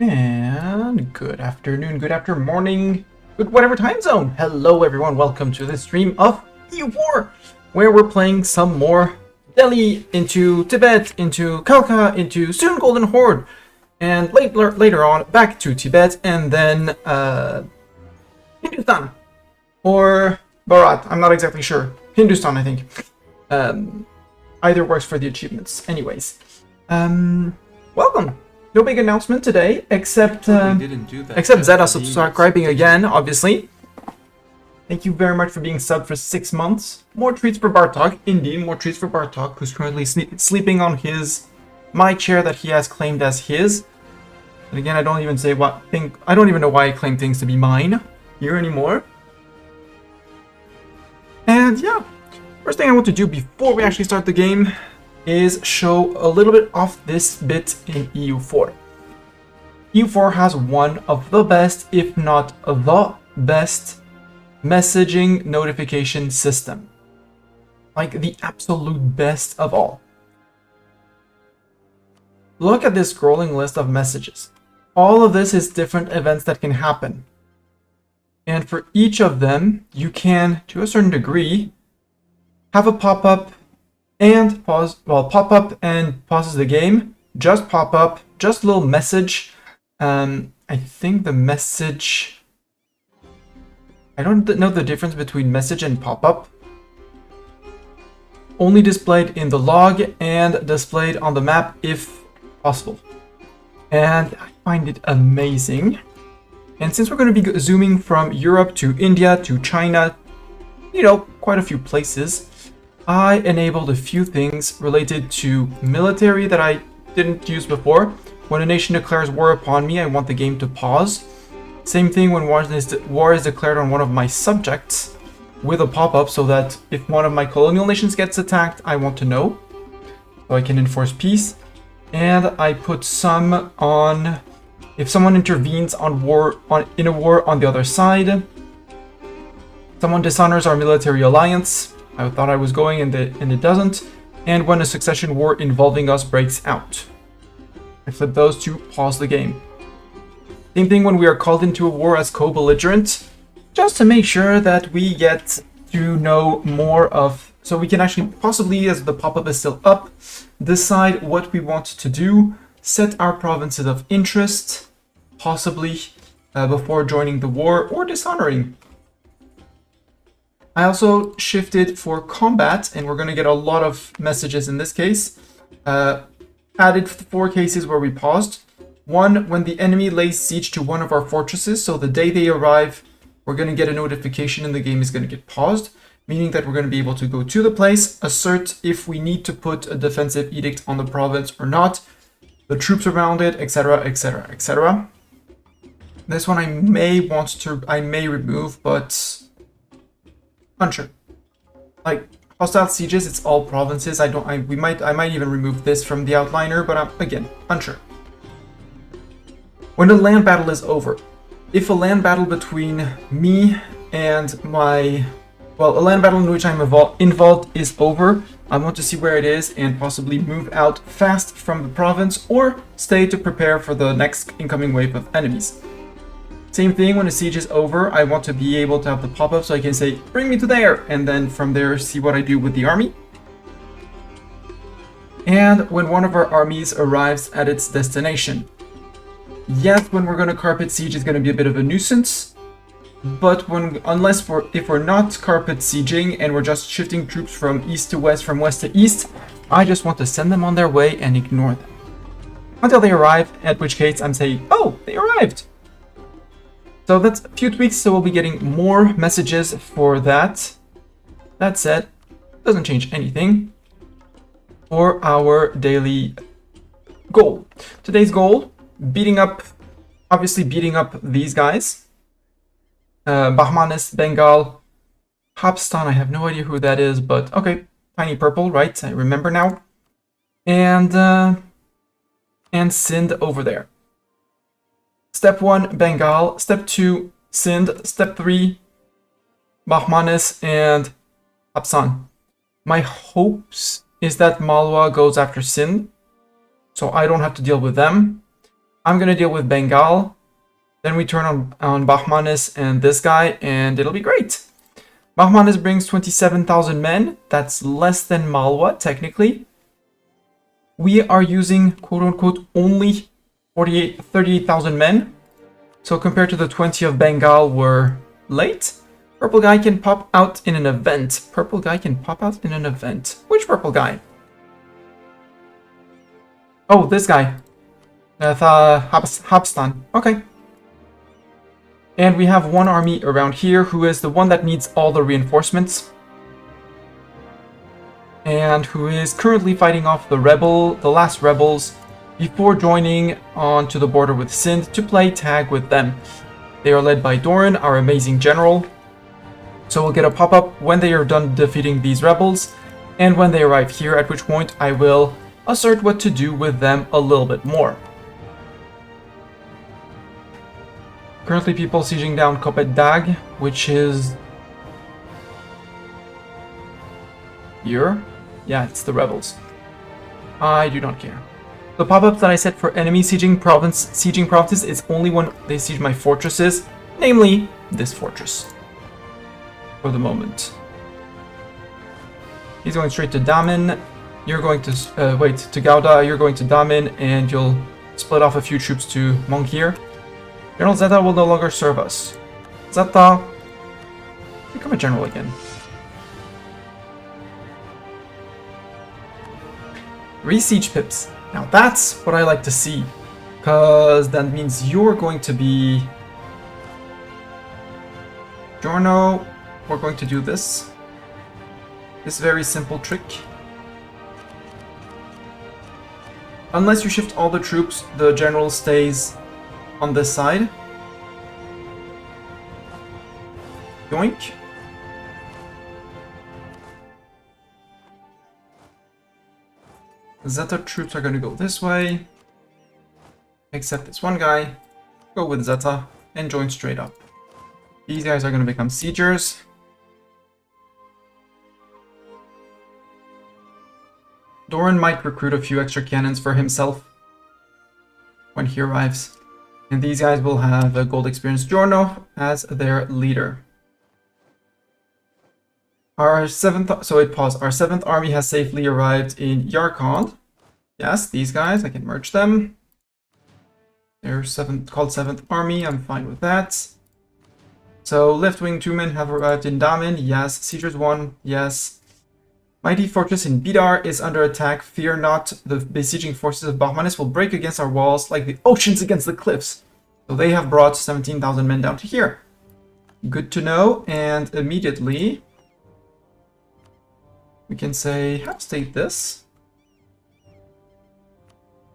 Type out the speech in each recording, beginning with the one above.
And good afternoon, good after morning, good whatever time zone. Hello everyone, welcome to this stream of E04, where we're playing some more Delhi into Tibet, into Kalka, into soon Golden Horde, and later on back to Tibet, and then Hindustan, or Bharat, I'm not exactly sure. Hindustan, I think. Either works for the achievements. Anyways, welcome. No big announcement today, except Zeta subscribing again, obviously. Thank you very much for being subbed for 6 months. More treats for Bartok, indeed, more treats for Bartok, who's currently sleeping on my chair that he has claimed as his. And again, I don't even know why I claim things to be mine here anymore. And yeah, first thing I want to do before we actually start the game is show a little bit of this bit in EU4. EU4 has one of the best, if not the best, messaging notification system. Like the absolute best of all. Look at this scrolling list of messages. All of this is different events that can happen. And for each of them, you can, to a certain degree, have a pop-up and pause, well, pop up and pauses the game, just pop up, just a little message. I think the message, I don't know the difference between message and pop up. Only displayed in the log and displayed on the map if possible. And I find it amazing. And since we're going to be zooming from Europe to India to China, you know, quite a few places, I enabled a few things related to military that I didn't use before. When a nation declares war upon me, I want the game to pause. Same thing when war is declared on one of my subjects with a pop-up so that if one of my colonial nations gets attacked, I want to know. So I can enforce peace. And I put some on if someone intervenes in a war on the other side. Someone dishonors our military alliance. I thought I was going and it doesn't. And when a succession war involving us breaks out. I flip those to pause the game. Same thing when we are called into a war as co-belligerent. Just to make sure that we get to know more of... So we can actually possibly, as the pop-up is still up, decide what we want to do. Set our provinces of interest. Possibly before joining the war or dishonoring. I also shifted for combat, and we're going to get a lot of messages in this case. Added 4 cases where we paused. 1, when the enemy lays siege to one of our fortresses, so the day they arrive, we're going to get a notification and the game is going to get paused, meaning that we're going to be able to go to the place, assert if we need to put a defensive edict on the province or not, the troops around it, etc, etc, etc. This one I may remove, but unsure. Like hostile sieges, it's all provinces. I might even remove this from the outliner, but again, unsure. When the land battle is over, if a land battle between me and a land battle in which I'm involved is over, I want to see where it is and possibly move out fast from the province or stay to prepare for the next incoming wave of enemies. Same thing when a siege is over, I want to be able to have the pop-up so I can say, bring me to there, and then from there see what I do with the army. And when one of our armies arrives at its destination. Yes, when we're going to carpet siege is going to be a bit of a nuisance, but if we're not carpet sieging and we're just shifting troops from east to west, from west to east, I just want to send them on their way and ignore them. Until they arrive, at which case I'm saying, oh, they arrived! So that's a few tweaks, so we'll be getting more messages for that. That said, doesn't change anything for our daily goal. Today's goal, obviously beating up these guys. Bahmanis, Bengal, Hindustan, I have no idea who that is, but okay. Tiny purple, right? I remember now. And Sindh over there. Step 1, Bengal. Step 2, Sindh. Step 3, Bahmanis and Hindustan. My hopes is that Malwa goes after Sindh, so I don't have to deal with them. I'm gonna deal with Bengal. Then we turn on Bahmanis and this guy, and it'll be great. Bahmanis brings 27,000 men. That's less than Malwa, technically. We are using, quote-unquote, only 38,000 men. So compared to the 20 of Bengal, we're late. Purple guy can pop out in an event. Purple guy can pop out in an event. Which purple guy? Oh, this guy. Habstan. Okay. And we have one army around here who is the one that needs all the reinforcements. And who is currently fighting off the last rebels, before joining on to the border with Sindh to play tag with them. They are led by Doran, our amazing general. So we'll get a pop-up when they are done defeating these rebels, and when they arrive here, at which point I will assert what to do with them a little bit more. Currently people sieging down Kopet Dag, which is here. Yeah, it's the rebels. I do not care. The pop-ups that I set for enemy sieging provinces is only when they siege my fortresses, namely this fortress. For the moment. He's going straight to Damin. You're going to to Gouda. You're going to Damin, and you'll split off a few troops to Mongkir. General Zeta will no longer serve us. Zeta, become a general again. Re-siege pips. Now that's what I like to see, because that means you're going to be... Giorno, we're going to do this. This very simple trick. Unless you shift all the troops, the general stays on this side. Yoink. Zeta troops are going to go this way. Except this one guy. Go with Zeta and join straight up. These guys are going to become siegers. Doran might recruit a few extra cannons for himself when he arrives. And these guys will have a gold experience Giorno as their leader. Our 7th army has safely arrived in Yarkand. Yes, these guys, I can merge them. They're called 7th Army, I'm fine with that. So, left wing 2 men have arrived in Damin, yes. Siegers 1, yes. Mighty fortress in Bidar is under attack. Fear not, the besieging forces of Bahmanis will break against our walls like the oceans against the cliffs. So they have brought 17,000 men down to here. Good to know, and immediately we can say, have state this.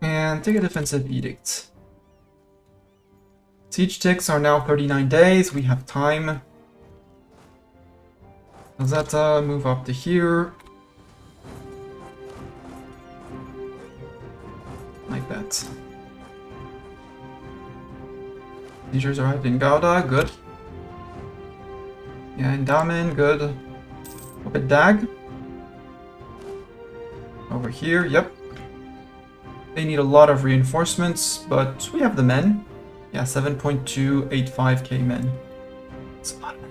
And take a defensive edict. Siege ticks are now 39 days, we have time. Zeta, move up to here. Like that. Siegers arrived in Gouda, good. Yeah, in Damin, good. Kopet Dag. Over here, yep. They need a lot of reinforcements, but we have the men. Yeah, 7.285k men. That's a lot of men.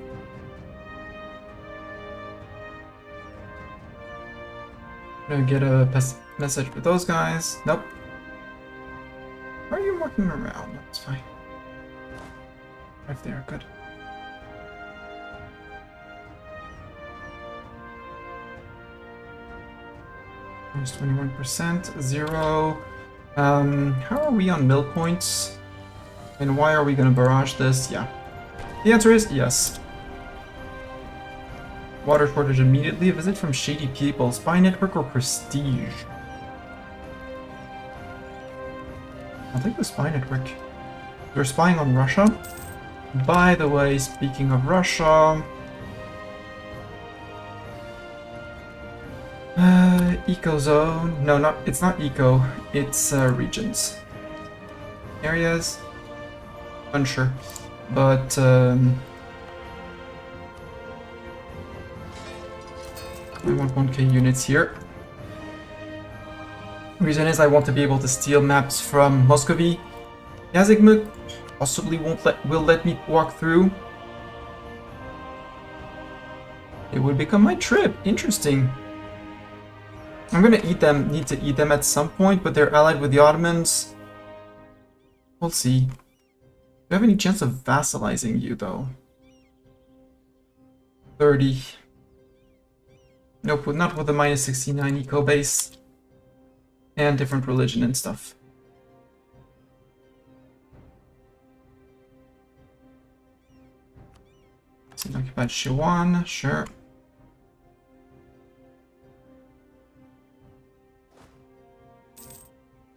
I'm gonna get a message for those guys. Nope. Why are you walking around? That's fine. Right there, good. Minus 21%, 0. How are we on mill points? And why are we gonna barrage this? Yeah. The answer is yes. Water shortage immediately. A visit from shady people. Spy network or prestige? I'll take the spy network. They're spying on Russia. By the way, speaking of Russia... Eco zone. No, it's not eco. It's regions. Areas. Unsure. But I want 1k units here. Reason is I want to be able to steal maps from Muscovy Yazigmuk possibly will let me walk through. It would become my trip. Interesting. I'm gonna need to eat them at some point, but they're allied with the Ottomans. We'll see. Do you have any chance of vassalizing you, though? 30. Nope, not with a minus 69 eco base. And different religion and stuff. So occupied Shiwan, sure.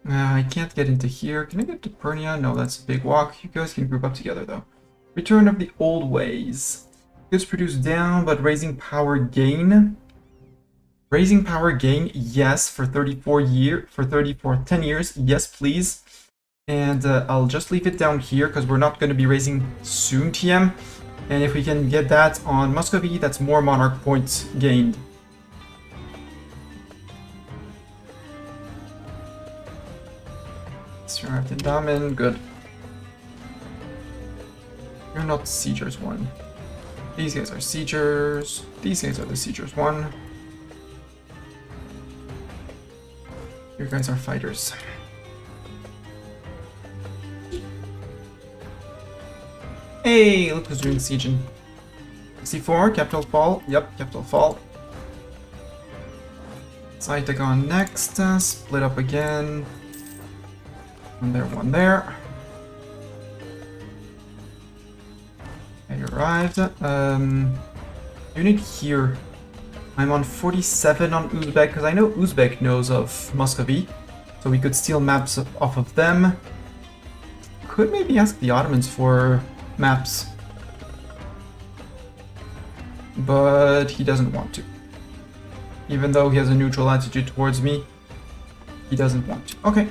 I can't get into here. Can I get to Pernia? No, that's a big walk. You guys can group up together, though. Return of the old ways. Goods produced down, but raising power gain. Raising power gain, yes, for 10 years, yes, please. And I'll just leave it down here because we're not going to be raising soon TM. And if we can get that on Muscovy, that's more monarch points gained. Survived in Damen, good. You're not Siegers 1. These guys are Siegers. These guys are the Siegers 1. You guys are fighters. Hey, look who's doing sieging. C4, capital fall. Yep, capital fall. Zytagon next. Split up again. One there, one there. I arrived. Unit here. I'm on 47 on Uzbek, because I know Uzbek knows of Muscovy. So we could steal maps off of them. Could maybe ask the Ottomans for maps. But he doesn't want to. Even though he has a neutral attitude towards me, he doesn't want to. Okay.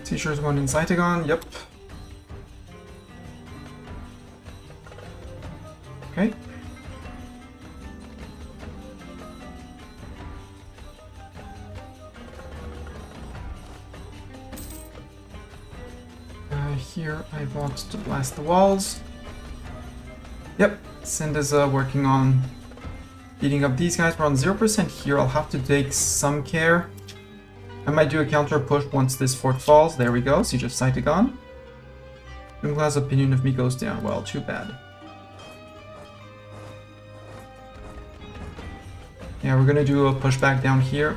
Seizures 1 in Zytagon, yep. Okay. Here I want to blast the walls. Yep, Sind is working on beating up these guys. We're on 0% here. I'll have to take some care. I might do a counter push once this fort falls. There we go. Siege of Zytagon. Dungla's opinion of me goes down. Well, too bad. Yeah, we're gonna do a pushback down here.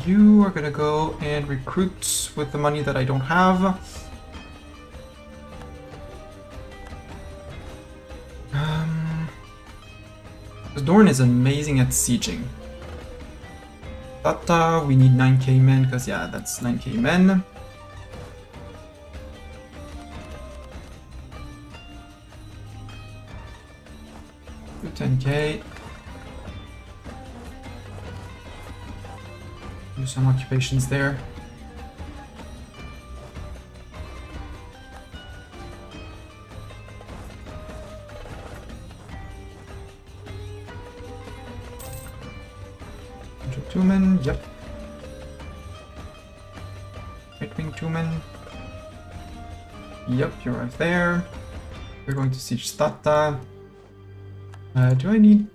You are gonna go and recruit with the money that I don't have. Dorn is amazing at sieging. Tata, we need 9k men, because yeah, that's 9k men. Do 10k. Do some occupations there. Two men, yep. Right wing 2 men. Yep, you're right there. We're going to siege Stata. Do I need?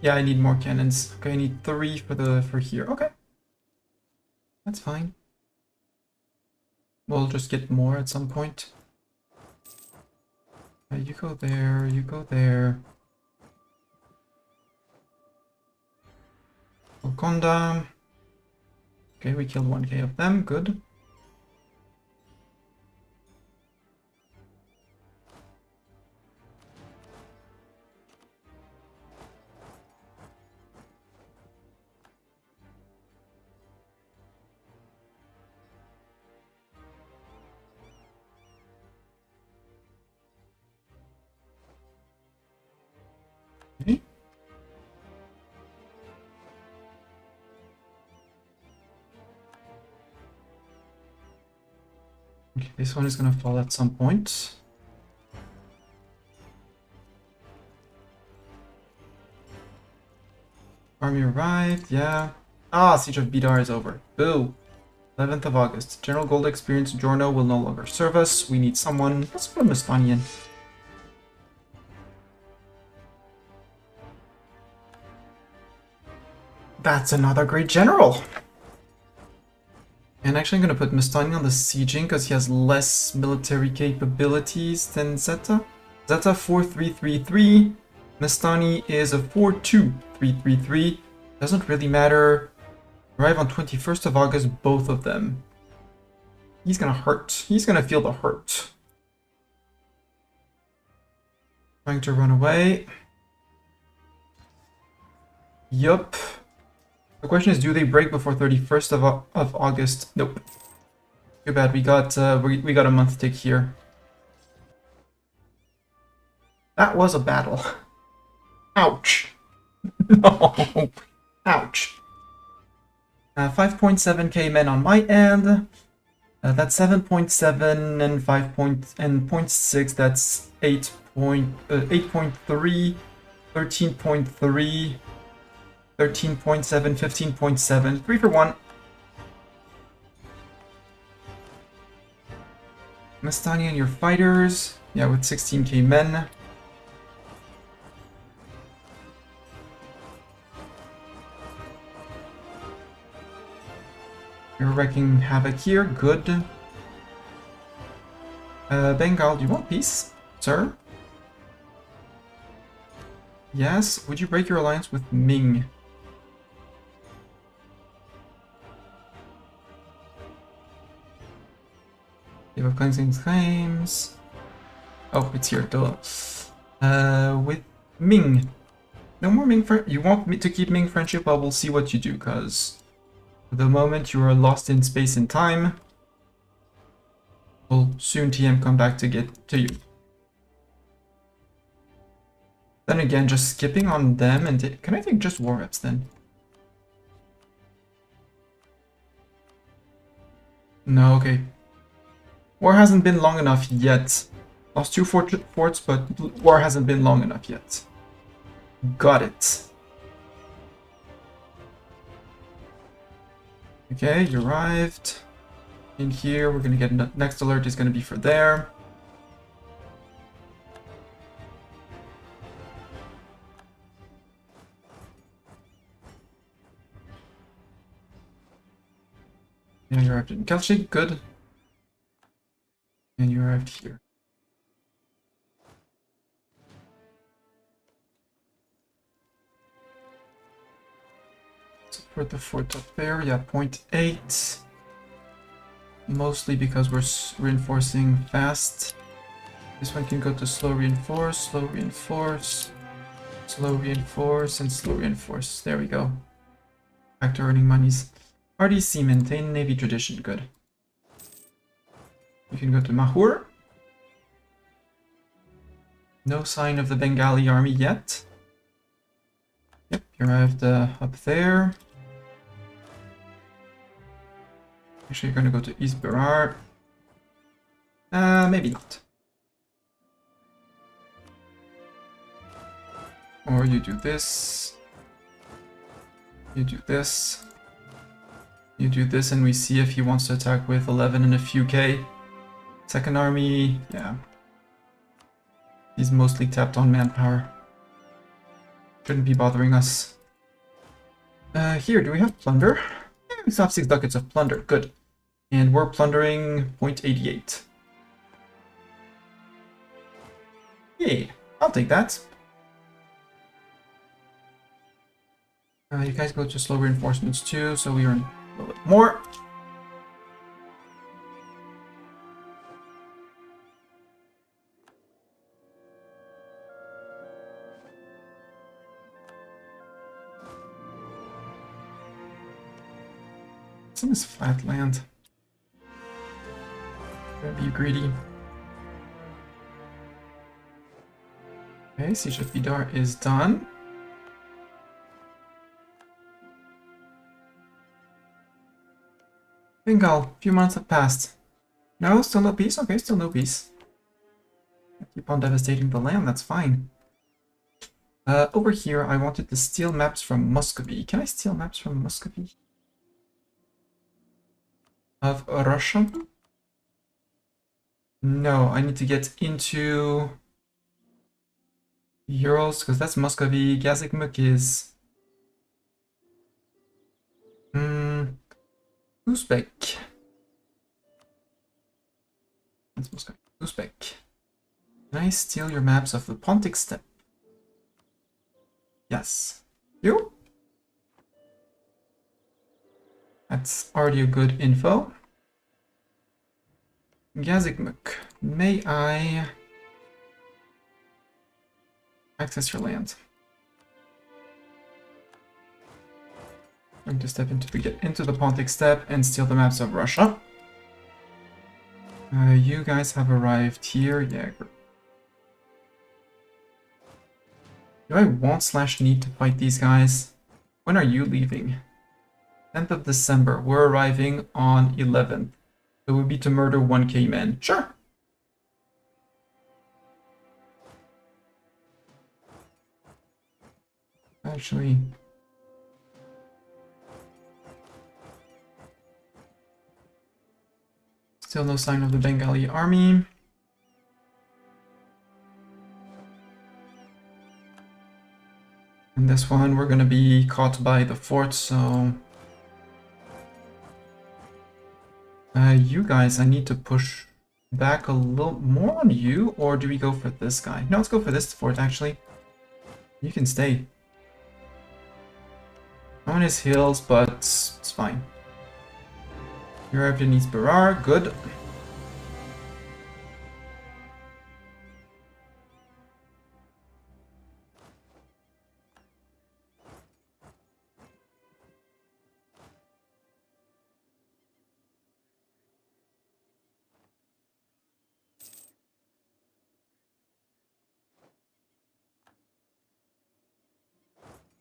Yeah, I need more cannons. Okay, I need 3 for here. Okay. That's fine. We'll just get more at some point. You go there, you go there. Golconda. Okay, we killed 1k of them, good. Okay. Okay, this one is gonna fall at some point. Army arrived, yeah. Ah, Siege of Bidar is over. Boo. 11th of August. General Gold Experience Giorno will no longer serve us. We need someone. Let's put Mustani in. That's another great general. And actually I'm going to put Mustani on the sieging because he has less military capabilities than Zeta. Zeta 4333. Mustani is a 42333. Doesn't really matter. Arrive on 21st of August, both of them. He's gonna hurt. He's gonna feel the hurt. Trying to run away. Yup. The question is, do they break before 31st of August? Nope. Too bad. We got a month tick here. That was a battle. Ouch. No. Ouch. 5.7k men on my end. That's 7.7 and 0.6. That's 8.3, 13.3, 13.7, 15.7. 3 for 1. Mastani and your fighters. Yeah, with 16k men. You're wreaking havoc here. Good. Bengal, do you want peace, sir? Yes. Would you break your alliance with Ming? You have cleansing claims. Oh, it's here. Duh. With Ming. No more Ming. You want me to keep Ming friendship? Well, we'll see what you do, because for the moment you are lost in space and time. We'll soon TM come back to get to you. Then again, just skipping on them and can I take just war reps then? No, okay. War hasn't been long enough yet. Lost 2 forts, but war hasn't been long enough yet. Got it. Okay, you arrived. In here, we're gonna get next alert is gonna be for there. Yeah, you arrived in Kelchik, good. And you arrived here. Support the fort up there, yeah, 0.8. Mostly because we're reinforcing fast. This one can go to slow reinforce, slow reinforce, slow reinforce, and slow reinforce. There we go. Back to earning monies. RDC, maintain Navy tradition, good. You can go to Mahur. No sign of the Bengali army yet. Yep, you arrived up there. Actually, you're going to go to East Berar. Maybe not. Or you do this. You do this. You do this, and we see if he wants to attack with 11 and a few K. Second army, yeah. He's mostly tapped on manpower. Shouldn't be bothering us. Here, do we have plunder? Yeah, we still have 6 ducats of plunder, good. And we're plundering 0.88. Yay, I'll take that. You guys go to slow reinforcements too, so we earn a little bit more. Some is flat land. Gonna be greedy. Okay, Siege of Vidar is done. Bengal, a few months have passed. No, still no peace? Okay, still no peace. Keep on devastating the land, that's fine. Over here, I wanted to steal maps from Muscovy. Can I steal maps from Muscovy? Of Russia? No, I need to get into Urals, because that's Muscovy. Gazikmuk is... Uzbek. That's Muscovy. Uzbek. Can I steal your maps of the Pontic Steppe? Yes. You? That's already a good info. Gazikmuk, may I access your land? I'm going to step into the Pontic Steppe and steal the maps of Russia. You guys have arrived here. Yeah. Do I want/need to fight these guys? When are you leaving? 10th of December. We're arriving on 11th. It would be to murder 1k men. Sure. Actually... Still no sign of the Bengali army. And this one, we're gonna be caught by the fort, so... you guys, I need to push back a little more on you, or do we go for this guy? No, let's go for this fort, actually. You can stay. I'm on his hills, but it's fine. You arrived in East Berar, good.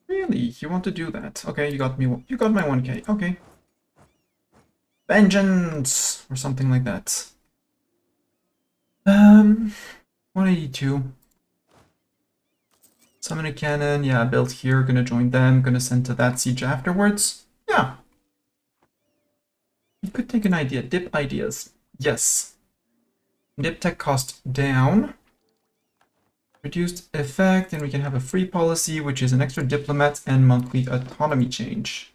Really? You want to do that? Okay, you got my 1k. Okay. Vengeance! Or something like that. 182. Summon a cannon. Yeah, built here. Gonna join them. Gonna send to that siege afterwards. Yeah. You could take an idea. Dip ideas. Yes. Dip tech cost down. Reduced effect, and we can have a free policy, which is an extra diplomat and monthly autonomy change.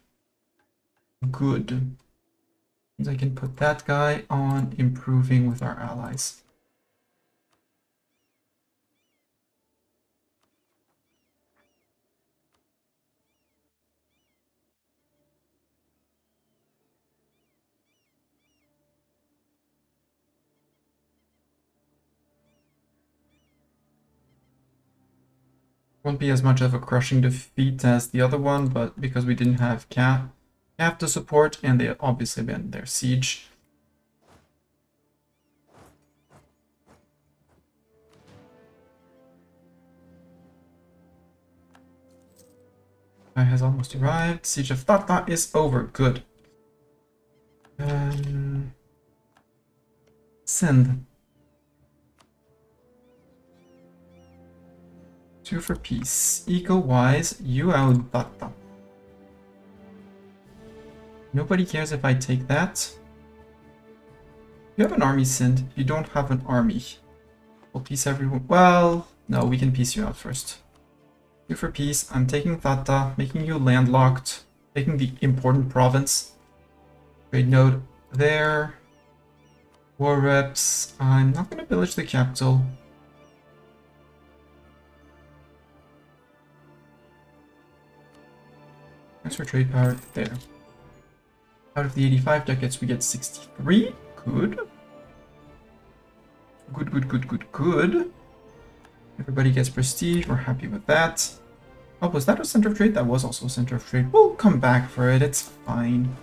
Good. Means I can put that guy on improving with our allies. Won't be as much of a crushing defeat as the other one, but because we didn't have Cap to support, and they obviously been their siege. Guy has almost arrived. Siege of Tata is over. Good. Send. 2 for peace. Eco-wise, you out Tata. Nobody cares if I take that. You have an army, Sind. You don't have an army. We'll peace everyone. Well, no, we can peace you out first. 2 for peace. I'm taking Tata, making you landlocked, taking the important province. Trade node there. War reps. I'm not going to pillage the capital. Transfer trade power there. Out of the 85 ducats, we get 63. Good. Good. Everybody gets prestige. We're happy with that. Oh, was that a center of trade? That was also a center of trade. We'll come back for it. It's fine.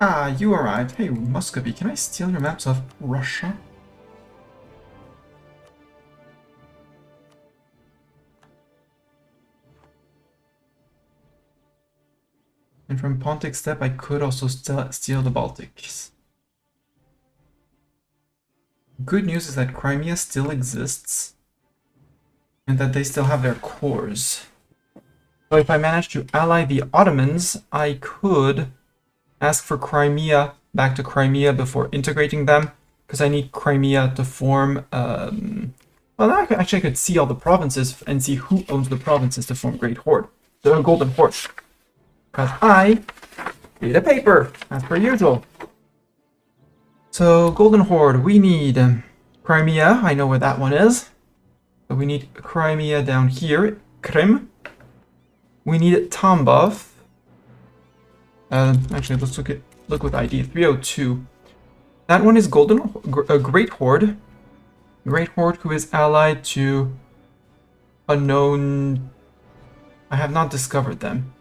Ah, you arrived. Hey, Muscovy, can I steal your maps of Russia? And from Pontic Steppe, I could also steal the Baltics. Good news is that Crimea still exists and that they still have their cores. So if I manage to ally the Ottomans, I could ask for Crimea back to Crimea before integrating them, because I need Crimea to form... well, actually I could see all the provinces and see who owns the provinces to form Great Horde. The Golden Horde. Because I need a paper, as per usual. So, Golden Horde, we need Crimea. I know where that one is. So we need Crimea down here, Krim. We need Tambov. Actually, let's look with ID 302. That one is Great Horde. Great Horde, who is allied to unknown. I have not discovered them.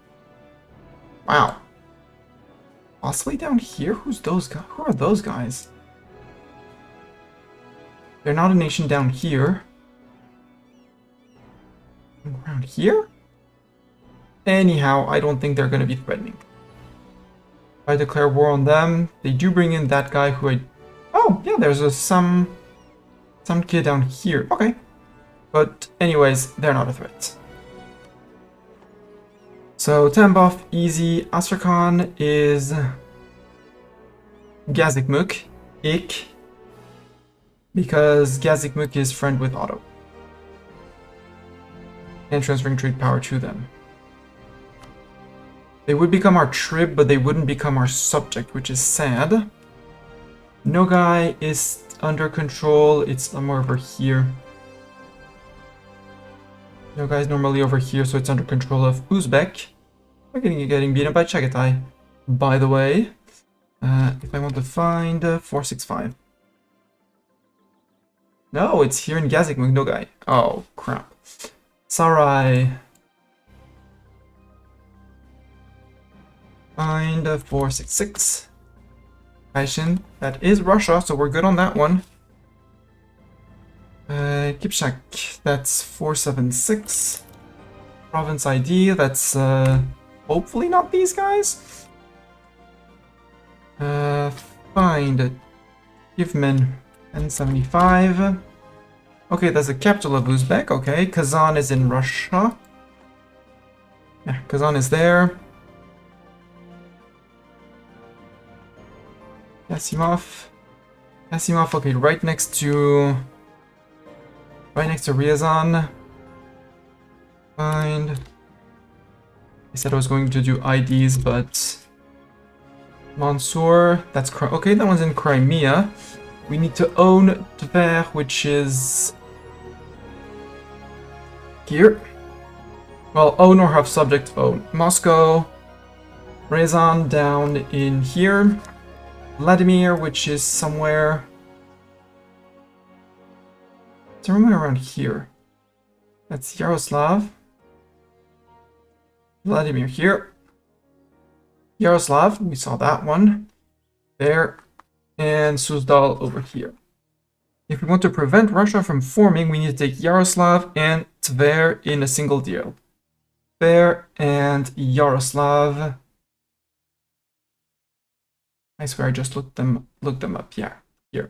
Wow. Possibly down here? Who's those guys? Who are those guys? They're not a nation down here. Around here? Anyhow, I don't think they're going to be threatening. If I declare war on them, they do bring in that guy who I... Oh, yeah, there's some kid down here. Okay. But anyways, they're not a threat. So, Tambov, easy. Astrakhan is Gazikmuk, Ik, because Gazikmuk is friend with Otto. And transferring trade power to them. They would become our trib, but they wouldn't become our subject, which is sad. Nogai is under control. It's somewhere over here. Nogai is normally over here, so it's under control of Uzbek. We're getting beaten by Chagatai. By the way, if I want to find 465. No, it's here in Gazikmuk, Nogai. Oh, crap. Sarai. Find 466. Kaishin. That is Russia, so we're good on that one. Kipchak. That's 476. Province ID. That's hopefully not these guys. Find Yevmen. 1075. Okay, that's the capital of Uzbek. Okay, Kazan is in Russia. Yeah, Kazan is there. Yasimov. Yasimov, okay, right next to Ryazan. Find. I said I was going to do IDs, but Mansour, that's okay, that one's in Crimea. We need to own Tver, which is here. Well, own or have subject own. Moscow, Ryazan down in here. Vladimir, which is somewhere around here. That's Yaroslav. Vladimir here. Yaroslav, we saw that one. There. And Suzdal over here. If we want to prevent Russia from forming, we need to take Yaroslav and Tver in a single deal. Tver and Yaroslav. I swear I just looked them up. Yeah, here.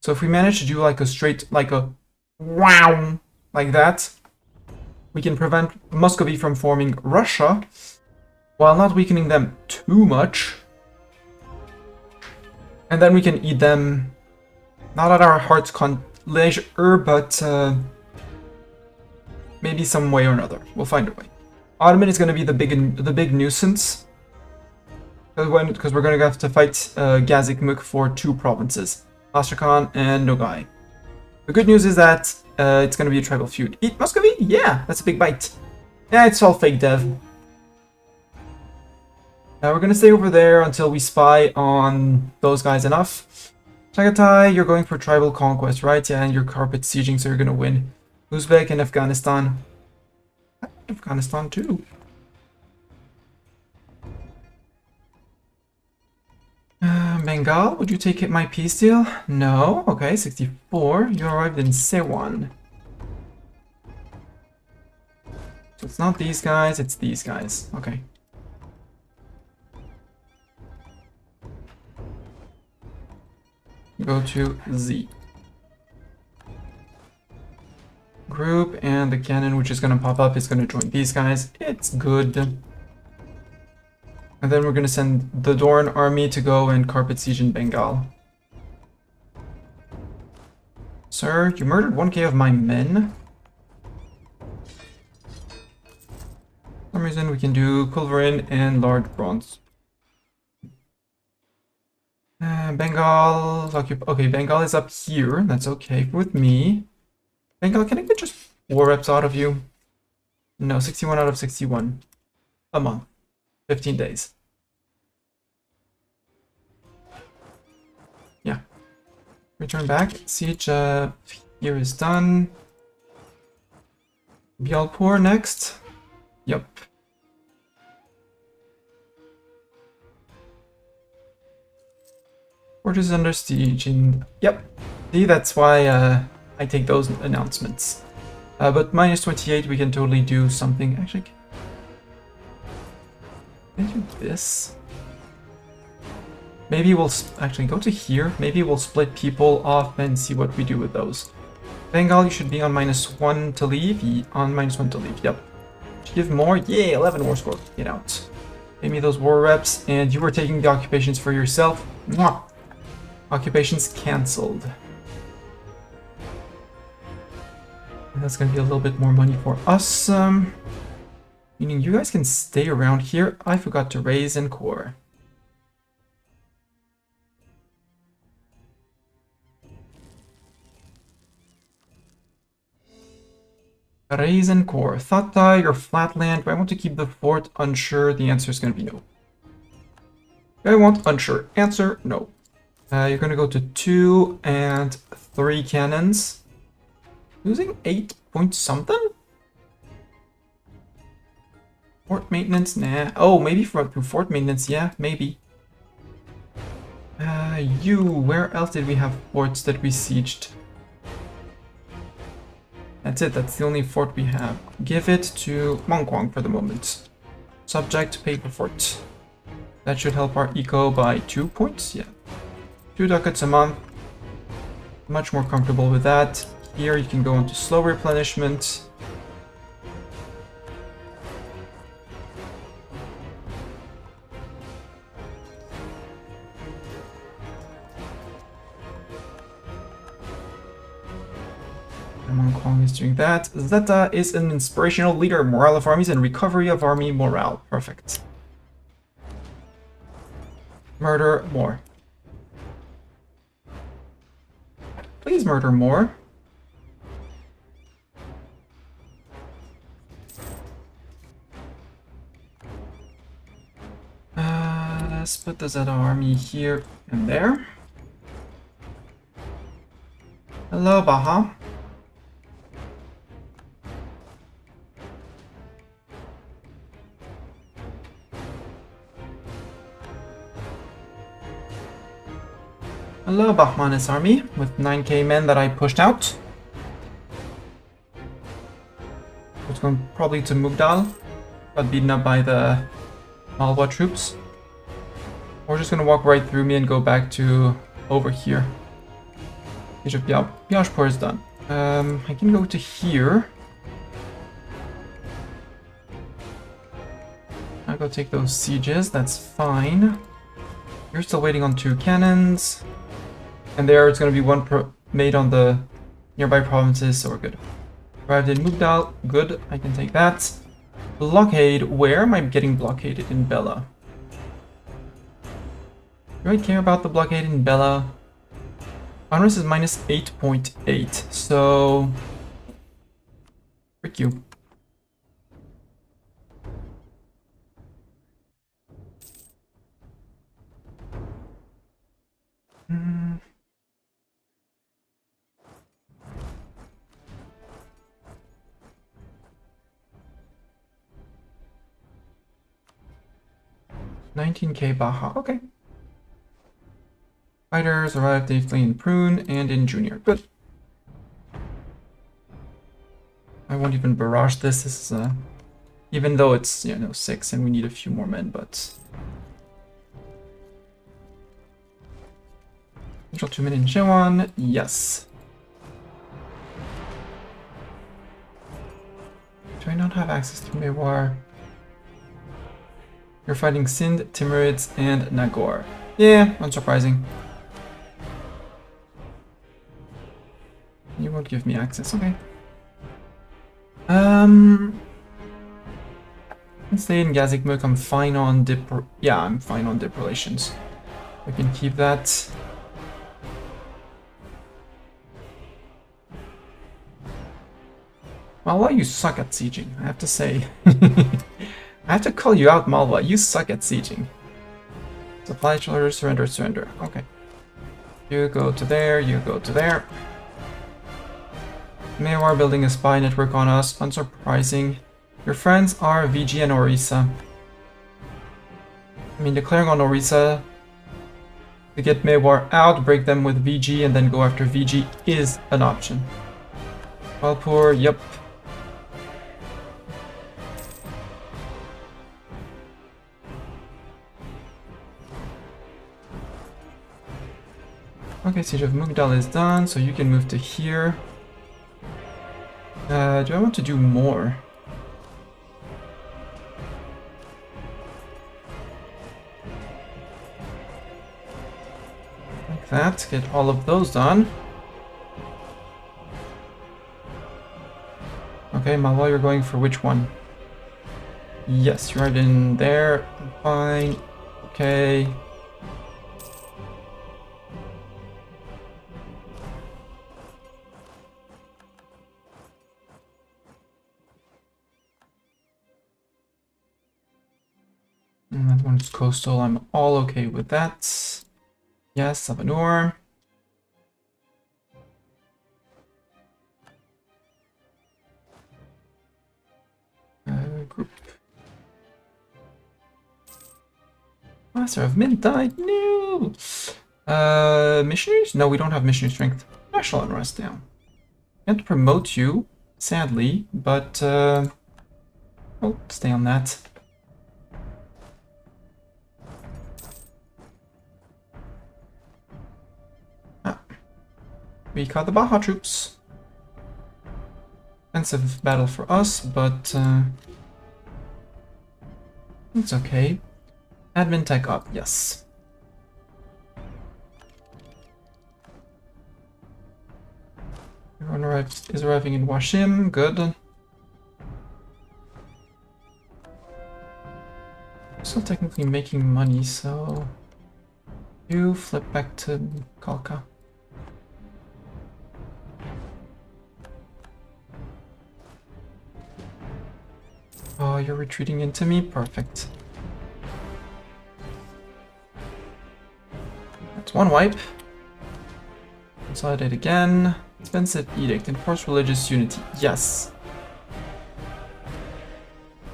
So if we manage to do like a straight, like a wow, like that, we can prevent Muscovy from forming Russia while not weakening them too much. And then we can eat them, not at our heart's leisure, but maybe some way or another. We'll find a way. Ottoman is going to be the big nuisance, because we're going to have to fight Gazikmuk for 2 provinces, Astrakhan and Nogai. The good news is that it's going to be a tribal feud. Eat Muscovy? Yeah, that's a big bite. Yeah, it's all fake dev. Now we're going to stay over there until we spy on those guys enough. Chagatai, you're going for tribal conquest, right? Yeah, and you're carpet sieging, so you're going to win. Uzbek and Afghanistan. Afghanistan too. Bengal, would you take my peace deal? No. Okay, 64. You arrived in Sewan. So it's not these guys, it's these guys. Okay. Go to Z. group, and the cannon which is going to pop up is going to join these guys. It's good. And then we're going to send the Doran army to go and carpet siege in Bengal. Sir, you murdered 1k of my men. For some reason we can do Culverin and large bronze. Bengal, okay, Bengal is up here. That's okay with me. Bengal, can I get just 4 reps out of you? No, 61 out of 61. A month. 15 days. Yeah. Return back. Siege here is done. Bialpur next. Yep. Fortress is under siege. And yep. See, that's why I take those announcements. But minus 28, we can totally do something. Actually, can I do this? Maybe we'll actually go to here. Maybe we'll split people off and see what we do with those. Bengal, you should be on -1 to leave. On -1 to leave, yep. Give more? Yeah, 11 war score. Get out. Pay me those war reps, and you were taking the occupations for yourself. Mwah! Occupations cancelled. And that's gonna be a little bit more money for us. Meaning you guys can stay around here. I forgot to raise and core. Raise and core. Thata, your flatland. Do I want to keep the fort? Unsure. The answer is going to be no. Do I want unsure? Answer, no. You're going to go to 2 and 3 cannons. Losing 8 point something? Fort maintenance? Nah. Oh, maybe through fort maintenance. Yeah, maybe. Where else did we have forts that we sieged? That's it, that's the only fort we have. Give it to Mongkwang for the moment. Subject, paper fort. That should help our eco by 2 points, yeah. 2 ducats a month. Much more comfortable with that. Here you can go into slow replenishment. Mongkwang is doing that. Zeta is an inspirational leader, morale of armies, and recovery of army morale. Perfect. Murder more. Please murder more. Let's put the Zeta army here and there. Hello, Baha. Hello, Bahman's army, with 9k men that I pushed out. It's going probably to Mugdal. Got beaten up by the Malwa troops. We're just gonna walk right through me and go back to over here. Biashpur is done. I can go to here. I'll go take those sieges, that's fine. You're still waiting on 2 cannons. And there it's going to be 1 made on the nearby provinces, so we're good. Arrived in Mugdal, good, I can take that. Blockade, where am I getting blockaded in Bella? Do I care about the blockade in Bella? Honors is minus 8.8, so... frick you. Hmm... 19k Baja, okay. Fighters arrived safely in Prune and in Junior, good. I won't even barrage this, this is even though it's, 6 and we need a few more men, but... Control 2 men in Jewan, yes. Do I not have access to Mewar? You're fighting Sind, Timurids, and Nagor. Yeah, unsurprising. You won't give me access, okay. Let's stay in Gazikmuk. I'm fine on dip. Yeah, I'm fine on dip relations. We can keep that. Malwa, you suck at sieging, I have to say. I have to call you out, Malwa. You suck at sieging. Supply charter, surrender, surrender. Okay. You go to there, you go to there. Mewar building a spy network on us. Unsurprising. Your friends are VG and Orisa. I mean, declaring on Orisa to get Mewar out, break them with VG, and then go after VG is an option. Walpur, yep. Okay, Siege of Mugdal is done, so you can move to here. Do I want to do more? Like that, get all of those done. Okay, Malwa, you're going for which one? Yes, you're right in there. Fine. Okay. And that one's coastal. I'm all okay with that. Yes, Savanur. Group. Master of Midnight. No. Missionaries? No, we don't have missionary strength. National unrest down. Can't promote you, sadly, but oh, stay on that. We caught the Baja troops. Expensive battle for us, but it's okay. Admin tech up, yes. Everyone is arriving in Washim, good. Still technically making money, so you flip back to Kalka. Oh, you're retreating into me? Perfect. That's one wipe. Consolidate again. Expensive edict. Enforce religious unity. Yes.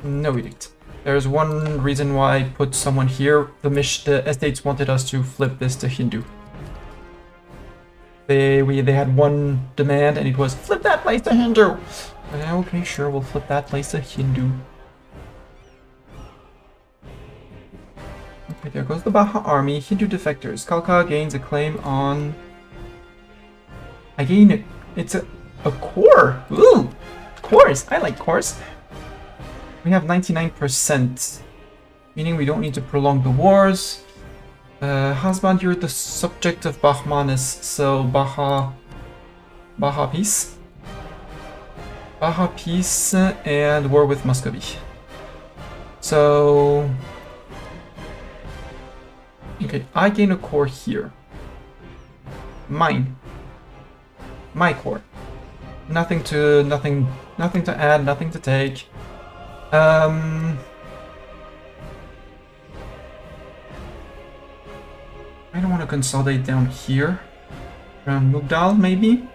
No edict. There's one reason why I put someone here. The estates wanted us to flip this to Hindu. They had one demand, and it was flip that place to Hindu. Okay, sure, we'll flip that place to Hindu. Okay, there goes the Baja army. Hindu defectors. Kalka gains a claim on. I gain it. It's a core. Ooh, cores. I like cores. We have 99%, meaning we don't need to prolong the wars. Husband, you're the subject of Bahmanis, so Baja peace. Baja peace and war with Muscovy. So, okay, I gain a core here. Mine. My core. Nothing to add, nothing to take. I don't want to consolidate down here. Around Mugdal, maybe?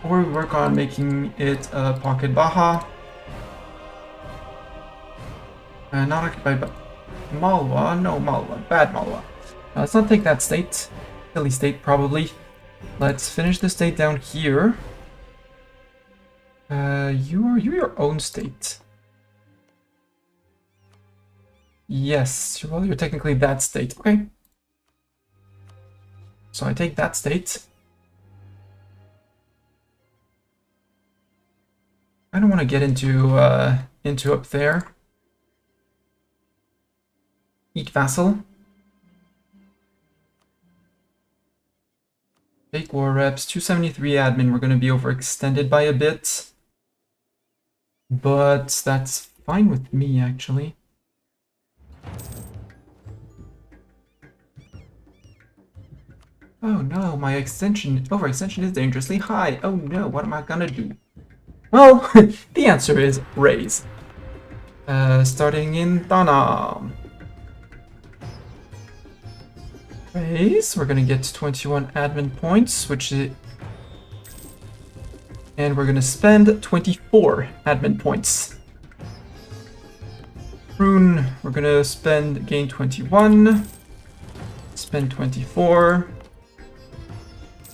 Or we work on making it a pocket Baja. Not occupied by Malwa. No, Malwa. Bad Malwa. Let's not take that state. Silly state, probably. Let's finish the state down here. You're your own state. Yes, well, you're technically that state. Okay. So I take that state. I don't want to get into up there. Eat vassal. Fake war reps, 273 admin. We're going to be overextended by a bit. But that's fine with me, actually. Oh no, my overextension is dangerously high. Oh no, what am I gonna do? Well, the answer is raise. Starting in Dana. Raise, we're gonna get 21 admin points, and we're gonna spend 24 admin points. Rune, we're gonna gain 21, spend 24,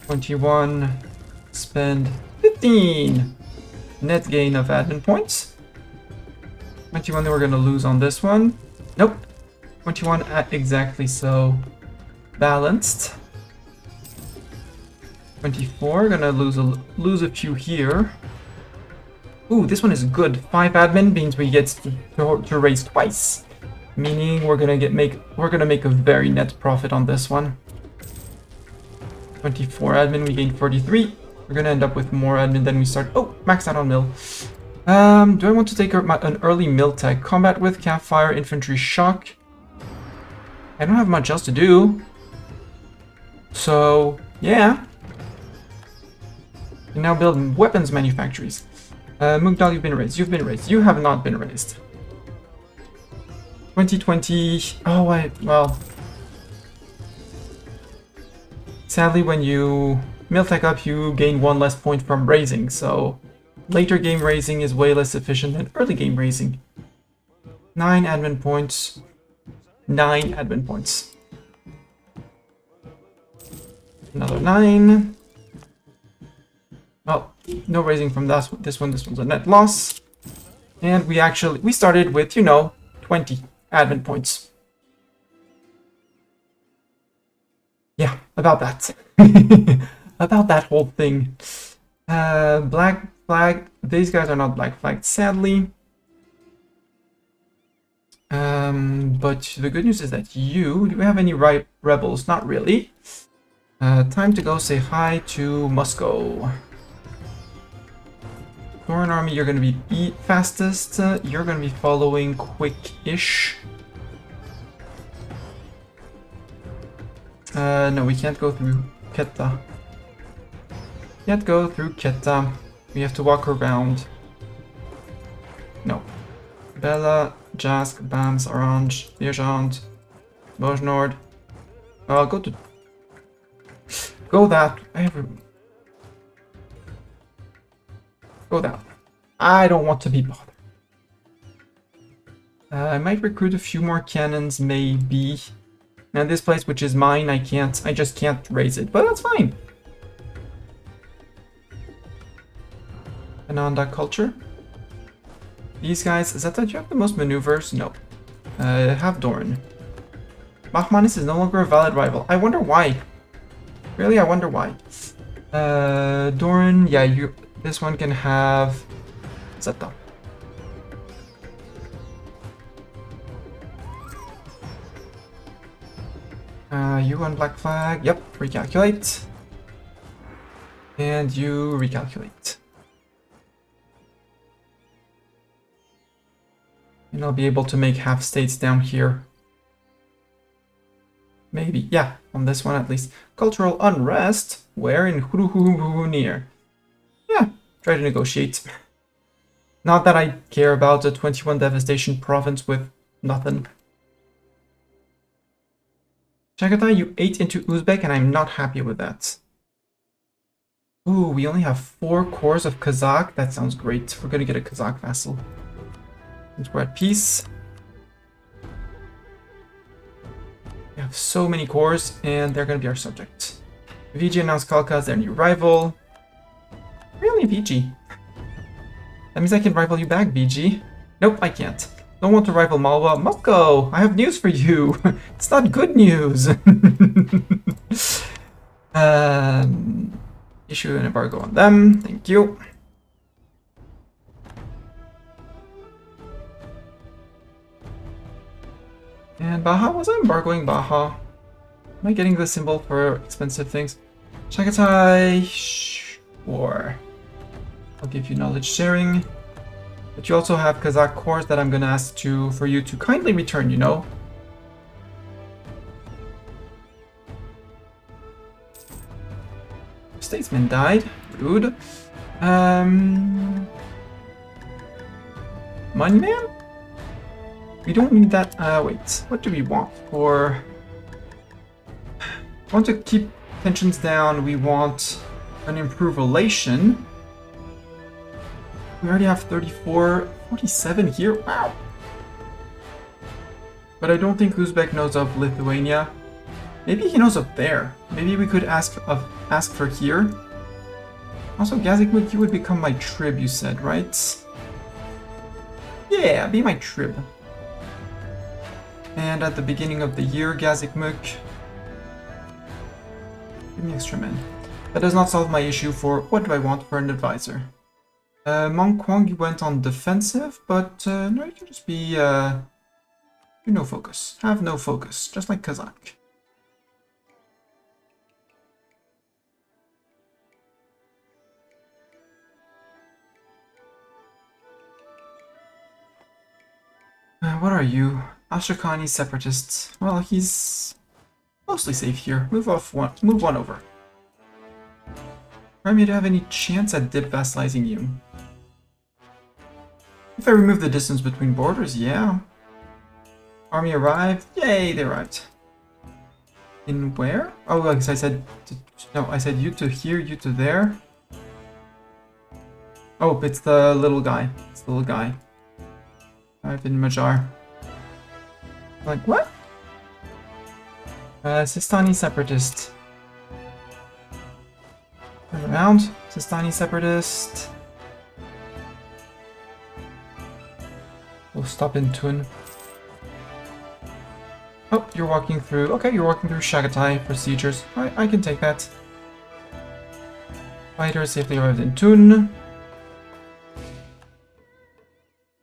21, spend 15. Net gain of admin points. 21 that we're gonna lose on this one. Nope. 21 at exactly so. Balanced. 24, gonna lose a few here. Ooh, this one is good. 5 admin means we get to raise twice. Meaning we're gonna make a very net profit on this one. 24 admin, we gain 43. We're gonna end up with more admin than we start. Oh, max out on mill. Do I want to take an early mill tech? Combat with campfire, infantry shock. I don't have much else to do. So, yeah. You now build weapons manufactories. Mugdal, you've been raised. You've been raised. You have not been raised. 2020. Oh, well. Sadly, when you mill tech up, you gain 1 less point from raising, so later game raising is way less efficient than early game raising. 9 admin points. 9 admin points. Another 9. Well, no raising from this one. This one's a net loss. And we started with, 20 admin points. Yeah, about that. About that whole thing. Black flag. These guys are not black flagged, sadly. But the good news is that do we have any rebels? Not really. Time to go say hi to Moscow. Foreign army, you're going to be fastest. You're going to be following quick-ish. No, we can't go through Keta. Can't go through Keta. We have to walk around. No. Bella, Jask, Bams, Orange, Virgant, Bojnord. I'll go to... Go that. Go that. I don't want to be bothered. I might recruit a few more cannons, maybe. And this place, which is mine, I just can't raise it, but that's fine. Ananda culture. These guys, is that you have the most maneuvers? No. Have Dorn. Bahmanis is no longer a valid rival. I wonder why. Really, I wonder why. Dorn, yeah, this one can have Zeta. You on black flag. Yep, recalculate. And you recalculate. And I'll be able to make half states down here. Maybe, yeah, on this one at least. Cultural unrest. Where in near? Yeah, try to negotiate. Not that I care about a 21 devastation province with nothing. Chagatai, you ate into Uzbek and I'm not happy with that. Ooh, we only have 4 cores of Kazakh. That sounds great. We're gonna get a Kazakh vassal. Since we're at peace. We have so many cores and they're gonna be our subject. VG announced Kalka as their new rival. Really, VG? That means I can rival you back, VG. Nope, I can't. Don't want to rival Malwa. Moscow, I have news for you. It's not good news. Issue an embargo on them. Thank you. And Baja, was I embargoing Baja? Am I getting the symbol for expensive things? Chagatai, sure. I'll give you knowledge sharing. But you also have Kazakh cores that I'm gonna ask for you to kindly return, you know? Statesman died. Rude. Money man? We don't need that. Wait. What do we want for... We want to keep tensions down. We want an improved relation. We already have 34, 47 here. Wow. But I don't think Uzbek knows of Lithuania. Maybe he knows of there. Maybe we could ask for here. Also, Gazikmuk, you would become my trib, you said, right? Yeah, be my trib. And at the beginning of the year, Gazikmuk, give me extra men. That does not solve my issue for what do I want for an advisor. Mongkwang went on defensive, but no, you can just be no focus. Have no focus, just like Kazakh. What are you? Ashokani separatists. Well, he's mostly safe here. Move one over. Remind me to have any chance at dip vassalizing you. If I remove the distance between borders, yeah. Army arrived. Yay, they arrived. In where? Oh, because I said no. I said you to here, you to there. Oh, it's the little guy. It's the little guy. I've been Majar. Like, what? Sistani separatist. Turn around. Sistani separatist. We'll stop in Tun. Oh, you're walking through... Okay, you're walking through Shagatai procedures. I can take that. Fighters safely arrived in Tun.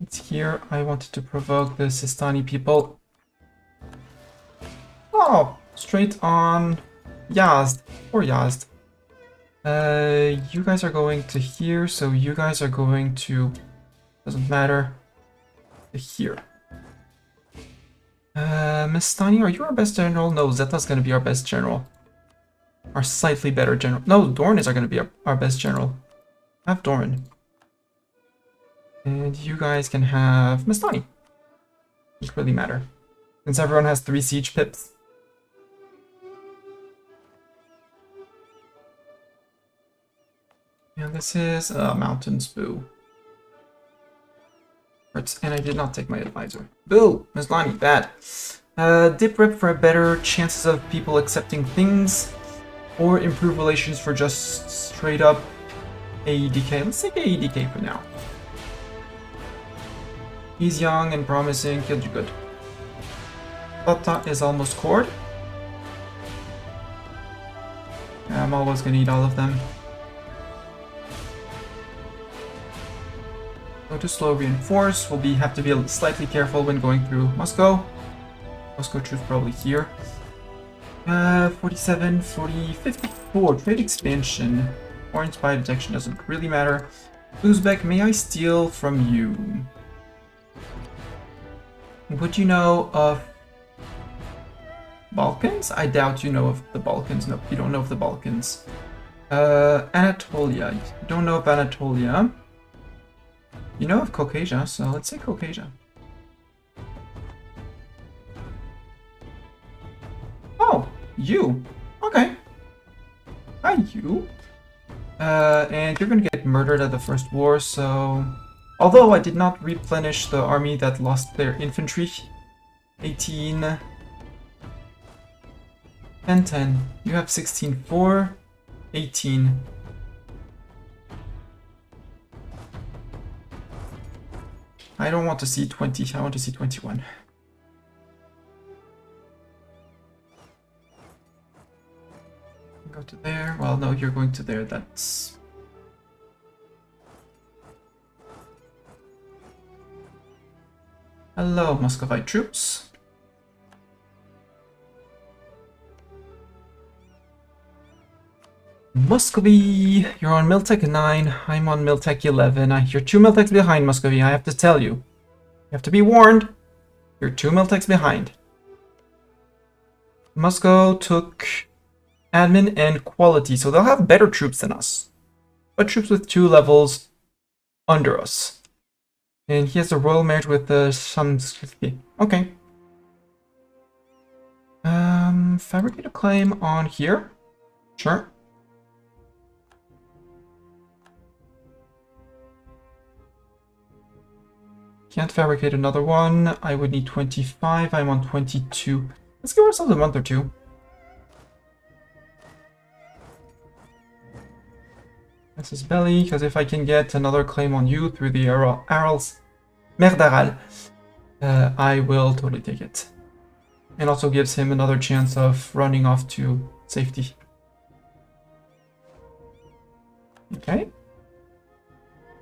It's here. I wanted to provoke the Sistani people. Oh, straight on Yazd. Or Yazd. You guys are going to here, so you guys are going to... Doesn't matter. To here. Mistani, are you our best general? No, Zeta's gonna be our best general. Our slightly better general. No, Dorn is gonna be our best general. Have Dorn. And you guys can have Mistani. Doesn't really matter. Since everyone has 3 siege pips. And this is Mountains, boo. And I did not take my advisor. Boo! Mislani, bad. Dip rep for better chances of people accepting things, or improve relations for just straight up AEDK. Let's take AEDK for now. He's young and promising, he'll do good. Tata is almost cored. I'm always gonna eat all of them. Go to slow reinforce. We'll have to be slightly careful when going through Moscow. Moscow troops probably here. 47, 40, 54. Trade expansion. Foreign spy detection doesn't really matter. Uzbek, may I steal from you? Would you know of Balkans? I doubt you know of the Balkans. No, you don't know of the Balkans. Anatolia. You don't know of Anatolia. You know of Caucasia, so let's say Caucasia. Oh, you. Okay. Hi, you. And you're gonna get murdered at the first war, so... Although I did not replenish the army that lost their infantry. 18... 10. You have 16-4. 18. I don't want to see 20, I want to see 21. Go to there. Well, no, you're going to there. That's... Hello, Muscovite troops. Muscovy, you're on Miltech 9, I'm on Miltech 11. You're 2 Miltechs behind, Muscovy, I have to tell you. You have to be warned. You're 2 Miltechs behind. Moscow took admin and quality, so they'll have better troops than us. But troops with 2 levels under us. And he has a royal marriage with some... Okay. Fabricate a claim on here. Sure. Can't fabricate another one. I would need 25. I'm on 22. Let's give ourselves a month or two. This is belly, because if I can get another claim on you through the Arles Merdaral, I will totally take it. And also gives him another chance of running off to safety. Okay.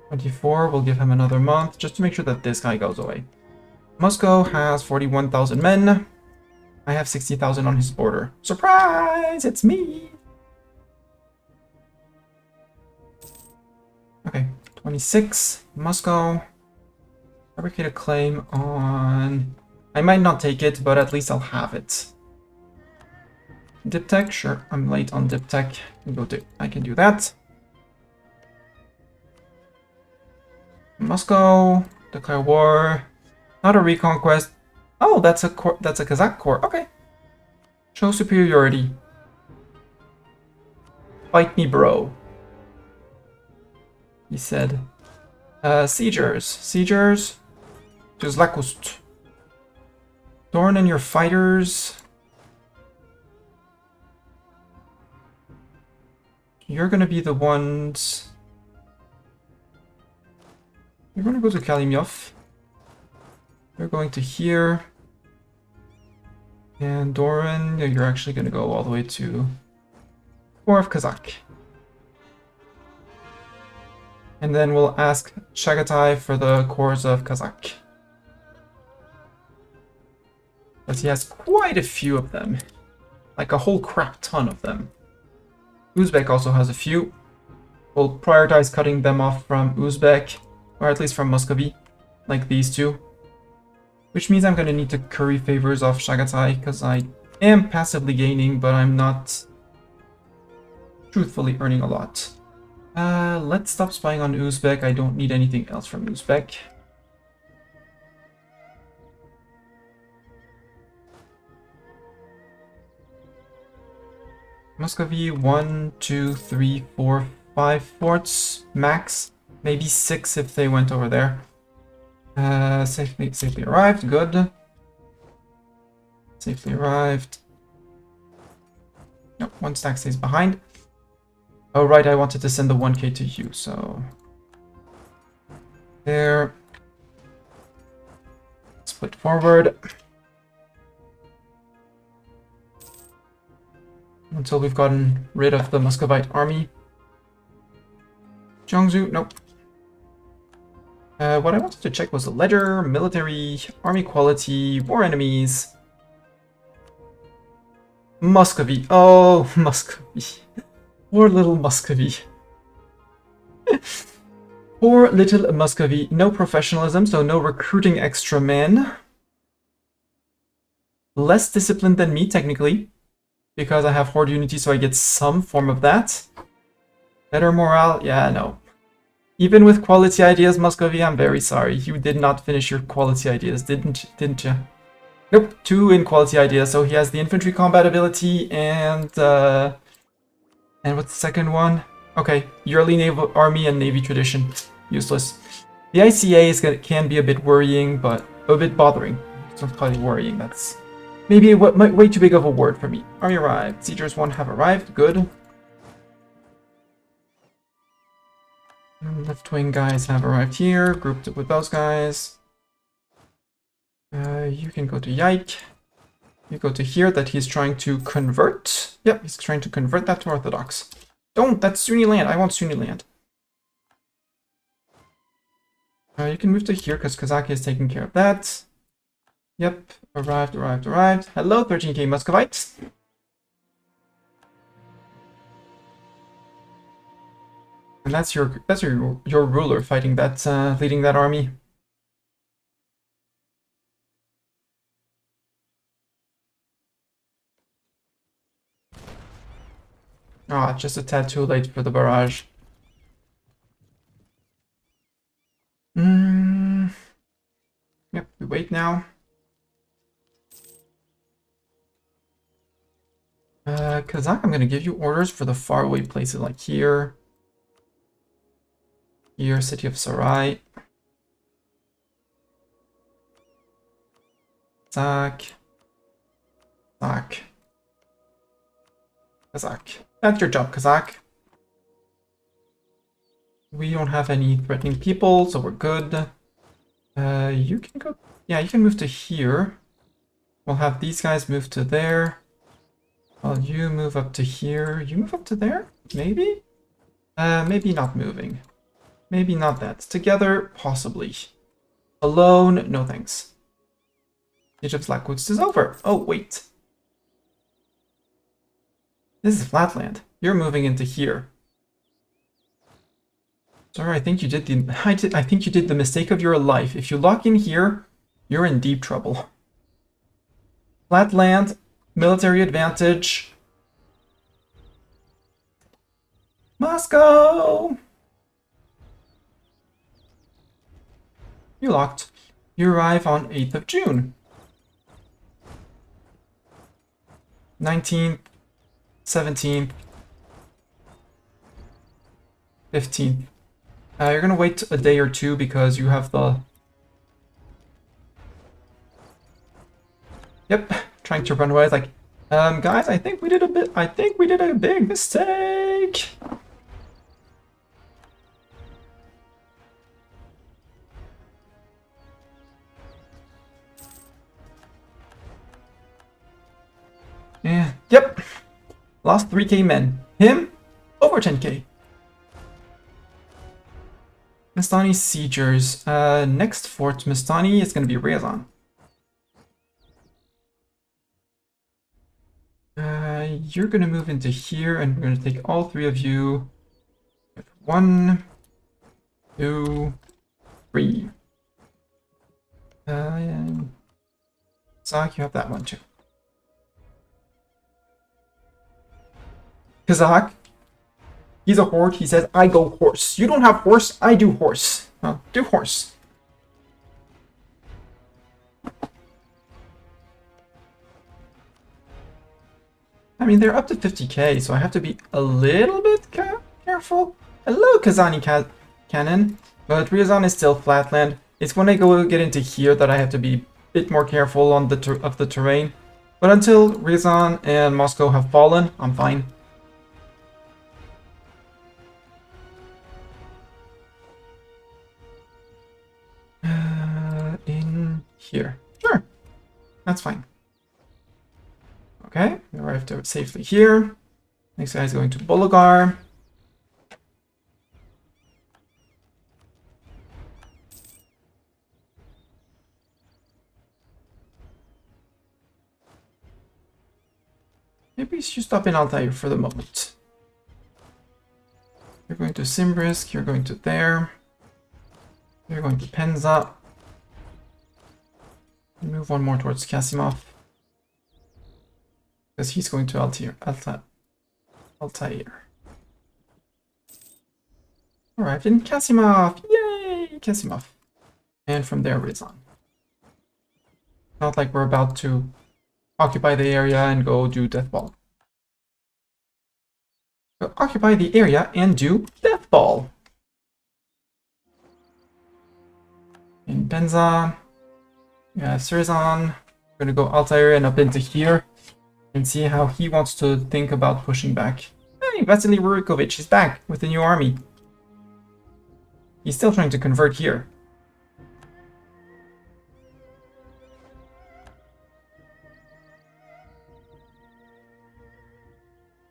24 will give him another month, just to make sure that this guy goes away. Moscow has 41,000 men. I have 60,000 on his border. Surprise! It's me! Okay, 26. Moscow. Fabricate a claim on... I might not take it, but at least I'll have it. Diptech? Sure, I'm late on Diptech. I can do that. Moscow. Declare war. Not a reconquest. Oh, that's a Kazakh corps. Okay. Show superiority. Fight me, bro. He said. Siegers. Siegers. To Zlakust. Thorn and your fighters. You're gonna be the ones. You're gonna go to Kalimyov. You're going to here. And Doran, you're actually gonna go all the way to Corps of Kazakh. And then we'll ask Chagatai for the cores of Kazakh. But he has quite a few of them. Like a whole crap ton of them. Uzbek also has a few. We'll prioritize cutting them off from Uzbek, or at least from Muscovy, like these two. Which means I'm going to need to curry favors off Chagatai, because I am passively gaining, but I'm not truthfully earning a lot. Let's stop spying on Uzbek. I don't need anything else from Uzbek. Muscovy, 1, 2, 3, 4, 5 forts max. Maybe 6 if they went over there. Safely arrived. Good. Safely arrived. Nope, 1 stack stays behind. Oh right, I wanted to send the 1k to you, so... There. Split forward. Until we've gotten rid of the Muscovite army. Jiangsu, nope. What I wanted to check was the ledger, military, army quality, war enemies. Muscovy. Oh, Muscovy. Poor little Muscovy. Poor little Muscovy. No professionalism, so no recruiting extra men. Less disciplined than me, technically. Because I have Horde Unity, so I get some form of that. Better morale? Yeah, no. Even with quality ideas, Muscovy, I'm very sorry. You did not finish your quality ideas, didn't you? Nope, 2 in quality ideas. So he has the infantry combat ability and what's the second one? Okay, yearly naval army and navy tradition. Useless. The ICA can be a bit worrying, but a bit bothering. It's not probably worrying. That's maybe way too big of a word for me. Army arrived. Siegers 1 have arrived. Good. Left wing guys have arrived here. Grouped with those guys. You can go to Yike. You go to here that he's trying to convert. Yep, he's trying to convert that to Orthodox. Don't! That's Sunni land. I want Sunni land. You can move to here because Kazakh is taking care of that. Yep, arrived. Hello, 13k Muscovites. And that's your ruler fighting that leading that army. Ah, just a tad too late for the barrage. Yep, we wait now. Kazakh, I'm gonna give you orders for the faraway places like here. Here, city of Sarai. Kazakh. Kazakh. Kazakh. That's your job, Kazakh. We don't have any threatening people, so we're good. You can go... Yeah, you can move to here. We'll have these guys move to there. While you move up to here. You move up to there? Maybe? Maybe not moving. Maybe not that. Together, possibly. Alone, no thanks. Age of Blackwood's is over. Oh, wait. This is flatland. You're moving into here. Sorry, I think you did the mistake of your life. If you lock in here, you're in deep trouble. Flatland, military advantage. Moscow! You locked. You arrive on 8th of June. 19th, 17th, 15th. You're gonna wait a day or two because you have the... Yep, trying to run away. It's like, guys, I think we did a big mistake. Yeah, yep. Lost 3k men. Him, over 10k. Mastani siegers. Next fort Mastani is going to be Ryazan. You're going to move into here, and we're going to take all three of you. 1, 2, 3. Kazakh, you have that one too. Kazakh. He's a horde. He says, I go horse. You don't have horse. I do horse. Do horse. I mean, they're up to 50k, so I have to be a little bit careful. Hello, Kazani cannon. But Ryazan is still flatland. It's when I go get into here that I have to be a bit more careful on the terrain. But until Ryazan and Moscow have fallen, I'm fine. In here. Sure. That's fine. Okay, we arrived safely here. Next guy is going to Bologar. Maybe you should stop in Altair for the moment. You're going to Simbrisk, you're going to there. You're going to Penza. Move one more towards Kasimov. Because he's going to Altair. Alright, in Kasimov! Yay! Kasimov. And from there, Ryazan. Not like we're about to occupy the area and go do Deathball. So occupy the area and do Deathball. In Penza, yeah, Sirzan. We're gonna go Altair and up into here and see how he wants to think about pushing back. Hey, Vasily Rurikovich is back with a new army. He's still trying to convert here.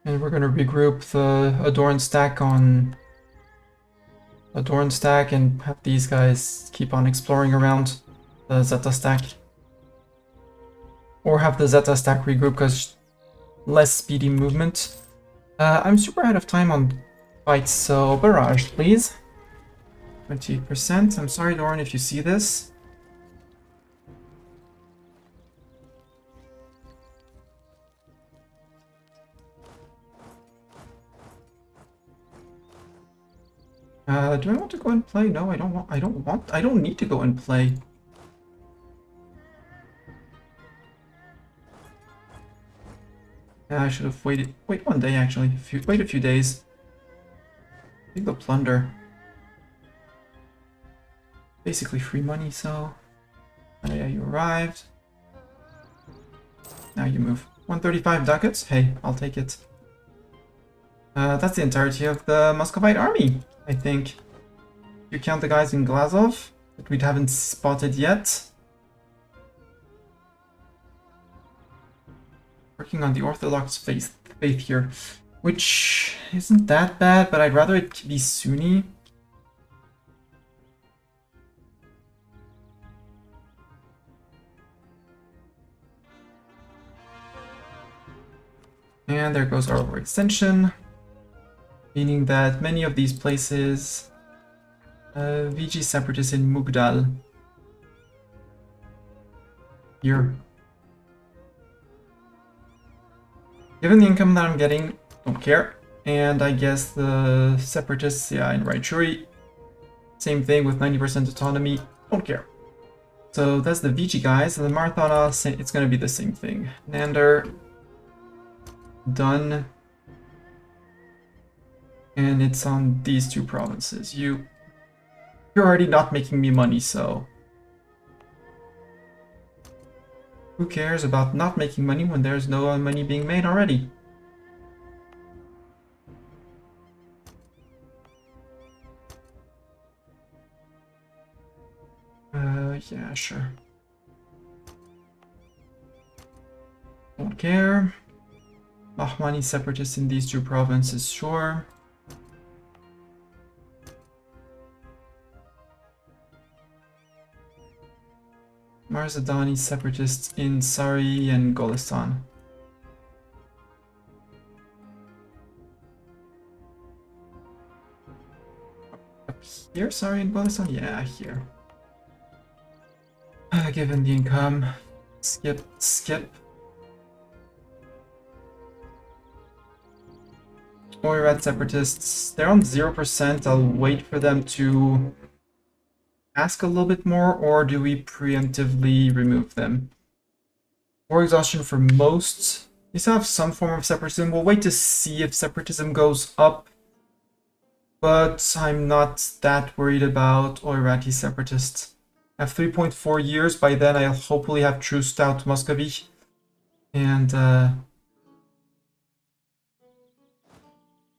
And we're gonna regroup the Adorn stack on Adorn stack and have these guys keep on exploring around the Zeta stack. Or have the Zeta stack regroup because less speedy movement. I'm super out of time on Right, so barrage, please. 20%. I'm sorry, Doran, if you see this. Do I want to go and play? No, I don't want. I don't need to go and play. I should have waited. Wait 1 day actually. Wait a few days. I think the plunder. Basically free money, so. Oh yeah, you arrived. Now you move. 135 ducats? Hey, I'll take it. That's the entirety of the Muscovite army, I think. You count the guys in Glazov that we haven't spotted yet. Working on the Orthodox faith here, which isn't that bad, but I'd rather it be Sunni. And there goes our overextension, meaning that many of these places, VG separatists in Mugdal, here. Given the income that I'm getting, don't care. And I guess the separatists, yeah, in Raichuri, same thing with 90% autonomy, don't care. So that's the VG guys, and the Marathana, it's gonna be the same thing. Nander, done. And it's on these two provinces. You're already not making me money, so who cares about not making money when there's no money being made already? Yeah, sure. Don't care. Bahmani separatists in these two provinces, sure. Marzadani separatists in Sari and Golistan. Up here, Sari and Golistan? Yeah, here. Given the income. Skip. Oirat separatists, they're on 0%. I'll wait for them to ask a little bit more, or do we preemptively remove them? War exhaustion for most. They still have some form of separatism. We'll wait to see if separatism goes up, but I'm not that worried about Oirati separatists. I have 3.4 years. By then I'll hopefully have truced out Muscovy. And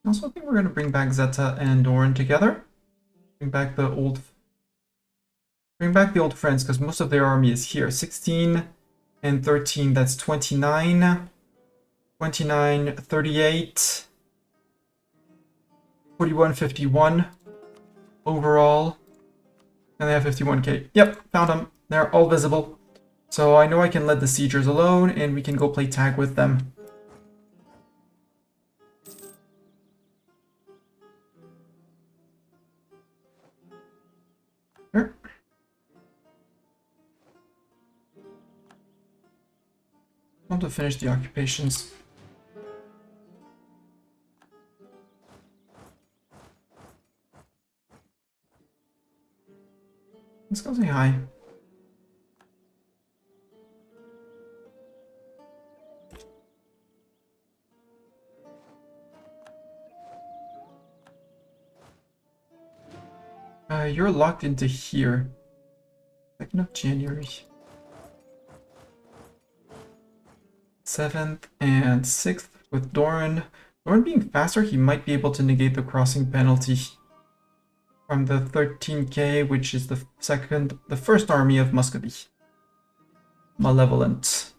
also I think we're going to bring back Zeta and Doran together. Bring back the old friends, because most of their army is here. 16 and 13, that's 29. 29, 38. 41, 51 overall. And they have 51k. Yep, found them. They're all visible. So I know I can let the siegers alone, and we can go play tag with them. Sure. I want to finish the occupations. Let's go say hi. You're locked into here. 2nd of January. 7th and 6th with Doran. Doran being faster, he might be able to negate the crossing penalty from the 13k, which is the first army of Muscovy. Malevolent.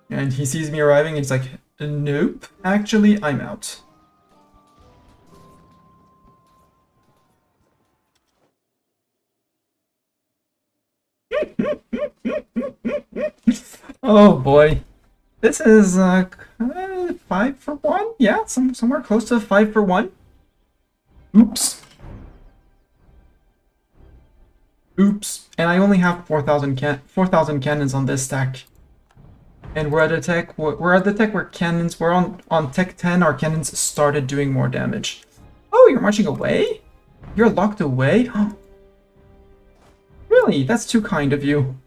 And he sees me arriving, and he's like, nope, actually, I'm out. Oh boy. This is 5-for-1? Yeah, somewhere close to 5-for-1. Oops. Oops. And I only have 4,000 cannons on this stack. And we're at a tech where cannons, we're on tech 10, our cannons started doing more damage. Oh, you're marching away? You're locked away? Really? That's too kind of you.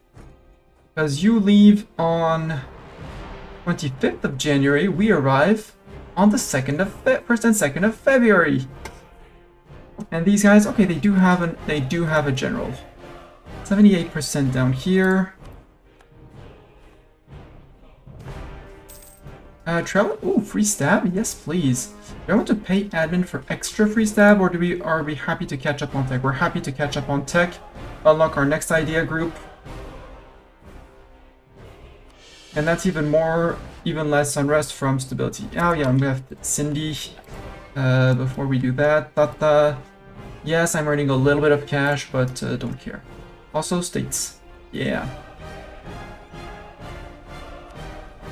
Because you leave on 25th of January, we arrive on the 1st and 2nd of February. And these guys, okay, they do have a general. 78% down here. Travel. Ooh, free stab. Yes, please. Do I want to pay admin for extra free stab, or are we happy to catch up on tech? We're happy to catch up on tech. Unlock our next idea group. And that's even less unrest from stability. Oh yeah, I'm gonna have Cindy. Before we do that, Tata. Yes, I'm earning a little bit of cash, but don't care. Also states. Yeah.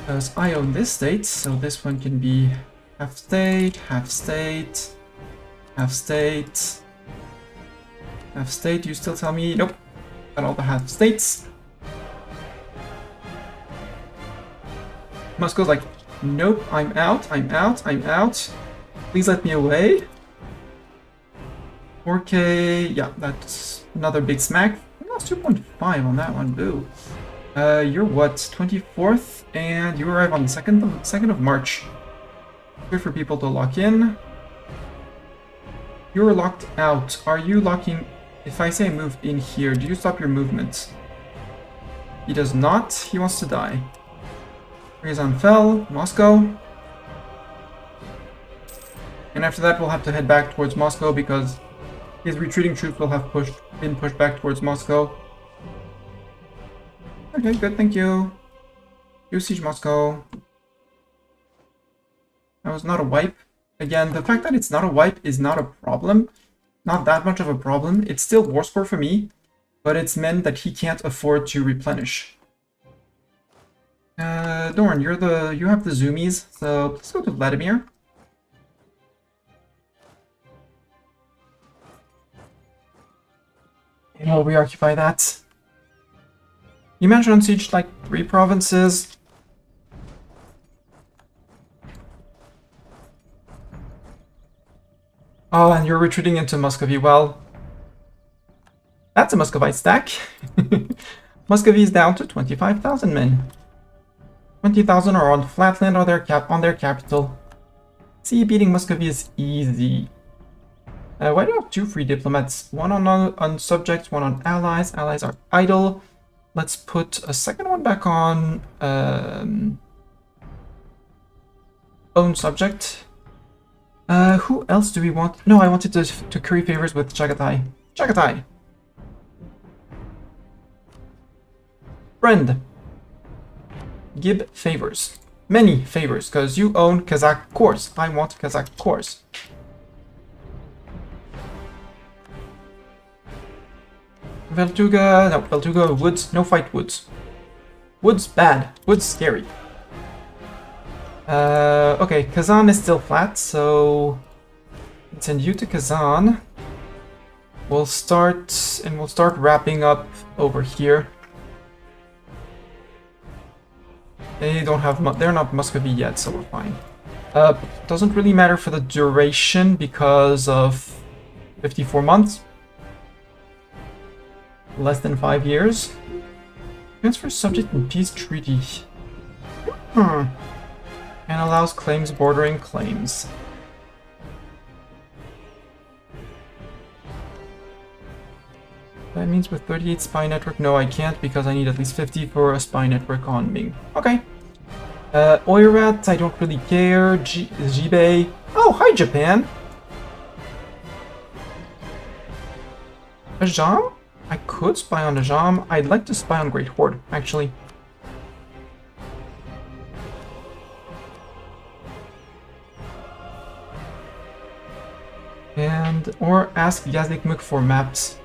Because I own this state, so this one can be half state, half state, half state, half state. You still tell me, nope, got all the half states. Moscow's like, nope, I'm out, I'm out, I'm out. Please let me away. 4K, yeah, that's another big smack. I lost 2.5 on that one, boo. You're what, 24th, and you arrive on the 2nd of March. Good for people to lock in. You're locked out. Are you locking... If I say move in here, do you stop your movement? He does not. He wants to die. Ryazan fell. Moscow. And after that, we'll have to head back towards Moscow because his retreating troops will have been pushed back towards Moscow. Okay, good, thank you. You siege Moscow. That was not a wipe. Again, the fact that it's not a wipe is not a problem. Not that much of a problem. It's still war score for me, but it's meant that he can't afford to replenish. Dorn, you have the zoomies, so let's go to Vladimir. And we'll reoccupy that. You managed to unsiege like 3 provinces. Oh, and you're retreating into Muscovy. Well, that's a Muscovite stack. Muscovy is down to 25,000 men. 20,000 are on flatland on their capital. See, beating Muscovy is easy. Why do I have 2 free diplomats? One on subjects, one on allies. Allies are idle. Let's put a second one back on own subject. Who else do we want? No, I wanted to curry favors with Chagatai. Chagatai! Friend. Give favors. Many favors, because you own Kazakh cores. I want Kazakh cores. Veltuga, no, Veltuga, woods, no fight woods. Woods bad, woods scary. Okay, Kazan is still flat, so let's send you to Kazan. We'll start wrapping up over here. They don't have, they're not Muscovy yet, so we're fine. Doesn't really matter for the duration because of 54 months. Less than 5 years. Transfer subject in peace treaty. And allows claims bordering claims. That means with 38 spy network, no I can't because I need at least 50 for a spy network on Ming. Okay. Oirat, I don't really care. Jibei. Oh, hi Japan! Ajam? I could spy on Ajam. I'd like to spy on Great Horde, actually. And, or ask Yaznikmuk for maps.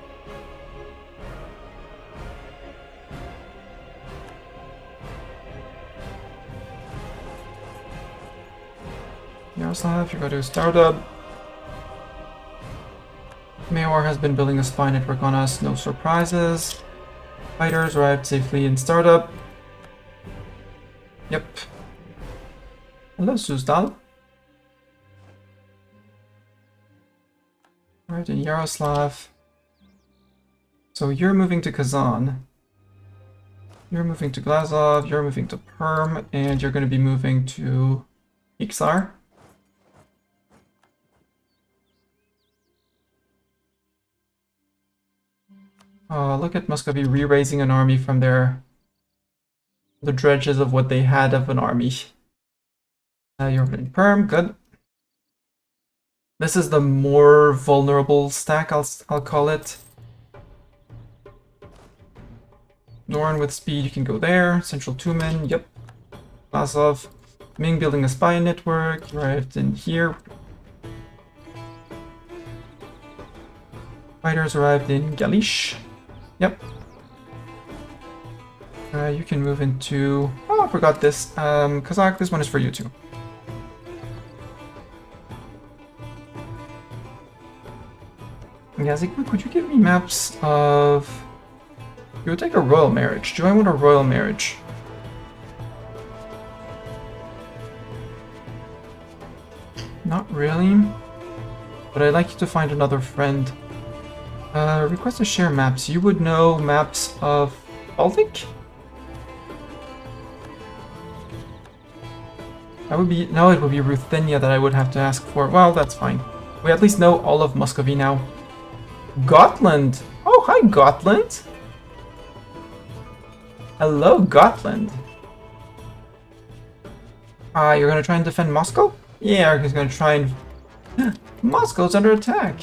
Yaroslav, you go to startup. Mayor has been building a spy network on us, no surprises. Fighters arrived safely in startup. Yep. Hello, Suzdal. Arrived in Yaroslav. So you're moving to Kazan. You're moving to Glazov, you're moving to Perm, and you're going to be moving to Iksar. Look at Muscovy re-raising an army from the dredges of what they had of an army. You're in Perm, good. This is the more vulnerable stack, I'll call it. Norn with speed, you can go there. Central Tumen, yep. Glazov. Ming building a spy network, arrived in here. Fighters arrived in Galish. Yep. You can move into... Oh, I forgot this. Kazakh, this one is for you too. Yazik, could you give me maps of... You would take a royal marriage. Do I want a royal marriage? Not really. But I'd like you to find another friend. Request to share maps. You would know maps of Baltic? That would be... No, it would be Ruthenia that I would have to ask for. Well, that's fine. We at least know all of Muscovy now. Gotland! Oh, hi, Gotland! Hello, Gotland. You're gonna try and defend Moscow? Yeah, he's gonna try and... Moscow's under attack!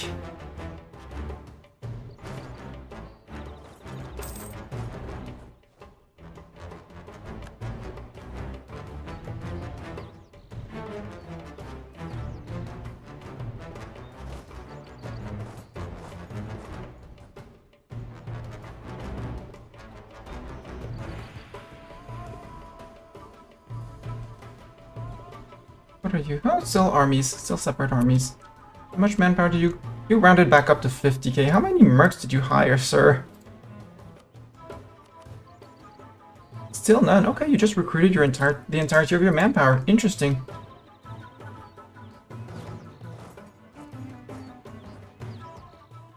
What are you? Oh, still armies. Still separate armies. How much manpower did you... You rounded back up to 50k. How many mercs did you hire, sir? Still none. Okay, you just recruited the entirety of your manpower. Interesting.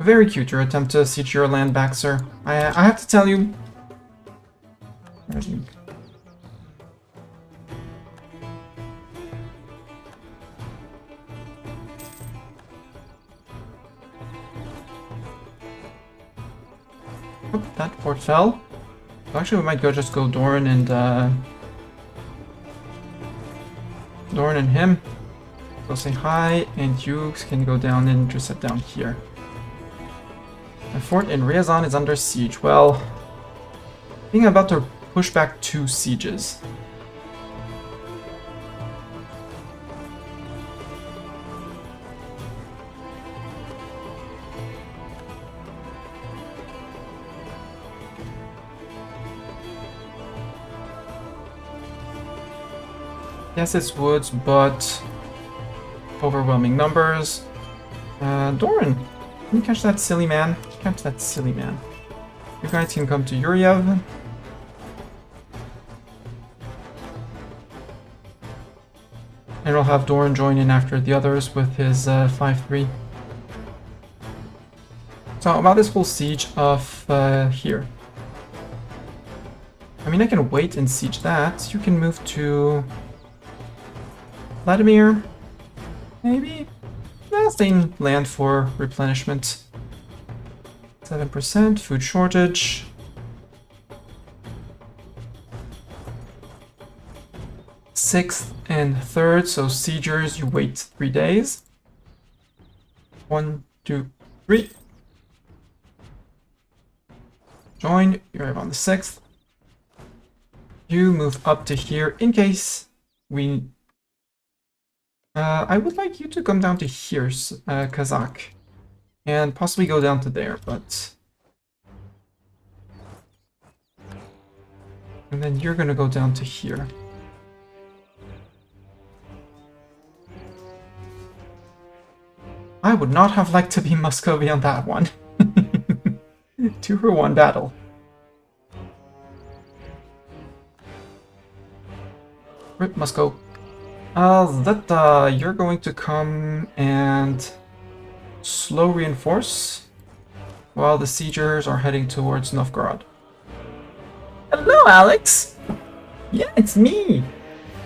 Very cute, your attempt to siege your land back, sir. I have to tell you... Oh, that fort fell. So actually, we might just go Doran and him. Go say hi, and you can go down and just sit down here. My fort in Ryazan is under siege. Well, I think I'm about to push back 2 sieges. Yes, it's woods, but overwhelming numbers. Doran, can you catch that silly man? Catch that silly man. You guys can come to Yuriev. And we'll have Doran join in after the others with his 5-3. So about this whole siege of here. I mean, I can wait and siege that. You can move to Vladimir, maybe? Stay in land for replenishment. 7%, food shortage. Sixth and third, so siegers, you wait 3 days. 1, 2, 3. Join, you arrive on the 6th. You move up to here in case we... I would like you to come down to here, Kazakh, and possibly go down to there, but... And then you're gonna go down to here. I would not have liked to be Muscovy on that one. 2 for 1 battle. Rip Moscow. You're going to come and slow reinforce while the siegers are heading towards Novgorod. Hello, Alex! Yeah, it's me!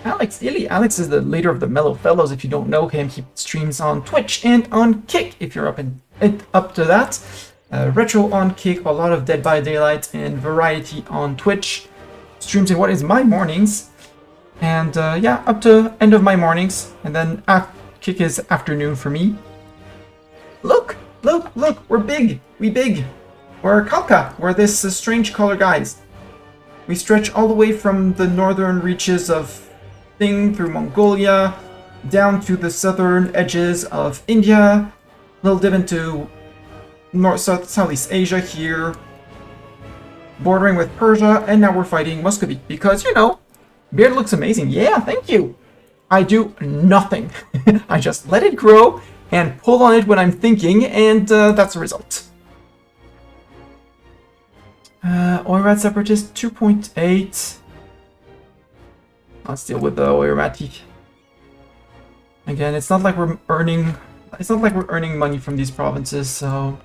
Alex Illy. Alex is the leader of the Mellow Fellows. If you don't know him, he streams on Twitch and on Kick if you're up to that. Retro on Kick, a lot of Dead by Daylight and Variety on Twitch. Streams in what is my mornings. And yeah, up to end of my mornings. And then Kick is afternoon for me. Look! Look! Look! We're big! We big! We're Kalka! We're this strange color guys. We stretch all the way from the northern reaches of Thing through Mongolia, down to the southern edges of India, a little dip into Southeast Asia here, bordering with Persia, and now we're fighting Muscovy, because, you know, beard looks amazing. Yeah, thank you. I do nothing. I just let it grow and pull on it when I'm thinking, and that's the result. Oirat Separatist 2.8. Let's deal with the Oirati. Again, it's not like we're earning money from these provinces, so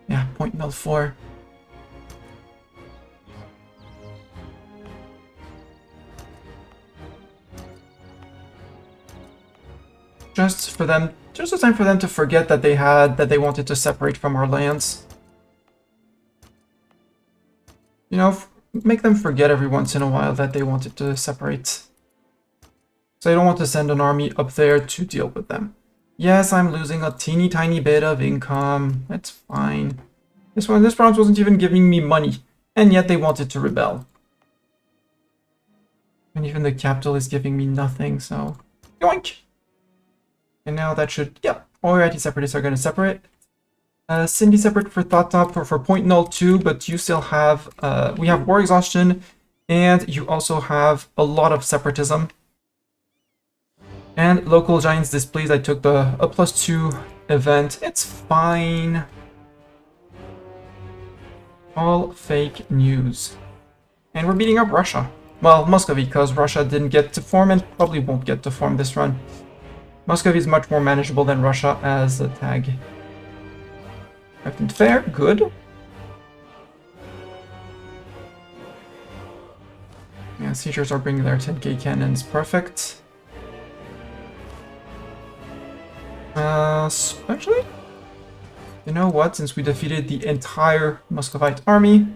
yeah, 0.04. Just a time for them to forget that they wanted to separate from our lands. You know, make them forget every once in a while that they wanted to separate. So I don't want to send an army up there to deal with them. Yes, I'm losing a teeny tiny bit of income. That's fine. This province wasn't even giving me money, and yet they wanted to rebel. And even the capital is giving me nothing, so yoink! And now that should, yeah, Oirati separatists are going to separate. Cindy separate for Thought Top for 0.02, but you still have, we have war exhaustion, and you also have a lot of separatism. And local giants displeased. I took the a +2 event. It's fine. All fake news. And we're beating up Russia. Well, Muscovy, because Russia didn't get to form and probably won't get to form this run. Muscovy is much more manageable than Russia as a tag. Captain Fair, good. Yeah, siegers are bringing their 10k cannons, perfect. Actually, you know what? Since we defeated the entire Muscovite army,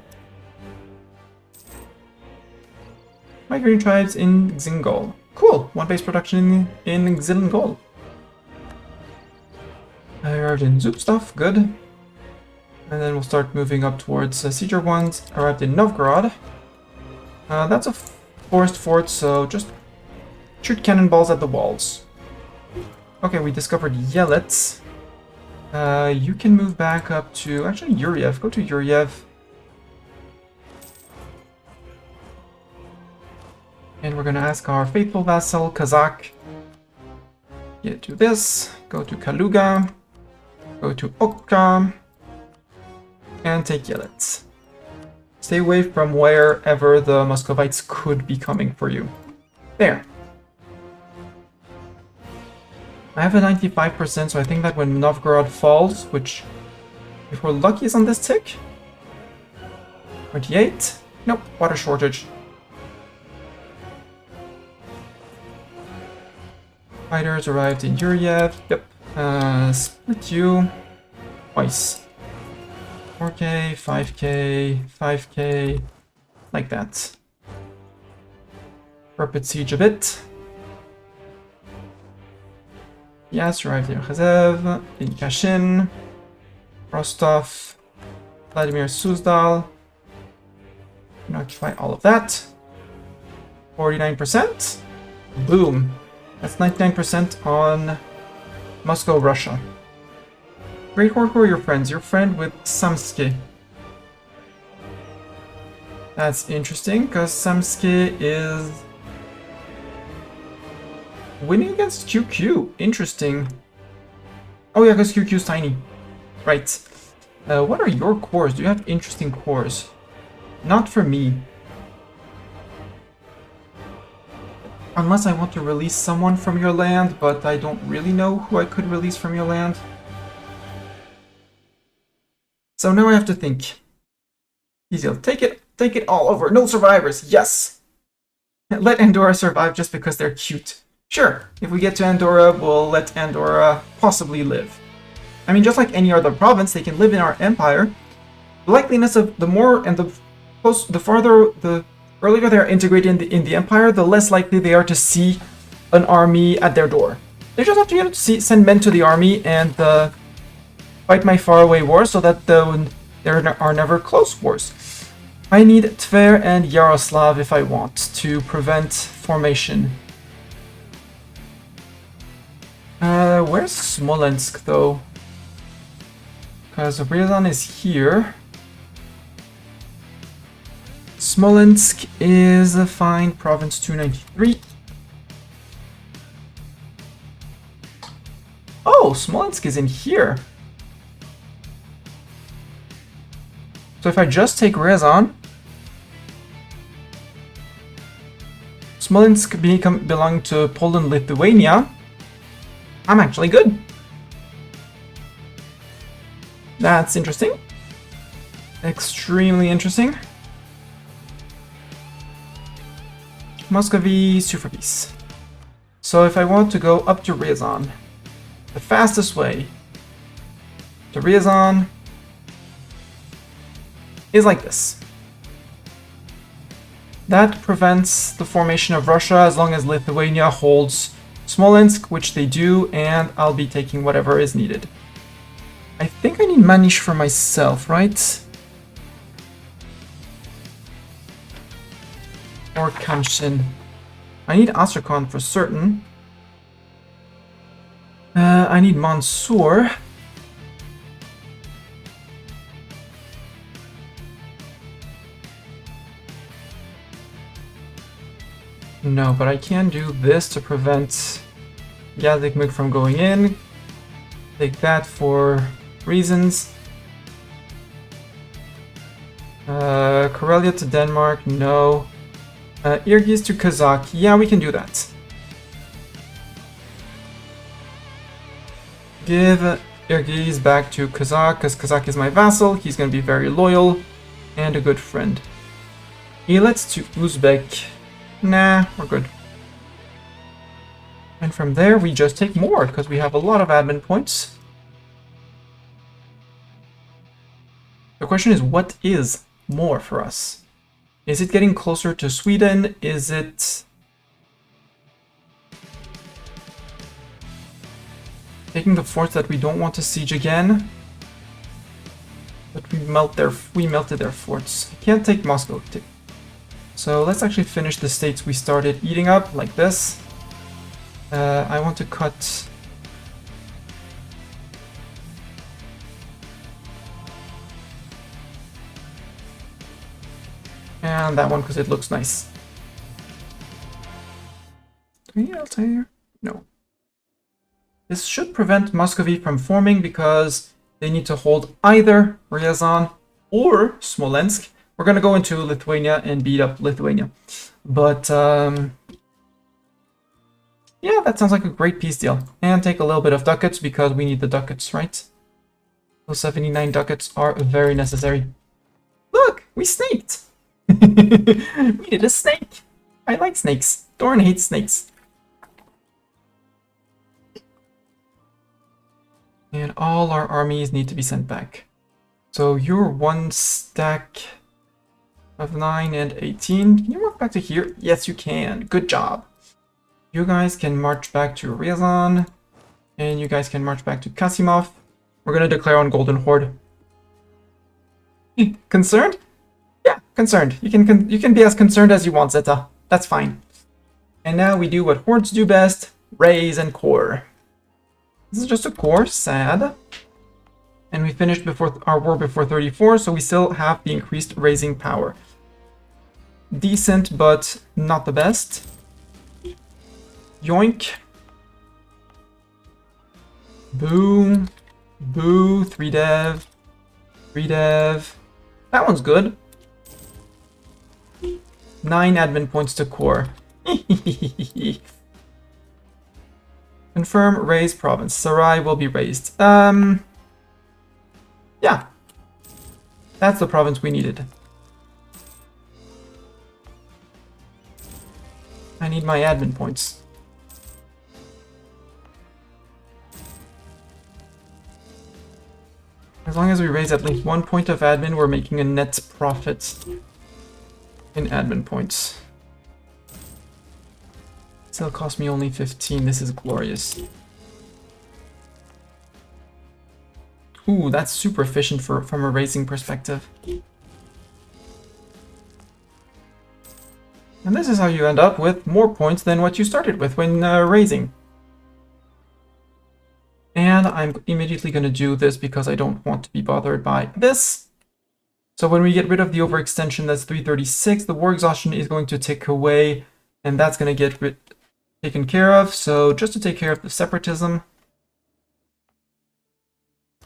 migrating tribes in Xingol. Cool, one base production in Xingol. I arrived in Zubstov, good. And then we'll start moving up towards Sieger ones. Arrived in Novgorod. That's a forest fort, so just shoot cannonballs at the walls. Okay, we discovered Yelets. You can move back up to... Actually, Yuriev. Go to Yuriev. And we're going to ask our faithful vassal, Kazakh. Yeah, do this. Go to Kaluga. Go to Okka. And take Yelets. Stay away from wherever the Muscovites could be coming for you. There. I have a 95%, so I think that when Novgorod falls, which, if we're lucky, is on this tick. 28. Nope, water shortage. Fighters arrived in Yuriev. Yep. Split you twice. 4k, 5k, 5k, like that. Rapid siege a bit. Yes, arrived in Khazev, in Kashin, Rostov, Vladimir Suzdal. And occupy all of that. 49%. Boom. That's 99% on Moscow, Russia. Great Horde, who are your friends? Your friend with Samsky. That's interesting, because Samsky is winning against QQ. Interesting. Oh yeah, because QQ is tiny. Right. What are your cores? Do you have interesting cores? Not for me. Unless I want to release someone from your land, but I don't really know who I could release from your land. So now I have to think. Easy, take it all over. No survivors, yes! Let Andorra survive just because they're cute. Sure, if we get to Andorra, we'll let Andorra possibly live. I mean, just like any other province, they can live in our empire. The likeliness of the more and the farther, the earlier they are integrated in the empire, the less likely they are to see an army at their door. They just have to, you know, send men to the army and fight my faraway wars so that there are never close wars. I need Tver and Yaroslav if I want to prevent formation. Where's Smolensk though? Because Ryazan is here. Smolensk is a fine province 293. Oh, Smolensk is in here. So if I just take Ryazan, Smolensk belong to Poland, Lithuania, I'm actually good. That's interesting. Extremely interesting. Muscovy, Suforvis. So if I want to go up to Ryazan, the fastest way to Ryazan is like this. That prevents the formation of Russia as long as Lithuania holds Smolensk, which they do, and I'll be taking whatever is needed. I think I need Manish for myself, right? Or Kamshin. I need Astrakhan for certain. I need Mansour. No, but I can do this to prevent Yazikmuk from going in. Take that for reasons. Karelia to Denmark, no. Irgiz to Kazakh, yeah, we can do that. Give Irgiz back to Kazakh, because Kazakh is my vassal. He's going to be very loyal and a good friend. Elets to Uzbek. Nah, we're good. And from there, we just take more, because we have a lot of admin points. The question is, what is more for us? Is it getting closer to Sweden? Is it taking the forts that we don't want to siege again? But we melted their forts. I can't take Moscow. So let's actually finish the states we started eating up, like this. I want to cut... And that one, because it looks nice. Do we need Altair? No. This should prevent Muscovy from forming, because they need to hold either Ryazan or Smolensk. We're going to go into Lithuania and beat up Lithuania. But, yeah, that sounds like a great peace deal. And take a little bit of ducats, because we need the ducats, right? Those 79 ducats are very necessary. Look, we snaked! We did a snake! I like snakes. Dorn hates snakes. And all our armies need to be sent back. So you're one stack of 9 and 18. Can you walk back to here? Yes, you can. Good job. You guys can march back to Ryazan. And you guys can march back to Kasimov. We're going to declare on Golden Horde. Concerned? Yeah, concerned. You can be as concerned as you want, Zeta. That's fine. And now we do what hordes do best. Raise and core. This is just a core, sad. And we finished before our war before 34, so we still have the increased raising power. Decent, but not the best. Yoink. Boo. Boo. 3 dev. 3 dev. That one's good. 9 admin points to core. Confirm raise province. Sarai will be raised. Yeah. That's the province we needed. I need my admin points. As long as we raise at least 1 point of admin, we're making a net profit in admin points. Still cost me only 15. This is glorious. Ooh, that's super efficient from a raising perspective. And this is how you end up with more points than what you started with when raising. And I'm immediately going to do this because I don't want to be bothered by this. So when we get rid of the overextension, that's 336, the war exhaustion is going to tick away, and that's going to get taken care of. So just to take care of the separatism.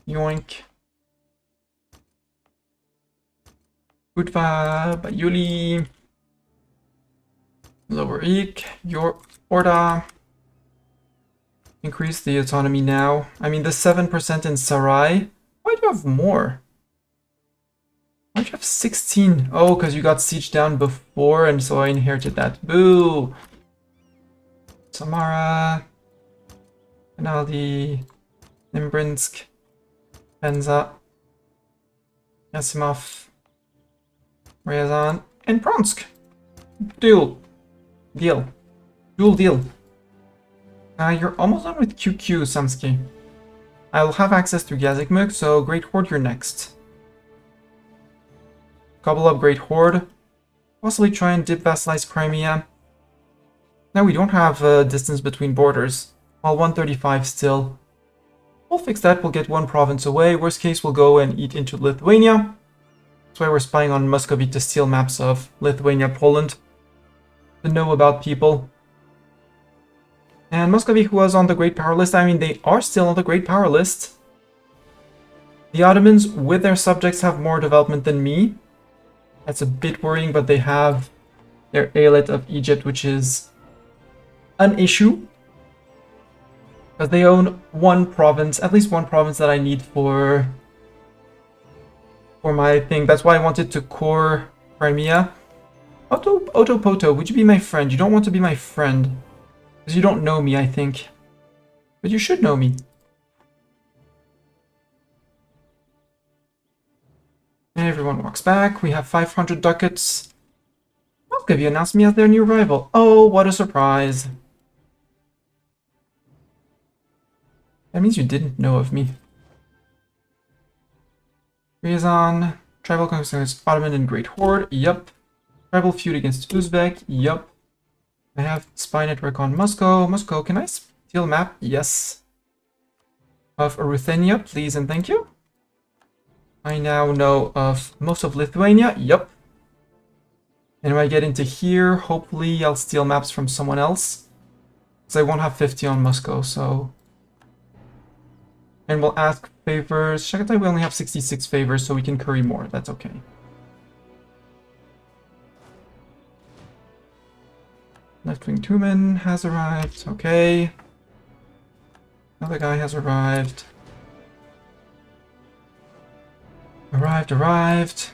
Yoink. Budva, Bayuli. Lower Eek, your Orda. Increase the autonomy now. I mean, the 7% in Sarai. Why do you have more? Why do you have 16? Oh, because you got sieged down before, and so I inherited that. Boo! Samara. Penaldi. Nimbrinsk. Penza. Yasimov. Ryazan. And Bronsk. Dual deal. You're almost done with QQ, Samsky. I'll have access to Gazikmuk, so Great Horde, you're next. Gobble up Great Horde. Possibly try and dip vassalize Crimea. Now we don't have distance between borders. Well, 135 still. We'll fix that, we'll get 1 province away. Worst case, we'll go and eat into Lithuania. That's why we're spying on Muscovy to steal maps of Lithuania, Poland. To know about people. And Muscovy, who was on the Great Power list, I mean, they are still on the Great Power list. The Ottomans, with their subjects, have more development than me. That's a bit worrying, but they have their eyalet of Egypt, which is an issue. Because they own 1 province, at least 1 province that I need for my thing. That's why I wanted to core Crimea. Otopoto, would you be my friend? You don't want to be my friend. Because you don't know me, I think. But you should know me. And everyone walks back. We have 500 ducats. Muscovy announced me as their new rival. Oh, what a surprise. That means you didn't know of me. Ryazan. Tribal conquest against Ottoman and Great Horde. Yup. Tribal feud against Uzbek. Yup. I have spy network on Moscow. Moscow, can I steal map? Yes. Of Ruthenia, please and thank you. I now know of most of Lithuania. Yup. And when I get into here, hopefully I'll steal maps from someone else. Because I won't have 50 on Moscow, so... And we'll ask favors. Shakatai, we only have 66 favors, so we can curry more. That's okay. Left-wing Tumen has arrived. Okay. Another guy has arrived. Arrived.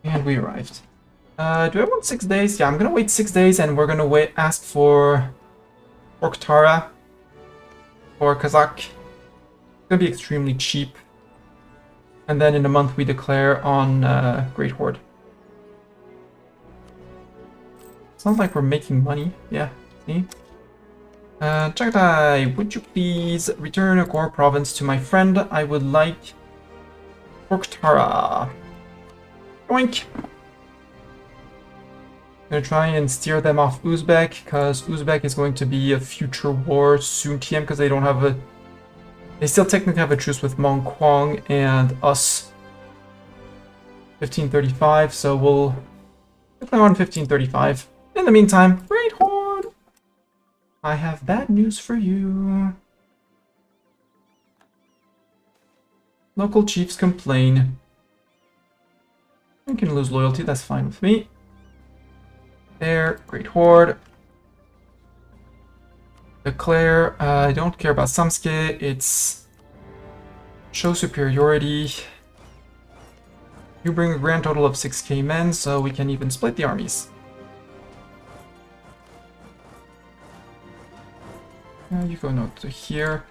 And we arrived. Do I want 6 days? Yeah, I'm gonna wait 6 days and we're gonna ask for Orktara or Kazakh. It's gonna be extremely cheap. And then in a month we declare on Great Horde. Sounds like we're making money. Yeah, see? Chagatai, would you please return a core province to my friend? I would like Orktara. Oink! Gonna try and steer them off Uzbek, because Uzbek is going to be a future war soon TM, because they don't have a... They still technically have a truce with Mongkwang and us. 1535, so we'll put them on 1535. In the meantime, Great Horde! I have bad news for you. Local chiefs complain. I can lose loyalty, that's fine with me. There, Great Horde. Declare, I don't care about Samsuke, it's show superiority. You bring a grand total of 6k men, so we can even split the armies. You go no to here.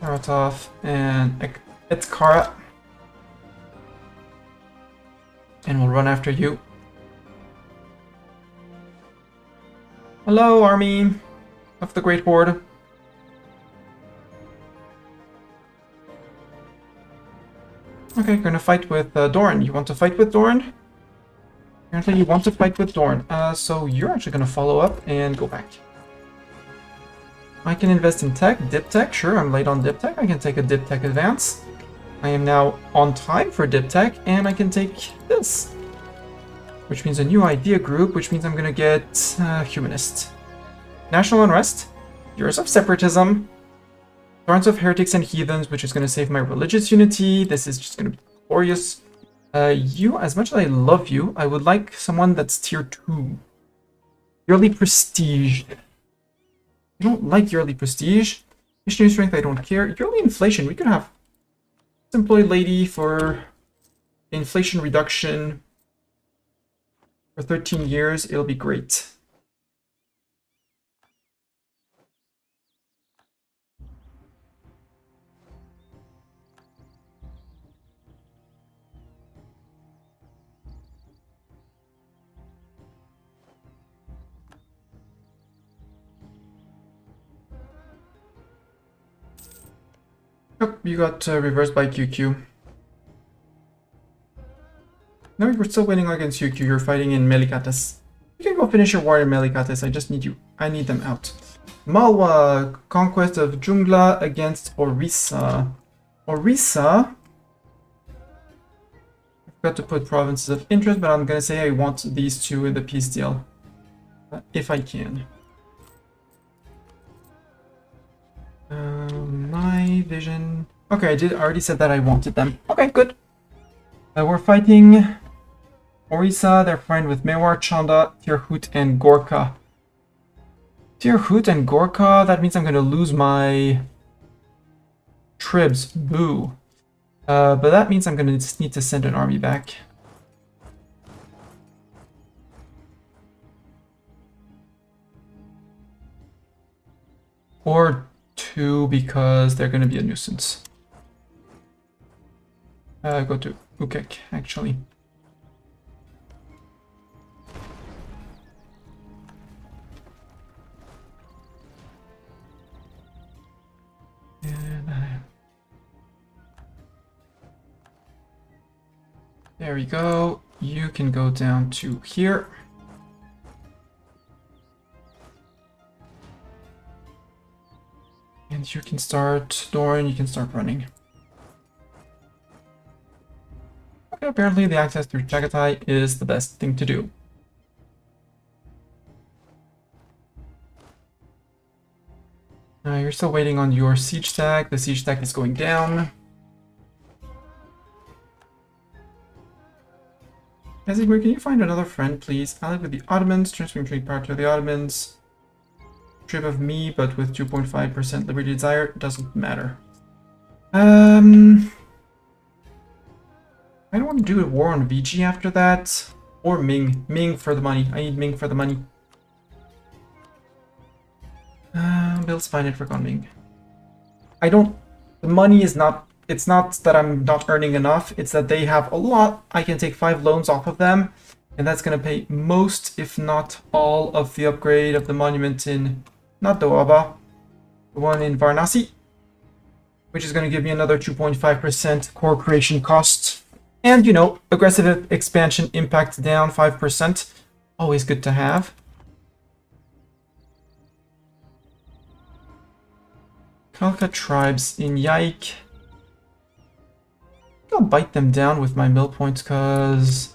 Saratov and Etkara. And we'll run after you. Hello, army of the Great Horde. Okay, you're gonna fight with Doran. You want to fight with Doran? Apparently you want to fight with Doran. So you're actually gonna follow up and go back. I can invest in tech, dip tech. Sure, I'm late on dip tech. I can take a dip tech advance. I am now on time for dip tech, and I can take this. Which means a new idea group, which means I'm gonna get humanist. National unrest, years of separatism, thorns of heretics and heathens, which is gonna save my religious unity. This is just gonna be glorious. You, as much as I love you, I would like someone that's tier 2. Yearly prestige. I don't like yearly prestige. Missionary strength, I don't care. Yearly inflation, we could have employed lady for inflation reduction for 13 years. It'll be great. Oh, you got reversed by QQ. No, you're still winning against QQ. You're fighting in Melikates. You can go finish your war in Melikates. I just need you. I need them out. Malwa, conquest of Jungla against Orissa. Orissa. I forgot to put provinces of interest, but I'm gonna say I want these two in the peace deal. If I can. My vision. Okay, I already said that I wanted them. Okay, good. We're fighting Orissa. They're fighting with Mewar, Chanda, Tirhut, and Gorkha. Tirhut and Gorkha. That means I'm gonna lose my tribs. Boo. But that means I'm gonna just need to send an army back. Or 2 because they're going to be a nuisance. Go to Ukek, actually. And there we go. You can go down to here. And you can start, Doran, you can start running. Okay, apparently the access through Chagatai is the best thing to do. You're still waiting on your siege stack. The siege stack is going down. Casimir, can you find another friend, please? Allied with the Ottomans, transferring trade power to the Ottomans. Trip of me, but with 2.5% liberty desire, doesn't matter. I don't want to do a war on VG after that. Or Ming. Ming for the money. I need Ming for the money. Bill's fine, I forgot Ming. I don't... The money is not... It's not that I'm not earning enough. It's that they have a lot. I can take 5 loans off of them. And that's going to pay most, if not all, of the upgrade of the monument in... Not Doaba, the one in Varanasi, which is going to give me another 2.5% core creation cost. And, you know, aggressive expansion impact down 5%. Always good to have. Khalkha tribes in Yaik. I'll bite them down with my mill points, because...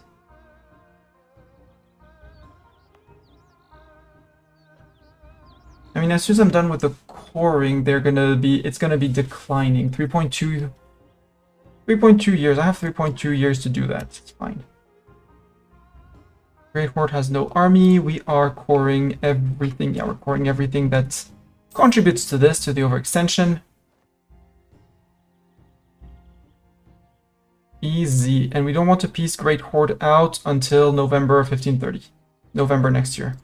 I mean, as soon as I'm done with the coring, it's gonna be declining. 3.2 years. I have 3.2 years to do that. It's fine. Great Horde has no army. We are coring everything. Yeah, we're coring everything that contributes to this, to the overextension. Easy. And we don't want to piece Great Horde out until November 1530. November next year.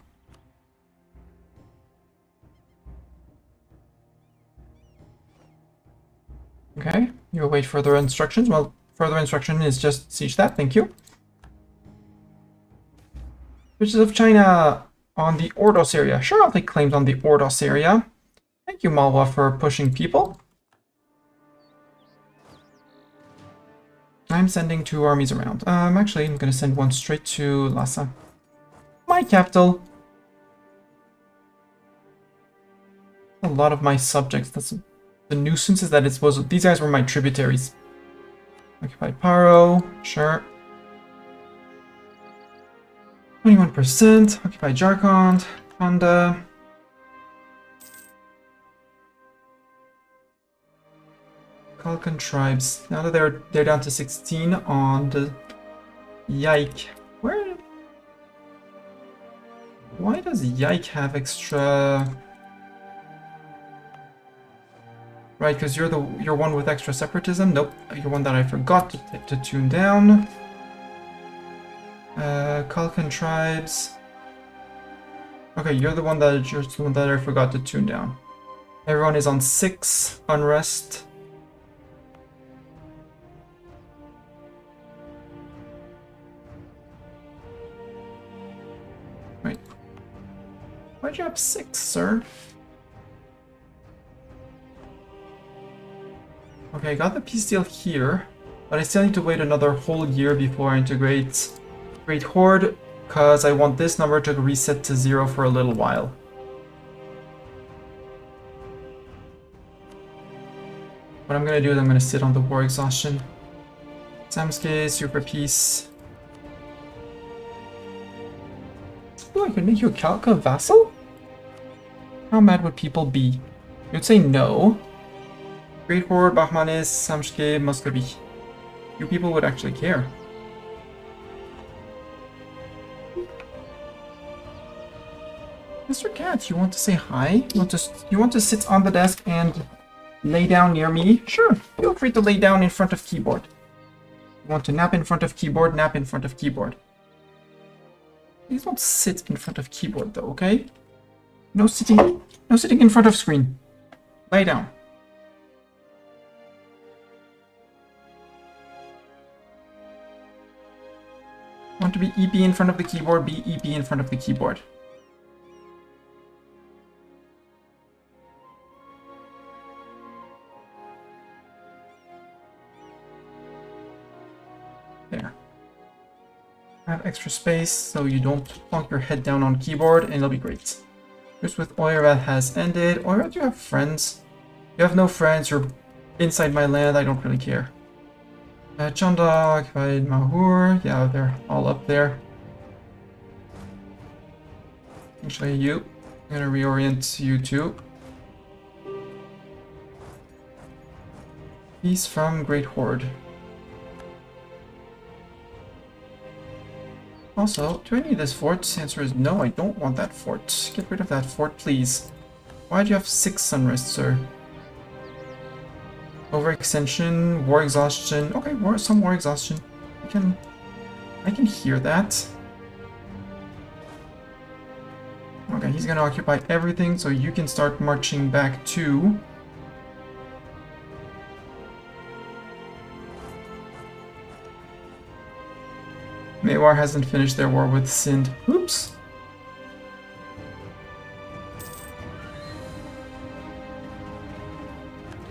Okay, you await further instructions. Well, further instruction is just siege that. Thank you. Riches of China on the Ordos area. Sure, I'll take claims on the Ordos area. Thank you, Malwa, for pushing people. I'm sending 2 armies around. Actually, I'm going to send one straight to Lhasa, my capital. A lot of my subjects. That's the nuisance is that it's supposed to, these guys were my tributaries. Occupied Paro, sure. 21%. Occupied Jharkhand, Khanda. Kalkan tribes. Now that they're down to 16 on the Yike. Why does Yike have extra? Right, because you're one with extra separatism. Nope, you're one that I forgot to tune down. Kalkan tribes. Okay, you're the one that I forgot to tune down. Everyone is on 6 unrest. Wait, why'd you have 6, sir? Okay, I got the peace deal here, but I still need to wait another whole year before I integrate Great Horde, because I want this number to reset to 0 for a little while. What I'm going to do is I'm going to sit on the war exhaustion. Samsuke, super peace. Oh, I could make you a Kalka vassal? How mad would people be? You'd say no. Great Horde, Bahmanis, Samsuke, Muscovy. You people would actually care. Mr. Cat, you want to say hi? You want to sit on the desk and lay down near me? Sure, feel free to lay down in front of keyboard. You want to nap in front of keyboard? Nap in front of keyboard. Please don't sit in front of keyboard though, okay? No sitting in front of screen. Lay down. Want to be EP in front of the keyboard? Be EP in front of the keyboard. There. Have extra space so you don't plonk your head down on keyboard, and it'll be great. Just with Oirat has ended. Oirat, you have friends? You have no friends, you're inside my land, I don't really care. Chanda, occupied Mahur, yeah, they're all up there. Actually, you. I'm gonna reorient you too. Peace from Great Horde. Also, do I need this fort? The answer is no, I don't want that fort. Get rid of that fort, please. Why do you have 6 sunrest, sir? Overextension, war exhaustion. Okay, some war exhaustion. I can hear that. Okay, he's gonna occupy everything, so you can start marching back to... Mewar hasn't finished their war with Sind. Oops.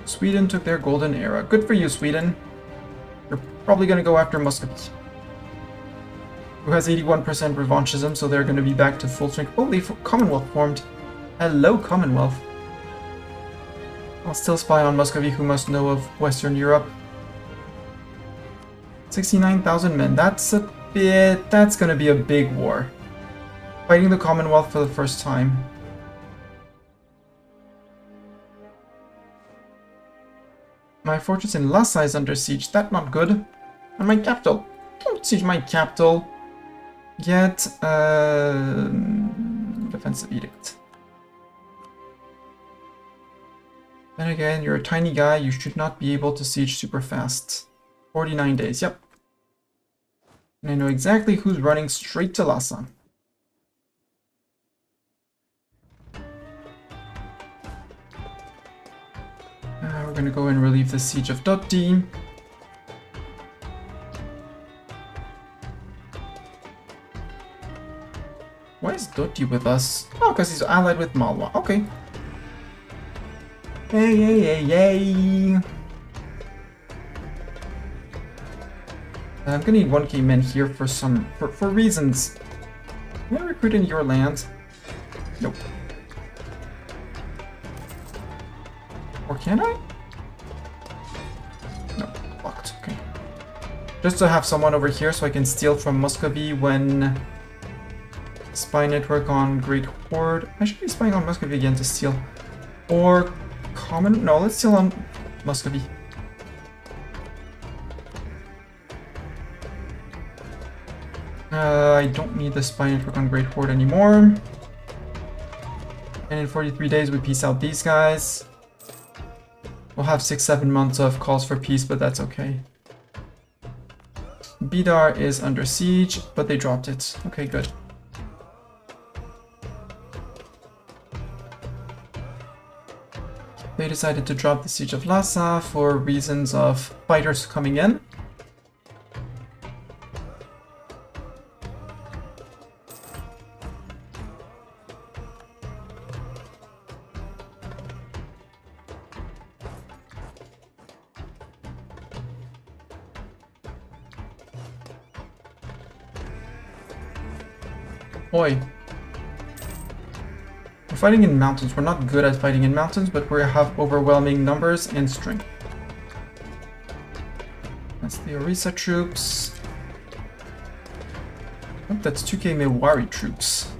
Sweden took their golden era. Good for you, Sweden. You're probably going to go after Muscovy, who has 81% revanchism, so they're going to be back to full strength. Holy, Commonwealth formed. Hello, Commonwealth. I'll still spy on Muscovy, who must know of Western Europe. 69,000 men. That's a bit... That's gonna be a big war. Fighting the Commonwealth for the first time. My fortress in Lhasa is under siege. That's not good. And my capital. Don't siege my capital. Get defensive edict. Then again, you're a tiny guy. You should not be able to siege super fast. 49 days. Yep. And I know exactly who's running straight to Lhasa. We're gonna go and relieve the siege of Doti. Why is Doti with us? Oh, because he's allied with Malwa. Okay. Yay, yay, yay, yay. I'm gonna need 1k men here for for reasons. Can I recruit in your land? Nope. Or can I? No, blocked. Okay. Just to have someone over here so I can steal from Muscovy when spy network on Great Horde. I should be spying on Muscovy again to steal. Or common? No, let's steal on Muscovy. I don't need the spy network on Great Horde anymore. And in 43 days we peace out these guys. We'll have 6-7 months of calls for peace, but that's okay. Bidar is under siege, but they dropped it. Okay, good. They decided to drop the siege of Lhasa for reasons of fighters coming in. Oi. We're fighting in mountains. We're not good at fighting in mountains, but we have overwhelming numbers and strength. That's the Orissa troops. Oh, that's 2k Mewari troops.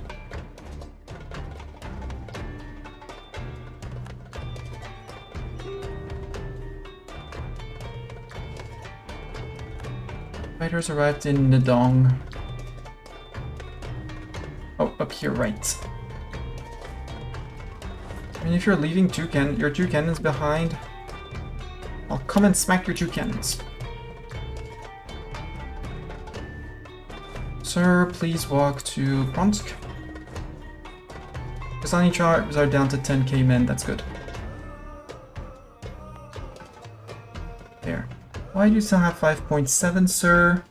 Fighters arrived in Nadong. Oh, up here, right. I mean, if you're leaving your two cannons behind, I'll come and smack your two cannons. Sir, please walk to Bronsk. Kasani tribes are down to 10k men, that's good. There. Why do you still have 5.7, sir?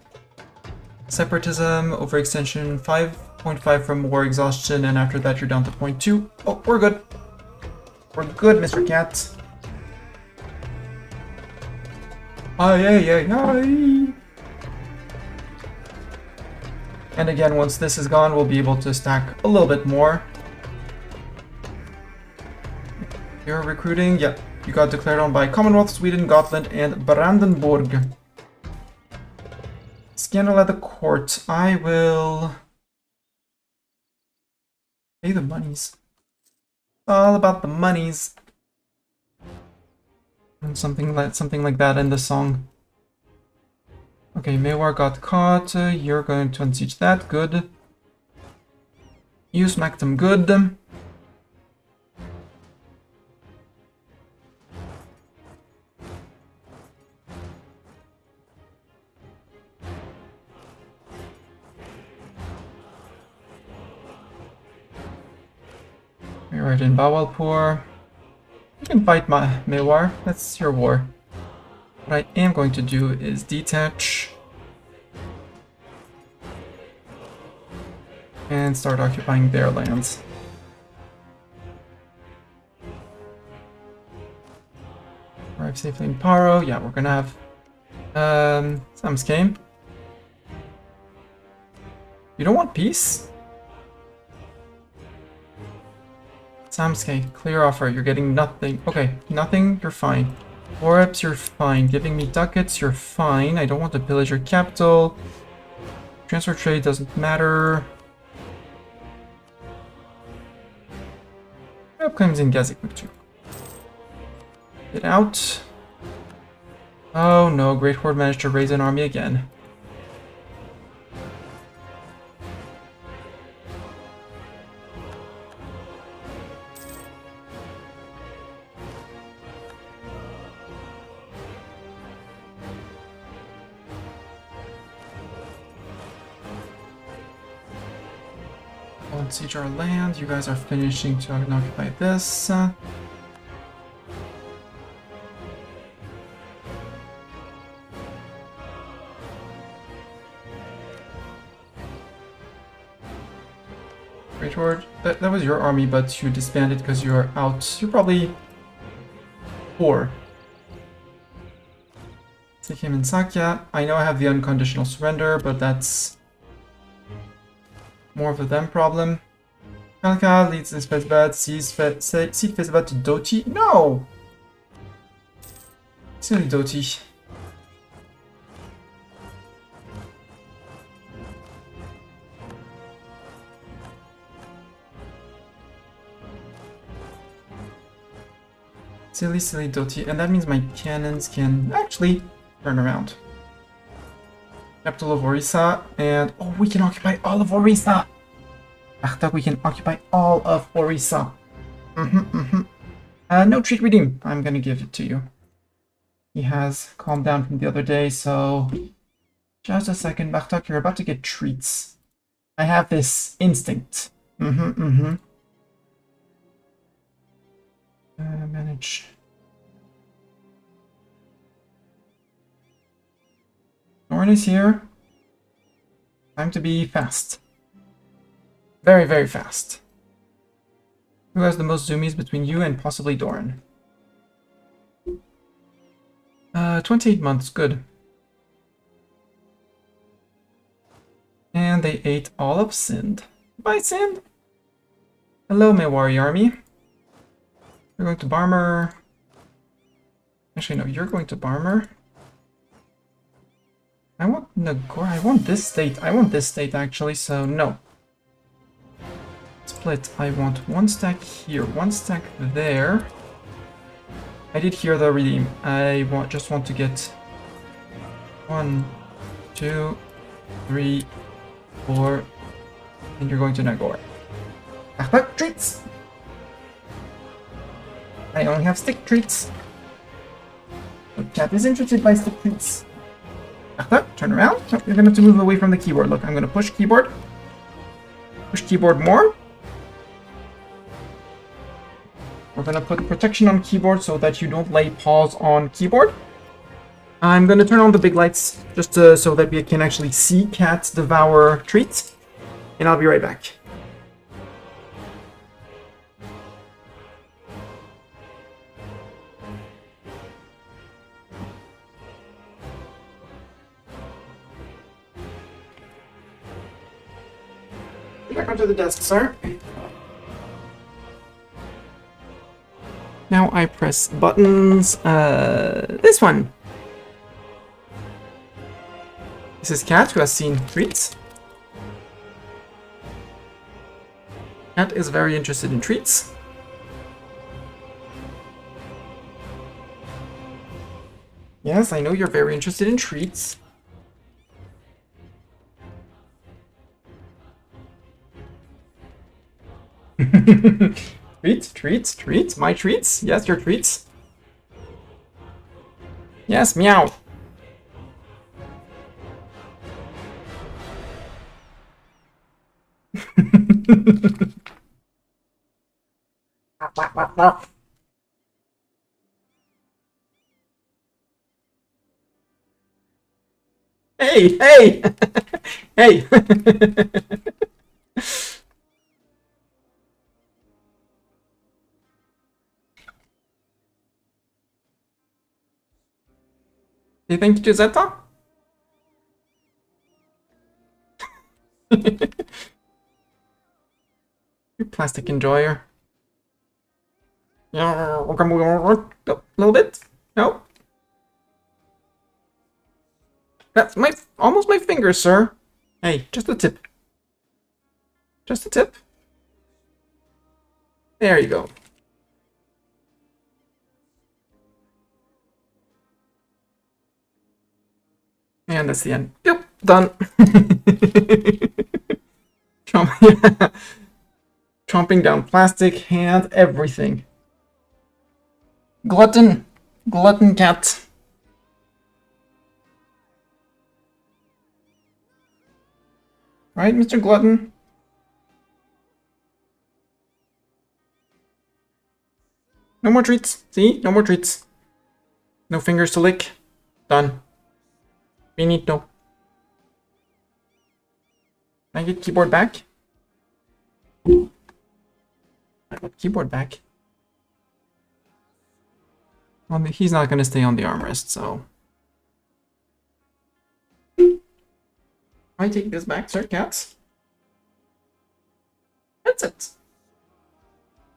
Separatism, overextension, 5.5 from war exhaustion, and after that you're down to 0.2. Oh, we're good. We're good, Mr. Cat. Ay, ay, ay, ay. And again, once this is gone, we'll be able to stack a little bit more. You're recruiting? Yep. You got declared on by Commonwealth, Sweden, Gotland, and Brandenburg. Scandal at the court. I will pay the monies. All about the monies. And something like that in the song. Okay, Mewar got caught. You're going to unsiege that. Good. You smacked them good. You're right in Bawalpur. You can fight my Mewar. That's your war. What I am going to do is detach and start occupying their lands. Arrive safely in Paro. Yeah, we're gonna have Samskame. You don't want peace? Samsuke, clear offer. You're getting nothing. Okay, nothing. You're fine. Orbs, you're fine. Giving me ducats, you're fine. I don't want to pillage your capital. Transfer trade doesn't matter. Up claims in Gazikuk too. Get out. Oh no, Great Horde managed to raise an army again. Let's siege our land. You guys are finishing to occupy this. Great Horde. That was your army, but you disbanded because you're out. You're probably poor. Take him in Sakya. I know I have the unconditional surrender, but that's more of a them problem. Kalka leads this Fezbad, sees Fezbad to Doti. No! Silly Doti. Silly Doti. And that means my cannons can actually turn around. Capital of Orissa, and oh, we can occupy all of Orissa. Bharat, we can occupy all of Orissa. No treat redeem. I'm gonna give it to you. He has calmed down from the other day, so just a second, Bharat, you're about to get treats. I have this instinct. Manage. Norn is here. Time to be fast. Very, very fast. Who has the most zoomies between you and possibly Doran? 28 months, good. And they ate all of Sind. Bye, Sind! Hello, my warrior army. You're going to Barmer. Actually, no, you're going to Barmer. I want Nagor. I want this state. I want this state actually, so no. Split. I want one stack here, one stack there. I did hear the redeem. I just want to get 1, 2, 3, 4, and you're going to Nagor. Treats! I only have stick treats. The cat is interested by stick treats. Turn around. Oh, you're gonna have to move away from the keyboard. Look, I'm gonna push keyboard. Push keyboard more. We're gonna put protection on keyboard so that you don't lay paws on keyboard. I'm gonna turn on the big lights just so that we can actually see cats devour treats. And I'll be right back. Back onto the desk, sir. Now I press buttons. This one. This is Cat, who has seen treats. Cat is very interested in treats. Yes, I know you're very interested in treats. Treats, my treats. Yes, your treats. Yes, meow. Hey, hey, hey. Say thank you to Zeta. You plastic enjoyer. Yeah, okay, a little bit. No. That's my almost my finger, sir. Hey, just a tip. Just a tip. There you go. And that's the end. Yep, done. Chomping down plastic and everything. Glutton. Glutton cat. Right, Mr. Glutton? No more treats. See? No more treats. No fingers to lick. Done. Finito. Can I get keyboard back? I got keyboard back. Well, he's not going to stay on the armrest, so... I take this back, sir, cats. Headset.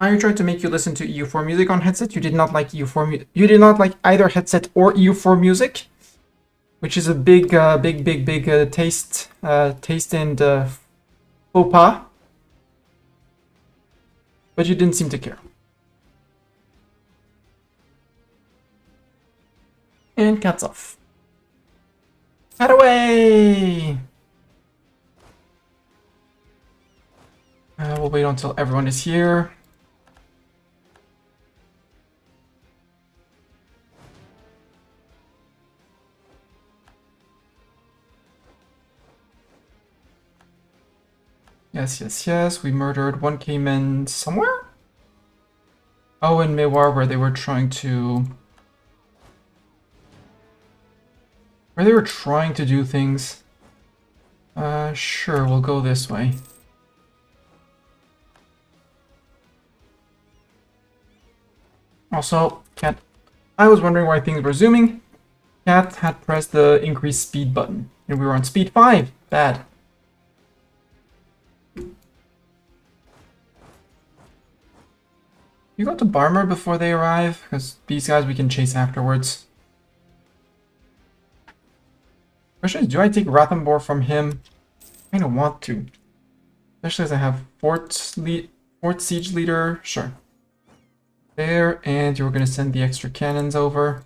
I tried to make you listen to EU4 music on headset. You did not like EU4 you did not like either headset or EU4 music, which is a big taste and faux pas. But you didn't seem to care. And cats off. Cat away! We'll wait until everyone is here. Yes. We murdered one Cayman somewhere? Oh, in Mewar, where they were trying to... Where they were trying to do things. Sure, we'll go this way. Also, Cat... I was wondering why things were zooming. Cat had pressed the increase speed button, and we were on speed 5. Bad. You go to Barmer before they arrive, because these guys we can chase afterwards. Question is, do I take Rathenbor from him? I don't want to. Especially as I have Fort Siege Leader. Sure. There, and you're going to send the extra cannons over.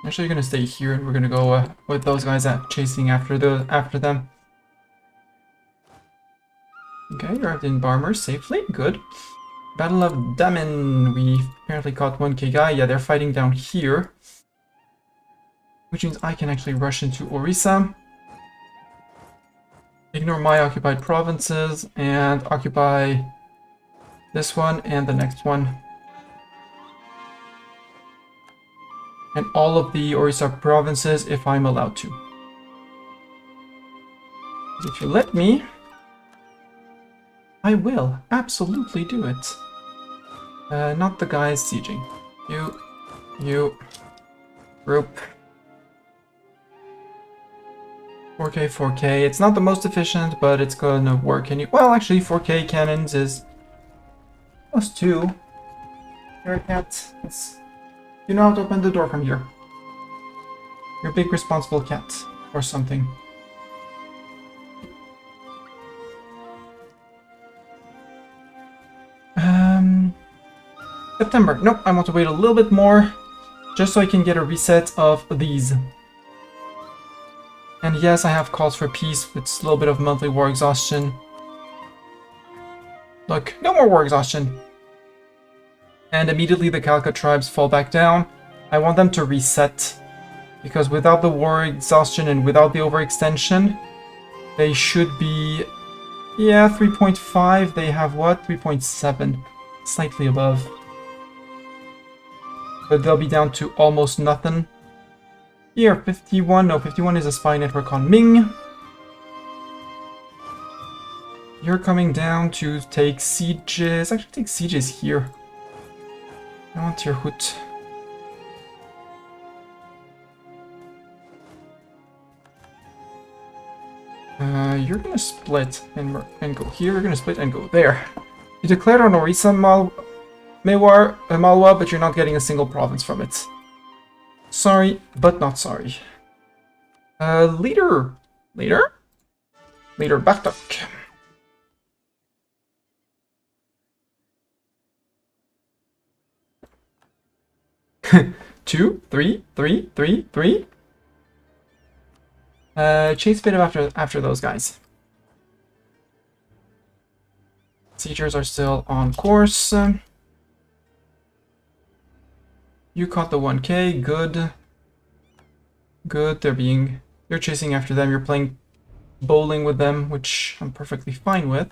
Actually, you're going to stay here, and we're going to go with those guys chasing after them. Okay, you arrived in Barmer safely. Good. Battle of Damen. We apparently caught 1k guy. Yeah, they're fighting down here. Which means I can actually rush into Orissa. Ignore my occupied provinces and occupy this one and the next one. And all of the Orissa provinces if I'm allowed to. If you let me, I will absolutely do it. Not the guys sieging. You, group. 4k. It's not the most efficient, but it's gonna work. Well, actually, 4k cannons is +2. You're a cat. You know how to open the door from here. You're a big responsible cat or something. September. Nope, I want to wait a little bit more just so I can get a reset of these. And yes, I have calls for peace with a little bit of monthly war exhaustion. Look, no more war exhaustion. And immediately the Kalka tribes fall back down. I want them to reset. Because without the war exhaustion and without the overextension, they should be... Yeah, 3.5. They have what? 3.7. Slightly above. But they'll be down to almost nothing. Here, 51. No, 51 is a spy network on Ming. You're coming down to take sieges. Actually, take sieges here. I want your hoot. You're gonna split and go here. You're gonna split and go there. You declared on Orissa Malwa, but you're not getting a single province from it. Sorry, but not sorry. Leader Bartok. Two, three. Chase bit after those guys. Siegers are still on course. You caught the 1K, good. Good, you're chasing after them, you're playing bowling with them, which I'm perfectly fine with.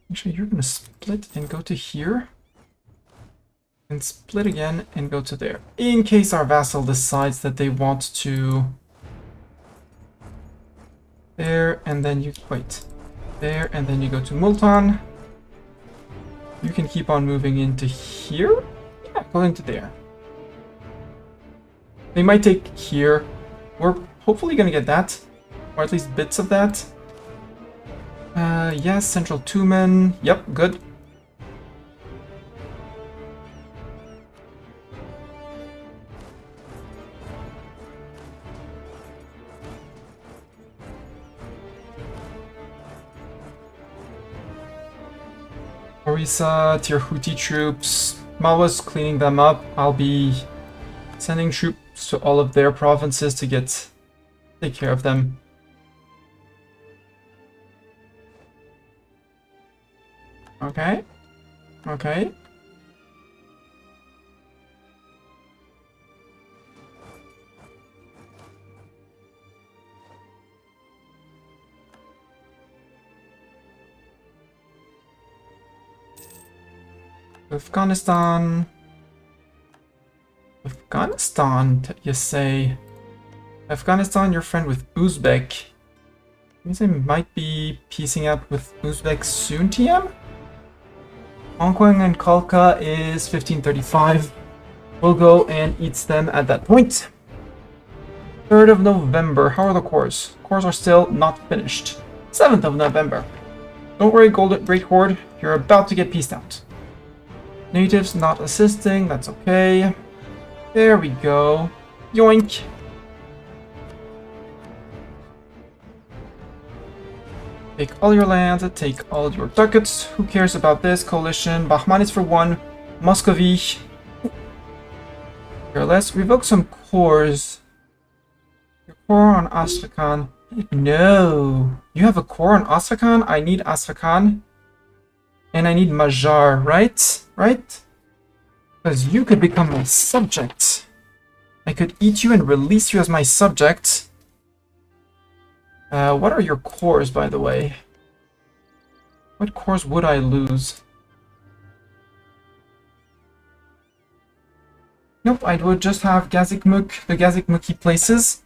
Actually, you're gonna split and go to here. And split again and go to there. In case our vassal decides that they want to... There, and then you... Wait. There, and then you go to Multan. You can keep on moving into here. Yeah, go into there. They might take here. We're hopefully gonna get that. Or at least bits of that. Yes, central 2 men. Yep, good. Orissa, Tirhuti troops. Malwa's cleaning them up. I'll be sending troops to all of their provinces to take care of them. Okay. Okay. Afghanistan, you say? Afghanistan, you're friend with Uzbek. Means I might be piecing up with Uzbek soon, TM? Hong Kong and Kalka is 1535. We'll go and eat them at that point. 3rd of November, how are the cores? Cores are still not finished. 7th of November. Don't worry, Great Horde, you're about to get pieced out. Natives not assisting, that's okay. There we go. Yoink. Take all your land, take all your ducats. Who cares about this coalition? Bahman is for 1. Muscovy. Here, let's revoke some cores. Your core on Astrakhan. No. You have a core on Astrakhan? I need Astrakhan. And I need Majar, right? Right? Because you could become my subject. I could eat you and release you as my subject. What are your cores, by the way? What cores would I lose? Nope, I would just have Gazikmuk, the Gazikmuki places.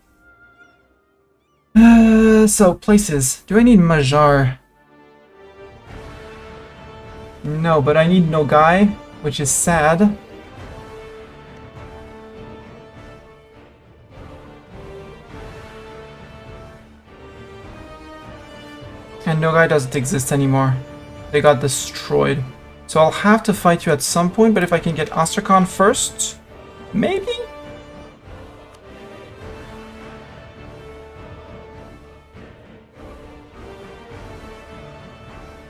So, places. Do I need Majar? No, but I need Nogai, which is sad. And Nogai doesn't exist anymore. They got destroyed. So I'll have to fight you at some point, but if I can get Astrakhan first, maybe?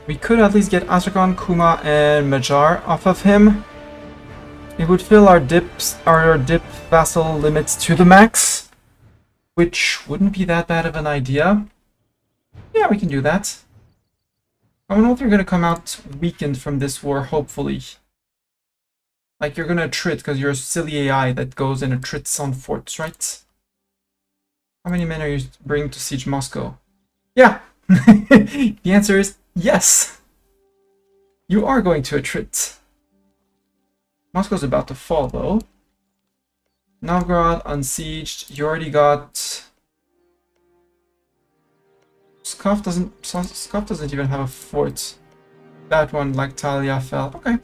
We could at least get Astrakhan, Kuma, and Majar off of him. It would fill our dip vassal limits to the max, which wouldn't be that bad of an idea. Yeah, we can do that. I don't know if you're gonna come out weakened from this war, hopefully. Like you're gonna attrit because you're a silly AI that goes and attrits on forts, right? How many men are you bringing to siege Moscow? Yeah! The answer is yes! You are going to attrit. Moscow's about to fall, though. Novgorod, unsieged. You already got... Pskov doesn't even have a fort. That one, like Talia, fell. Okay.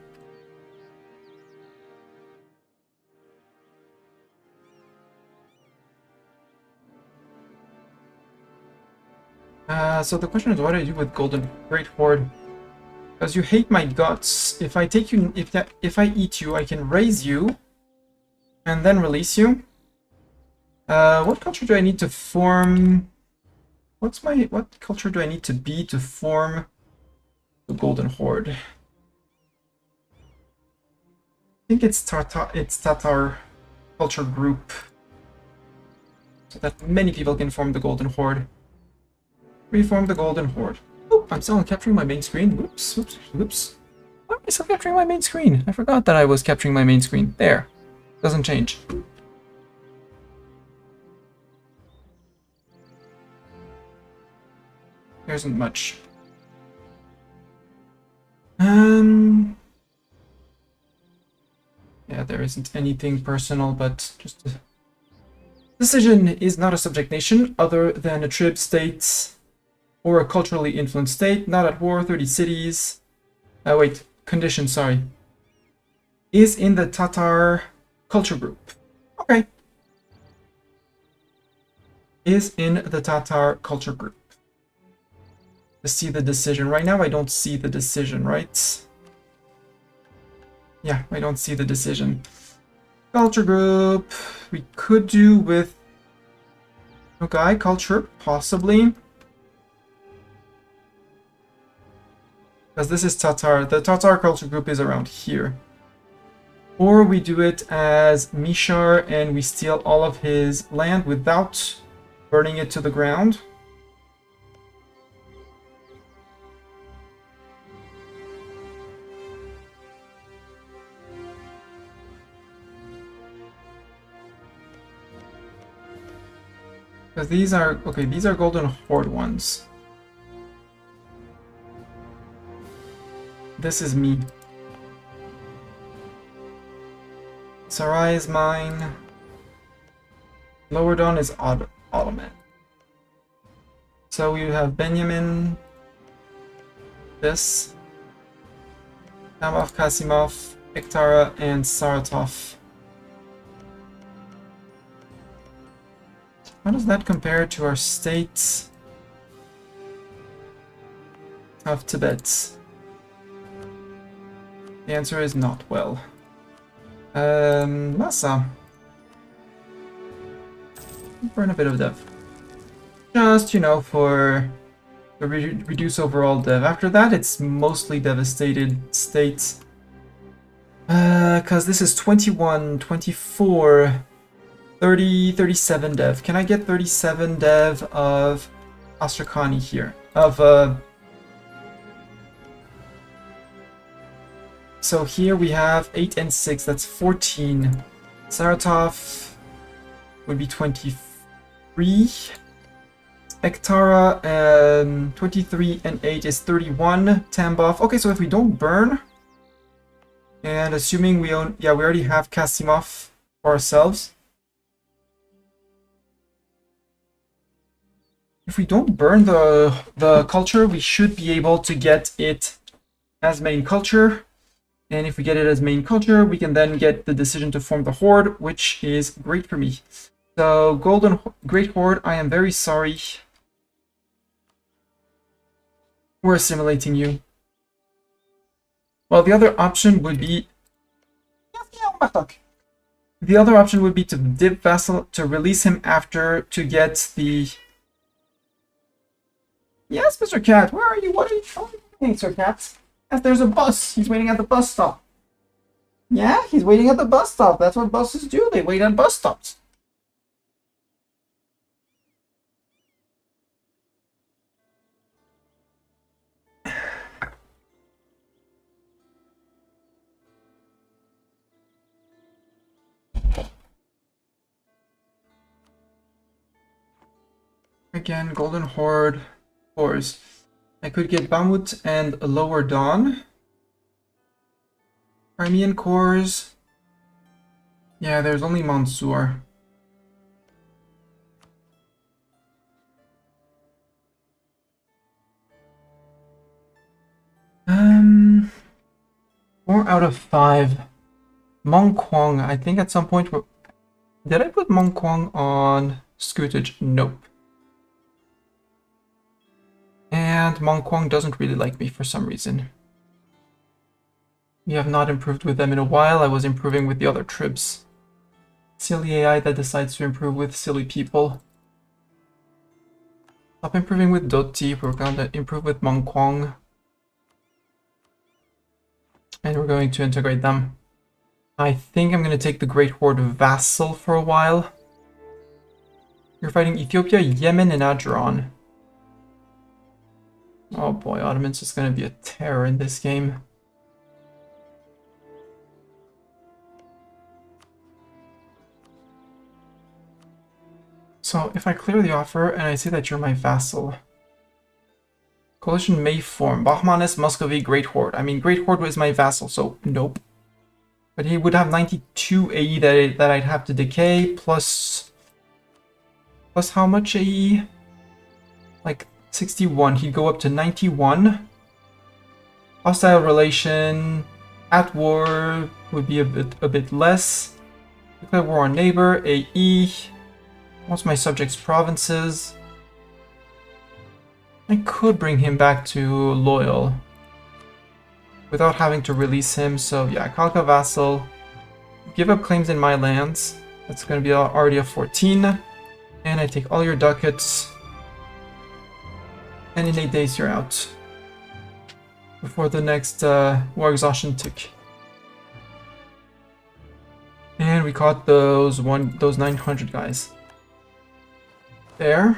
So the question is, what do I do with Golden Great Horde? Because you hate my guts. If I take you, if I eat you, I can raise you, and then release you. What culture do I need to form? What culture do I need to be to form the Golden Horde? I think it's Tatar culture group, so that many people can form the Golden Horde. Reform the Golden Horde. Oh, I'm still capturing my main screen. Whoops, whoops, whoops. Why am I still capturing my main screen? I forgot that I was capturing my main screen. There. Doesn't change. There isn't much. Yeah, there isn't anything personal, but just a decision is not a subject nation other than a trib state or a culturally influenced state, not at war, 30 cities. Wait, condition, sorry. Is in the Tatar culture group. Okay. Is in the Tatar culture group. To see the decision. Right now I don't see the decision, right? Yeah, I don't see the decision. Culture group. We could do with okay, culture, possibly. Because this is Tatar. The Tatar culture group is around here. Or we do it as Mishar and we steal all of his land without burning it to the ground. Because these are, okay, these are Golden Horde ones. This is me. Sarai is mine. Lower Dawn is Ottoman. So we have Benjamin. This. Kamov, Kasimov, Iktara, and Saratov. How does that compare to our state of Tibet? The answer is not well. Masa. Burn a bit of dev. Just, you know, for the reduce overall dev. After that, it's mostly devastated states. Because this is 21, 24, 30, 37 dev. Can I get 37 dev of Astrakani here? So here we have 8 and 6, that's 14. Saratov would be 23. Ektara, 23 and 8 is 31. Tambov. Okay, so if we don't burn, and assuming we own, yeah, we already have Kasimov for ourselves. If we don't burn the culture, we should be able to get it as main culture. And if we get it as main culture, we can then get the decision to form the Horde, which is great for me. So, Golden Great Horde, I am very sorry. We're assimilating you. Well, the other option would be... The other option would be to dip Vassal, to release him after, to get the... Yes, Mr. Cat, where are you? What are you doing, Sir Cat? Yes, there's a bus. He's waiting at the bus stop. Yeah, he's waiting at the bus stop. That's what buses do. They wait at bus stops. Again, Golden Horde cores. I could get Bamut and Lower Dawn. Crimean cores. Yeah, there's only Mansour. Four out of 5. Mongkwang, I think at some point... Did I put Mongkwang on Scootage? Nope. And Mongkwang doesn't really like me for some reason. We have not improved with them in a while. I was improving with the other tribes. Silly AI that decides to improve with silly people. Stop improving with Doti. We're going to improve with Mongkwang. And we're going to integrate them. I think I'm going to take the Great Horde Vassal for a while. You're fighting Ethiopia, Yemen, and Adron. Oh boy, Ottoman's just going to be a terror in this game. So if I clear the offer and I say that you're my vassal, coalition may form. Bahmanis, Muscovy, Great Horde. I mean, Great Horde is my vassal, so nope. But he would have 92 AE that I'd have to decay, plus how much AE? Like 61. He'd go up to 91. Hostile relation at war would be a bit less. Declare war on neighbor, AE. Most of my subjects' provinces. I could bring him back to loyal without having to release him. So yeah, Khalkha vassal. Give up claims in my lands. That's going to be already a 14. And I take all your ducats. And in 8 days you're out. Before the next war exhaustion tick. And we caught those 900 guys. There.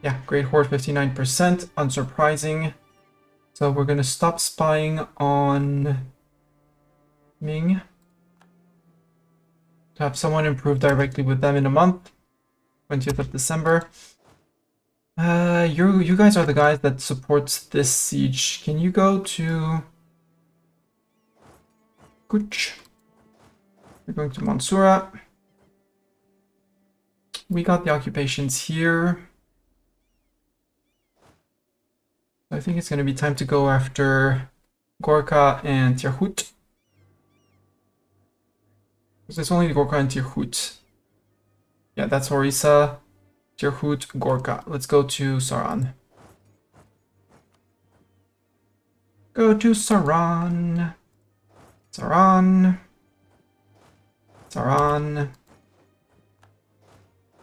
Yeah, Great Horde 59%, unsurprising. So we're gonna stop spying on Ming. To have someone improve directly with them in a month. 20th of December. You guys are the guys that supports this siege. Can you go to Kuch? We're going to Mansoura. We got the occupations here. I think it's going to be time to go after Gorkha and Tirhut. Because there's only Gorkha and Tirhut. Yeah, that's Orissa, Tirhut, Gorkha. Let's go to Saran. Go to Saran. Saran. Saran.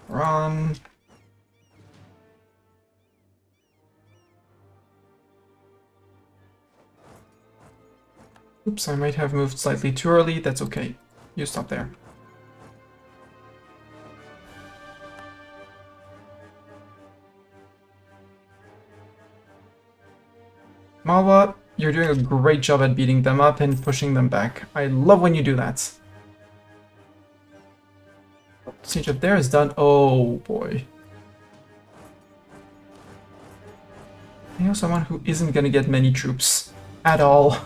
Run. Oops, I might have moved slightly too early. That's okay. You stop there. Malwa, you're doing a great job at beating them up and pushing them back. I love when you do that. Siege up there is done. Oh boy. I know someone who isn't gonna get many troops at all.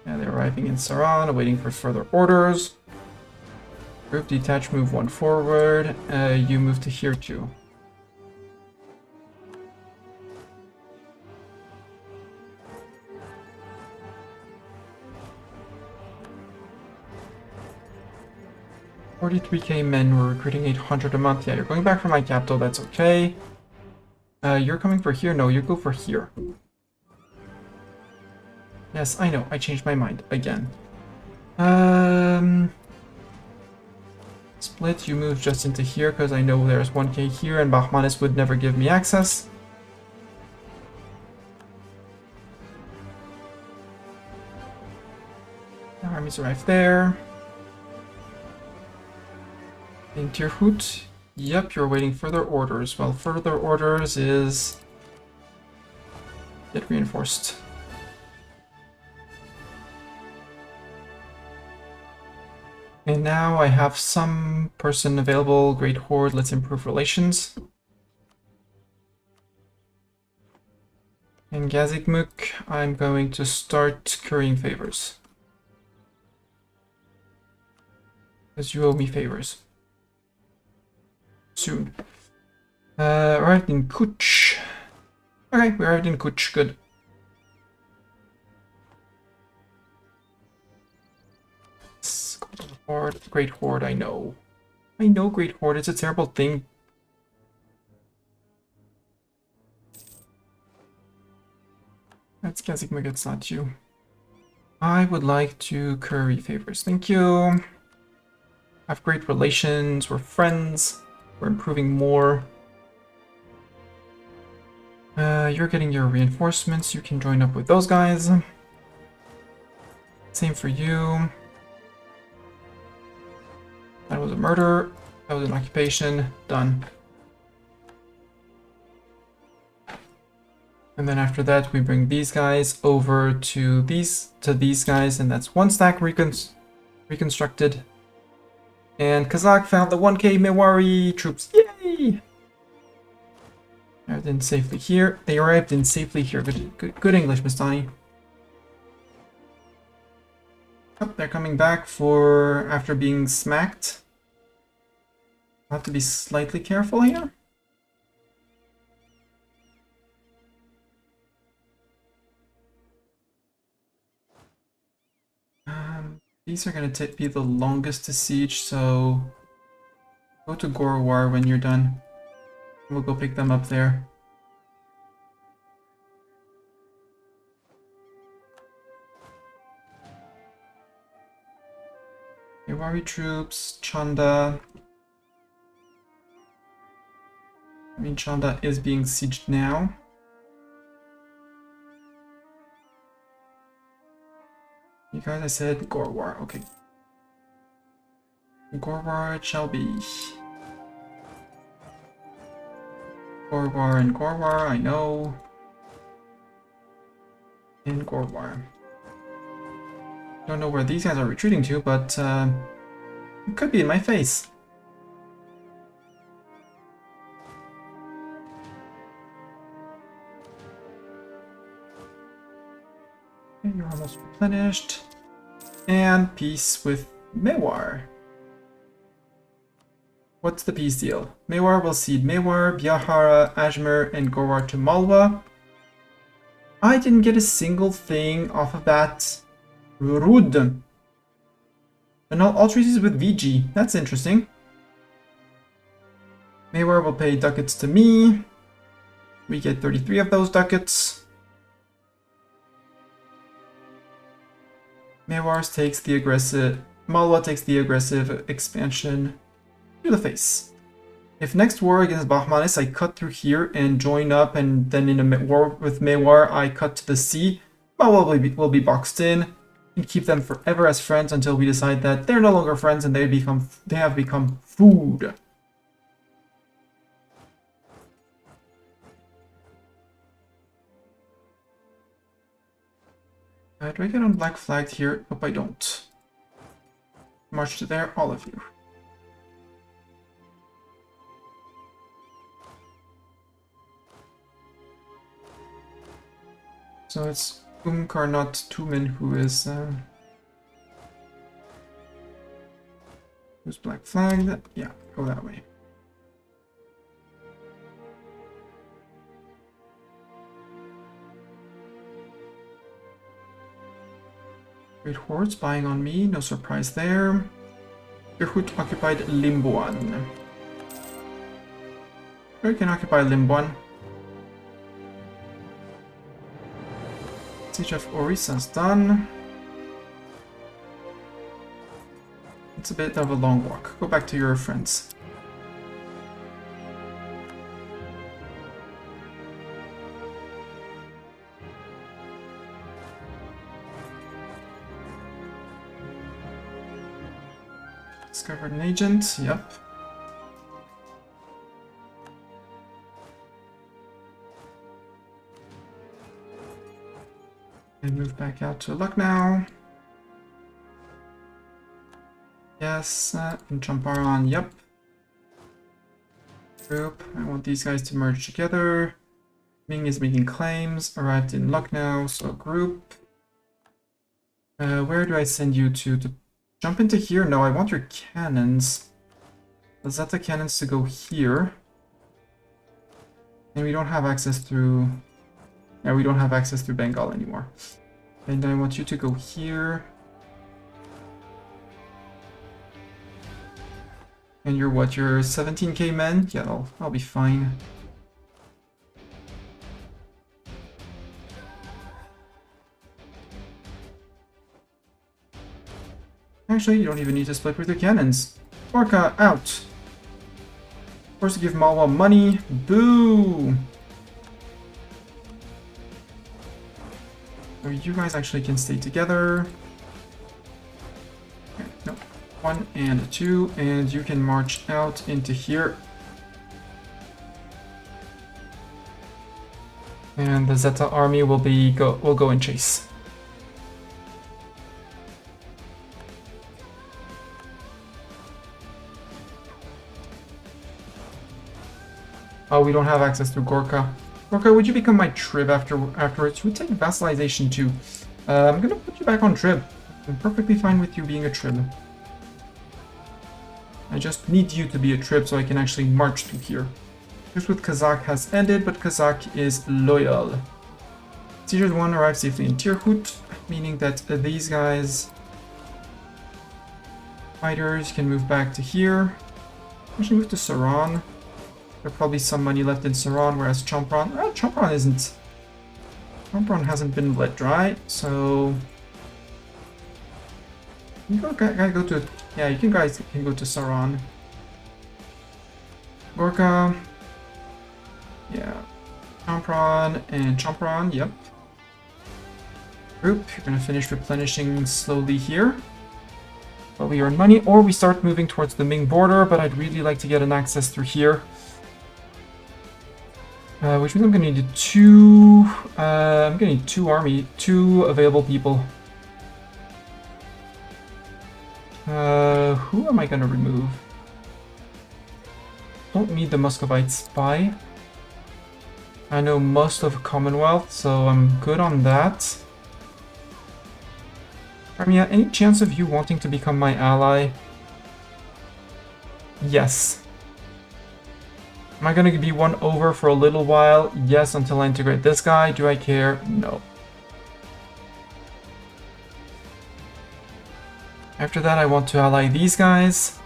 Yeah, they're arriving in Saran, waiting for further orders. Group detach, move one forward. You move to here too. $43K men, we're recruiting 800 a month. Yeah, you're going back for my capital, that's okay. You're coming for here? No, you go for here. Yes, I know, I changed my mind again. Split, you move just into here because I know there's 1K here and Bahmanis would never give me access. The armies arrive there. In Tirhut, yep, you're waiting further orders. Well, further orders is get reinforced. And now I have some person available. Great Horde, let's improve relations. In Gazikmuk, I'm going to start currying favors. Because you owe me favors. Soon. Arrived in Kuch. Okay, we arrived in Kuch, good. Horde, Great Horde, I know. I know Great Horde, it's a terrible thing. That's Kazikmega, it's not you. I would like to curry favors. Thank you. Have great relations, we're friends, we're improving more. You're getting your reinforcements, you can join up with those guys. Same for you. That was a murder, that was an occupation, done. And then after that, we bring these guys over to these guys, and that's one stack reconstructed. And Kazakh found the 1k Mewari troops. Yay! Arrived in safely here. They arrived in safely here. Good English, Mistani. Oh, they're coming back for after being smacked. I'll have to be slightly careful here. These are going to be the longest to siege, so go to Gorwar when you're done. We'll go pick them up there. Mewari troops, Chanda. I mean, Chanda is being sieged now. You guys, I said Gorwar, okay. Gorwar it shall be. Gorwar and Gorwar, I know. And Gorwar. Don't know where these guys are retreating to, but it could be in my face. Okay, you're almost replenished. And peace with Mewar. What's the peace deal? Mewar will cede Mewar, Biahara, Ajmer, and Gorwar to Malwa. I didn't get a single thing off of that. Rude. And all treaties with VG. That's interesting. Mewar will pay ducats to me. We get 33 of those ducats. Mewar takes the aggressive. Malwa takes the aggressive expansion to the face. If next war against Bahmanis I cut through here and join up, and then in a war with Mewar I cut to the sea, Malwa will be boxed in and keep them forever as friends until we decide that they're no longer friends and they have become food. Do I get on black flagged here? Hope I don't. March to there, all of you. So it's Karnat Tumen who is who's black flagged. Yeah, go that way. Great Horde spying on me, no surprise there. Irhut occupied Limbuan. We can occupy Limbuan. Siege of Orisa's done. It's a bit of a long walk. Go back to your friends. Discovered an agent, yep. And move back out to Lucknow. Yes, and Champaran, yep. Group, I want these guys to merge together. Ming is making claims, arrived in Lucknow, so group. Where do I send you to jump into here? No, I want your cannons. Let's set the cannons to go here. And we don't have access through... Yeah, we don't have access through Bengal anymore. And I want you to go here. And you're what? You're 17k men? Yeah, I'll be fine. Actually, you don't even need to split with your cannons. Orca, out! Forced to give Malwa money. Boo! So you guys actually can stay together. Okay, no. 1 and 2, and you can march out into here. And the Zeta army will go and chase. Oh, we don't have access to Gorka. Gorka, would you become my trib afterwards? We take vassalization too. I'm gonna put you back on trib. I'm perfectly fine with you being a trib. I just need you to be a trib so I can actually march through here. This with Kazakh has ended, but Kazakh is loyal. Seizures 1 arrives safely in Tirhut, meaning that these guys, fighters, can move back to here. Actually move to Saran. There's probably some money left in Saran, whereas Champron... Champron isn't... Champron hasn't been bled dry, so... You guys go to... Yeah, you guys can go to Saran. Gorka... Yeah. Champron and Champron, yep. Group, you're gonna finish replenishing slowly here. While we earn money, or we start moving towards the Ming border, but I'd really like to get an access through here. Which means I'm gonna need I'm gonna need two available people. Who am I gonna remove? Don't need the Muscovite spy. I know most of Commonwealth, so I'm good on that. Crimea, any chance of you wanting to become my ally? Yes. Am I going to be won over for a little while? Yes, until I integrate this guy. Do I care? No. After that, I want to ally these guys.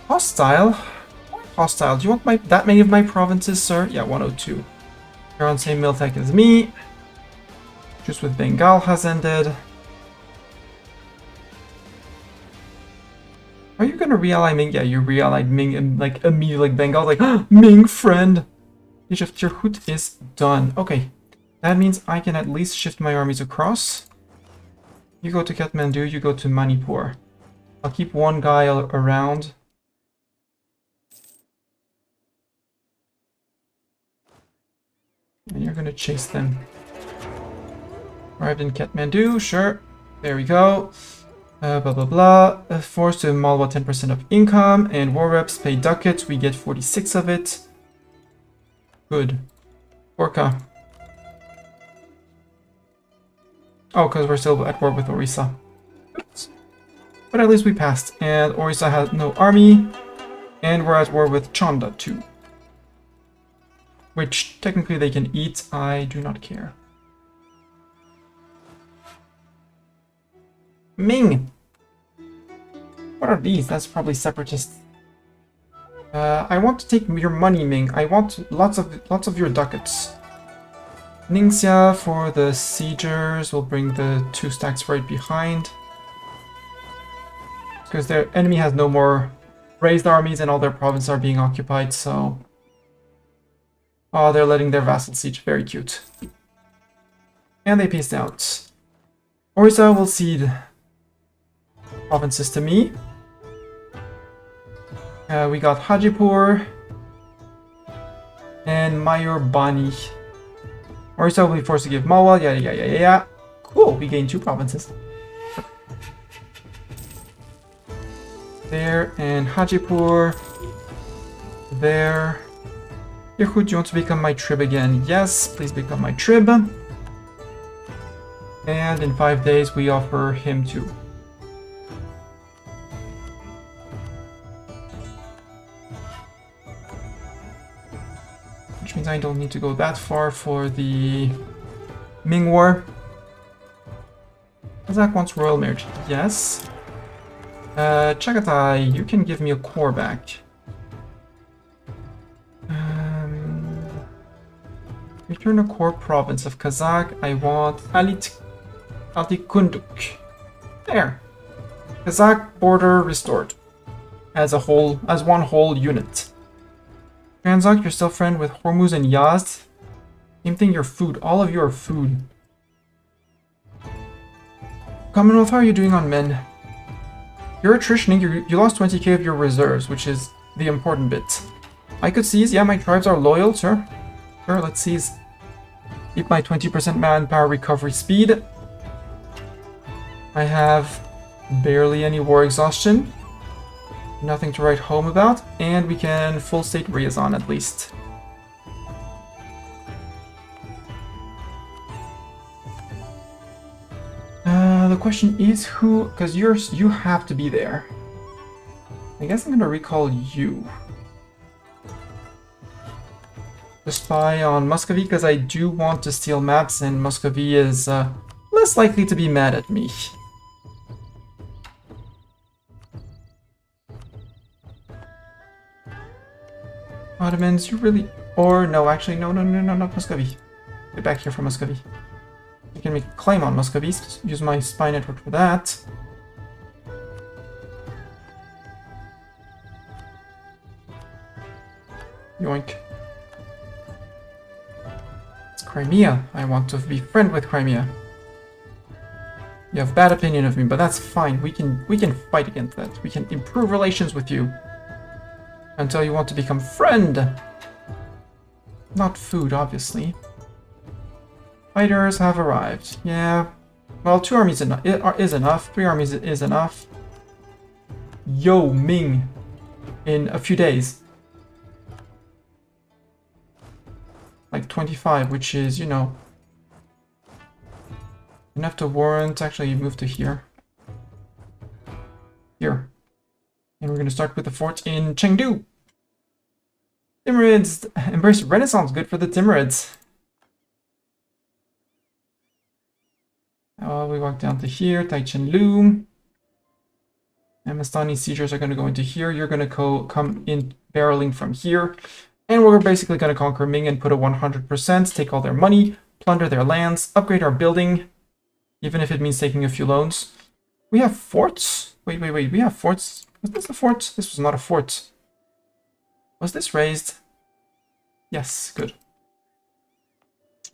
Hostile? Why hostile? Do you want that many of my provinces, sir? Yeah, 102. You're on same miltech as me. Just with Bengal has ended. Are you gonna re-ally Ming? Yeah, you re-allied Ming and like immediately like Bengal, like Ming friend. Siege of Tirhut is done. Okay, that means I can at least shift my armies across. You go to Kathmandu, you go to Manipur. I'll keep one guy around. And you're gonna chase them. Arrived in Kathmandu, sure. There we go. Blah blah blah. Forced to Malwa 10% of income, and war reps pay ducats. We get 46 of it. Good. Orca. Oh, because we're still at war with Orissa. Oops. But at least we passed, and Orissa has no army, and we're at war with Chanda too. Which technically they can eat. I do not care. Ming! What are these? That's probably separatists. I want to take your money, Ming. I want lots of your ducats. Ningxia for the siegers will bring the 2 stacks right behind. Because their enemy has no more raised armies and all their provinces are being occupied, so... Oh, they're letting their vassal siege. Very cute. And they peaced out. Orissa will cede provinces to me. We got Hajipur and Mayurbani. Orissa will be forced to give Malwa. Yeah. Cool, we gained 2 provinces. There, and Hajipur. There. Yahoo, do you want to become my trib again? Yes, please become my trib. And in 5 days, we offer him too. Which means I don't need to go that far for the Ming War. Kazakh wants royal marriage. Yes. Chagatai, you can give me a core back. Return a core province of Kazakh. I want Altikunduk. There. Kazakh border restored. As a whole, as one whole unit. Transak, you're still friend with Hormuz and Yazd. Same thing, your food. All of you are food. Commonwealth, how are you doing on men? You're attritioning. You lost 20k of your reserves, which is the important bit. I could seize. Yeah, my tribes are loyal, sir. Sure, let's seize. Keep my 20% manpower recovery speed. I have barely any war exhaustion. Nothing to write home about. And we can full state liaison at least. The question is who, because you have to be there. I guess I'm gonna recall you. The spy on Muscovy, because I do want to steal maps, and Muscovy is less likely to be mad at me. Ottomans, you really... Or no, actually, no, not Muscovy. Get back here from Muscovy. I can make a claim on Muscovy, use my spy network for that. Yoink. It's Crimea. I want to be friend with Crimea. You have bad opinion of me, but that's fine. We can fight against that. We can improve relations with you. Until you want to become friend. Not food, obviously. Fighters have arrived. Yeah. Well, 2 armies is enough. 3 armies is enough. Yo Ming. In a few days. Like 25, which is, you know, enough to warrant. Actually, you move to here. Here. And we're going to start with the fort in Chengdu. Timurids. Embrace Renaissance. Good for the Timurids. We walk down to here. Taichen Lu. Amistani siegers are going to go into here. You're going to come in barreling from here. And we're basically going to conquer Ming and put a 100%, take all their money, plunder their lands, upgrade our building, even if it means taking a few loans. We have forts? Wait, we have forts. Was this a fort? This was not a fort. Was this raised? Yes, good.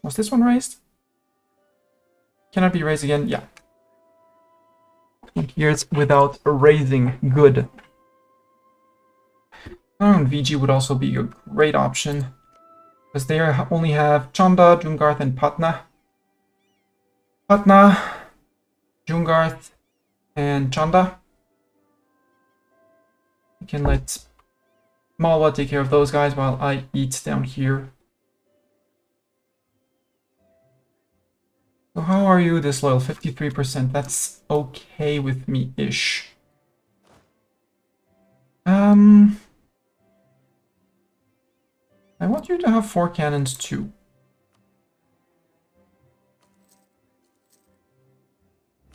Was this one raised? Cannot be raised again? Yeah. 20 years without raising. Good. VG would also be a great option. Because they only have Chanda, Jungarth, and Patna. Patna, Jungarth, and Chanda. We can let Malwa take care of those guys while I eat down here. So how are you disloyal? 53%. That's okay with me-ish. I want you to have 4 cannons too.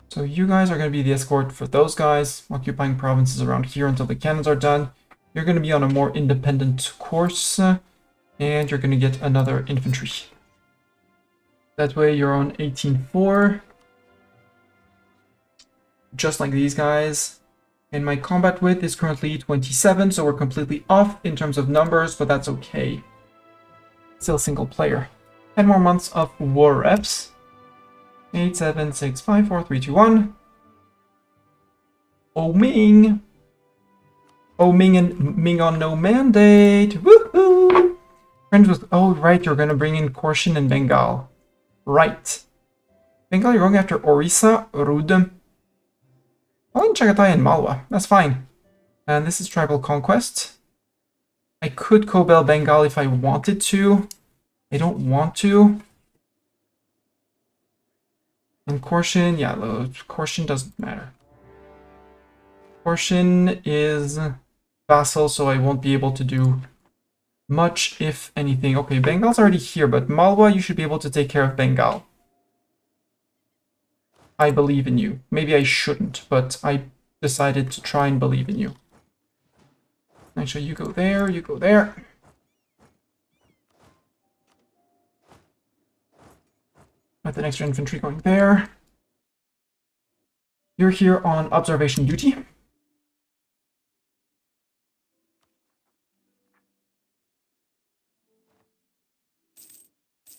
So you guys are going to be the escort for those guys, occupying provinces around here until the cannons are done. You're going to be on a more independent course, and you're going to get another infantry. That way you're on 18-4. Just like these guys. And my combat width is currently 27, so we're completely off in terms of numbers, but that's okay. Still single player. 10 more months of war reps. 8, 7, 6, 5, 4, 3, 2, 1. Oh Ming! Oh Ming and Ming on no mandate! Woohoo! Friends with... Oh, right, you're gonna bring in Korshin and Bengal. Right. Bengal, you're going after Orissa, Rud. I'll in Chagatai and Malwa. That's fine. And this is tribal conquest. I could Kobel Bengal if I wanted to. I don't want to. And Korshin, yeah, Korshin doesn't matter. Korshin is vassal, so I won't be able to do much, if anything. Okay, Bengal's already here, but Malwa, you should be able to take care of Bengal. I believe in you. Maybe I shouldn't, but I decided to try and believe in you. Actually, you go there, you go there. With an extra infantry going there. You're here on observation duty.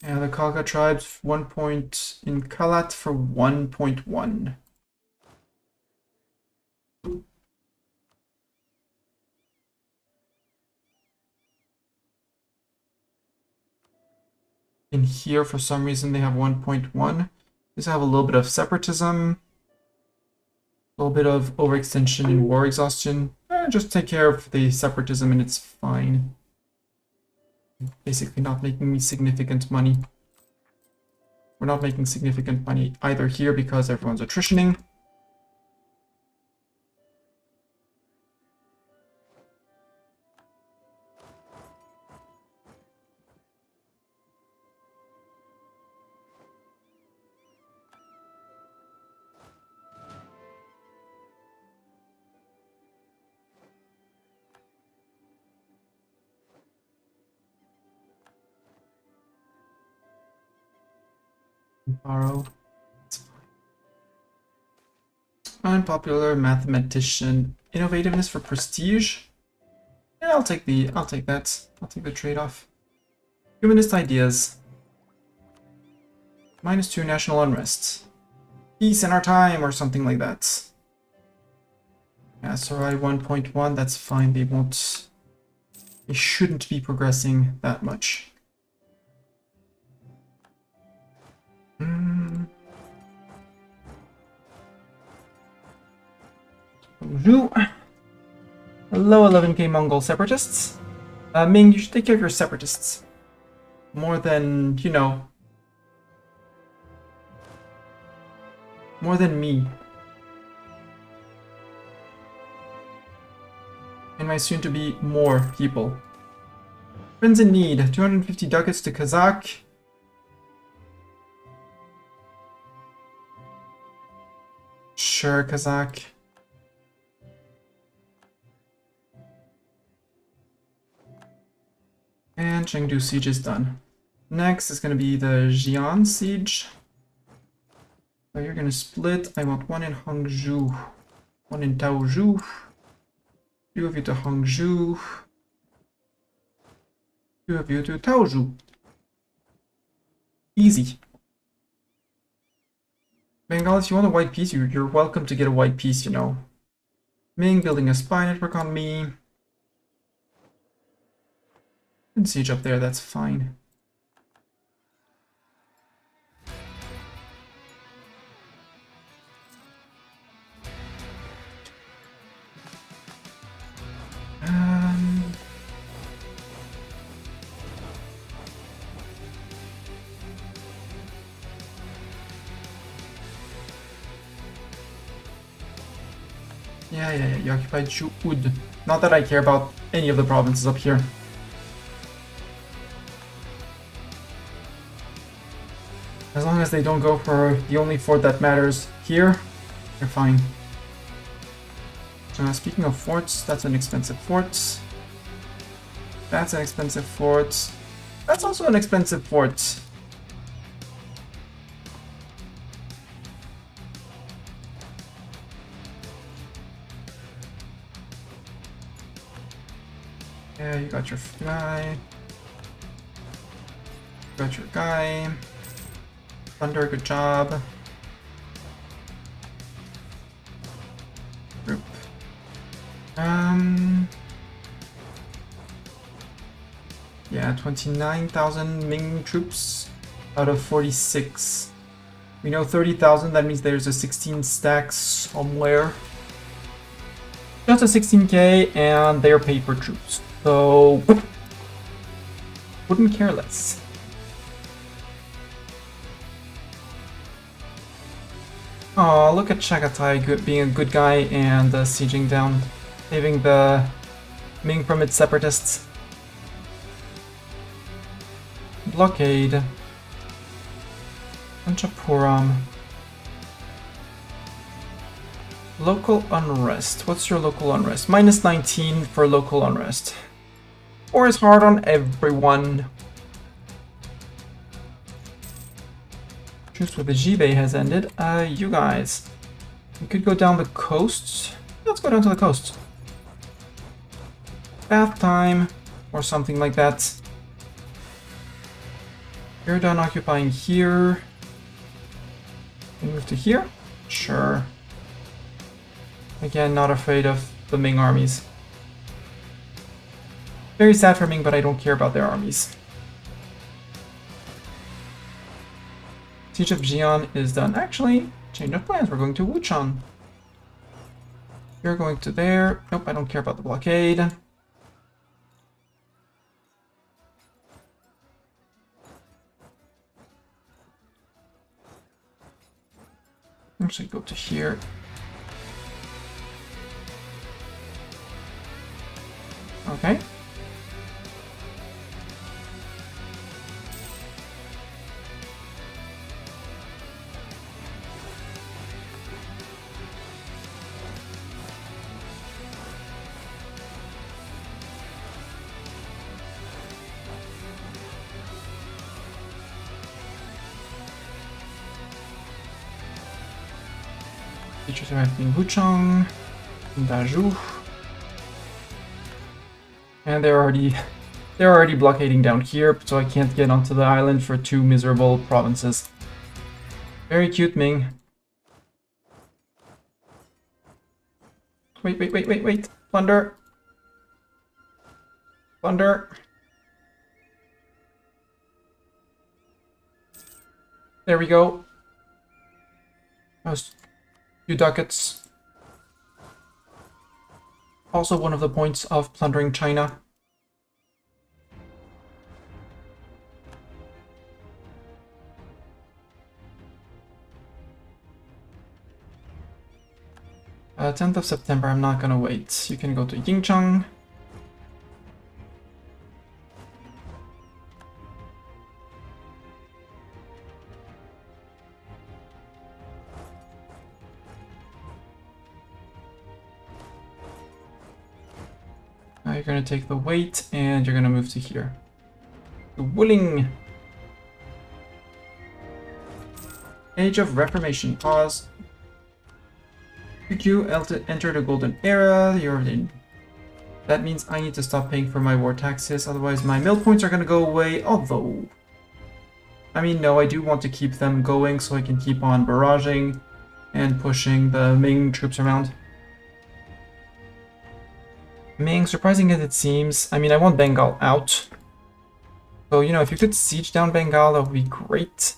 And the Khalkha tribes, 1 point in Kalat for 1.1. In here, for some reason, they have 1.1. These have a little bit of separatism. A little bit of overextension and war exhaustion. Just take care of the separatism and it's fine. Basically not making me significant money. We're not making significant money either here because everyone's attritioning. Borrow. Unpopular mathematician. Innovativeness for prestige. Yeah, I'll take that. I'll take the trade-off. Humanist ideas. -2 national unrest. Peace in our time or something like that. Yeah, Sarai 1.1, that's fine. They shouldn't be progressing that much. Hello, 11k Mongol separatists. Ming, you should take care of your separatists. More than, you know... more than me. And my soon-to-be more people. Friends in need. 250 ducats to Kazakh. Sure, Kazakh. And Chengdu siege is done. Next is going to be the Xi'an siege. So you're going to split. I want 1 in Hangzhou, 1 in Taozhou, 2 of you to Hangzhou, 2 of you to Taozhou. Easy. Bengal, if you want a white piece, you're welcome to get a white piece, you know. Ming building a spy network on me. And siege up there, that's fine. Yeah, you occupied Shu'ud. Not that I care about any of the provinces up here. As long as they don't go for the only fort that matters here, they're fine. Speaking of forts, that's an expensive fort. That's an expensive fort. That's also an expensive fort. Yeah, you got your guy. Got your guy. Thunder, good job. Group. Yeah, 29,000 Ming troops out of 46. We know 30,000, that means there's a 16 stacks somewhere. Just a 16k, and they're paper troops. So, wouldn't care less. Oh, look at Chagatai being a good guy and sieging down, saving the Ming from its separatists. Blockade. Panchapuram. Local unrest. What's your local unrest? Minus 19 for local unrest. War is hard on everyone. Truce with the Jibei has ended. You guys. We could go down the coast. Let's go down to the coast. Bath time. Or something like that. You're done occupying here. Can you move to here? Sure. Again, not afraid of the Ming armies. Very sad for Ming, but I don't care about their armies. Siege of Jian is done. Actually, change of plans. We're going to Wuchang. You're going to there. Nope, I don't care about the blockade. Actually, go to here. Okay. Features arrived in Wuchang, in Dazhou. And they're already blockading down here, so I can't get onto the island for 2 miserable provinces. Very cute, Ming. Wait. Plunder. Plunder. There we go. Those 2 ducats. Also one of the points of plundering China. Uh, 10th of September, I'm not gonna wait. You can go to Yingcheng. Now you're gonna take the weight and you're gonna move to here. To Wuling. Age of Reformation. Pause. You enter the golden era. You're in. That means I need to stop paying for my war taxes, otherwise my mill points are gonna go away, although... I mean, no, I do want to keep them going so I can keep on barraging and pushing the Ming troops around. Ming, surprising as it seems, I mean, I want Bengal out. So, you know, if you could siege down Bengal, that would be great.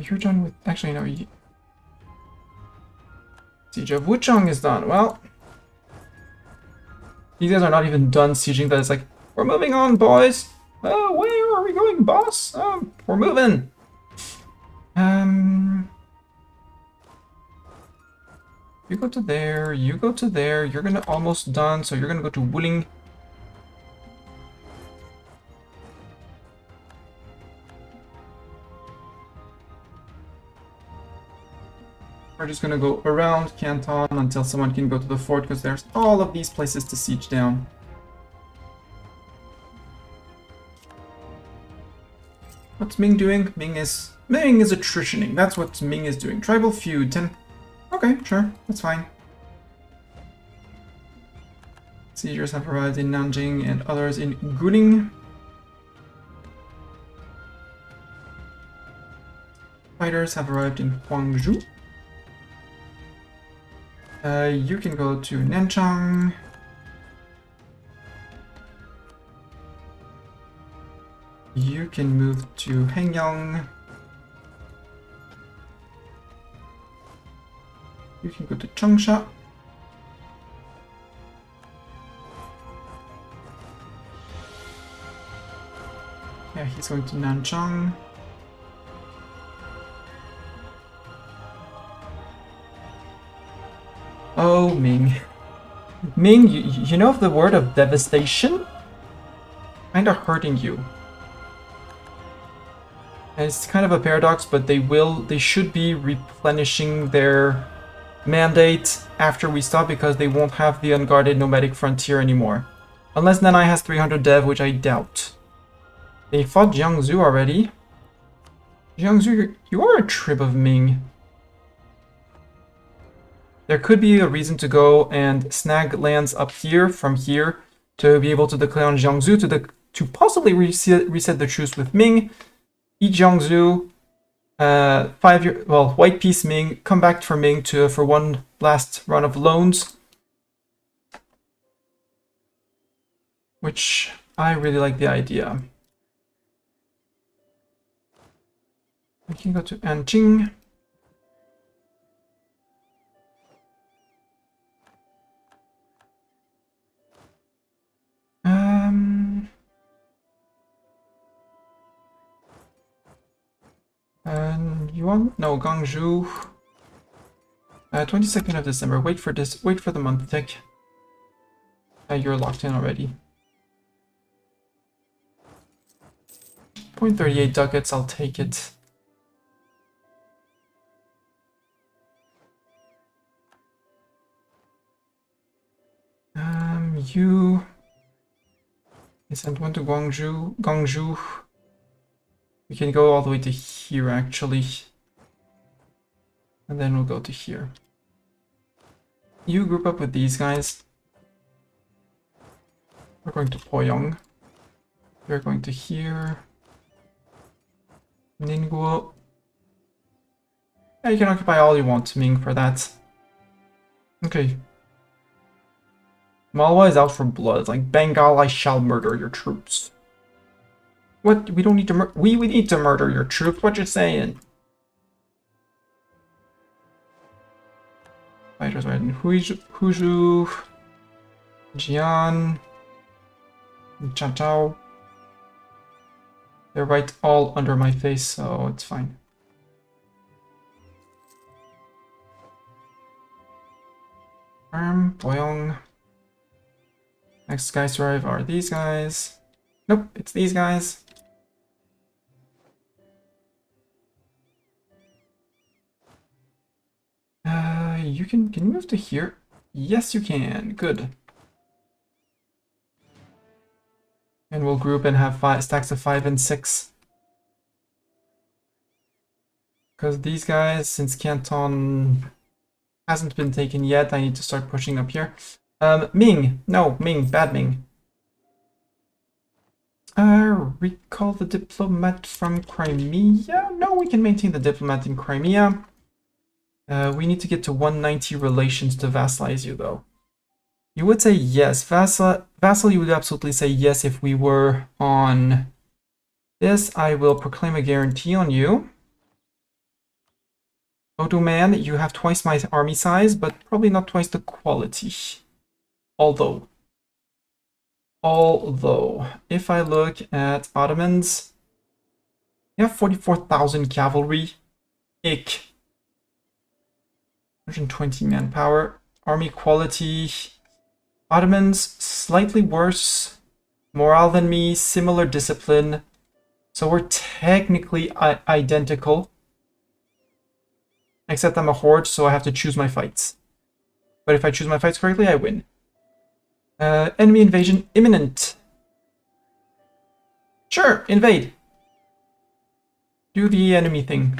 You're done with... Actually, no, you... Siege of Wuchang is done. Well... These guys are not even done sieging that. It's like, we're moving on, boys! Oh, where are we going, boss? We're moving! You go to there, you go to there. You're gonna almost done, so you're gonna go to Wuling. We're just gonna go around Canton until someone can go to the fort, because there's all of these places to siege down. What's Ming doing? Ming is attritioning. That's what Ming is doing. Tribal feud. 10. Okay, sure, that's fine. Siegers have arrived in Nanjing and others in Guling. Fighters have arrived in Guangzhou. You can go to Nanchang. You can move to Hengyang. You can go to Changsha. Yeah, he's going to Nanchang. Oh, Ming. Ming, you know the word of devastation? Kinda hurting you. And it's kind of a paradox, but they should be replenishing their mandate after we stop because they won't have the unguarded nomadic frontier anymore. Unless Nanai has 300 dev, which I doubt. They fought Jiangsu already. Jiangsu, you are a trib of Ming. There could be a reason to go and snag lands up here from here to be able to declare on Jiangsu to possibly reset the truce with Ming. Eat Jiangsu, 5 year, well, White Peace Ming, come back for Ming for one last run of loans. Which I really like the idea. We can go to Anjing. And Yuan? No, Gangzhou. 22nd of December. Wait for this. Wait for the month tick. You're locked in already. 0.38 ducats. I'll take it. You. I sent one to Guangzhou. We can go all the way to here, actually. And then we'll go to here. You group up with these guys. We're going to Poyong. We're going to here. Ningguo. Yeah, you can occupy all you want, Ming, for that. Okay. Malwa is out for blood. It's like, Bengal, I shall murder your troops. What? We don't need to we need to murder your troops. What you saying? Fighters right in Huzhu, Jian, Chantao. They're right all under my face, so it's fine. Boyong. Next guys to arrive are these guys. Nope, it's these guys. Can you move to here? Yes, you can. Good. And we'll group and have stacks of 5 and 6. Because these guys, since Canton hasn't been taken yet, I need to start pushing up here. Ming. No, Ming. Bad Ming. Recall the diplomat from Crimea? No, we can maintain the diplomat in Crimea. We need to get to 190 relations to vassalize you, though. You would say yes. Vassal, you would absolutely say yes if we were on this. I will proclaim a guarantee on you. Oduman, you have twice my army size, but probably not twice the quality. Although, if I look at Ottomans, you have 44,000 cavalry. Ick. 120 manpower. Army quality. Ottomans, slightly worse. Morale than me, similar discipline. So we're technically identical. Except I'm a horde, so I have to choose my fights. But if I choose my fights correctly, I win. Enemy invasion imminent. Sure, invade. Do the enemy thing.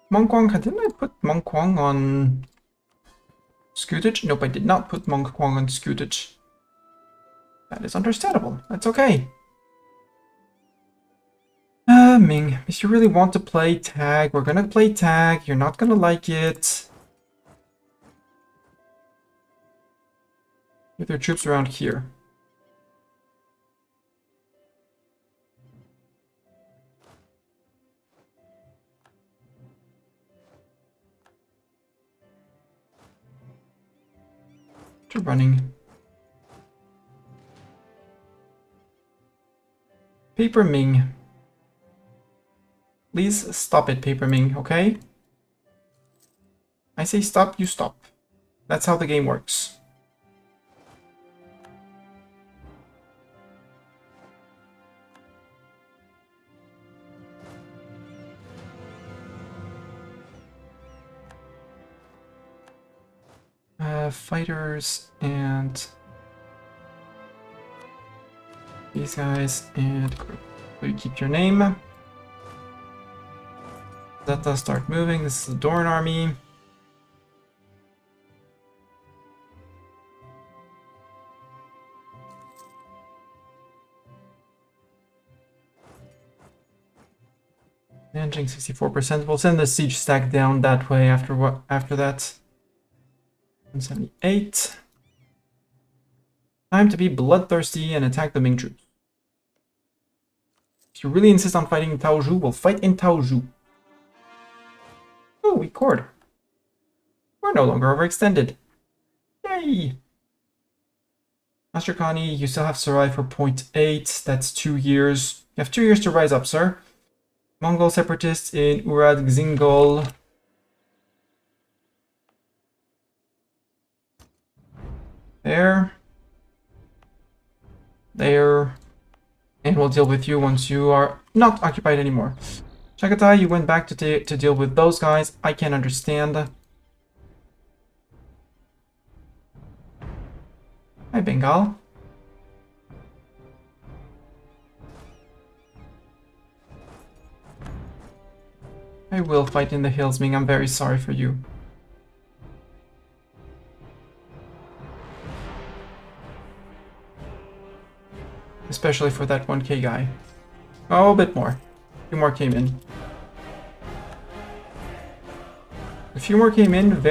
Mongkwang, didn't I put Mongkwang on Scootage? Nope, I did not put Mongkwang on Scootage. That is understandable. That's okay. Ming, if you really want to play tag, we're gonna play tag. You're not gonna like it. Get their troops around here. To running. Paper Ming. Please stop it, Paper Ming, okay? I say stop, you stop. That's how the game works. fighters and these guys and group. So you keep your name. Zeta start moving. This is the Dorn army. Managing 64%. We'll send the siege stack down that way after that. 178. Time to be bloodthirsty and attack the Ming troops. If you really insist on fighting in Taoju, we'll fight in Taoju. Oh, we cored. We're no longer overextended. Yay! Master Khani, you still have survived for 0.8. That's 2 years. You have 2 years to rise up, sir. Mongol separatists in Urad Xingol. There. There. And we'll deal with you once you are not occupied anymore. Chagatai, you went back to deal with those guys. I can understand. Hi, Bengal. I will fight in the hills, Ming. I'm very sorry for you. Especially for that 1k guy. Oh, a bit more. A few more came in. A few more came in,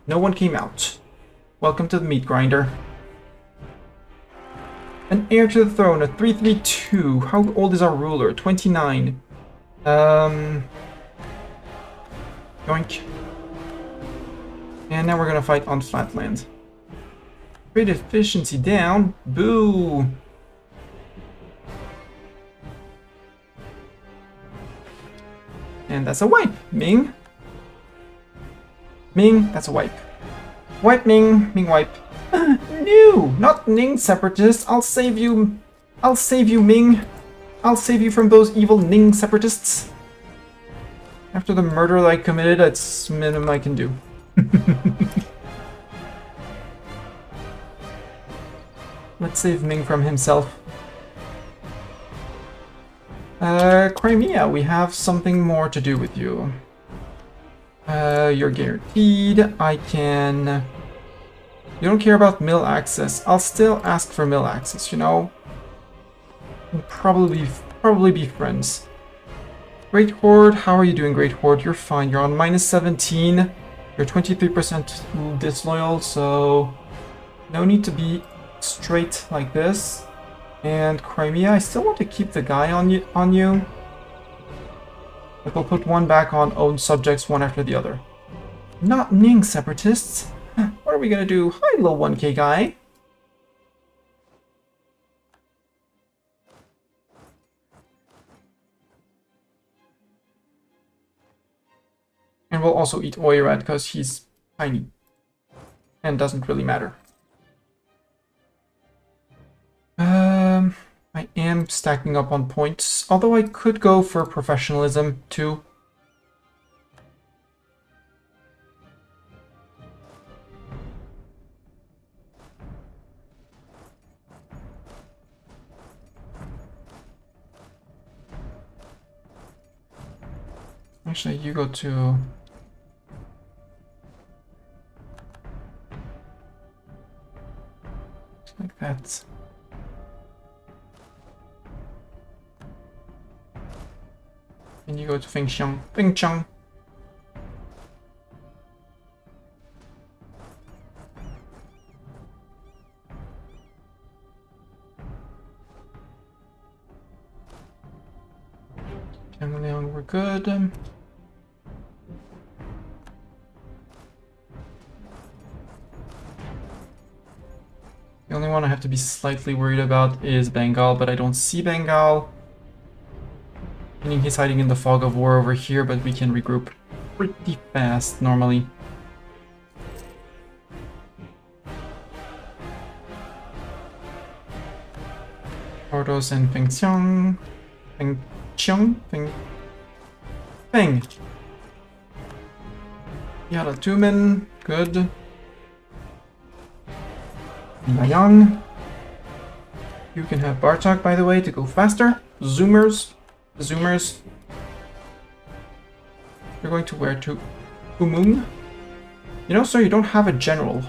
no one came out. Welcome to the meat grinder. An heir to the throne, a 332. How old is our ruler? 29. Yoink. And now we're gonna fight on flatland. Trade efficiency down. Boo! And that's a wipe, Ming. Ming, that's a wipe. Wipe, Ming. Ming, wipe. No, not Ning separatists. I'll save you. I'll save you, Ming. I'll save you from those evil Ning separatists. After the murder that I committed, that's the minimum I can do. Let's save Ming from himself. Crimea, we have something more to do with you. You're guaranteed. I can... You don't care about mill access. I'll still ask for mill access, you know? We'll probably be friends. Great Horde, how are you doing, Great Horde? You're fine. You're on -17. You're 23% disloyal, so no need to be straight like this. And Crimea, I still want to keep the guy on you. But we'll put one back on own subjects, one after the other. Not Ning separatists. What are we gonna do? Hi, little 1k guy. And we'll also eat Oirat because he's tiny. And doesn't really matter. I am stacking up on points, although I could go for professionalism too. Actually, you go to... like that. And you go to Fengxiang. Fengxiang. Liang, we're good. The only one I have to be slightly worried about is Bengal, but I don't see Bengal. Meaning he's hiding in the fog of war over here, but we can regroup pretty fast normally. Ordos and Fengxiang. Fengxiang? Feng. Yada Tumen, good. Mayang. You can have Bartok, by the way, to go faster. Zoomers. Zoomers. You're going to where? To Umung? You know, sir, you don't have a general.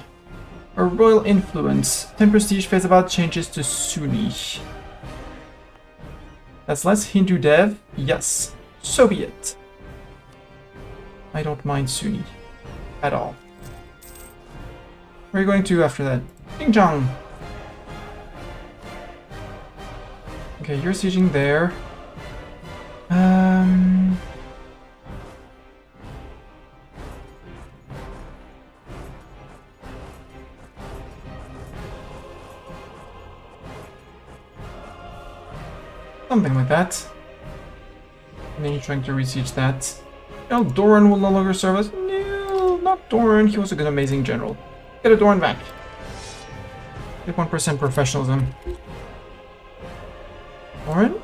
A royal influence. 10 prestige phase about changes to Sunni. That's less Hindu dev. Yes. So be it. I don't mind Sunni. At all. Where are you going to after that? Xinjiang. Okay, you're sieging there. Something like that. And then you're trying to re-siege that. Oh, Doran will no longer serve us. No, not Doran. He was a good, amazing general. Get a Doran back. Get 1% professionalism. Doran?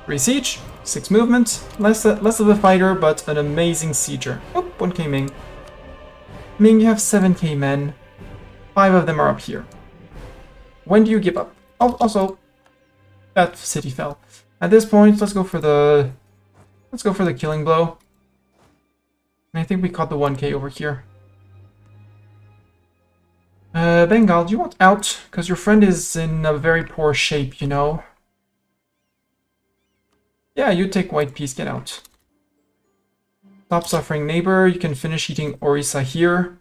Re-siege. 6 movement. Less of a fighter, but an amazing sieger. Oh, 1k Ming. Ming, you have 7k men. 5 of them are up here. When do you give up? Oh, also, that city fell. At this point, let's go for the killing blow. And I think we caught the 1k over here. Bengal, do you want out? Because your friend is in a very poor shape, you know. Yeah, you take white peace, get out. Stop suffering neighbor, you can finish eating Orissa here.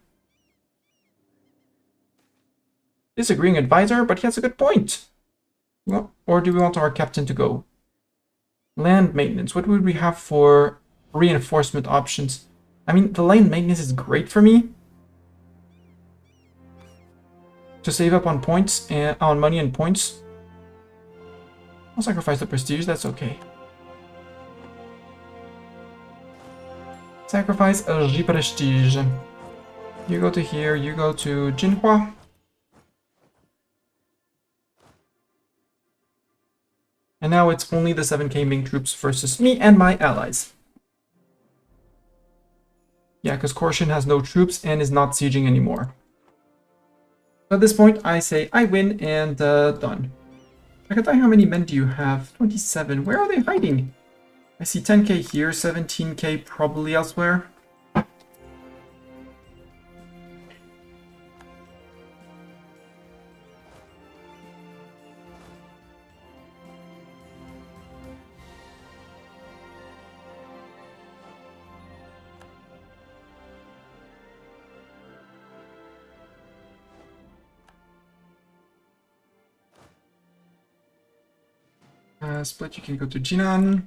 Disagreeing advisor, but he has a good point. Well, or do we want our captain to go? Land maintenance, what would we have for reinforcement options? I mean, the land maintenance is great for me. To save up on points, and on money and points. I'll sacrifice the prestige, that's okay. Sacrifice a prestige. You go to here, you go to Jinhua. And now it's only the 7k Ming troops versus me and my allies. Yeah, because Korshin has no troops and is not sieging anymore. At this point, I say I win and done. Chagatai, how many men do you have? 27. Where are they hiding? I see 10k here, 17k probably elsewhere. Split, you can go to Jinan.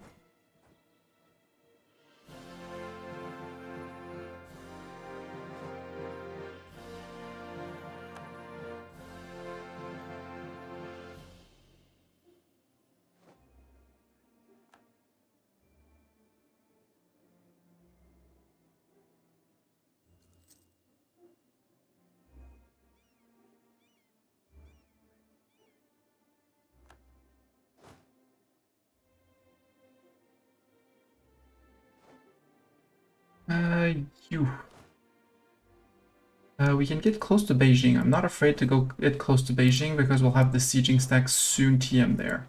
We can get close to Beijing. I'm not afraid to go get close to Beijing because we'll have the sieging stack soon TM there.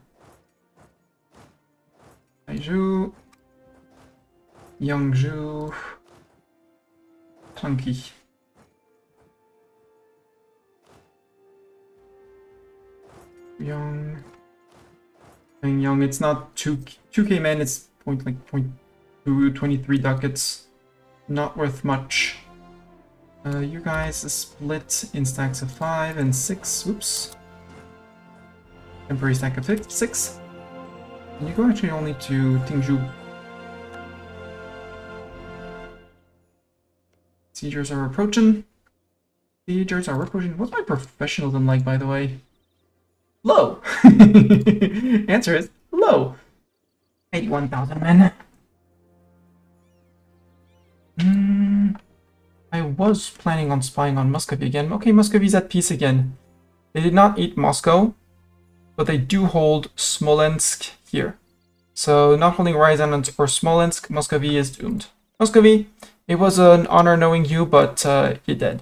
Taizhou, Yangzhou, Clunky. Young, it's not 2k men, it's point 23 ducats. Not worth much. You guys split in stacks of 5 and 6. Oops. Temporary stack of 6. And you go actually only to Tingzhou. Siegers are approaching. Siegers are approaching. What's my professionalism like, by the way? Low. Answer is low. 81,000 men. I was planning on spying on Muscovy again. Okay, Muscovy's at peace again. They did not eat Moscow, but they do hold Smolensk here. So not holding Ryazan or Smolensk, Muscovy is doomed. Muscovy, it was an honor knowing you, but you're dead.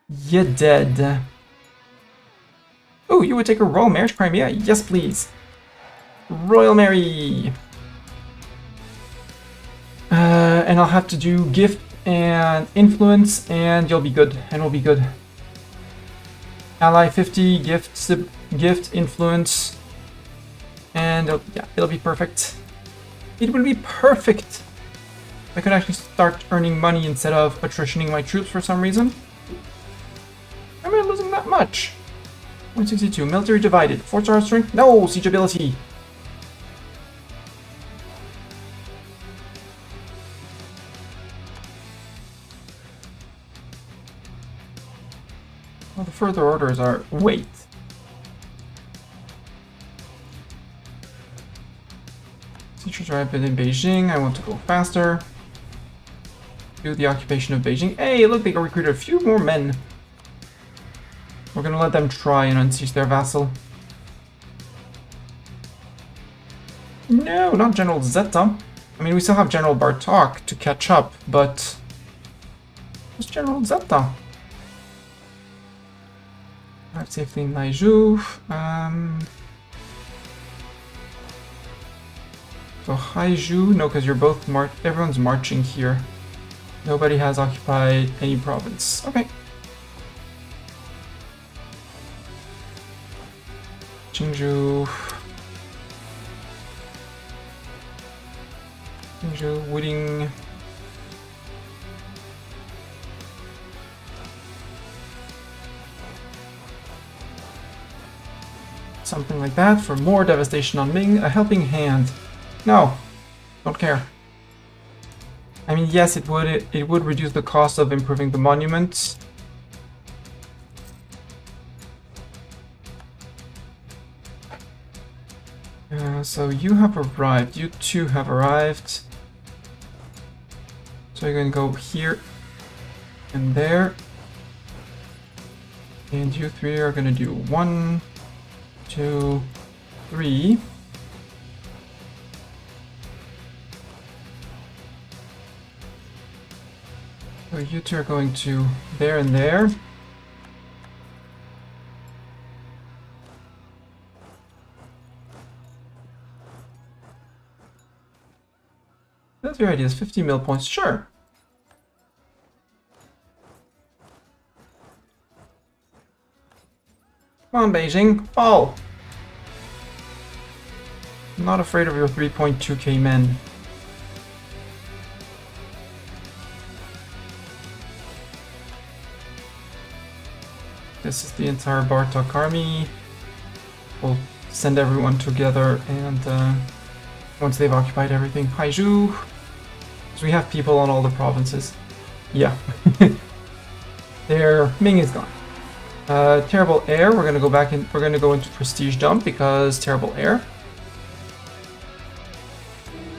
You dead. Oh, you would take a royal marriage to Crimea? Yes, please. Royal Mary. And I'll have to do gift and influence, and you'll be good, and we'll be good. Ally 50, gift, influence, and it'll be perfect. It will be perfect. I could actually start earning money instead of attritioning my troops for some reason. I'm not losing that much. 162, military divided. 4-star strength? No, siege ability. Well, the further orders are... Wait. Teachers are rapid in Beijing. I want to go faster. Do the occupation of Beijing. Hey, look, they recruited a few more men. We're gonna let them try and unseat their vassal. No, not General Zeta. I mean, we still have General Bartok to catch up, but... Who's General Zeta? Arrive safely in Naiju. So Haiju, no, because you're both everyone's marching here. Nobody has occupied any province. Okay. Qingzhou, Wuding. Something like that for more devastation on Ming. A helping hand. No, don't care. I mean, yes, it would reduce the cost of improving the monuments. So you have arrived. You two have arrived. So you're going to go here and there. And you three are going to do 1, 2, 3. So you two are going to there and there. That's your ideas. 50 mil points. Sure. Come on, Beijing. Fall. I'm not afraid of your 3.2k men. This is the entire Bartok army. We'll send everyone together, and once they've occupied everything, Haiju. So we have people on all the provinces. Yeah. Their Ming is gone. Terrible air. We're gonna go back in. We're gonna go into prestige dump because terrible air.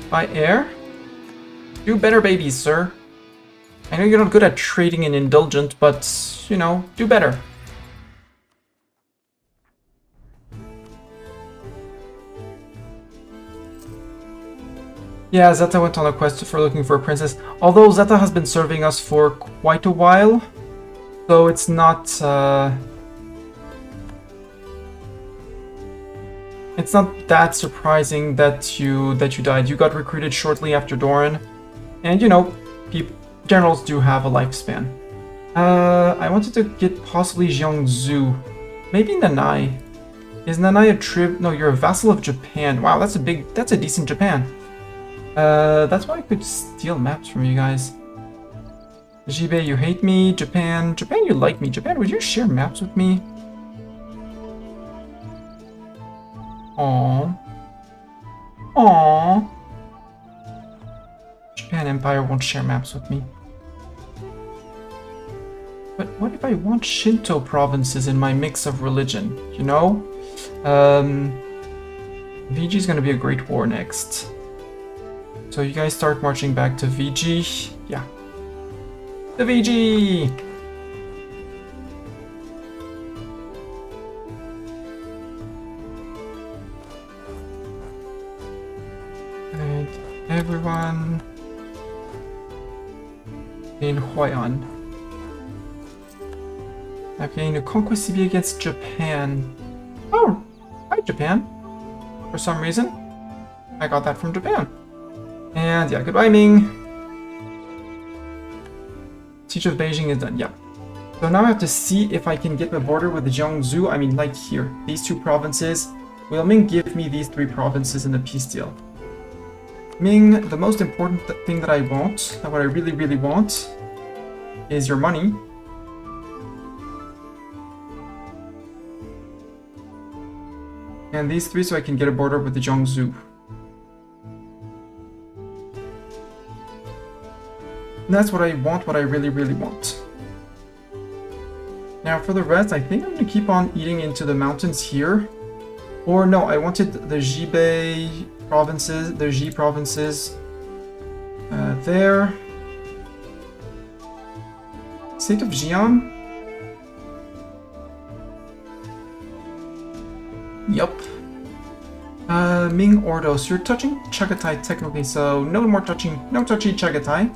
By air. Do better, babies, sir. I know you're not good at trading in indulgent, but you know, do better. Yeah, Zeta went on a quest for looking for a princess. Although Zeta has been serving us for quite a while, so it's not that surprising that you died. You got recruited shortly after Doran, and you know, generals do have a lifespan. I wanted to get possibly Jiangsu, maybe Nanai. Is Nanai a trib? No, you're a vassal of Japan. Wow, that's a decent Japan. That's why I could steal maps from you guys. Jibe, you hate me. Japan, you like me. Japan, would you share maps with me? Aww. Aww. Japan Empire won't share maps with me. But what if I want Shinto provinces in my mix of religion, you know? VG's gonna be a great war next. So you guys start marching back to VG. Yeah. The VG! And everyone in Huayan. Okay, no conquest CB against Japan. Oh, hi Japan. For some reason, I got that from Japan. And yeah, goodbye Ming. Siege of Beijing is done, yeah. So now I have to see if I can get the border with Jiangsu. I mean, like here, these two provinces. Will Ming give me these three provinces in the peace deal? Ming, the most important thing that I want, what I really, really want, is your money. And these three so I can get a border with the Jiangsu. And that's what I want, what I really, really want. Now for the rest, I think I'm going to keep on eating into the mountains here. Or no, I wanted the Jibei provinces, the Ji provinces there. State of Jian? Yup. Ming Ordo, so you're touching Chagatai technically, so no more touching, no touchy Chagatai.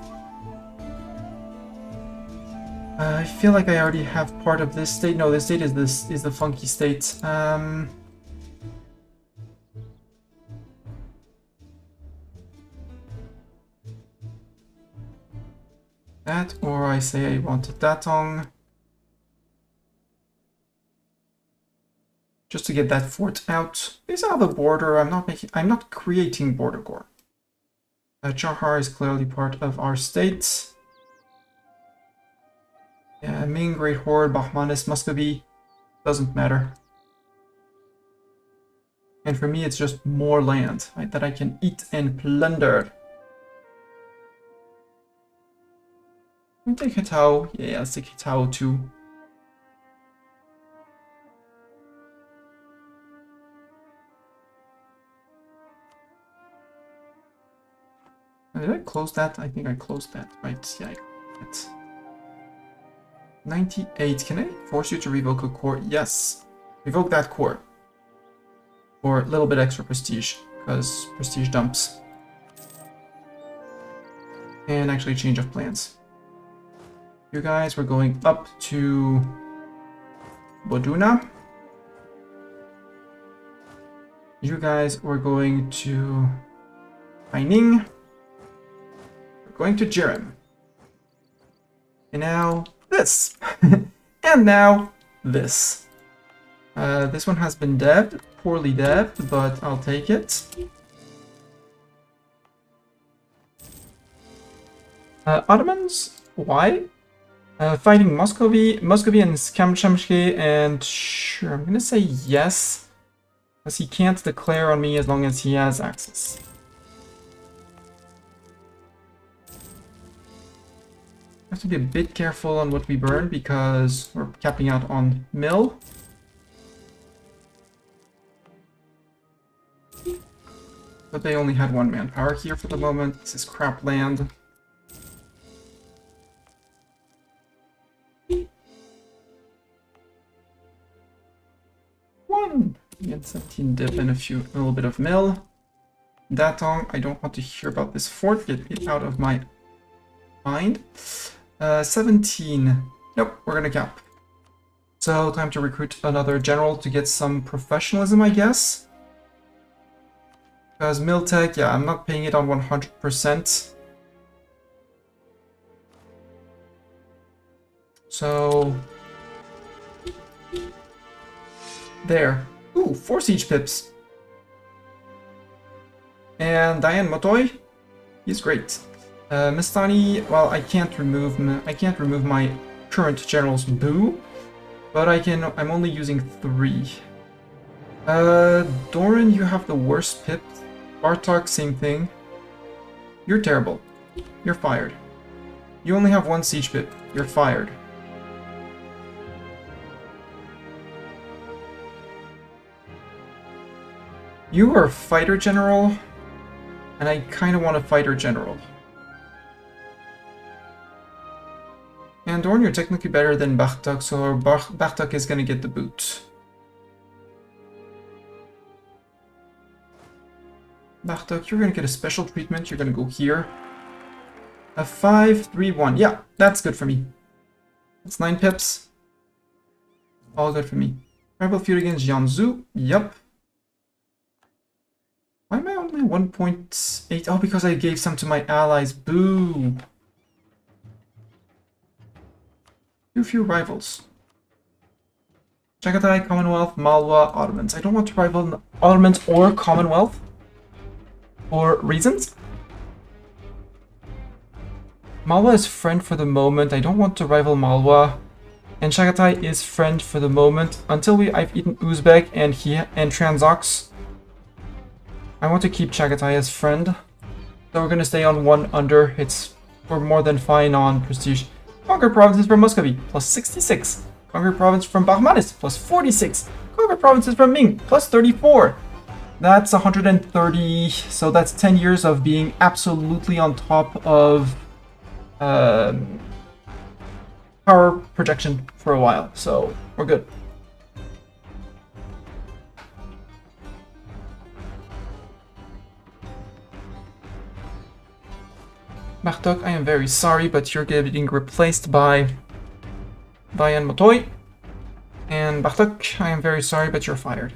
I feel like I already have part of this state. No, this state is the funky state. That, or I say I wanted Datong. Just to get that fort out. These are the border. I'm not creating border core. Chahar is clearly part of our state. Yeah, Ming, Great Horde, Bahmanis, Muscovy, doesn't matter. And for me, it's just more land, right, that I can eat and plunder. Can we take Hitao? Yeah, let's take Hitao too. Did I close that? I think I closed that, right? Yeah, I closed that. 98. Can I force you to revoke a core? Yes. Revoke that core. For a little bit extra prestige, because prestige dumps. And actually change of plans. You guys were going up to Boduna. You guys were going to Haining. We're going to Jiren. And now this. And now this. This one has been debbed, poorly debbed, but I'll take it. Ottomans? Why? Fighting Muscovy and Skamchamshke, and sure, I'm gonna say yes. Because he can't declare on me as long as he has access. Have to be a bit careful on what we burn because we're capping out on mill. But they only had one manpower here for the moment. This is crap land. One! Again, 17 dip and a little bit of mill. Datong, I don't want to hear about this fort. Get it out of my mind. 17. Nope, we're gonna cap. So, time to recruit another general to get some professionalism, I guess. Because Miltech, yeah, I'm not paying it on 100%. So... there. Ooh, 4 siege pips. And Diane Motoy, he's great. Mistani, well, I can't remove my current general's boo, but I'm only using 3. Doran, you have the worst pip. Bartok, same thing. You're terrible. You're fired. You only have 1 siege pip. You're fired. You are a fighter general, and I kind of want a fighter general. And Dorn, you're technically better than Bartok, so Bartok is gonna get the boot. Bartok, you're gonna get a special treatment. You're gonna go here. A 5-3-1. Yeah, that's good for me. That's 9 pips. All good for me. Tribal feud against Jiangsu. Yep. Why am I only 1.8? Oh, because I gave some to my allies. Boo. Too few rivals. Chagatai, Commonwealth, Malwa, Ottomans. I don't want to rival Ottomans or Commonwealth for reasons. Malwa is friend for the moment. I don't want to rival Malwa. And Chagatai is friend for the moment until I've eaten Uzbek and Transox. I want to keep Chagatai as friend. So we're gonna stay on 1 under. We're more than fine on prestige. Conquer provinces from Muscovy, plus 66. Conquer province from Bahmanis, plus 46. Conquer provinces from Ming, plus 34. That's 130, so that's 10 years of being absolutely on top of power projection for a while, so we're good. Bartok, I am very sorry, but you're getting replaced by Diane Motoy. And Bartok, I am very sorry, but you're fired.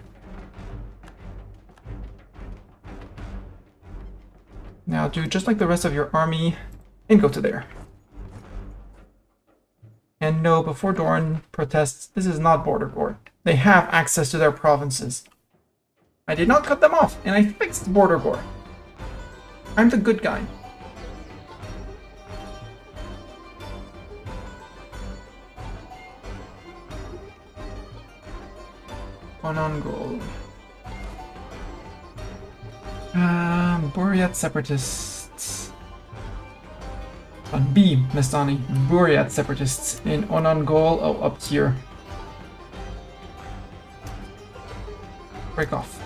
Now do just like the rest of your army and go to there. And no, before Doran protests, this is not border gore. They have access to their provinces. I did not cut them off, and I fixed border gore. I'm the good guy. On goal. Buryat separatists. On B, Mestani. Buryat separatists in Onangol. Oh, up here. Break off.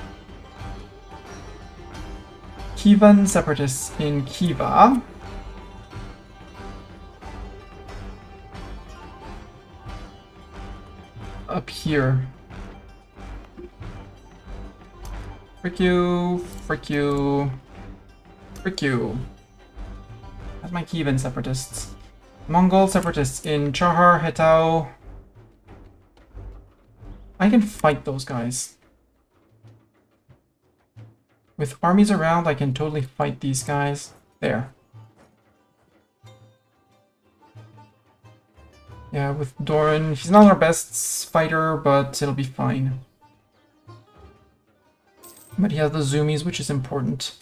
Kievan separatists in Khiva. Up here. Frick you, frick you, frick you. That's my Kievan separatists. Mongol separatists in Chahar, Hetao. I can fight those guys. With armies around, I can totally fight these guys. There. Yeah, with Doran, he's not our best fighter, but it'll be fine. But he has the zoomies, which is important.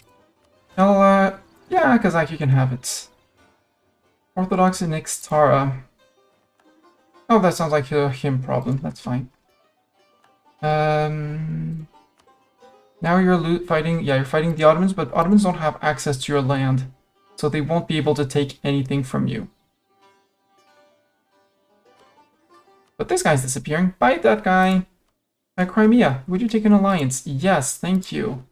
Yeah, Kazaki can have it. Orthodox in Ixtara. Oh, that sounds like a him problem. That's fine. Now you're fighting... Yeah, you're fighting the Ottomans, but Ottomans don't have access to your land. So they won't be able to take anything from you. But this guy's disappearing. Bye, that guy. Crimea, would you take an alliance? Yes, thank you.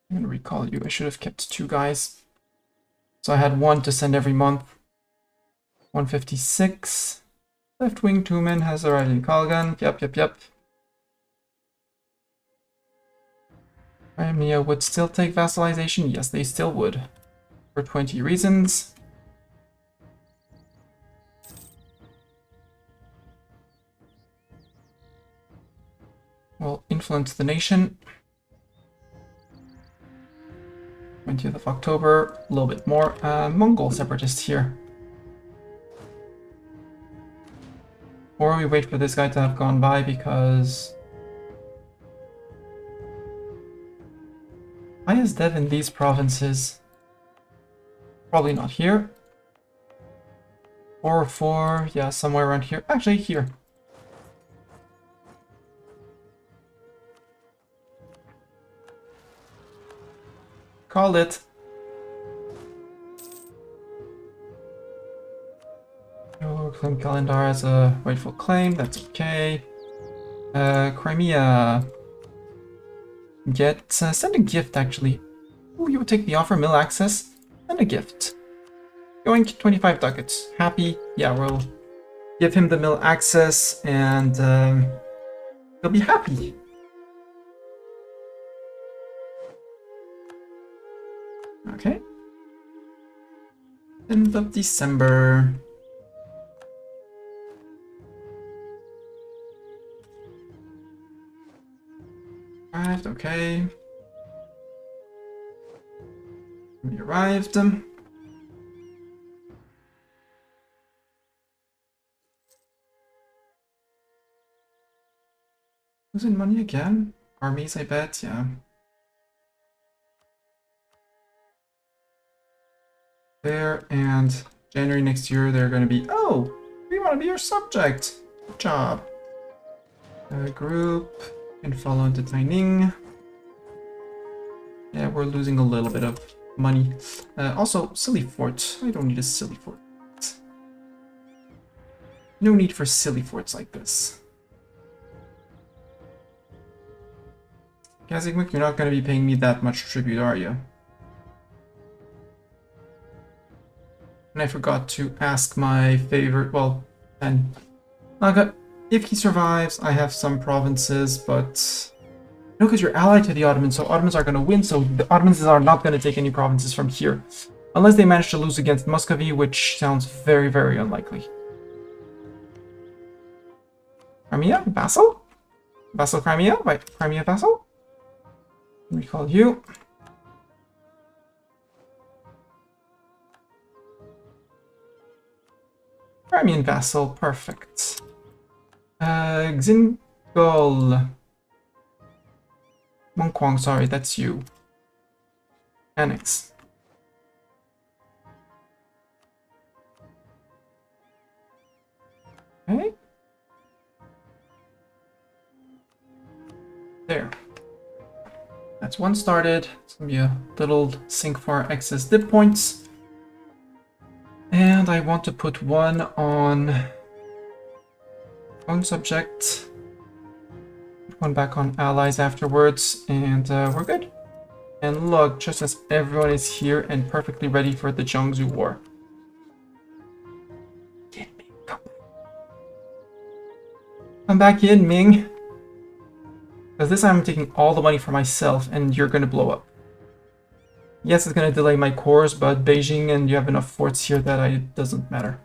I'm gonna recall you. I should have kept 2 guys. So I had 1 to send every month. 156. Left wing 2 men has arrived in Kalgan. Yep. Crimea would still take vassalization? Yes, they still would. For 20 reasons. Will influence the nation. 20th of October, a little bit more. Mongol separatists here. Or we wait for this guy to have gone by because... Why is Dev in these provinces? Probably not here. 4 or 4, yeah, somewhere around here. Actually, here. Called it. Oh, claim Kalendar as a rightful claim, that's okay. Crimea. Send a gift actually. Oh, you would take the offer, mill access, and a gift. Going 25 ducats. Happy? Yeah, we'll give him the mill access and he'll be happy. Okay. End of December. arrived, okay. We arrived. Losing money again? Armies, I bet, yeah. There, and January next year they're gonna be, oh, we want to be your subject. Good job. Group, and follow into Taining. Yeah, we're losing a little bit of money. Also, silly fort. I don't need a silly fort. No need for silly forts like this. Kazakh, you're not going to be paying me that much tribute, are you? And I forgot to ask my favorite, well, and Naga, if he survives, I have some provinces, but no, because you're allied to the Ottomans, so Ottomans are going to win, so the Ottomans are not going to take any provinces from here. Unless they manage to lose against Muscovy, which sounds very, very unlikely. Crimea? Vassal? Vassal Crimea? Wait, Crimea Vassal? Recall you. Crimean Vassal, perfect. Xingol. Mongkwang, sorry, that's you. Annex. Okay. There. That's one started. It's gonna be a little sink for our excess dip points. And I want to put one on own subject. Put one back on allies afterwards, and we're good. And look, just as everyone is here and perfectly ready for the Jiangsu War. Get me, come back in, Ming. Because this time I'm taking all the money for myself, and you're going to blow up. Yes, it's going to delay my cores, but Beijing and you have enough forts here that it doesn't matter.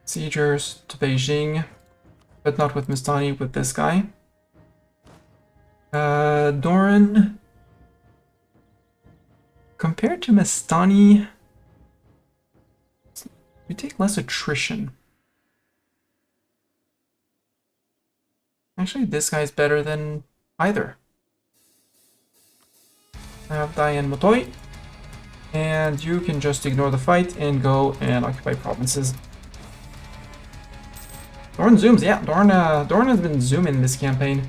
Siegers to Beijing, but not with Mistani, with this guy. Doran. Compared to Mistani, you take less attrition. Actually, this guy's better than either. I have Diane Motoy, and you can just ignore the fight and go and occupy provinces. Dorn zooms, yeah, Dorn has been zooming this campaign.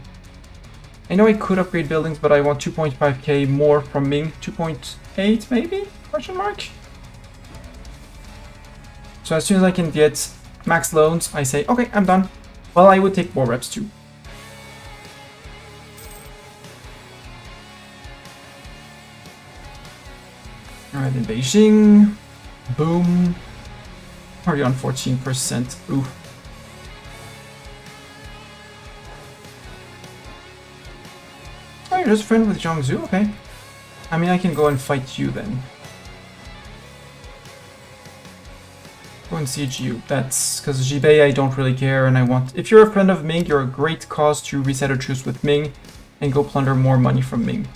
I know I could upgrade buildings, but I want 2.5k more from Ming. 2.8 maybe? Question mark? So as soon as I can get max loans, I say, okay, I'm done. Well, I would take more reps too. Alright, in Beijing. Boom. Already on 14%. Ooh. Oh, you're just a friend with Jiangsu? Okay. I mean, I can go and fight you then. Go and siege you. That's because Jibei I don't really care, and I want... If you're a friend of Ming, you're a great cause to reset a truce with Ming and go plunder more money from Ming.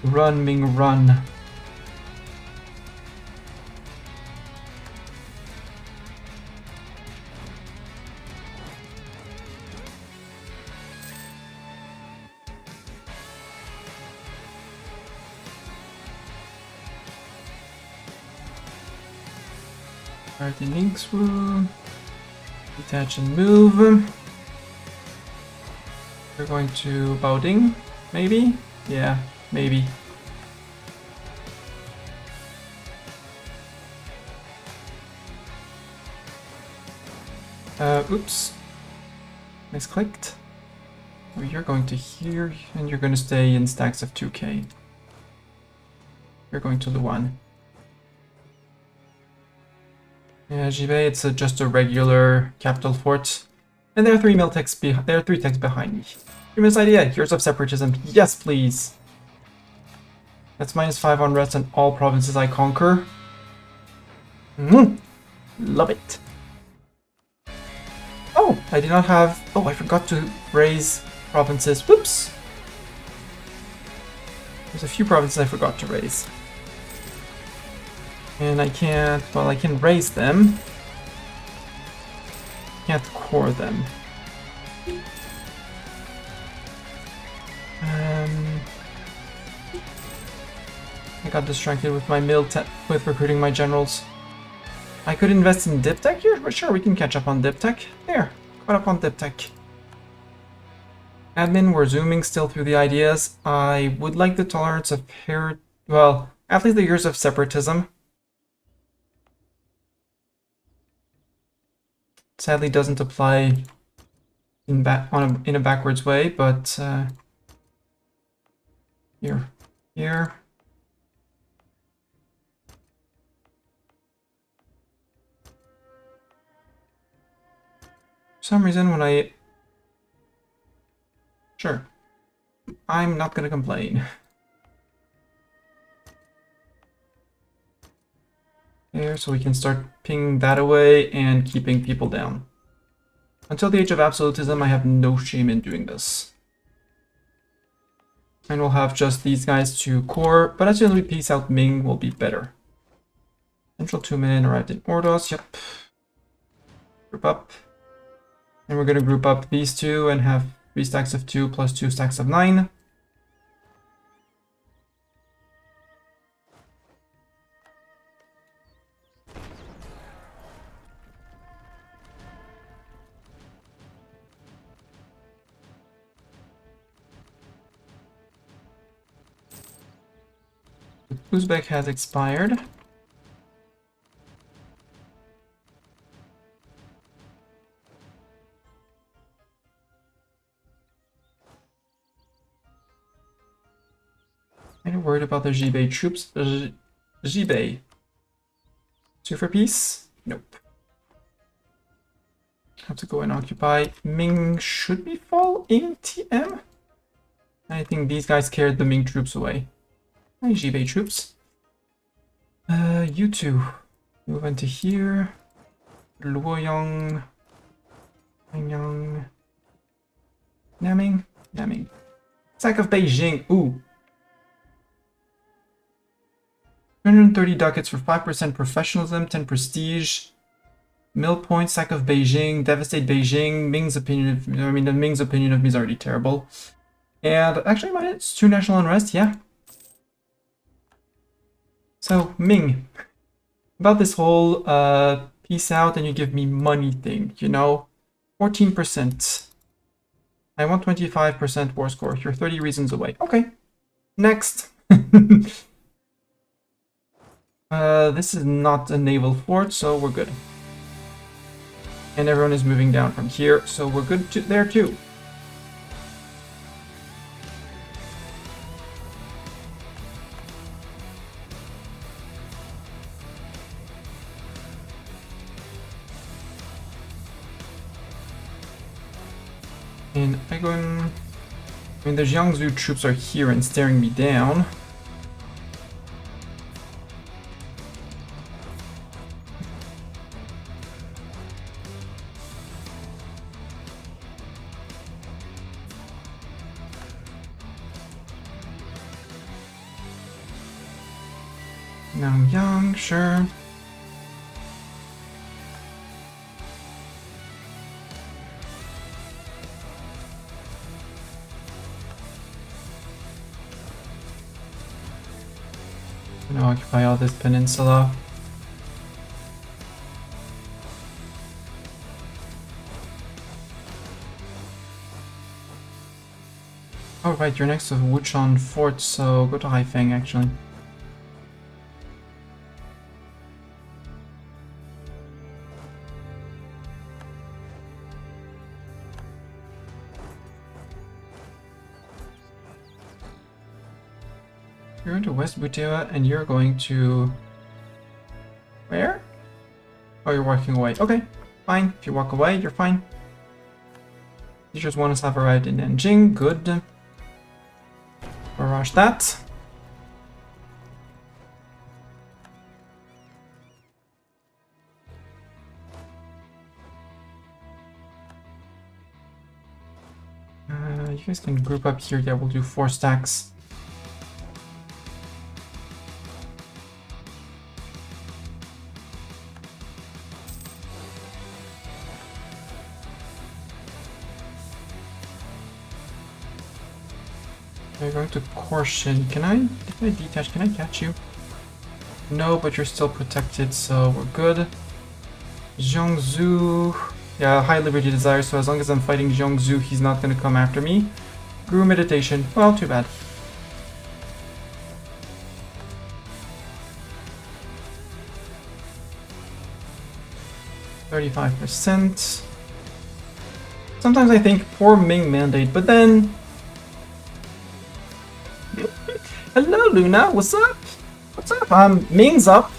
Run, Ming, run. Alright, the links will detach and move. We're going to Baoding, maybe? Yeah, maybe. Oops. Misclicked. Well, you're going to here, and you're going to stay in stacks of 2k. You're going to Luan. Yeah, Jibei, it's just a regular capital fort. And there are three techs behind me. Famous idea, Heroes of Separatism. Yes, please. That's -5 on rest in all provinces I conquer. Love it. Oh, I did not have... Oh, I forgot to raise provinces. Whoops. There's a few provinces I forgot to raise. And I can't... Well, I can raise them. Can't core them. I got distracted with my with recruiting my generals. I could invest in dip tech here, but sure, we can catch up on dip tech. There, caught up on dip tech. Admin, we're zooming still through the ideas. I would like the tolerance of well, at least the years of separatism. Sadly, doesn't apply in a backwards way, but here. For some reason, when Sure. I'm not gonna complain. There, so we can start pinging that away and keeping people down. Until the age of absolutism, I have no shame in doing this. And we'll have just these guys to core, but as soon as we peace out Ming, will be better. Central 2 men arrived in Ordos, yep. Group up. And we're gonna group up these two and have 3 stacks of 2 plus 2 stacks of 9. Uzbek has expired. I'm worried about the Jibei troops. Jibei. 2 for peace? Nope. Have to go and occupy. Ming should be falling TM. I think these guys carried the Ming troops away. Hi, Jibei troops. You two. Move into here. Luoyang. Hanyang. Naming. Sack of Beijing. Ooh. 230 ducats for 5% professionalism, 10 prestige. Mill point, sack of Beijing, devastate Beijing. Ming's opinion the Ming's opinion of me is already terrible. And actually, it's 2 national unrest, yeah. So, Ming, about this whole peace out and you give me money thing, you know? 14%. I want 25% war score. You're 30 reasons away. Okay. Next. This is not a naval fort, so we're good. And everyone is moving down from here, so we're good there too. And I mean, the Jiangsu troops are here and staring me down. Nangyang, sure. I'm gonna occupy all this peninsula. Oh right, you're next to Wuchang Fort, so go to Haifeng actually. You're going to West Butea and you're going to... Where? Oh, you're walking away. Okay, fine. If you walk away, you're fine. Teachers want us have arrived in Nanjing. Good. Barrage that. You guys can group up here. Yeah, we'll do 4 stacks. We're going to Korshin. Can I detach? Can I catch you? No, but you're still protected, so we're good. Zhongzhu. Yeah, high liberty desire, so as long as I'm fighting Zhongzhu, he's not going to come after me. Guru meditation. Well, too bad. %. Sometimes I think poor Ming mandate, but then... Hello, Luna. What's up? What's up? Ming's up.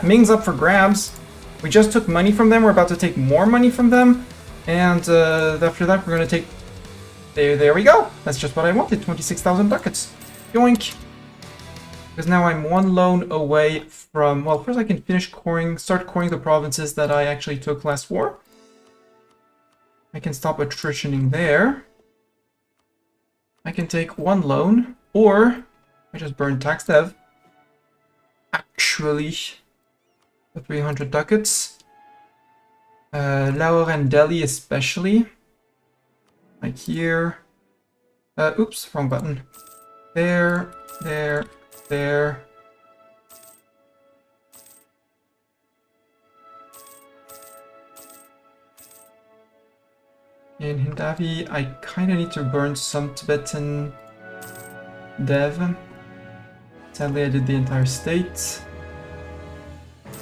Ming's up for grabs. We just took money from them. We're about to take more money from them. And after that, we're going to take... There we go. That's just what I wanted. 26,000 ducats. Yoink. Because now I'm 1 loan away from... Well, first I can finish start coring the provinces that I actually took last war. I can stop attritioning there. I can take 1 loan. Or I just burn tax dev. Actually... 300 ducats. Lahore and Delhi especially. Like here. Oops, wrong button. There. In Hindavi, I kind of need to burn some Tibetan dev. Sadly, I did the entire state.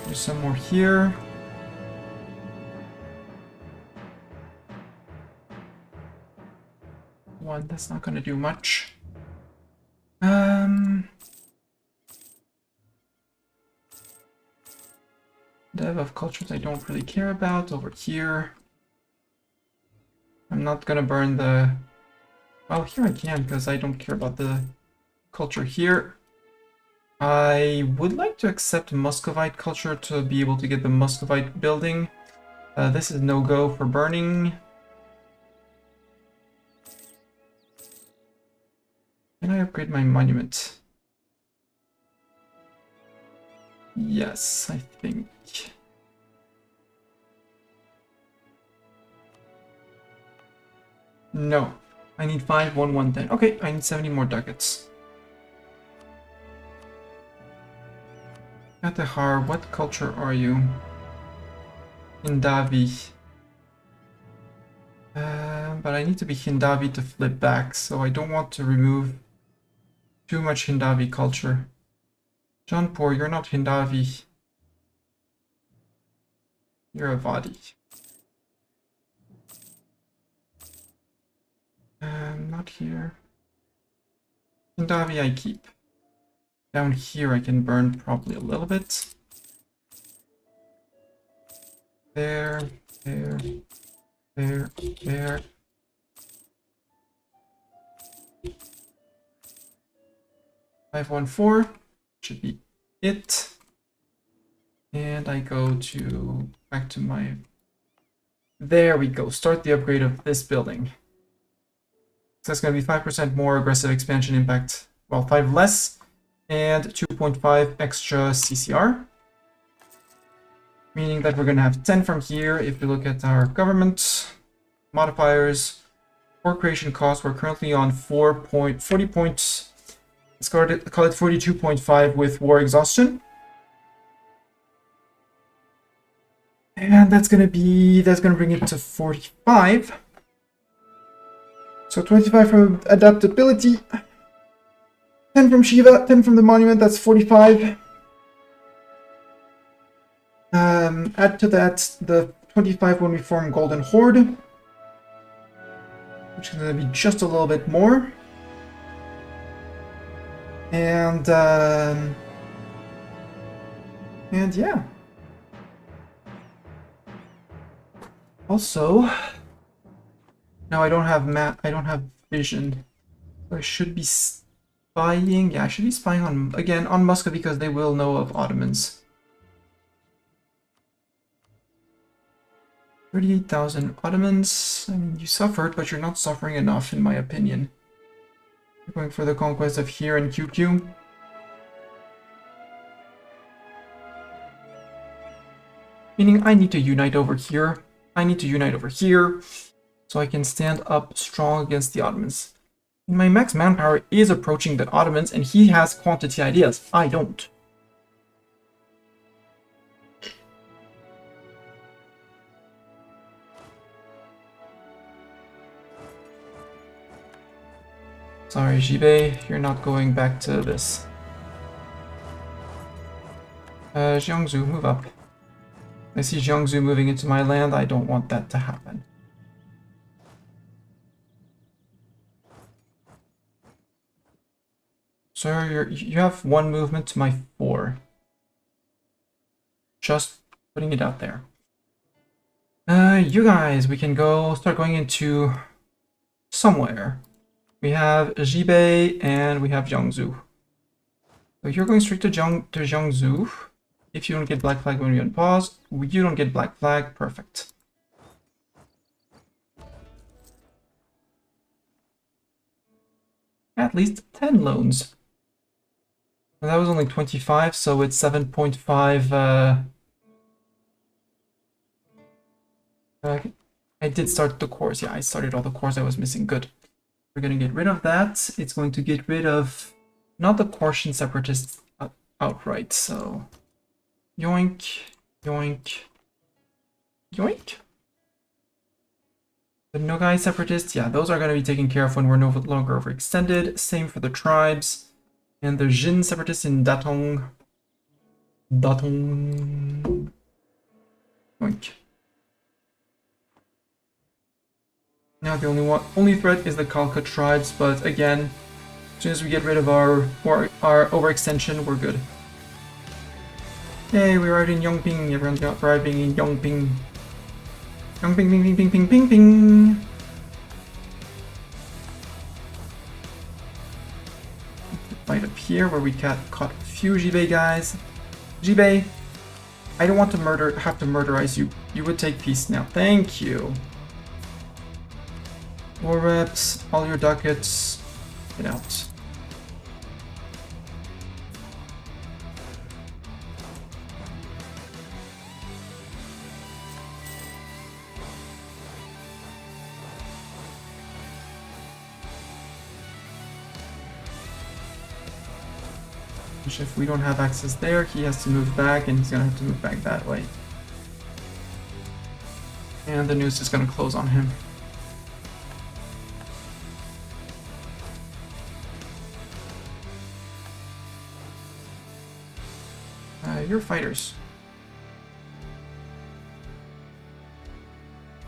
There's some more here. One, that's not going to do much. Dev of cultures I don't really care about over here. I'm not going to burn the... Well, here I can because I don't care about the culture here. I would like to accept Muscovite culture to be able to get the Muscovite building. This is no-go for burning. Can I upgrade my monument? Yes, I think. No. I need 5, 1, 1, 10. Okay, I need 70 more ducats. Katahar, what culture are you? Hindavi. But I need to be Hindavi to flip back, so I don't want to remove too much Hindavi culture. Jaunpur, you're not Hindavi. You're a Vadi. Not here. Hindavi I keep. Down here I can burn probably a little bit. There. 514 should be it. And I go back to my... There we go. Start the upgrade of this building. So that's going to be 5% more aggressive expansion impact. Well, 5 less. And 2.5 extra CCR. Meaning that we're going to have 10 from here. If we look at our government modifiers, for creation cost, we're currently on 40 points. Let's call it 42.5 with war exhaustion. And that's going to bring it to 45. So 25 from adaptability. 10 from Shiva, 10 from the monument, that's 45. Add to that the 25 when we form Golden Horde, which is going to be just a little bit more. And yeah. Also, now I don't have I don't have vision. So I should be spying. Yeah, I should be spying on again on Moscow because they will know of Ottomans. 38,000 Ottomans. I mean, you suffered, but you're not suffering enough, in my opinion. You're going for the conquest of here and QQ. Meaning I need to unite over here. I need to unite over here, so I can stand up strong against the Ottomans. My max manpower is approaching the Ottomans, and he has quantity ideas. I don't. Sorry, Jibei, you're not going back to this. Jiangsu, move up. I see Jiangsu moving into my land. I don't want that to happen. Sir, you have 1 movement to my 4. Just putting it out there. You guys, we can start going into somewhere. We have Jibei and we have Jiangsu. So you're going straight to Jiangsu. If you don't get black flag when you unpause, you don't get black flag. Perfect. At least 10 loans. And that was only 25, so it's 7.5. I did start the course. Yeah, I started all the cores I was missing. Good. We're going to get rid of that. It's going to get rid of not the Korsian separatists outright, so yoink, yoink, yoink. The Nogai separatists, yeah, those are going to be taken care of when we're no longer overextended. Same for the tribes. And the Jin separatists in Datong. Yoink. Now the only threat is the Khalkha tribes, but again, as soon as we get rid of our overextension, we're good. Hey, we arrived in Yongping. Everyone's arriving in Yongping. Yongping, ping, ping, ping, ping, ping, ping. Fight up here where we caught a few Jibei guys. Jibei, I don't want to have to murderize you. You would take peace now. Thank you. War reps, all your ducats, get out. If we don't have access there, he has to move back, and he's gonna have to move back that way. And the noose is gonna close on him. You're fighters.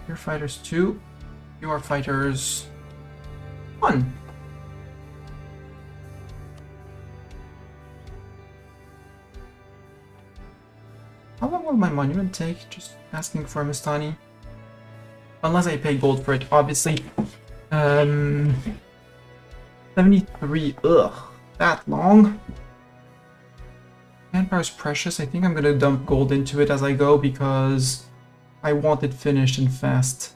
You're fighters 2. You are fighters 1. How long will my monument take? Just asking for a Mistani. Unless I pay gold for it, obviously. 73. Ugh. That long. Manpower is precious. I think I'm gonna dump gold into it as I go because I want it finished and fast.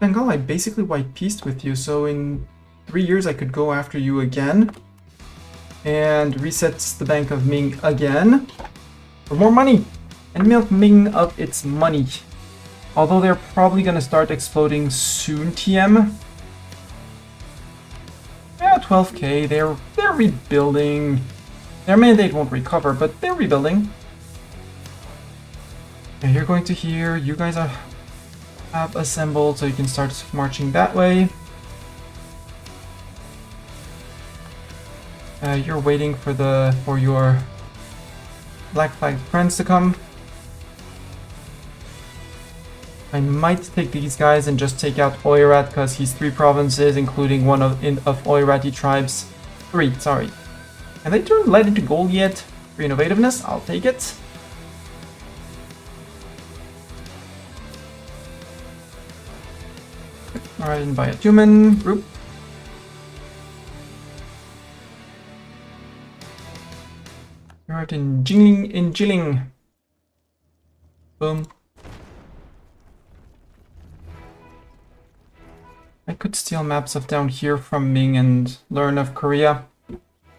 Bengal, I basically white peaced with you, so in 3 years I could go after you again and resets the Bank of Ming again for more money and milk Ming of its money. Although they're probably gonna start exploding soon, TM. Yeah, 12k, they're rebuilding. Their mandate won't recover, but they're rebuilding. Okay, you're going to here. You guys have assembled, so you can start marching that way. You're waiting for your Black Flag friends to come. I might take these guys and just take out Oirat because he's 3 provinces, including one of Oirati tribes. 3, sorry. Have they turned lead into gold yet? For innovativeness, I'll take it. Alright, and by a human group. Alright, in Jilling. Boom. I could steal maps of down here from Ming and learn of Korea.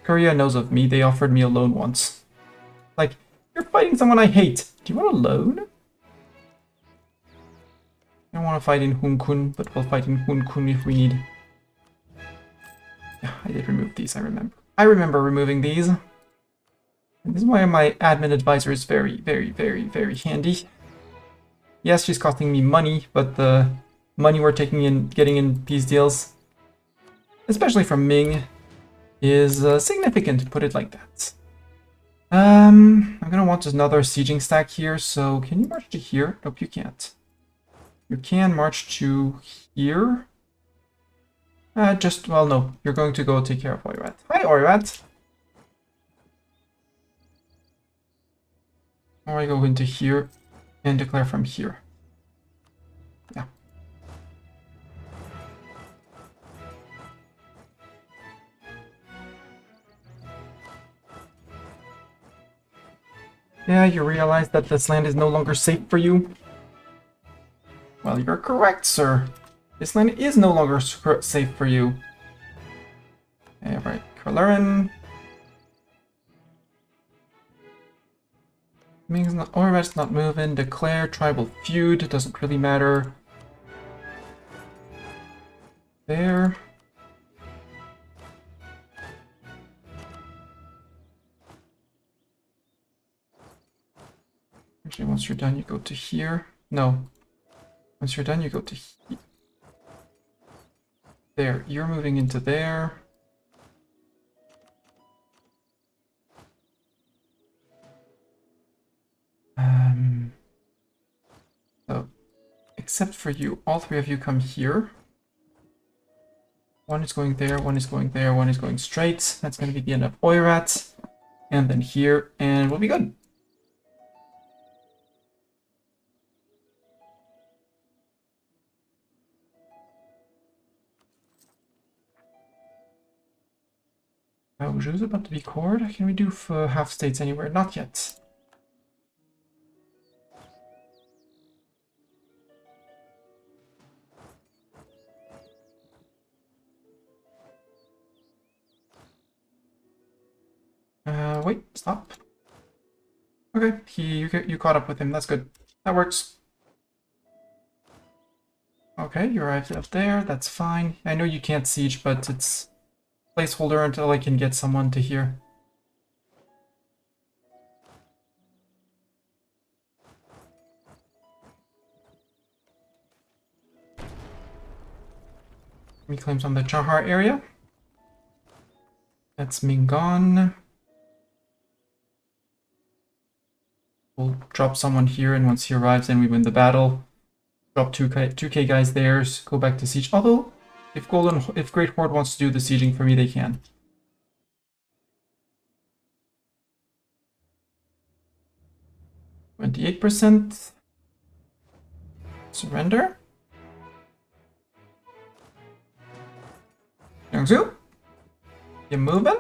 Korea knows of me, they offered me a loan once. Like, you're fighting someone I hate. Do you want a loan? I don't want to fight in Hun-kun, but we'll fight in Hun-kun if we need. Yeah, I did remove these, I remember. I remember removing these. And this is why my admin advisor is very, very, very, very handy. Yes, she's costing me money, but the money we're taking in, getting in these deals, especially from Ming, is significant, to put it like that. I'm gonna want another sieging stack here, so can you march to here? Nope, you can't. You can march to here. Well, no, you're going to go take care of Oirat. Hi, Oirat! Or I go into here and declare from here. Yeah. Yeah, you realize that this land is no longer safe for you? Well, you're correct, sir. This land is no longer safe for you. Alright, Kalaran. Ming's not, Oirat's not moving. Declare tribal feud. It doesn't really matter. There. Actually, once you're done, you go to here. No. Once you're done, you go to here. There. You're moving into there. So, except for you, all three of you come here. One is going there, one is going there, one is going straight. That's going to be the end of Oirat. And then here, and we'll be good. Zhu's about to be cored. Can we do half states anywhere? Not yet. Wait, stop. Okay, you caught up with him. That's good. That works. Okay, you arrived up there. That's fine. I know you can't siege, but it's placeholder until I can get someone to here. Reclaims on the Chahar area. That's Mingon. We'll drop someone here, and once he arrives, then we win the battle. Drop 2k guys there, go back to siege. Although, if Great Horde wants to do the sieging for me, they can. %. Surrender. Youngsu, you moving?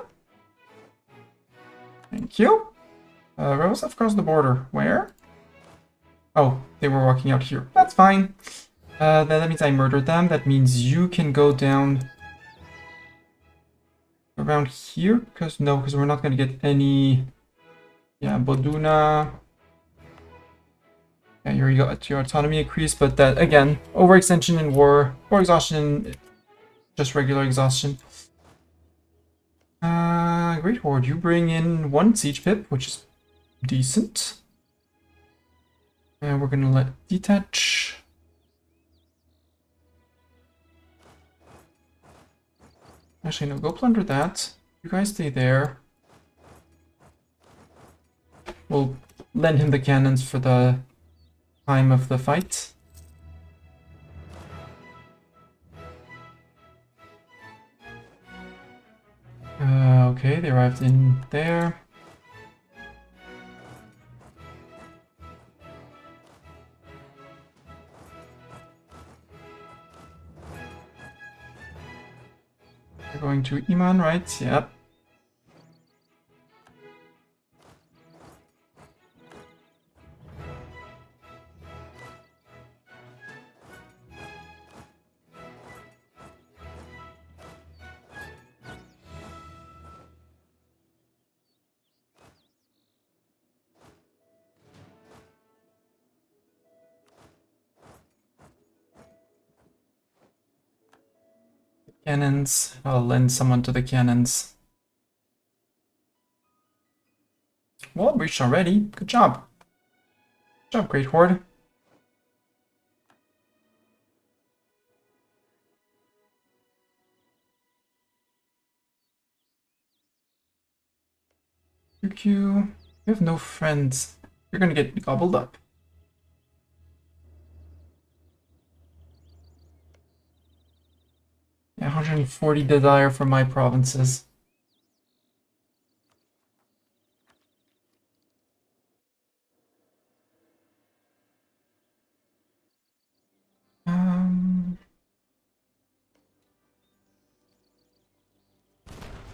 Thank you. Rebels have crossed the border. Where? Oh, they were walking out here. That's fine. That means I murdered them. That means you can go down around here. Because we're not going to get any... Yeah, Boduna. Yeah, your autonomy increased, but that, again, overextension in war, or exhaustion, just regular exhaustion. Great Horde, you bring in 1 siege pip, which is decent. And we're gonna let detach. Actually, no, go plunder that. You guys stay there. We'll lend him the cannons for the time of the fight. Okay, they arrived in there. We're going to Iman, right? Yep. Cannons. I'll lend someone to the cannons. Well, reached already. Good job. Good job, Great Horde. QQ. You have no friends. You're gonna get gobbled up. Yeah, 140 desire for my provinces.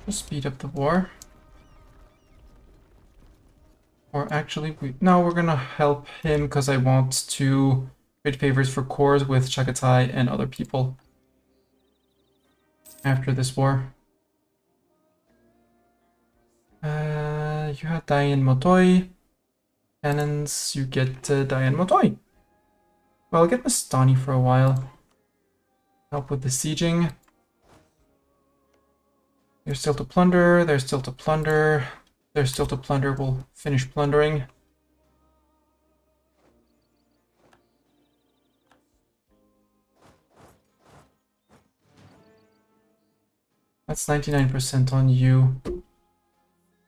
Just speed up the war. Or actually, we're gonna help him because I want to trade favors for cores with Chagatai and other people after this war. You have Diane Motoi. Cannons, you get Diane Motoi. Well, I'll get Mastani for a while. Help with the sieging. There's still to plunder, there's still to plunder. There's still to plunder, we'll finish plundering. That's 99% on you.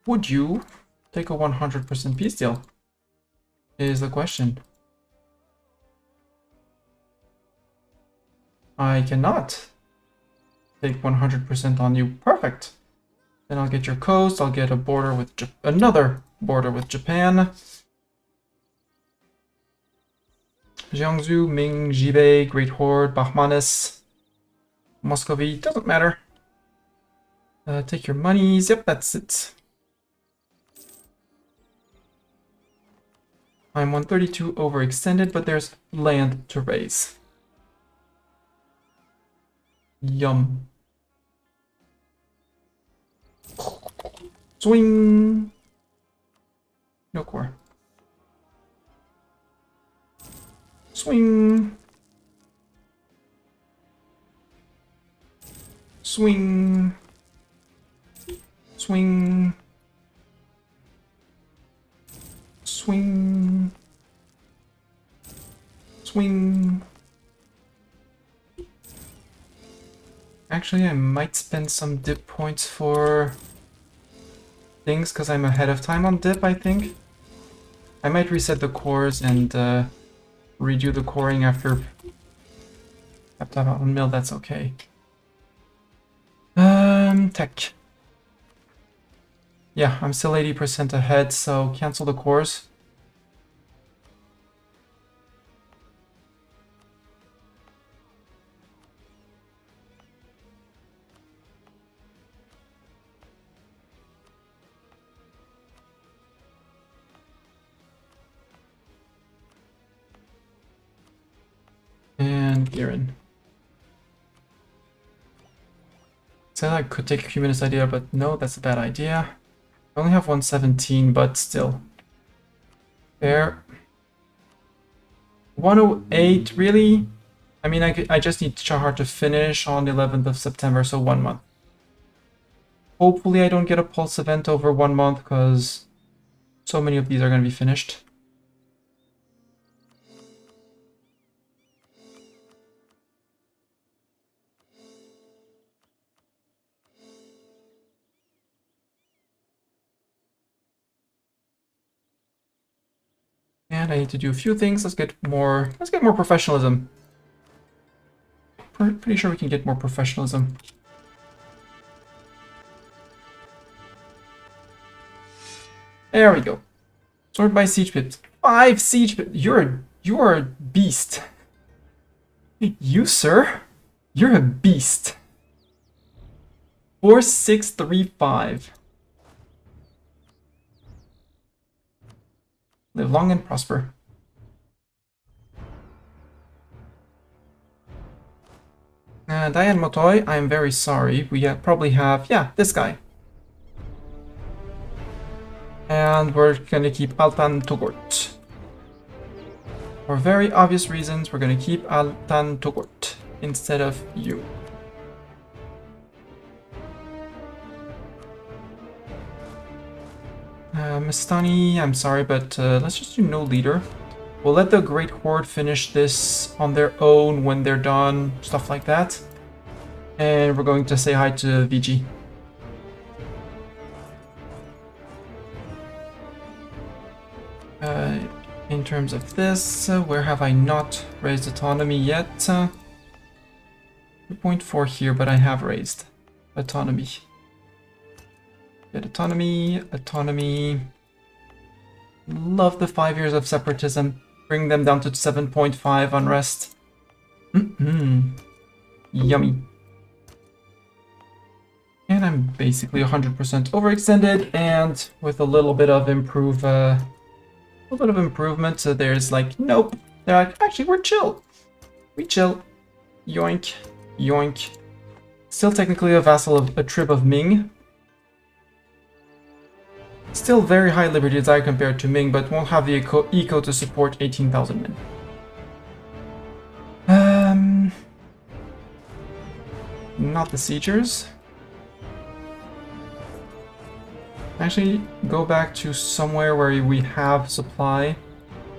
Would you take a 100% peace deal? Is the question. I cannot take 100% on you. Perfect. Then I'll get your coast, I'll get a border with another border with Japan. Jiangsu, Ming, Jibei, Great Horde, Bahmanis, Muscovy, doesn't matter. Take your monies, yep, that's it. I'm 132 overextended, but there's land to raise. Yum. Swing! No core. Swing! Swing! Swing! Swing! Swing! Actually, I might spend some dip points for things because I'm ahead of time on dip, I think. I might reset the cores and redo the coring after tapped out on mill, that's okay. Tech. Yeah, I'm still 80% ahead, so cancel the cores. And Girin. Said I could take a humanist idea, but no, that's a bad idea. I only have 117, but still. There. 108, really? I mean, I just need Chahar to finish on the 11th of September, so 1 month. Hopefully I don't get a pulse event over 1 month, because so many of these are going to be finished. And I need to do a few things. Let's get more professionalism. Pretty sure we can get more professionalism. There we go. Sort by siege pit. 5 siege pit. You're a beast. You, sir, you're a beast. 4635. Live long and prosper. Diane Motoy, I'm very sorry. We probably have, yeah, this guy. And we're gonna keep Altan Togort. For very obvious reasons, we're gonna keep Altan Togort instead of you. Mistani, I'm sorry, but let's just do no leader. We'll let the Great Horde finish this on their own when they're done, stuff like that. And we're going to say hi to VG. In terms of this, where have I not raised autonomy yet? 2.4 here, but I have raised autonomy. Get autonomy, autonomy. Love the 5 years of separatism. Bring them down to 7.5 unrest. Yummy. And I'm basically 100% overextended, and with a little bit of improvement, so there's like, nope. They're like, actually, we're chill. We chill. Yoink. Yoink. Still technically a vassal of a trib of Ming. Still very high liberty desire compared to Ming, but won't have the eco to support 18,000 men. Not the siegers. Actually, go back to somewhere where we have supply,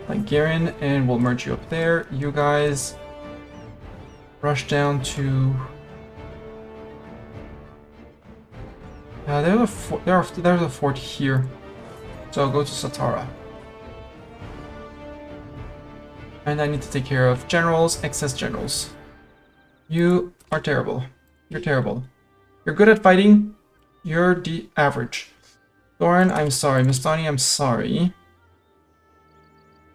like Girin, and we'll merge you up there. You guys rush down to... there's a fort here, so go to Satara. And I need to take care of generals, excess generals. You are terrible. You're terrible. You're good at fighting. You're average. Thorin, I'm sorry. Mistani, I'm sorry.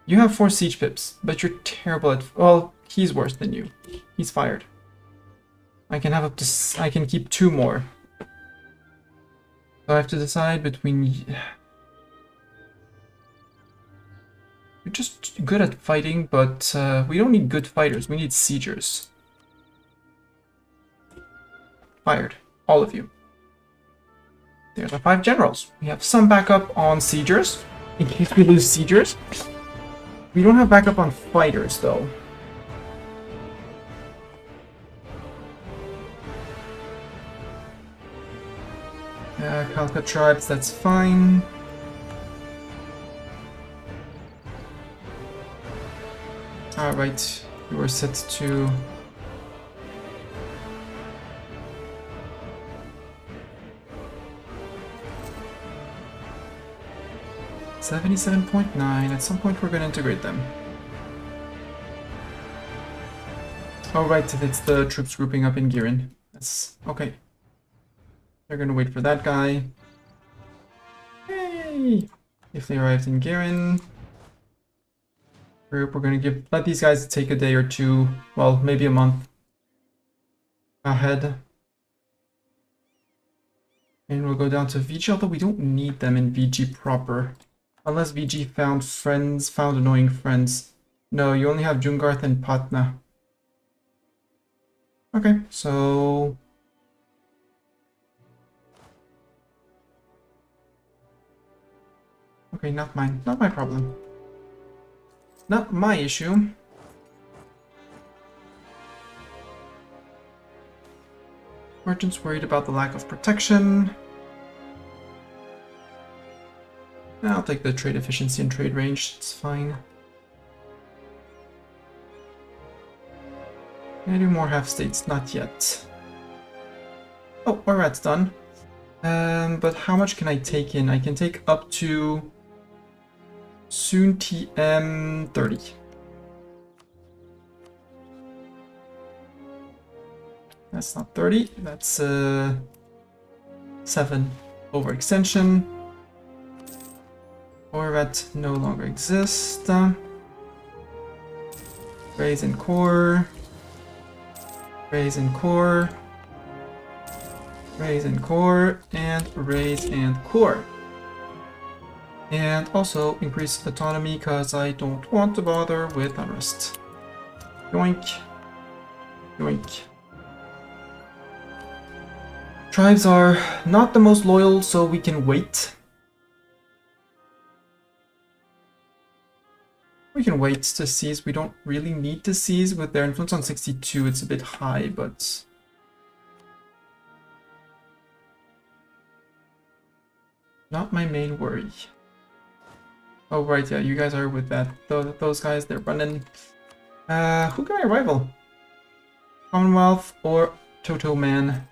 You have 4 siege pips, but you're terrible at... Well, he's worse than you. He's fired. I can have up to... I can keep 2 more. So I have to decide between... You're just good at fighting, but we don't need good fighters. We need siegers. Fired. All of you. There's our 5 generals. We have some backup on siegers, in case we lose siegers. We don't have backup on fighters, though. Kalka tribes, that's fine. Alright, we were set to... 77.9. At some point we're gonna integrate them. Oh right, it's the troops grouping up in Girin. That's okay. They're gonna wait for that guy. Hey! If they arrived in Girin. Group, we're gonna let these guys take a day or two, well, maybe a month ahead. And we'll go down to VG, although we don't need them in VG proper. Unless VG found annoying friends. No, you only have Jungarth and Patna. Okay, so... Okay, not mine. Not my problem. Not my issue. Merchants worried about the lack of protection. I'll take the trade efficiency and trade range, it's fine. Can I do more half states? Not yet. Oh, alright, it's done. But how much can I take in? I can take up to soon TM 30. That's not 30, that's 7 overextension. Orvat no longer exists. Raise in core. Raise in core. Raise and core, and raise and core. And also increase autonomy because I don't want to bother with unrest. Yoink. Yoink. Tribes are not the most loyal, so we can wait. We can wait to seize. We don't really need to seize with their influence on 62. It's a bit high, but... not my main worry. Oh, right, yeah, you guys are with that. Those guys, they're running. Who can I rival? Commonwealth or Toto Man?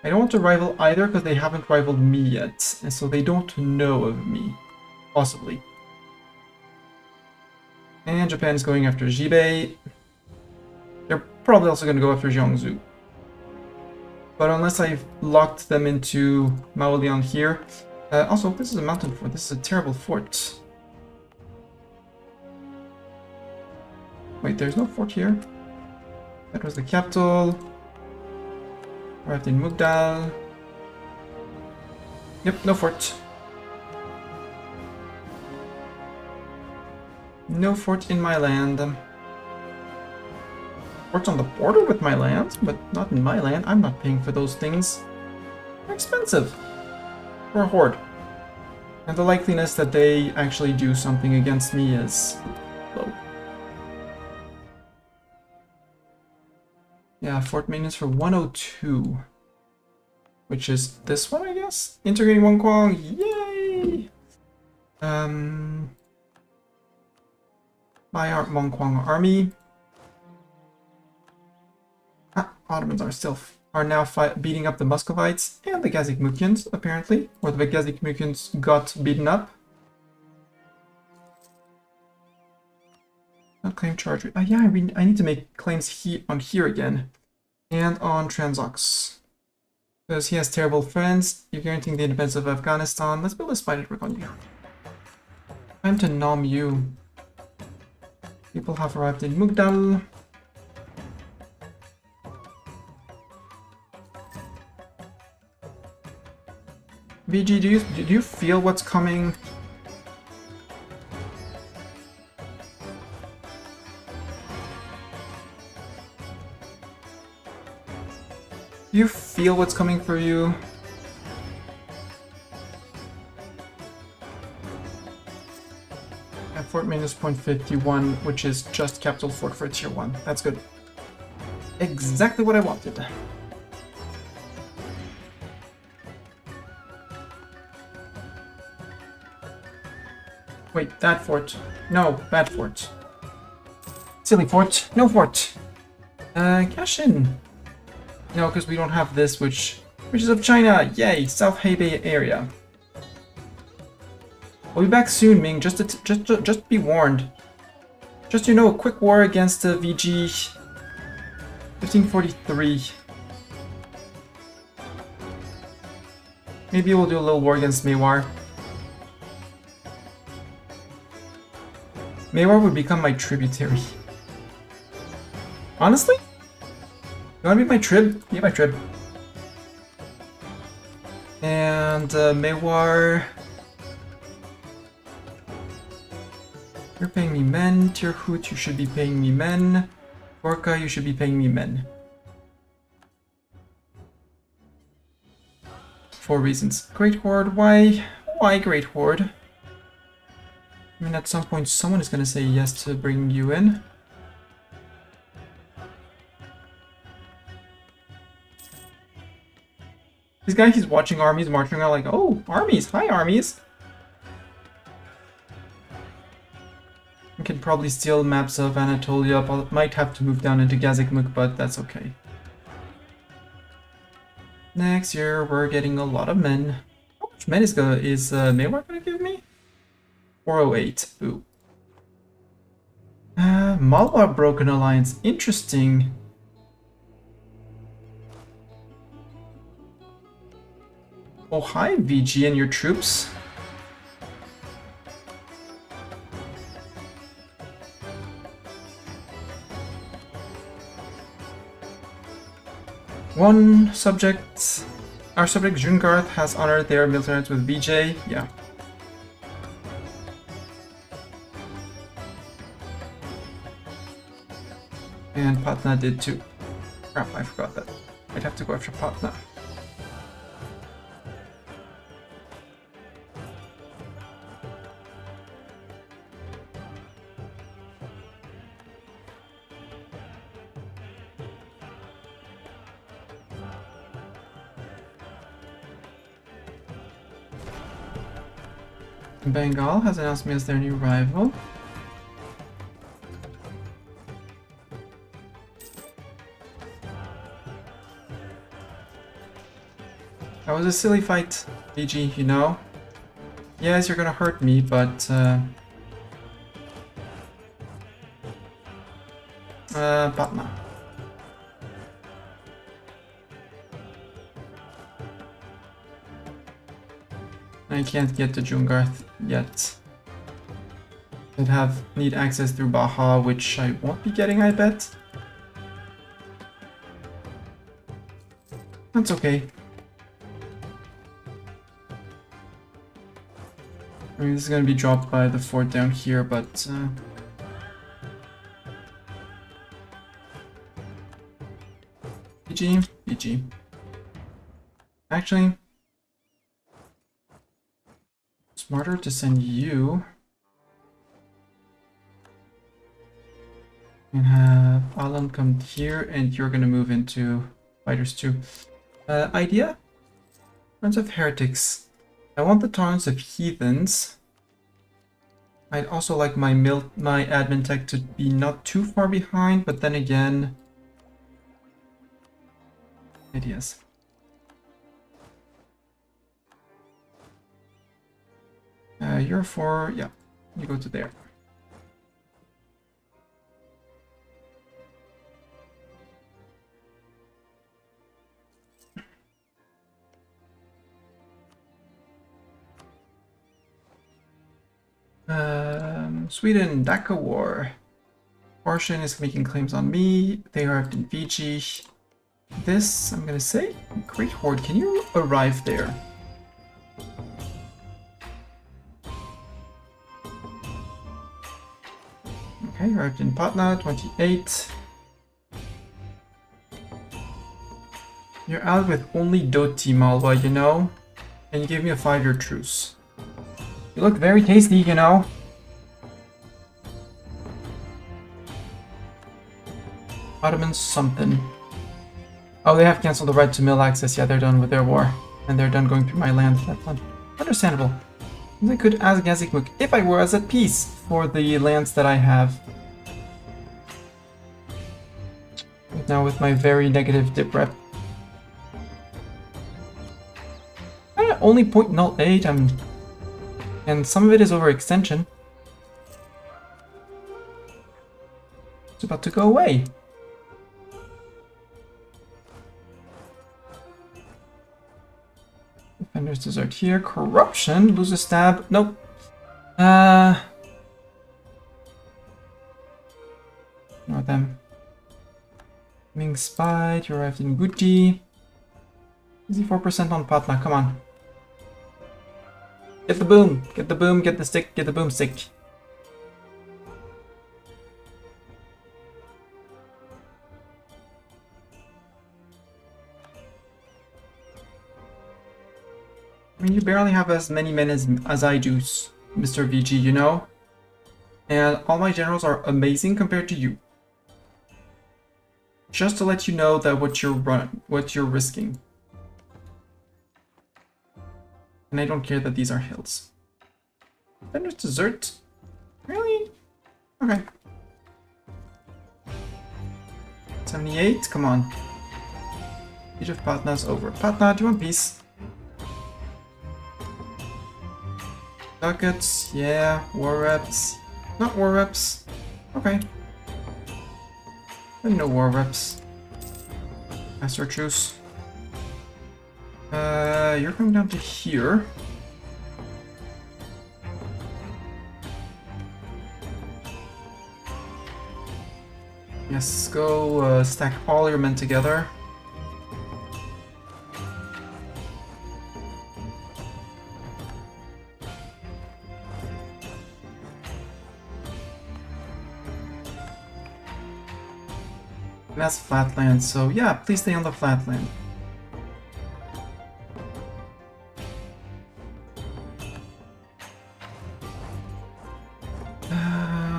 I don't want to rival either because they haven't rivaled me yet, and so they don't know of me. Possibly. And Japan is going after Jibei. They're probably also going to go after Jiangsu. But unless I've locked them into Maolian here... also, this is a mountain fort. This is a terrible fort. Wait, there's no fort here? That was the capital. Arrived in Mugdal. Yep, no fort. No fort in my land. Fort's on the border with my land, but not in my land. I'm not paying for those things. They're expensive. For a horde. And the likeliness that they actually do something against me is low. Yeah, fort maintenance for 102. Which is this one, I guess? Integrating Wangquang, yay! My Wangquang army. Ottomans are now beating up the Muscovites and the Gazikmukians, apparently. Or the Gazikmukians got beaten up. Not claim charge. Yeah, I need to make claims on here again. And on Transox. Because he has terrible friends. You're guaranteeing the independence of Afghanistan. Let's build a spy network on you. Time to nom you. People have arrived in Mugdal. VG, do you feel what's coming? Do you feel what's coming for you? At fort minus 0.51, which is just capital fort for tier 1. That's good. Exactly what I wanted. Wait, that fort. No, that fort. Silly fort. No fort. Cash in. No, because we don't have this, which is of China. Yay, South Hebei area. We'll be back soon, Ming. Just be warned. Just a quick war against the VG 1543. Maybe we'll do a little war against Mewar. Mewar would become my tributary. Honestly? You wanna be my trib? Be my trib. And Mewar... You're paying me men. Tirhut, you should be paying me men. Gorka, you should be paying me men. 4 reasons. Great Horde, why? Why Great Horde? I mean, at some point someone is gonna say yes to bring you in. This guy, he's watching armies marching around like, oh, armies, hi armies. I can probably steal maps of Anatolia. Might have to move down into Gazikmuk, but that's okay. Next year, we're getting a lot of men. How much men is Mewar gonna give me? 408. Ooh. Malwa Broken Alliance. Interesting. Oh, hi, VG and your troops. One subject. Our subject Jungarth has honored their military rights with VJ. Yeah. And Patna did too. Crap, I forgot that. I'd have to go after Patna. Bengal has announced me as their new rival. That was a silly fight, BG, you know? Yes, you're gonna hurt me, but Patna. I can't get to Jungarth yet. Need access through Baja, which I won't be getting, I bet. That's okay. I mean, this is gonna be dropped by the fort down here, but PG, PG. Actually, smarter to send you and have Alan come here, and you're gonna move into fighters too. Idea? Friends of Heretics. I want the tolerance of heathens. I'd also like my admin tech to be not too far behind, but then again, ideas. You're for, yeah, you go to there. Sweden, Dhaka War. Portion is making claims on me. They are in Fiji. This, I'm gonna say, Great Horde, can you arrive there? Okay, arrived in Patna, 28. You're out with only Doti, Malwa, you know? And you gave me a 5-year truce. You look very tasty, you know? Ottomans something. Oh, they have cancelled the right to mill access. Yeah, they're done with their war. And they're done going through my land. That's understandable. I could ask Gazikmuk if I were as at peace for the lands that I have. But now with my very negative dip rep. Only 0.08, and some of it is overextension. It's about to go away. Defender's Desert here. Corruption. Lose a stab. Nope. Ignore them. Ming Spied. You arrived in Guti. Easy 4% on Patna. Come on. Get the boom. Get the boom. Get the stick. Get the boomstick. I mean, you barely have as many men as I do, Mr. VG, you know? And all my generals are amazing compared to you. Just to let you know that what you're risking. And I don't care that these are hills. Defender's Desert? Really? Okay. 78? Come on. Siege of Patna's over. Patna, do you want peace? Ducats, yeah. War reps. Not war reps. Okay. And no war reps. Master truce. You're coming down to here. Yes, go stack all your men together. And that's flatland, so yeah, please stay on the flatland.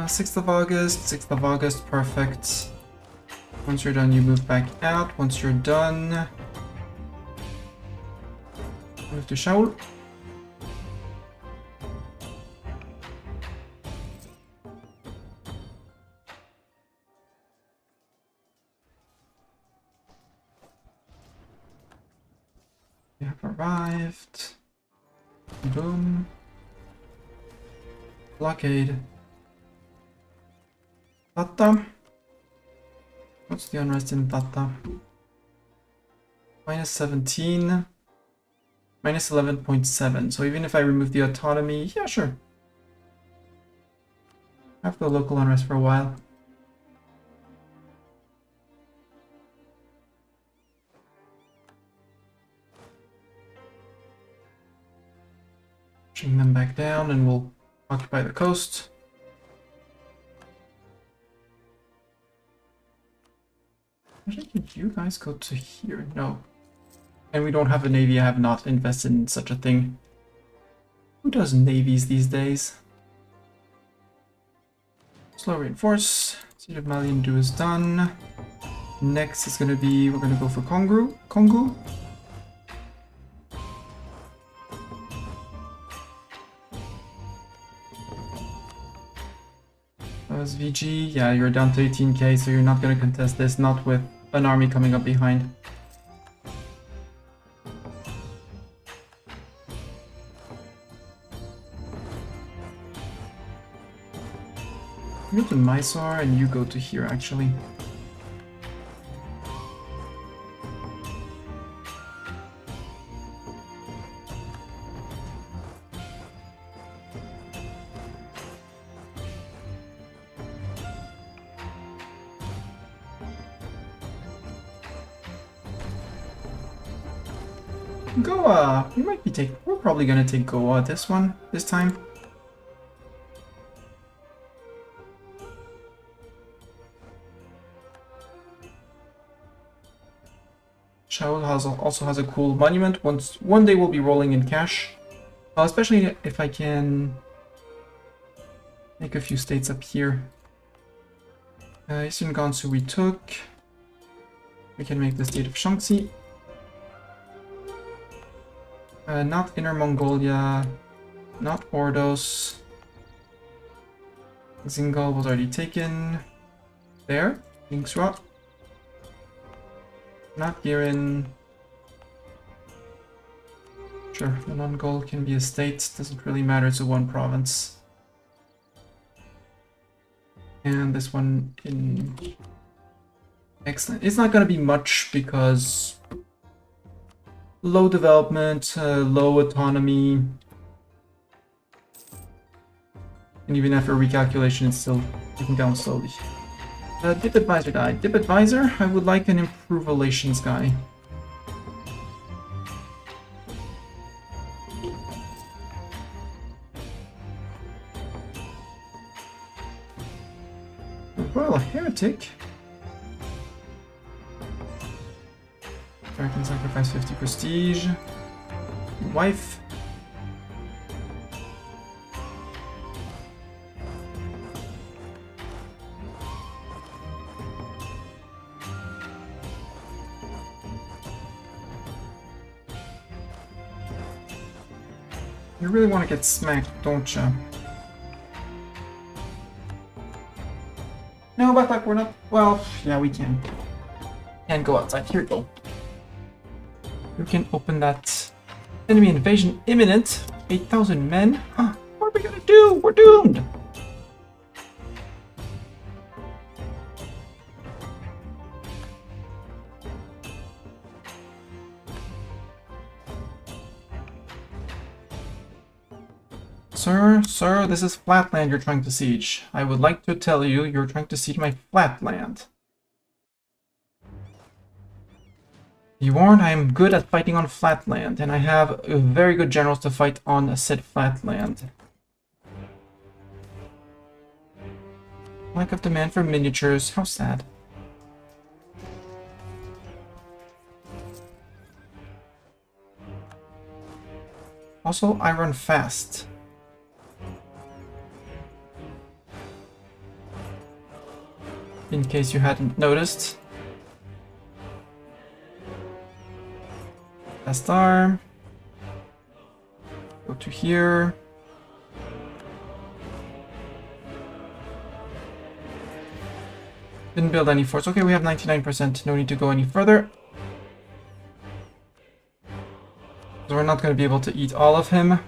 6th of August, 6th of August, perfect. Once you're done, you move back out. Once you're done, move to Shaul. You have arrived. Boom. Blockade. Tata. What's the unrest in Tata? Minus 17. Minus 11.7. So even if I remove the autonomy, yeah, sure. Have the local unrest for a while. Pushing them back down and we'll occupy the coast. Actually, could you guys go to here? No. And we don't have a navy. I have not invested in such a thing. Who does navies these days? Slow reinforce. Siege of Maliandu is done. Next is going to be, we're going to go for Kongu. VG, yeah, you're down to 18k, so you're not going to contest this, not with an army coming up behind. You go to Mysore and you go to here, actually. Goa! We're probably gonna take Goa this time. Shaul also has a cool monument. One day we'll be rolling in cash. Especially if I can make a few states up here. Eastern Gansu we took. We can make the state of Shaanxi. Not Inner Mongolia, not Ordos. Zingal was already taken. There, Kingsrot. Not Girin. Sure, the Mongol can be a state, doesn't really matter, it's a one province. And this one in... Excellent. It's not gonna be much because... Low development, low autonomy. And even after recalculation, it's still ticking down slowly. Dip Advisor died. Dip Advisor, I would like an Improve Relations guy. Well, a heretic. I can sacrifice 50 prestige. Wife. You really want to get smacked, don't you? No, but like we're not. Well, yeah, we can. Can't go outside. Here you go. You can open that. Enemy invasion imminent. 8,000 men. Huh, what are we gonna do? We're doomed. Sir, this is flatland you're trying to siege. I would like to tell you, you're trying to siege my flatland. Be warned, I am good at fighting on flatland, and I have very good generals to fight on said flatland. Lack of demand for miniatures, how sad. Also, I run fast. In case you hadn't noticed. Fast arm. Go to here. Didn't build any forts. Okay, we have 99%. No need to go any further. So we're not going to be able to eat all of him.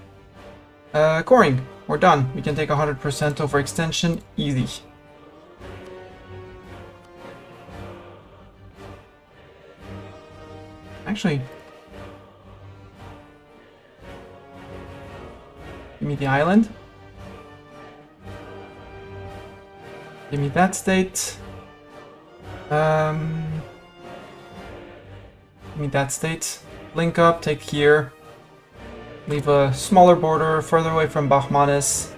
Coring. We're done. We can take 100% overextension. Easy. Actually, give me the island. Give me that state. Give me that state. Link up, take here. Leave a smaller border further away from Bahmanis.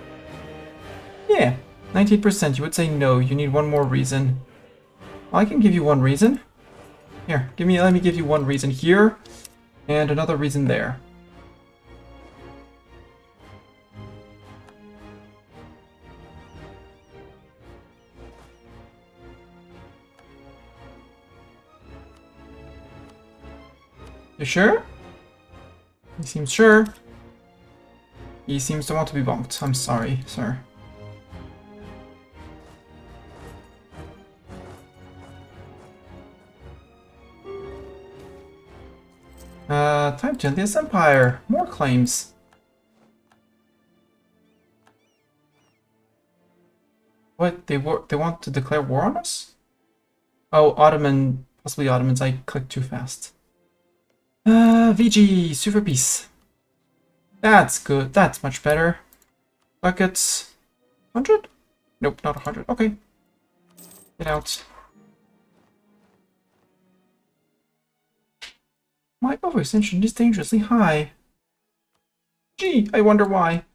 Yeah, 19%. You would say no. You need one more reason. Well, I can give you one reason. Here, let me give you one reason here, and another reason there. You sure? He seems sure. He seems to want to be bonked. I'm sorry, sir. Time to end this empire. More claims. What? They want to declare war on us? Oh, Ottoman, possibly Ottomans. I clicked too fast. VG, super peace. That's good. That's much better. Buckets. 100? Nope, not 100. Okay. Get out. My overextension is dangerously high. Gee, I wonder why.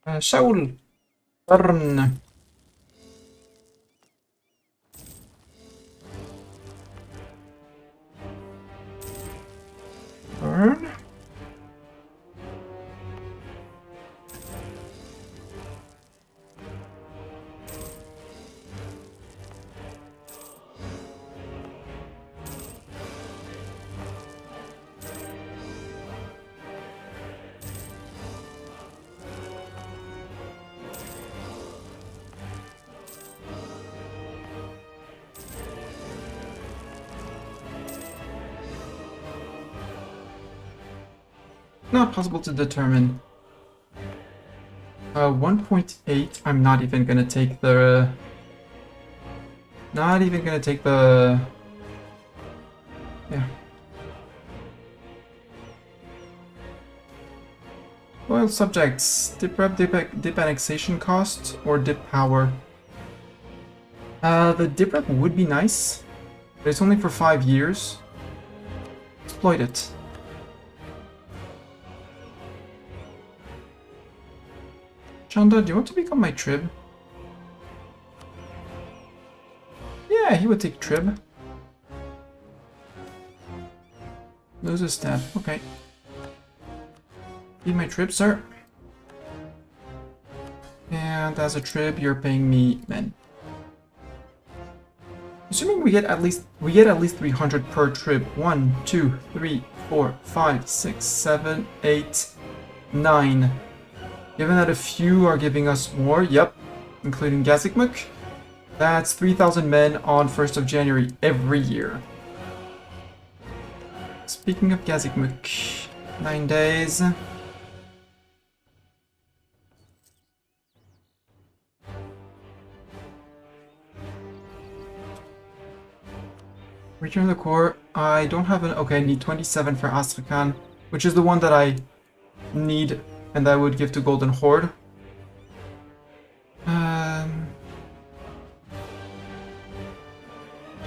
Shaul. Burn. Burn. Not possible to determine. 1.8. I'm not even gonna take the. Not even gonna take the. Yeah. Loyal subjects. Dip rep, dip annexation cost, or dip power. The dip rep would be nice, but it's only for 5 years. Exploit it. Chanda, do you want to become my trib? Yeah, he would take trib. Lose a stab. Okay. Be my trib, sir. And as a trib, you're paying me men. Assuming we get at least 300 per trib. 1, 2, 3, 4, 5, 6, 7, 8, 9. Given that a few are giving us war, yep, including Gazikmuk, that's 3,000 men on 1st of January every year. Speaking of Gazikmuk, 9 days. Return the core. I don't have an. Okay, I need 27 for Astrakhan, which is the one that I need and I would give to Golden Horde.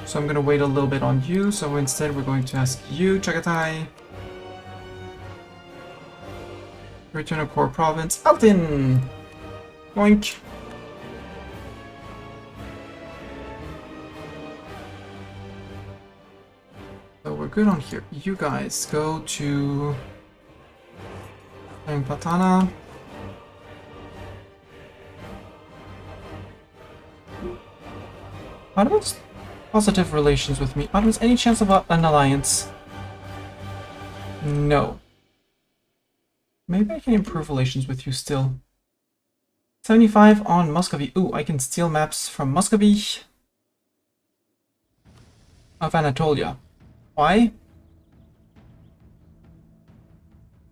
So I'm gonna wait a little bit on you. So instead, we're going to ask you, Chagatai. Return a core province. Altin! Boink. So we're good on here. You guys go to Patana. Ottoman's positive relations with me. Ottoman's any chance of an alliance? No. Maybe I can improve relations with you still. 75 on Muscovy. Ooh, I can steal maps from Muscovy. Of Anatolia. Why?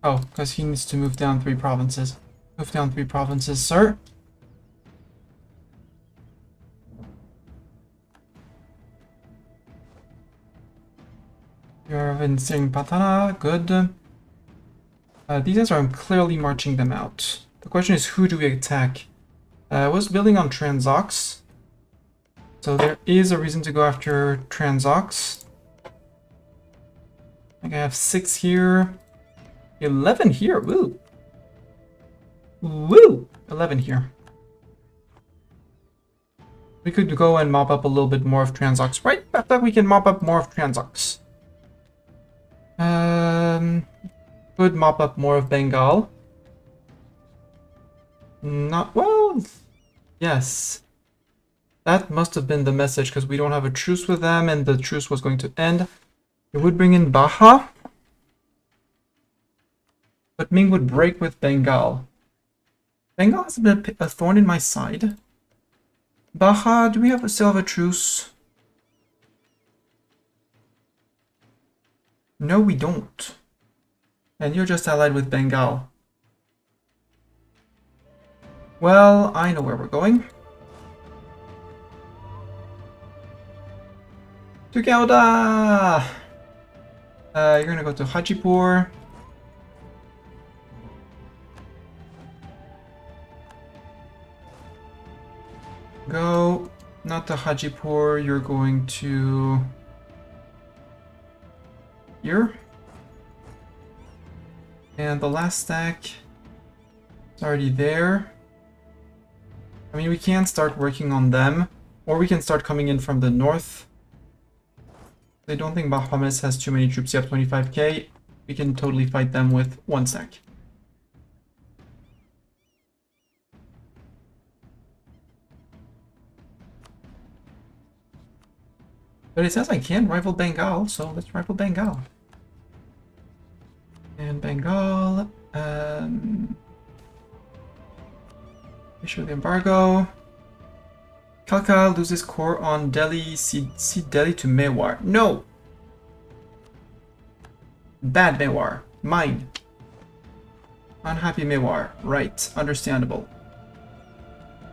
Oh, because he needs to move down 3 provinces. Move down 3 provinces, sir. You're in Patana. Good. These guys are clearly marching them out. The question is, who do we attack? I was building on Transox. So there is a reason to go after Transox. I think I have 6 here. 11 here. Woo! Woo! 11 here. We could go and mop up a little bit more of Transox, right? I thought we can mop up more of Transox. Could mop up more of Bengal. Not well. Yes. That must have been the message, because we don't have a truce with them, and the truce was going to end. It would bring in Baja. But Ming would break with Bengal. Bengal has been a thorn in my side. Baja, do we still have a truce? No, we don't. And you're just allied with Bengal. Well, I know where we're going. To Gouda! You're gonna go to Hajipur. Go, not to Hajipur, you're going to here. And the last stack is already there. I mean, we can start working on them, or we can start coming in from the north. I don't think Bahamas has too many troops yet, 25k. We can totally fight them with 1 stack. But it says I can rival Bengal, so let's rival Bengal. And Bengal, issue the embargo. Kalka loses core on Delhi, cede Delhi to Mewar. No! Bad Mewar. Mine. Unhappy Mewar. Right. Understandable.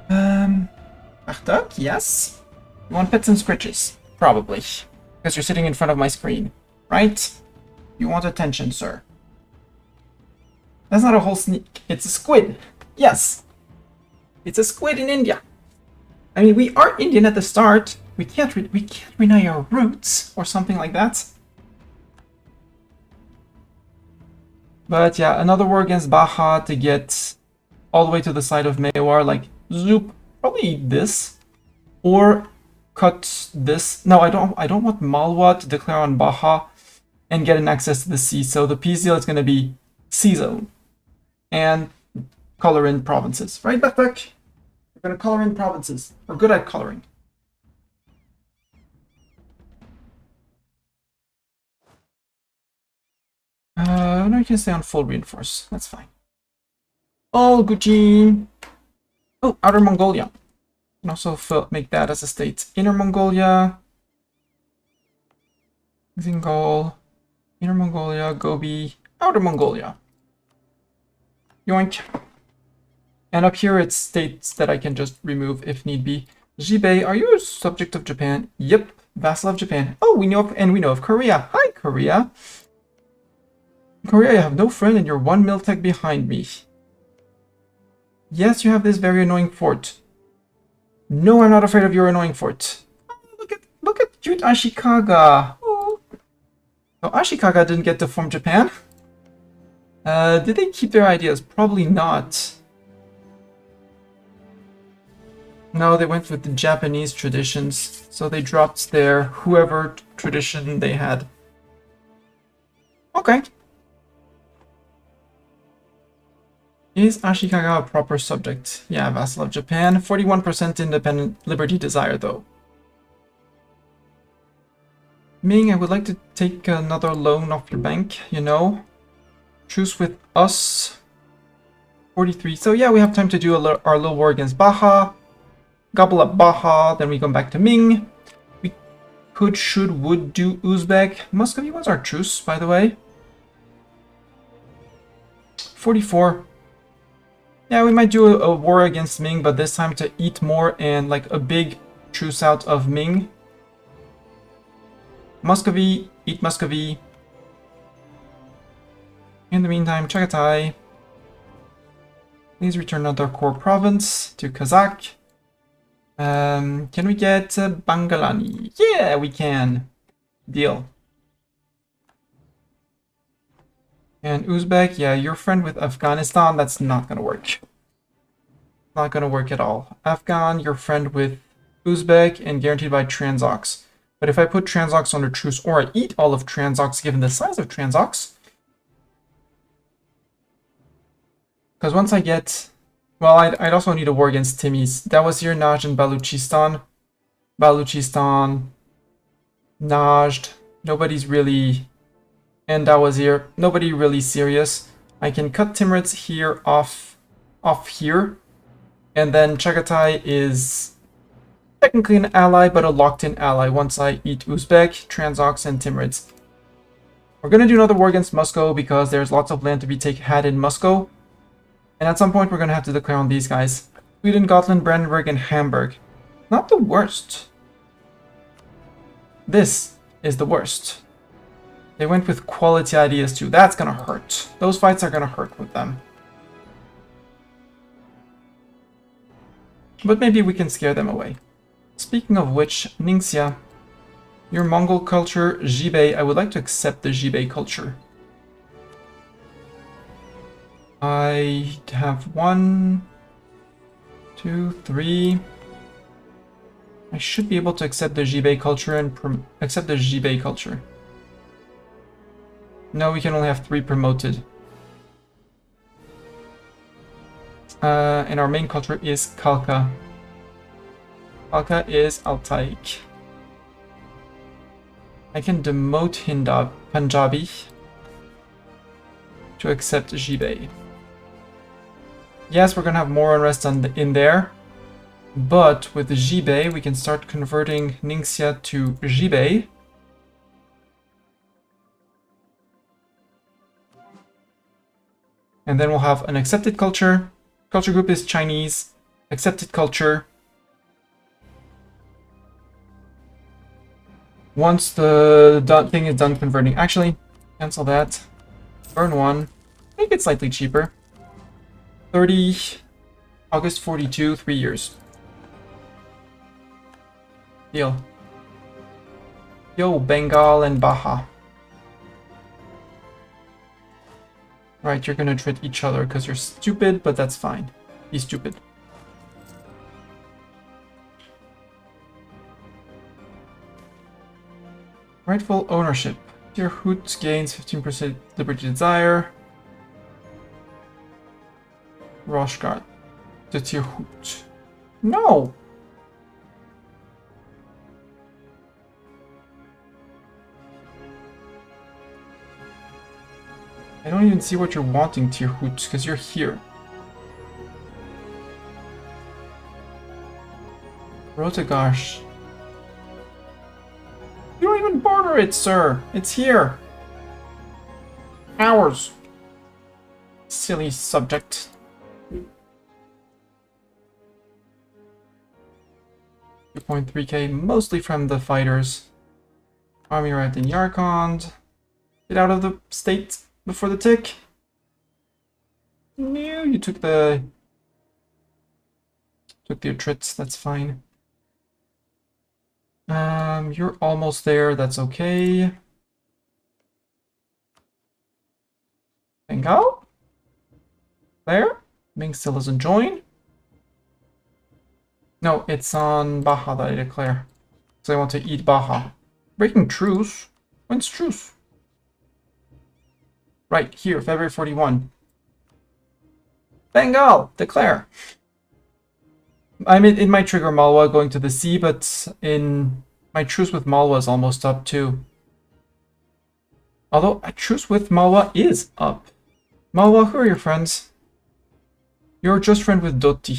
Achtak, yes? You want pets and scritches? Probably. Because you're sitting in front of my screen. Right? You want attention, sir. That's not a whole sneak. It's a squid. Yes. It's a squid in India. I mean, we are Indian at the start. We can't deny our roots or something like that. But yeah, another war against Baja to get all the way to the side of Mewar. Like, zoop, probably eat this or cut this. No, I don't want Malwa to declare on Baja and get an access to the sea. So the peace deal is going to be sea zone and color in provinces, right, Backpack? We're going to color in provinces. We're good at coloring. No, you can stay on full reinforce. That's fine. Oh, Gucci. Oh, Outer Mongolia. You can also make that as a state. Inner Mongolia. Zingol. Inner Mongolia, Gobi, Outer Mongolia. Yoink. And up here it's states that I can just remove if need be. Jibei, are you a subject of Japan? Yep. Vassal of Japan. Oh, we know of Korea. Hi, Korea. Korea, I have no friend and you're 1 mil tech behind me. Yes, you have this very annoying fort. No, I'm not afraid of your annoying fort. Oh, look at cute Ashikaga. Oh. So Ashikaga didn't get to form Japan. Did they keep their ideas? Probably not. No, they went with the Japanese traditions. So they dropped their whoever tradition they had. Okay. Is Ashikaga a proper subject? Yeah, vassal of Japan. 41% independent liberty desire, though. Ming, I would like to take another loan off your bank, you know. Truce with us. 43. So yeah, we have time to do our little war against Baja. Gobble up Baja, then we come back to Ming. We could, should, would do Uzbek. Muscovy was our truce, by the way. 44. Yeah, we might do a war against Ming, but this time to eat more and like a big truce out of Ming. Muscovy, eat Muscovy. In the meantime, Chagatai. Please return another core province to Kazakh. Can we get Bangalani? Yeah, we can. Deal. And Uzbek, yeah, you're friend with Afghanistan. That's not gonna work. Not gonna work at all. Afghan, you're friend with Uzbek and guaranteed by Transox. But if I put Transox under truce or I eat all of Transox given the size of Transox, because once I get... Well, I'd also need a war against Timis. That was here, Najd and Baluchistan. Baluchistan, Najd, nobody's really... And that was here, nobody really serious. I can cut Timurids here off here. And then Chagatai is technically an ally, but a locked-in ally once I eat Uzbek, Transox, and Timurids. We're going to do another war against Moscow because there's lots of land to be had in Moscow. And at some point we're going to have to declare on these guys. Sweden, Gotland, Brandenburg, and Hamburg. Not the worst. This is the worst. They went with quality ideas too. That's going to hurt. Those fights are going to hurt with them. But maybe we can scare them away. Speaking of which, Ningxia, your Mongol culture, Jibei, I would like to accept the Jibei culture. I have 1, 2, 3. I should be able to accept the Jibei culture and accept the Jibei culture. No, we can only have 3 promoted. And our main culture is Khalkha. Khalkha is Altaic. I can demote Punjabi to accept Jibei. Yes, we're gonna have more unrest in there, but with Jibei, we can start converting Ningxia to Jibei. And then we'll have an accepted culture. Culture group is Chinese. Accepted culture. Once the thing is done converting. Actually, cancel that. Burn 1. Make it slightly cheaper. 30. August 42. 3 years. Deal. Yo, Bengal and Baja. Right, you're gonna treat each other because you're stupid, but that's fine. Be stupid. Rightful ownership. Tirhut gains 15% liberty desire. Roshgard to Tirhut. No! I don't even see what you're wanting, Tirhut, because you're here. Rotogash. You don't even border it, sir! It's here! Ours! Silly subject. $2.3k, mostly from the fighters. Army arrived in Yarkand. Get out of the state before the tick. No, you took the Atrits, that's fine. You're almost there, that's okay. Bengal? There? Ming still doesn't join. No, it's on Baja that I declare. So I want to eat Baja. Breaking truce? When's truce? Right, here, February 41. Bengal, declare. I mean, it might trigger Malwa going to the sea, but in my truce with Malwa is almost up too. Although a truce with Malwa is up. Malwa, who are your friends? You're just friend with Doti.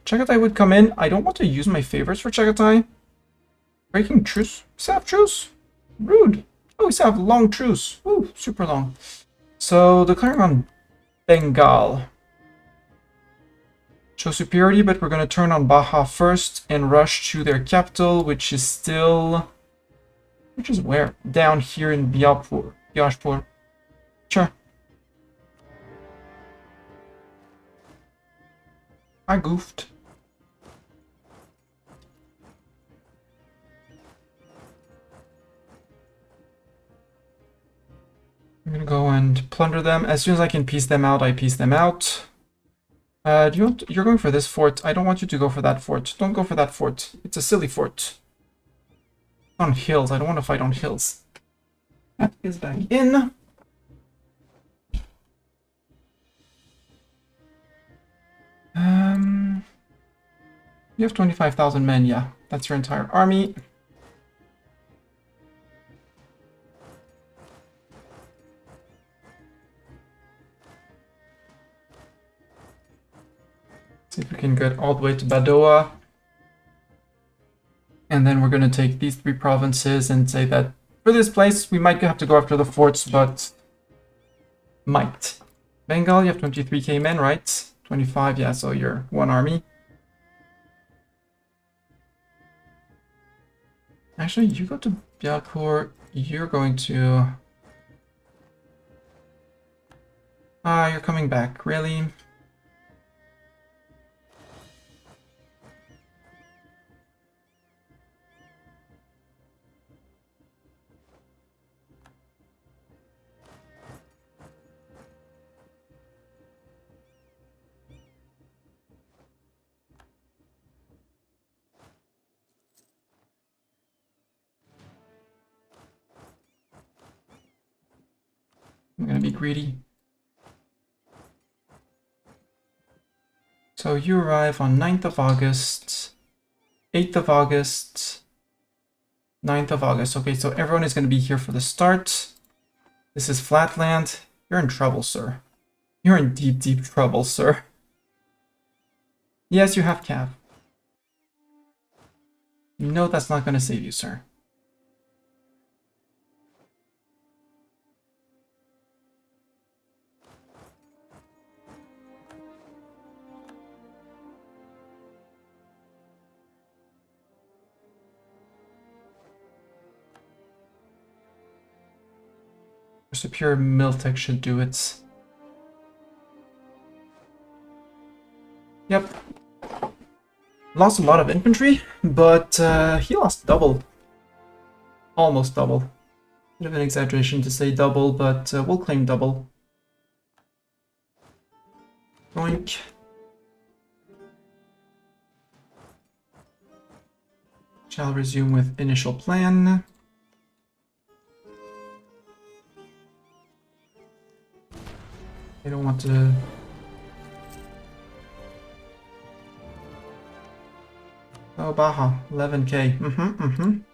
Chagatai would come in. I don't want to use my favorites for Chagatai. Breaking truce? We still have truce? Rude. Oh, we still have long truce. Ooh, super long. So, declaring on Bengal. Show superiority, but we're going to turn on Baja first and rush to their capital, which is still... Which is where? Down here in Biashpur. Sure. I goofed. I'm gonna go and plunder them. As soon as I can piece them out, I piece them out. You're going for this fort. I don't want you to go for that fort. Don't go for that fort. It's a silly fort. On hills. I don't want to fight on hills. That is back in. You have 25,000 men, yeah. That's your entire army. See if we can get all the way to Badoa. And then we're going to take these 3 provinces and say that for this place, we might have to go after the forts, but might. Bengal, you have 23k men, right? 25, yeah, so you're 1 army. Actually, you go to Bialpur, you're going to... you're coming back, really? I'm gonna be greedy. So you arrive on 9th of August, 8th of August, 9th of August. Okay, so everyone is going to be here for the start. This is Flatland. You're in trouble, sir. You're in deep, deep trouble, sir. Yes, you have Cav. You know that's not going to save you, sir. Superior Miltech should do it. Yep. Lost a lot of infantry, but he lost double. Almost double. Bit of an exaggeration to say double, but we'll claim double. Boink. Shall resume with initial plan. I don't want to... Oh, Baja, 11k.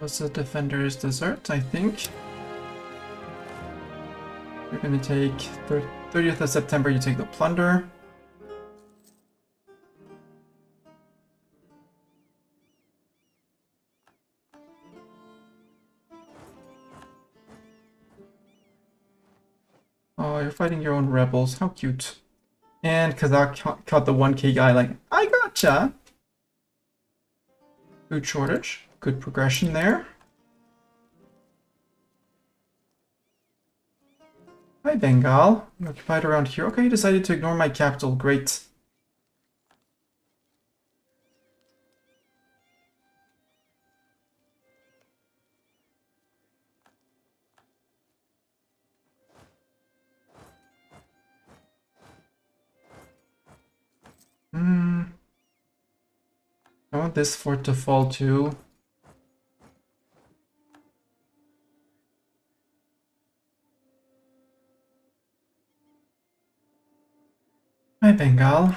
What's the defender's dessert, I think? You're gonna take 30th of September, you take the plunder. Oh, you're fighting your own rebels, how cute. And Kazakh caught the 1k guy like, I gotcha! Food shortage. Good progression there. Hi, Bengal. I'm occupied around here. Okay, you decided to ignore my capital. Great. I want this fort to fall too. Hi, Bengal.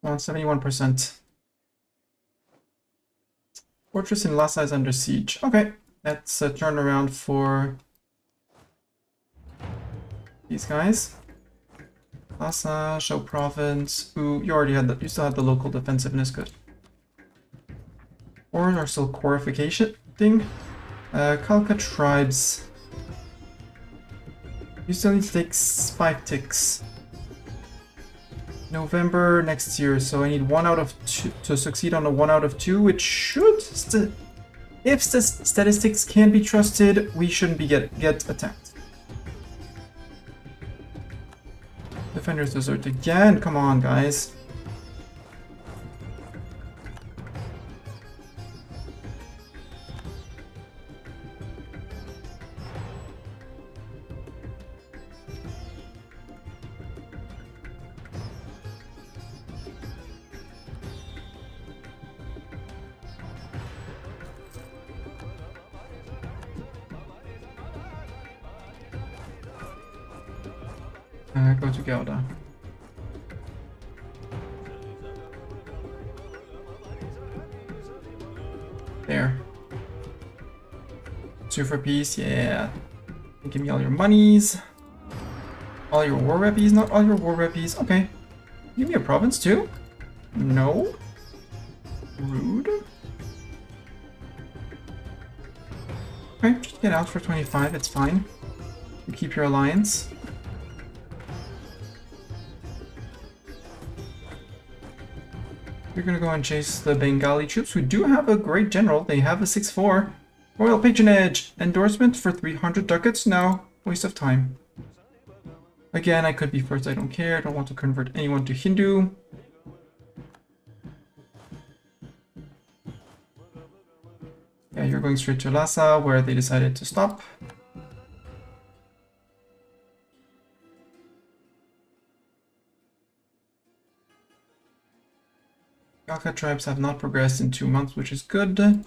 On 71%. Fortress in Lhasa is under siege. Okay, that's a turnaround for these guys. Lhasa, Shou province. Ooh, you already had you still had the local defensiveness, good. Or are still corification thing. Khalkha tribes. You still need to take 5 ticks. November next year, so I need 1 out of 2 to succeed on a 1 out of 2, which should if the statistics can be trusted, we shouldn't be get attacked. Defenders desert again. Come on, guys. Go to Gouda. There. 2 for peace, yeah. Give me all your monies. All your war reppies, not all your war reppies. Okay. Give me a province too? No. Rude. Okay, just get out for 25, it's fine. You keep your alliance. We're gonna go and chase the Bengali troops, who do have a great general. They have a 6-4. Royal patronage! Endorsement for 300 ducats? No. Waste of time. Again, I could be first, I don't care. I don't want to convert anyone to Hindu. Yeah, you're going straight to Lhasa, where they decided to stop. Khalkha tribes have not progressed in 2 months, which is good.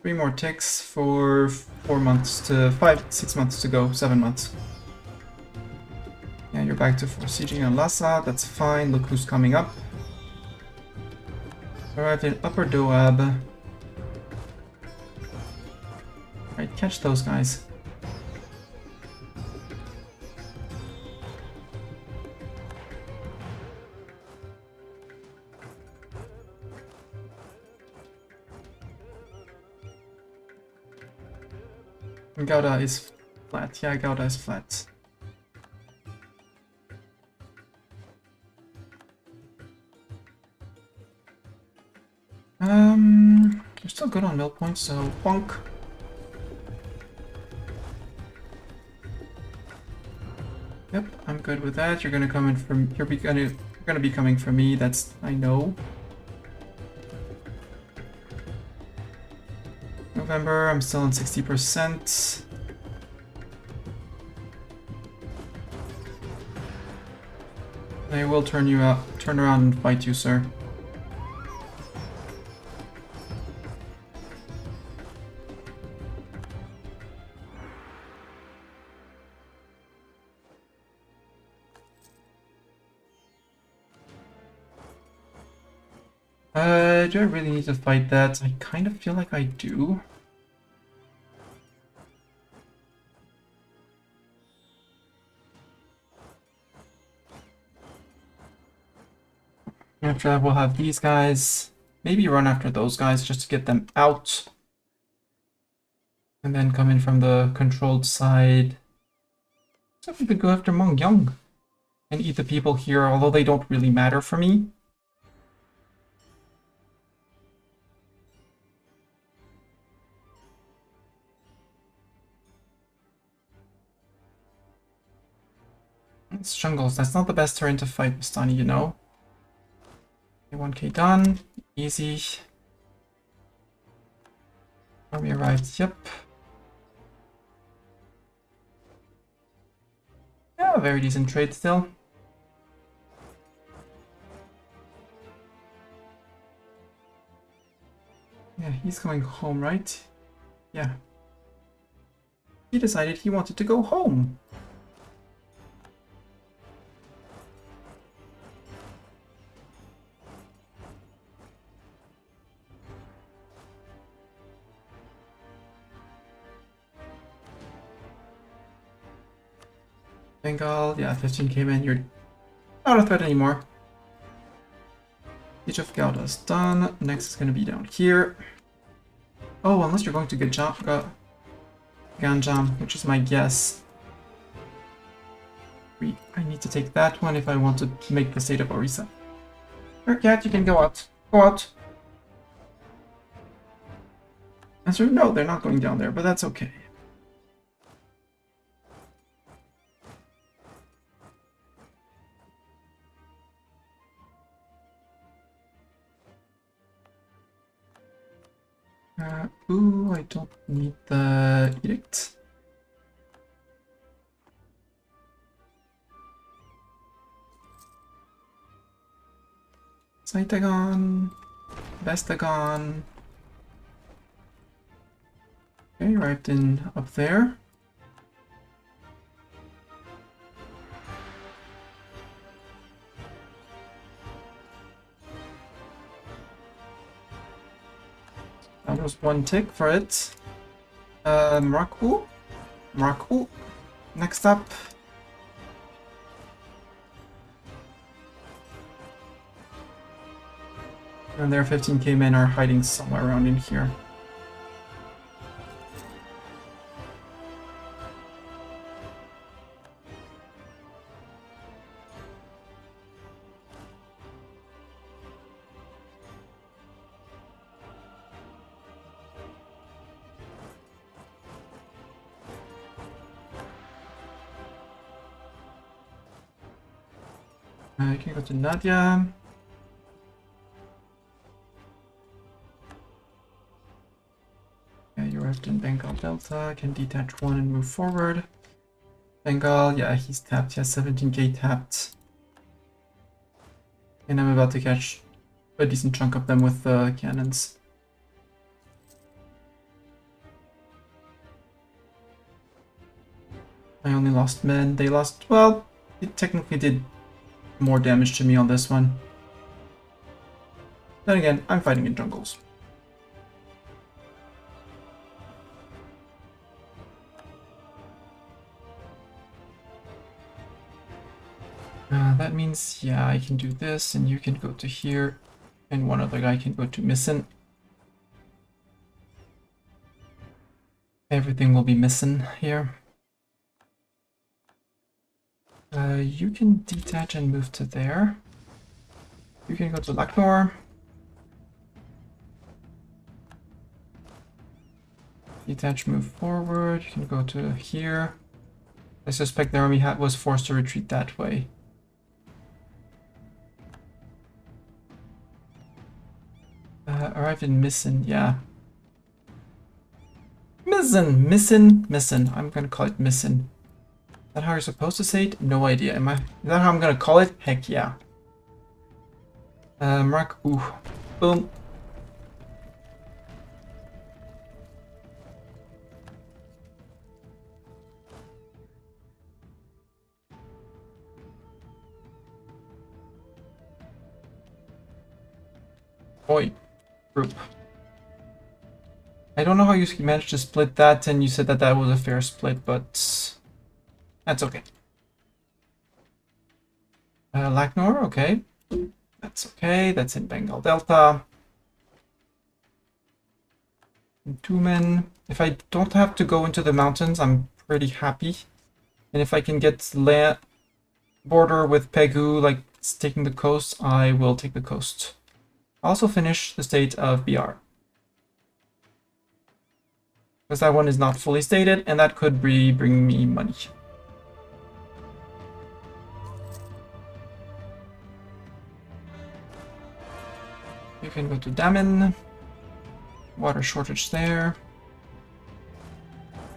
Three more ticks for 4 months to 6 months to go, 7 months. Yeah, you're back to sieging on Lhasa, that's fine. Look who's coming up. Arrived in Upper Doab. Alright, catch those guys. Gouda is flat. Yeah, Gouda is flat. You're still good on mill points, so bonk. Yep, I'm good with that. You're gonna come in from you're gonna be coming from me. That's I know. November, I'm still on 60%. I will turn around and fight you, sir. Do I really need to fight that? I kind of feel like I do. After that, we'll have these guys. Maybe run after those guys just to get them out. And then come in from the controlled side. So we could go after Mongyang and eat the people here, although they don't really matter for me. It's jungles. That's not the best terrain to fight Bastani, you know. 1k done. Easy. Army arrived. Yep. Yeah, very decent trade still. Yeah, he's going home, right? Yeah. He decided he wanted to go home. Bengal, yeah, 15 came in. You're not a threat anymore. Siege of Gauda's done. Next is going to be down here. Oh, unless you're going to get Ganjam, which is my guess. I need to take that one if I want to make the state of Orissa. Cat, you can go out. Go out. Answer, no, they're not going down there, but that's okay. Ooh, I don't need the edict. Saitagon, Vestagon. Okay, arrived in up there. That was one tick for it. Maraku. Next up. And their 15k men are hiding somewhere around in here. I can go to Nadia. Yeah, you arrived in Bengal Delta. Can detach one and move forward. Bengal, yeah, he's tapped. He has 17k tapped. And I'm about to catch a decent chunk of them with cannons. I only lost men. They lost, well, it technically did more damage to me on this one. Then again, I'm fighting in jungles. That means, yeah, I can do this, and you can go to here, and one other guy can go to missing. Everything will be missing here. You can detach and move to there. You can go to Laknor. Detach, move forward. You can go to here. I suspect the army was forced to retreat that way. Arrived in Missin, yeah. Missin. I'm gonna call it Missin. Is that how you're supposed to say it? No idea. Is that how I'm gonna call it? Heck yeah. Mark, ooh. Boom. Oi. Group. I don't know how you managed to split that, and you said that that was a fair split, but that's okay. Laknor, okay. That's okay. That's in Bengal Delta. And 2 men. If I don't have to go into the mountains, I'm pretty happy. And if I can get land border with Pegu, like taking the coast, I will take the coast. Also finish the state of BR. Because that one is not fully stated, and that could bring me money. You can go to Daman. Water shortage there.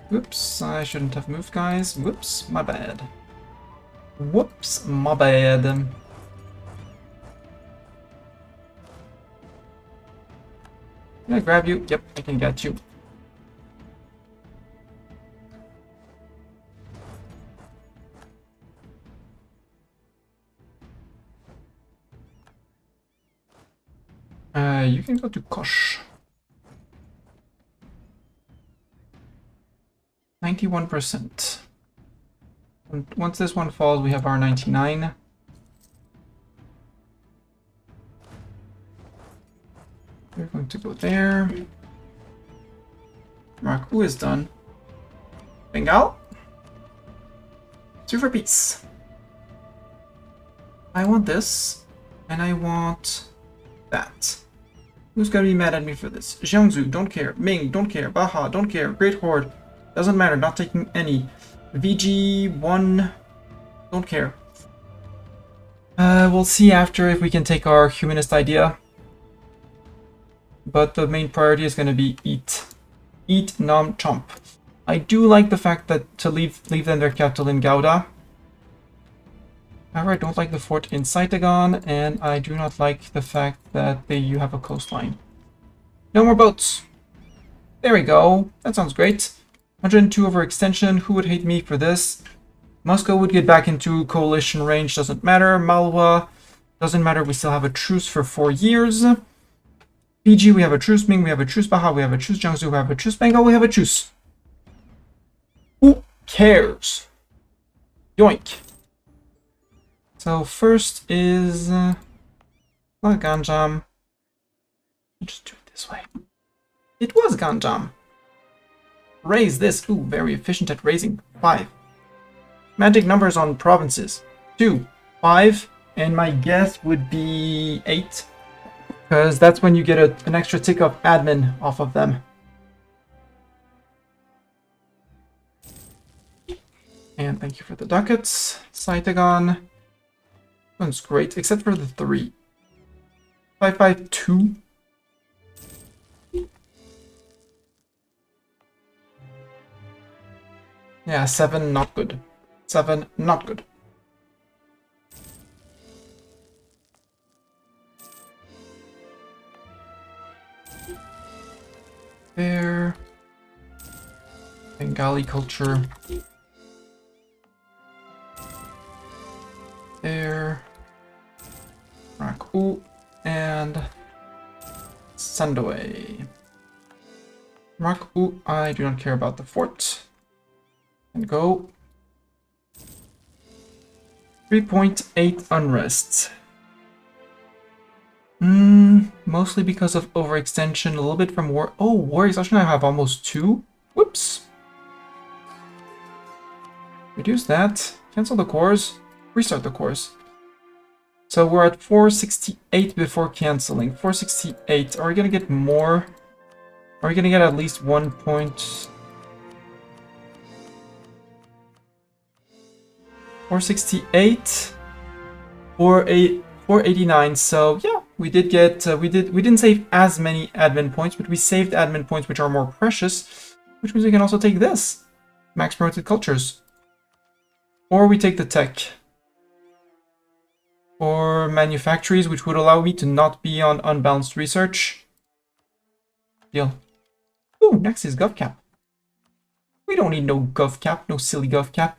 Whoops, I shouldn't have moved, guys. Whoops, my bad. Whoops, my bad. Can I grab you? Yep, I can get you. You can go to Kosh. 91%. Once this one falls, we have our 99. We're going to go there. Raku is done. Bengal. 2 for peace. I want this, and I want that. Who's gonna be mad at me for this? Jiangsu, don't care. Ming, don't care. Baha, don't care. Great Horde, doesn't matter, not taking any. VG1, don't care. We'll see after if we can take our humanist idea. But the main priority is gonna be eat. Eat, nom, chomp. I do like the fact that to leave them their capital in Gouda. However, I don't like the fort in Saitagon, and I do not like the fact that you have a coastline. No more boats. There we go. That sounds great. 102 overextension. Who would hate me for this? Moscow would get back into coalition range. Doesn't matter. Malwa. Doesn't matter. We still have a truce for 4 years. PG, we have a truce. Ming, we have a truce. Baha, we have a truce. Jiangsu, we have a truce. Bengal, we have a truce. Who cares? Yoink. So first is Ganjam. I'll just do it this way. It was Ganjam. Raise this. Ooh, very efficient at raising. 5. Magic numbers on provinces. 2, 5, and my guess would be 8. Because that's when you get an extra tick of admin off of them. And thank you for the ducats. Saitagon. One's great, except for the 3. 552. Yeah, 7 not good. 7 not good. There. Bengali culture. There. Raku and Sandoe. Raku, I do not care about the fort. And go. 3.8 unrest. Mostly because of overextension, a little bit from war. Oh, war exhaustion, I have almost 2. Whoops. Reduce that. Cancel the cores. Restart the course. So we're at 468 before canceling. 468. Are we gonna get more? Are we gonna get at least 1 point? 468 or 489. So yeah, we did get we didn't save as many admin points, but we saved admin points which are more precious, which means we can also take this. Max promoted cultures. Or we take the tech. Or manufactories, which would allow me to not be on unbalanced research. Deal. Ooh, next is GovCap. We don't need no GovCap, no silly GovCap.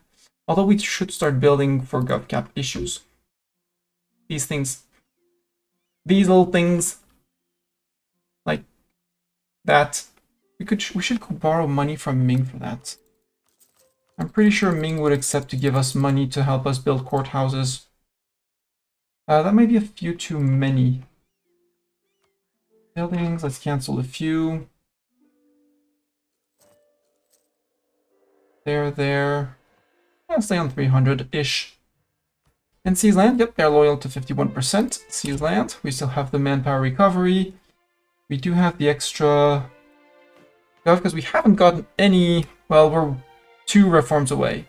Although we should start building for GovCap issues. These things. These little things. Like that. We should go borrow money from Ming for that. I'm pretty sure Ming would accept to give us money to help us build courthouses. That might be a few too many. Buildings, let's cancel a few. There. I'll stay on 300-ish. And Seas Land, yep, they're loyal to 51%. Seas Land, we still have the manpower recovery. We do have the extra gov because we haven't gotten any. Well, we're 2 reforms away.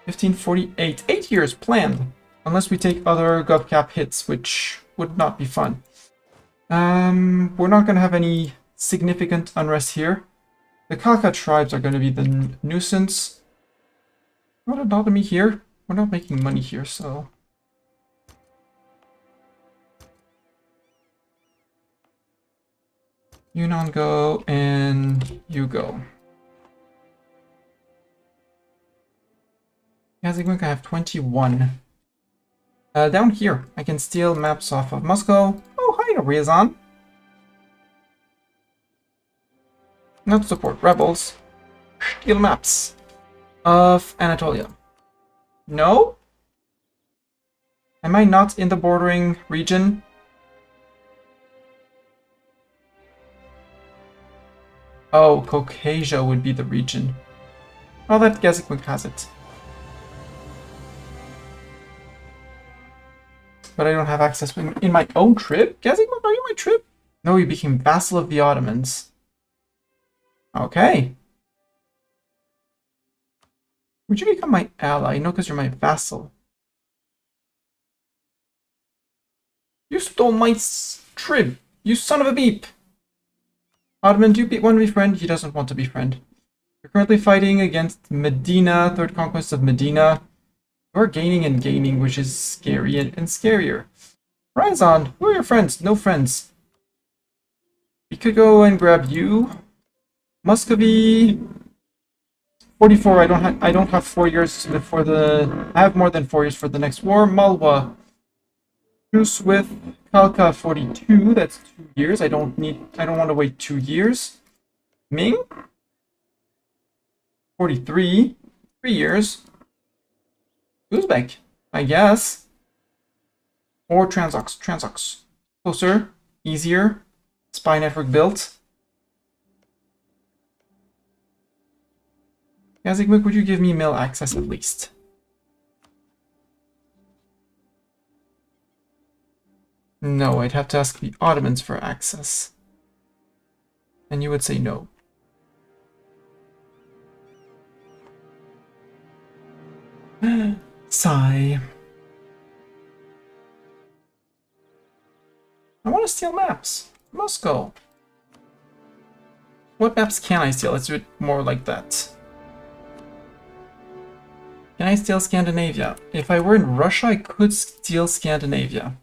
1548, 8 years planned. Unless we take other GovCap hits, which would not be fun. We're not going to have any significant unrest here. The Kaka tribes are going to be the nuisance. Not me here. We're not making money here, so... Yunnan go, and you go. Kazakh, I have 21. Down here, I can steal maps off of Moscow. Oh, hi, Ryazan. Not support rebels. Steal maps of Anatolia. No? Am I not in the bordering region? Oh, Caucasia would be the region. Well, that Kazakh has it. But I don't have access in my own trip? Kazakh, are you my trip? No, you became vassal of the Ottomans. Okay. Would you become my ally? No, because you're my vassal. You stole my trib, you son of a beep! Ottoman, do you want to be friend? He doesn't want to be friend. You're currently fighting against Medina, third conquest of Medina. You're gaining and gaining, which is scary and scarier. Ryazan, who are your friends? No friends. We could go and grab you. Muscovy. 44. I don't have 4 years before the. I have more than 4 years for the next war. Malwa. Truce with Khalkha 42. That's 2 years. I don't want to wait 2 years. Ming. 43. 3 years. Uzbek, I guess. Or Transox. Transox. Closer. Easier. Spy network built. Kazakh, would you give me mail access at least? No, I'd have to ask the Ottomans for access. And you would say no. Sigh. I want to steal maps. Moscow. What maps can I steal? Let's do it more like that. Can I steal Scandinavia? If I were in Russia, I could steal Scandinavia.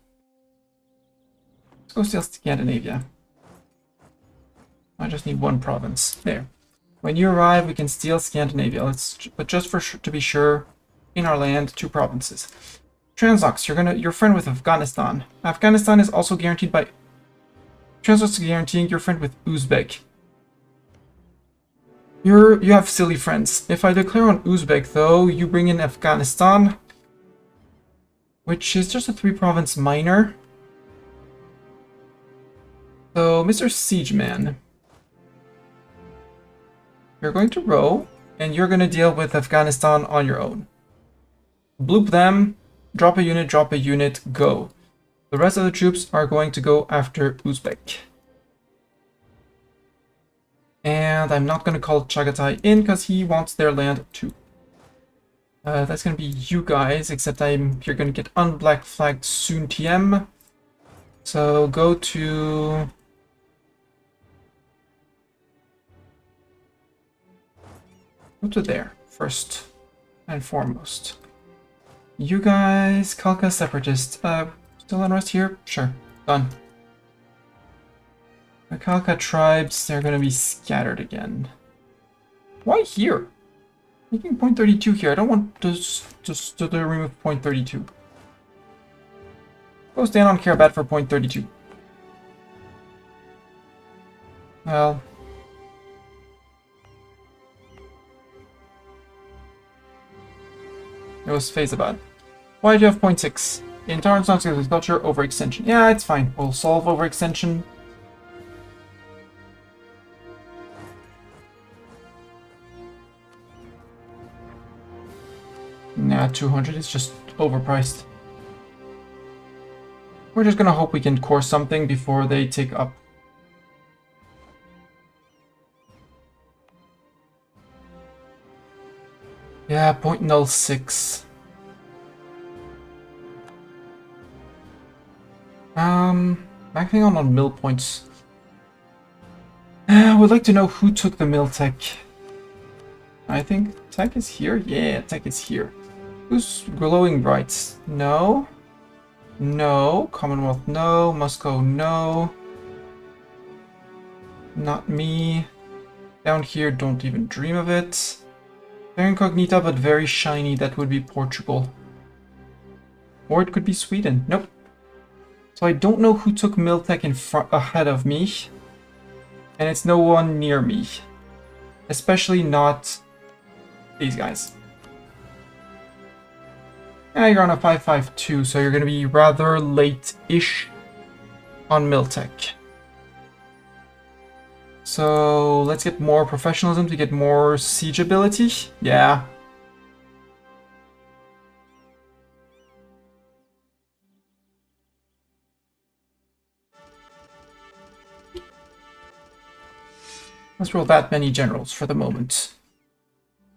Let's go steal Scandinavia. I just need one province. There. When you arrive, we can steal Scandinavia. But just to be sure, in our land, 2 provinces. Transox, you're friend with Afghanistan. Afghanistan is also guaranteed by... Transox is guaranteeing you're friend with Uzbek. You have silly friends. If I declare on Uzbek, though, you bring in Afghanistan, which is just a 3-province minor. So, Mr. Siegeman, you're going to row, and you're going to deal with Afghanistan on your own. Bloop them, drop a unit, go. The rest of the troops are going to go after Uzbek. And I'm not going to call Chagatai in because he wants their land too. That's going to be you guys, except you're going to get unblack flagged soon, TM. So go to... Go to there, first and foremost. You guys, Khalkha Separatist. Still unrest here? Sure, done. The Khalkha tribes, they're gonna be scattered again. Why here? Making point 32 here. I don't want to remove point 32. Go stand on Karabat for point 32. Well. It was Faizabad. Why do you have point 6? Intolerance on agriculture, overextension. Yeah, it's fine. We'll solve overextension. Nah, 200 is just overpriced. We're just gonna hope we can core something before they take up. Yeah, 0.06. Maxing on mill points. I would like to know who took the mill tech. I think tech is here. Yeah, tech is here. Who's glowing bright? No. No. Commonwealth, no. Moscow, no. Not me. Down here, don't even dream of it. Very incognita, but very shiny. That would be Portugal. Or it could be Sweden. Nope. So I don't know who took Miltech in front ahead of me. And it's no one near me. Especially not these guys. Yeah, you're on a 552, so you're going to be rather late-ish on Miltech. So let's get more professionalism to get more siege ability. Yeah. Let's roll that many generals for the moment.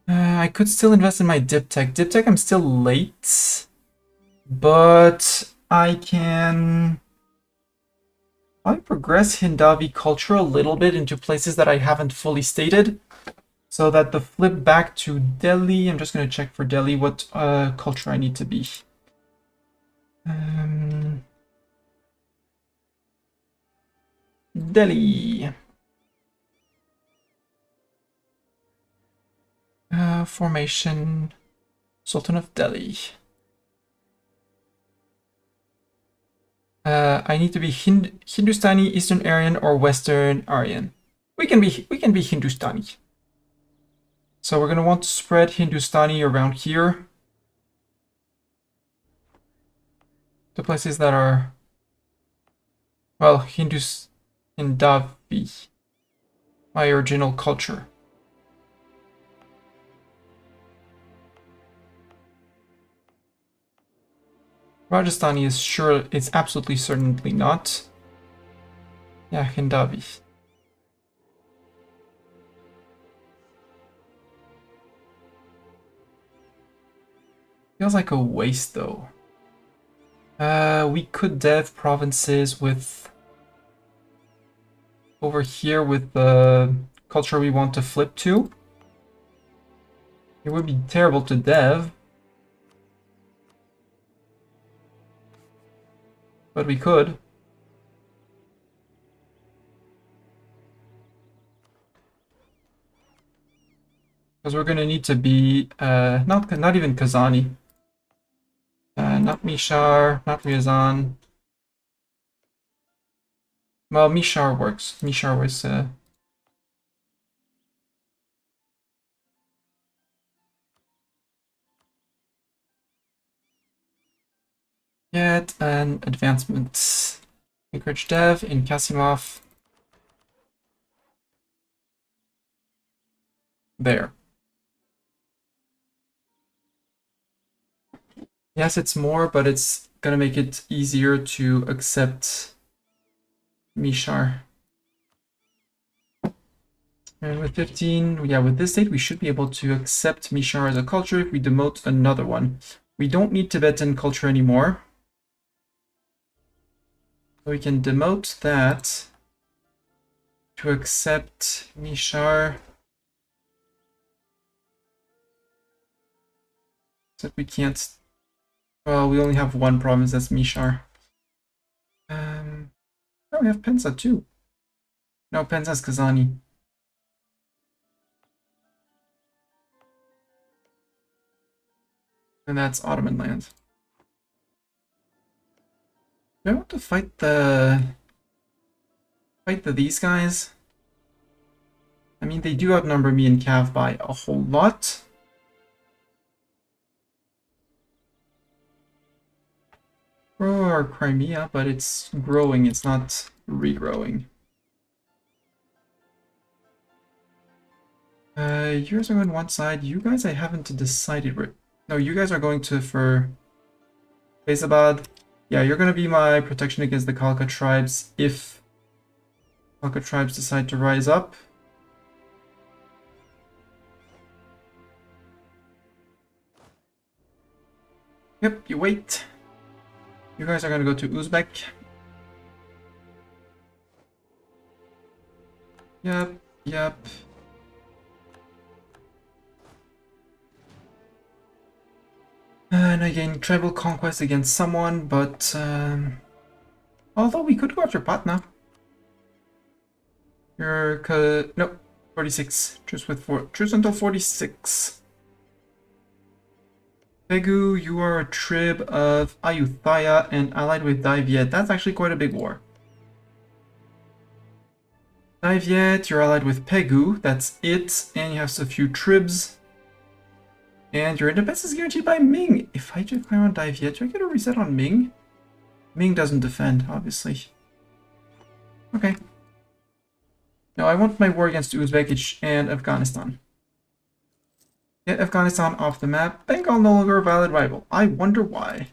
I could still invest in my dip tech. Dip tech, I'm still late. But I can... I'll progress Hindavi culture a little bit into places that I haven't fully stated. So that the flip back to Delhi, I'm just going to check for Delhi what culture I need to be. Delhi. Formation, Sultan of Delhi. I need to be Hindustani, Eastern Aryan, or Western Aryan. We can be Hindustani. So we're gonna want to spread Hindustani around here. The places that are, well, Hindavi, my original culture. Rajasthani is sure, it's absolutely certainly not. Yeah, Hindavi. Feels like a waste though. We could dev provinces with over here with the culture we want to flip to. It would be terrible to dev. But we could. Because we're gonna need to be not even Kazani. Not Mishar, not Ryazan. Well, Mishar works. Mishar was get an advancement. Encourage dev in Kasimov. There. Yes, it's more, but it's gonna make it easier to accept Mishar. And with 15, yeah, with this date, we should be able to accept Mishar as a culture if we demote another one. We don't need Tibetan culture anymore. So we can demote that to accept Mishar. Except we can't. Well, we only have one province that's Mishar. Oh, we have Penza too. No, Penza's Kazani. And that's Ottoman land. Do I want to fight these guys? I mean, they do outnumber me in Cav by a whole lot. Or Crimea, but it's growing, it's not regrowing. You guys are going one side. You guys I haven't decided where. No, you guys are going to for Faizabad. Yeah, you're gonna be my protection against the Khalkha tribes if Khalkha tribes decide to rise up. Yep, you wait. You guys are gonna go to Uzbek. Yep, yep. and I gain tribal conquest against someone, but although we could go after Patna. You're no 46. Truce until 46. Pegu, you are a trib of Ayutthaya and allied with Daiviet. That's actually quite a big war. Daiviet, you're allied with Pegu. That's it. And you have a few tribs. And your independence is guaranteed by Ming. If I declare on Daiviet, do I get a reset on Ming? Ming doesn't defend, obviously. Okay. No, I want my war against Uzbek and Afghanistan. Get Afghanistan off the map. Bengal no longer a valid rival. I wonder why.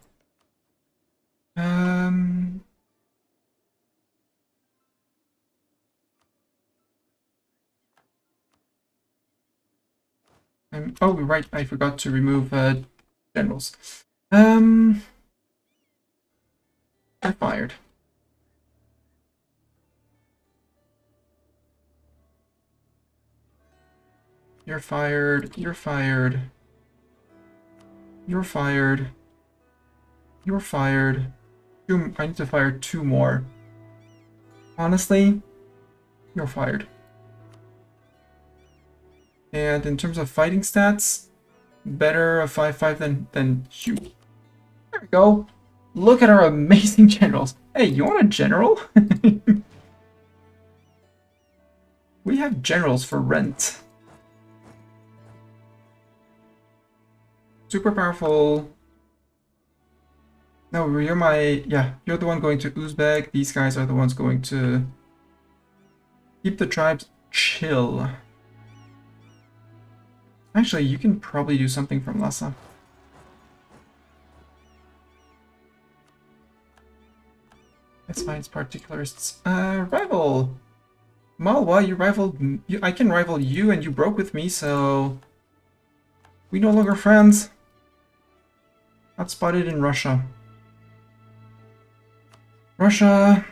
Oh, right. I forgot to remove generals. They're fired. You're fired. You're fired. You're fired. You're fired. I need to fire 2 more. Honestly, you're fired. And in terms of fighting stats, better a 5-5 than you. There we go. Look at our amazing generals. Hey, you want a general? We have generals for rent. Super powerful. No, you're you're the one going to Uzbek. These guys are the ones going to keep the tribes chill. Actually, you can probably do something from Lhasa. That's fine, it's particularists. Rival! Malwa, you rivaled... I can rival you and you broke with me, so... We no longer friends. Not spotted in Russia. Russia,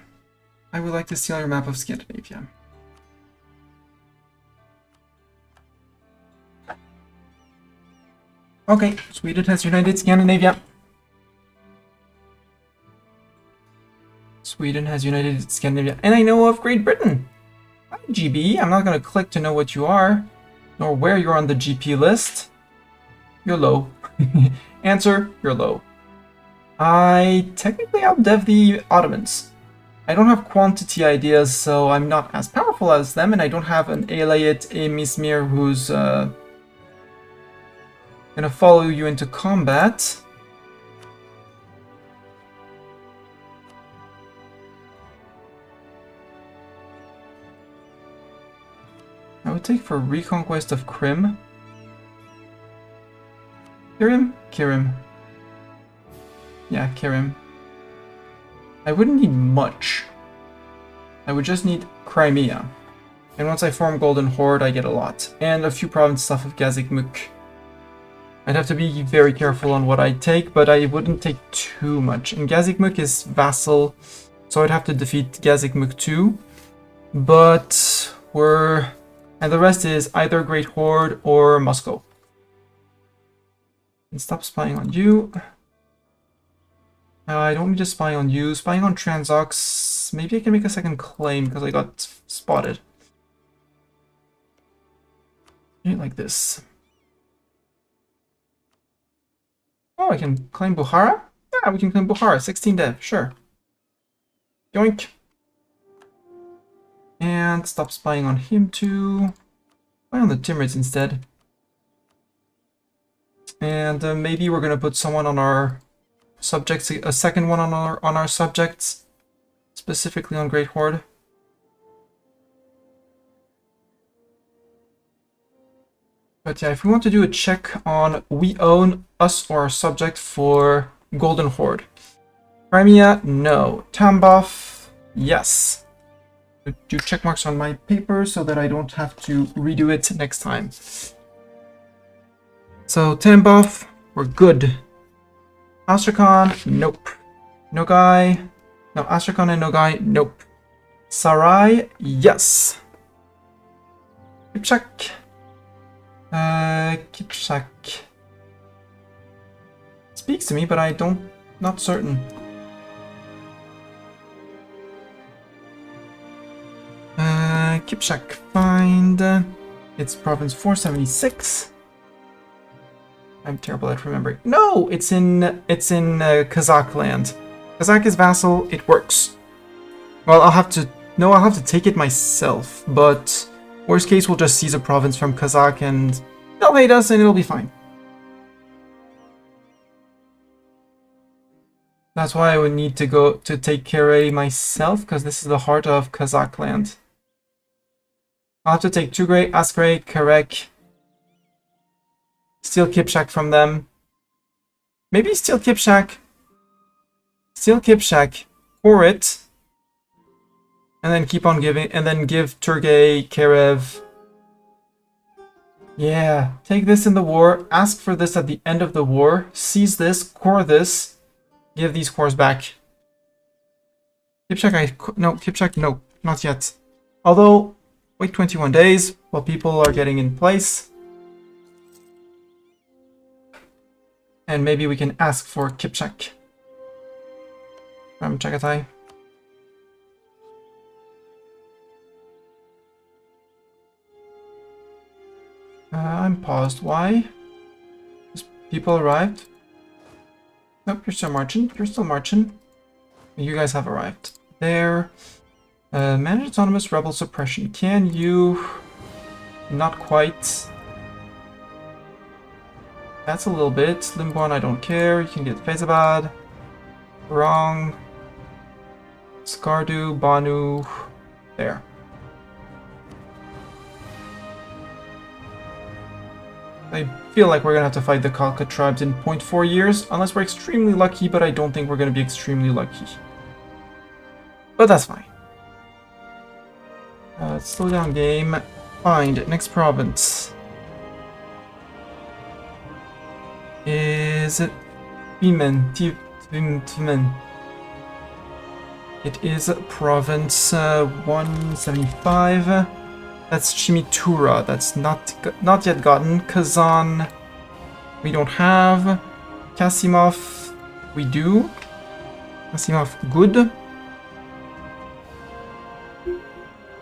I would like to steal your map of Scandinavia. Okay, Sweden has united Scandinavia. Sweden has united Scandinavia. And I know of Great Britain. Hi, GB. I'm not going to click to know what you are, nor where you're on the GP list. You're low. Answer, you're low. I technically outdev the Ottomans. I don't have quantity ideas, so I'm not as powerful as them, and I don't have an Alayat Emismir who's gonna follow you into combat. I would take for reconquest of Krim. Kirim? Kirim. Yeah, Kirim. I wouldn't need much. I would just need Crimea. And once I form Golden Horde, I get a lot. And a few province stuff of Gazikmuk. I'd have to be very careful on what I take, but I wouldn't take too much. And Gazikmuk is vassal, so I'd have to defeat Gazikmuk too. But we're... And the rest is either Great Horde or Moscow. And stop spying on you. I don't need to spy on you. Spying on Transox. Maybe I can make a second claim because I got spotted. Like this. Oh, I can claim Bukhara? Yeah, we can claim Bukhara. 16 dev, sure. Yoink. And stop spying on him too. Spy on the Timurids instead. And maybe we're gonna put someone on our subjects, a second one on our subjects, specifically on Great Horde. But yeah, if we want to do a check on we own us or our subject for Golden Horde. Crimea, no. Tambov, yes. Do check marks on my paper so that I don't have to redo it next time. So Tambov, we're good. Astrakhan, nope. Nogai, no. Astrakhan and Nogai, nope. Sarai, yes. Kipchak. Kipchak. speaks to me, but I don't... not certain. Kipchak, find... it's province 476. I'm terrible at remembering. No! It's in Kazakh land. Kazakh is vassal, it works. Well, I'll have to... no, I'll have to take it myself, but... worst case, we'll just seize a province from Kazakh and they'll hate us and it'll be fine. That's why I would need to go to take Kere myself, because this is the heart of Kazakh land. I'll have to take Tugray, Askray, Karek. Steal Kipchak from them. Maybe steal Kipchak. Steal Kipchak. Or it. And then keep on giving, and then give Turgay, Kerev. Yeah, take this in the war, ask for this at the end of the war, seize this, core this, give these cores back. Kipchak, no, Kipchak, no, not yet. Although, wait 21 days while people are getting in place. And maybe we can ask for Kipchak from Chagatai. I'm paused. Why? People arrived? Nope, you're still marching. You're still marching. You guys have arrived. There. Manage autonomous rebel suppression. Can you... not quite. That's a little bit. Limborn, I don't care. You can get Faizabad. Wrong. Skardu, Banu. There. I feel like we're gonna have to fight the Khalkha tribes in 0.4 years, unless we're extremely lucky, but I don't think we're gonna be extremely lucky. But that's fine. Slow down game. Find next province. Is it Timen? Timen. It is province 175. That's Chimitura. That's not yet gotten. Kazan, we don't have. Kasimov, we do. Kasimov, good.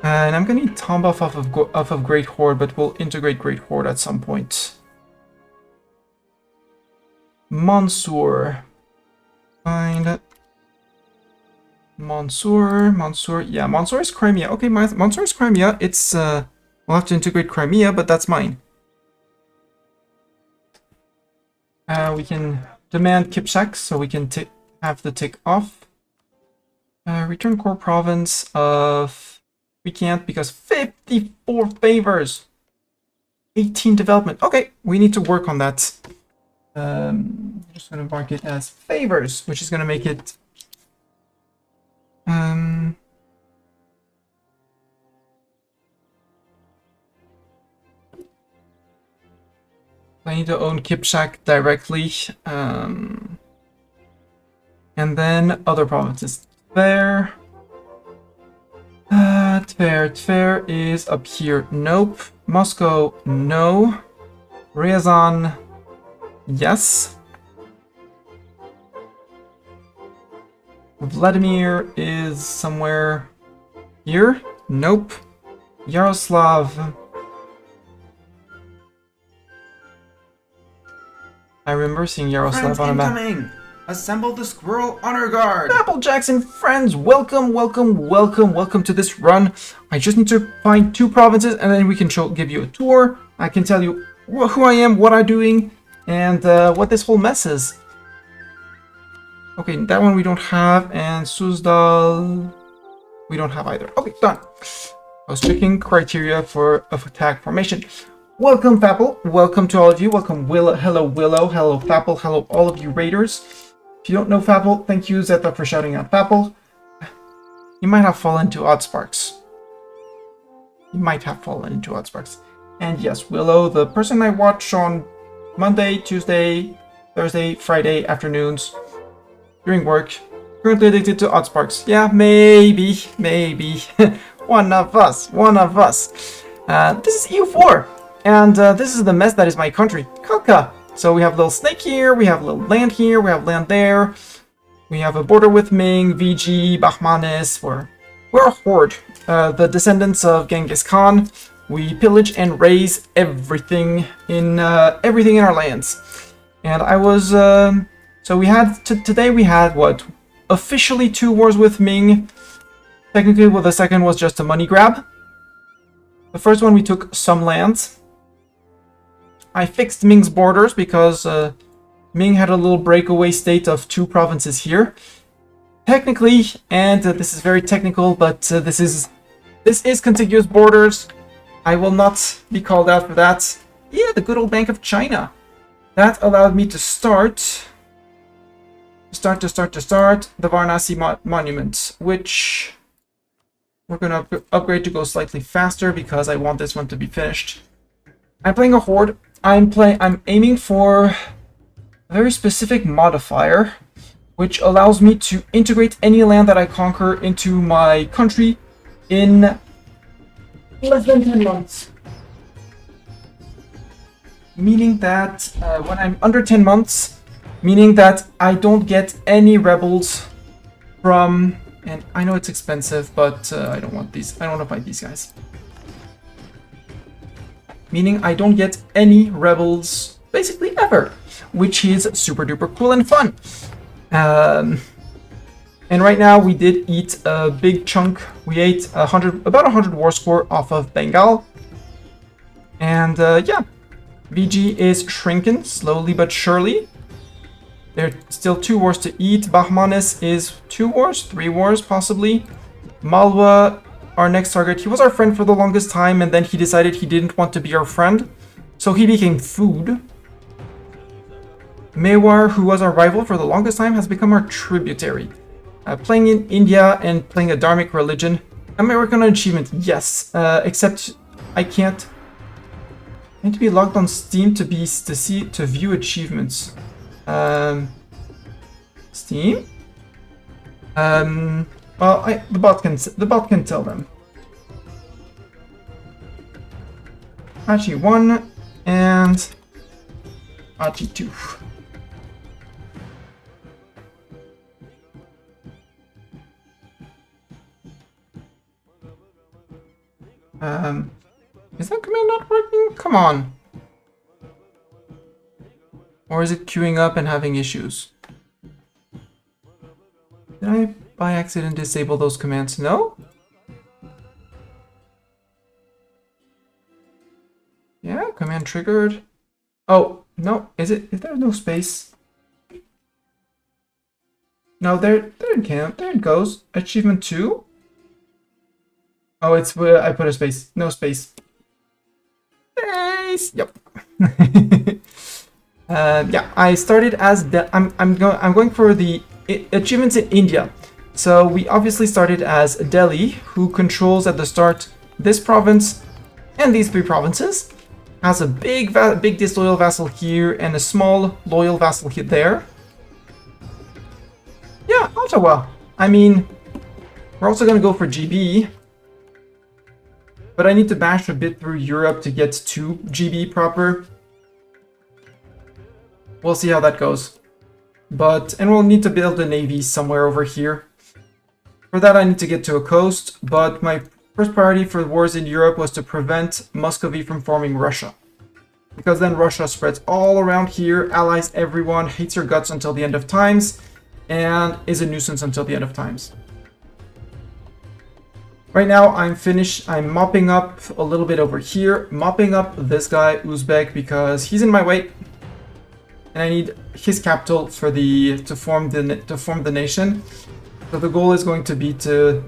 And I'm gonna need Tambov off of Great Horde, but we'll integrate Great Horde at some point. Mansour. Find Mansour, yeah, Mansour is Crimea. Okay, Mansour is Crimea. It's, we'll have to integrate Crimea, but that's mine. We can demand Kipchak, so we can have the tick off. Return core province of... we can't because 54 favors. 18 development. Okay, we need to work on that. I'm just going to mark it as favors, which is going to make it... I need to own Kipchak directly, and then other provinces. Tver is up here. Nope. Moscow, no. Ryazan, yes. Vladimir is somewhere here. Nope. Yaroslav. I remember seeing Yaroslav on a map. Incoming! Assemble the Squirrel Honor Guard! Apple Jackson friends, welcome to this run. I just need to find 2 provinces and then we can give you a tour. I can tell you who I am, what I'm doing, and what this whole mess is. Okay, that one we don't have, and Suzdal we don't have either. Okay, done. I was checking criteria for attack formation. Welcome, Fapple. Welcome to all of you. Welcome, Willow. Hello, Willow. Hello, Fapple. Hello, all of you raiders. If you don't know Fapple, thank you, Zeta, for shouting out Fapple. You might have fallen into Oddsparks. You might have fallen into Oddsparks. And yes, Willow, the person I watch on Monday, Tuesday, Thursday, Friday afternoons during work, currently addicted to Oddsparks. Yeah, maybe. one of us. This is E04. And this is the mess that is my country. Khalkha, So we have a little snake here, we have a little land here, we have land there. We have a border with Ming, VG, Bahmanis. We're a horde, the descendants of Genghis Khan. We pillage and raise everything in our lands. And I was so we had today we had what, officially 2 wars with Ming. Technically, well, the second was just a money grab. The first one we took some lands. I fixed Ming's borders because Ming had a little breakaway state of 2 provinces here. Technically, and this is very technical, but this is contiguous borders. I will not be called out for that. Yeah, the good old Bank of China. That allowed me to start the Varanasi Monument, which we're going to upgrade to go slightly faster because I want this one to be finished. I'm playing a horde. I'm aiming for a very specific modifier, which allows me to integrate any land that I conquer into my country in less than 10 months. Meaning that when I'm under 10 months, meaning that I don't get any rebels from, and I know it's expensive, but I don't want these. I don't want to fight these guys. Meaning I don't get any rebels basically ever, which is super duper cool and fun. And right now we did eat a big chunk. We ate about 100 war score off of Bengal. And yeah, VG is shrinking slowly but surely. There are still 2 wars to eat. Bahmanis is 2 wars, 3 wars possibly. Malwa, our next target, he was our friend for the longest time, and then he decided he didn't want to be our friend, so he became food. Mewar, who was our rival for the longest time, has become our tributary. Playing in India and playing a dharmic religion. Am I working on an achievement? Yes, except I can't. I need to be logged on Steam to view achievements. Steam. Well, the bot can tell them. Achi 1 and Achi 2. Is that command not working? Come on. Or is it queuing up and having issues? Did I by accident disable those commands? No? Yeah, command triggered. Oh, no, is there no space? No, there it goes. Achievement 2. Oh, it's where I put a space. No space. Space. Yep. Yeah, I started as I'm going for the achievements in India. So we obviously started as Delhi, who controls at the start this province and these 3 provinces. Has a big disloyal vassal here and a small loyal vassal here there. Yeah, Ottawa. I mean, we're also gonna go for GB. But I need to bash a bit through Europe to get to GB proper. We'll see how that goes. And we'll need to build a navy somewhere over here. For that I need to get to a coast, but my first priority for wars in Europe was to prevent Muscovy from forming Russia. Because then Russia spreads all around here, allies everyone, hates your guts until the end of times, and is a nuisance until the end of times. Right now, I'm finished. I'm mopping up a little bit over here, mopping up this guy, Uzbek, because he's in my way, and I need his capital for to form the nation. So the goal is going to be to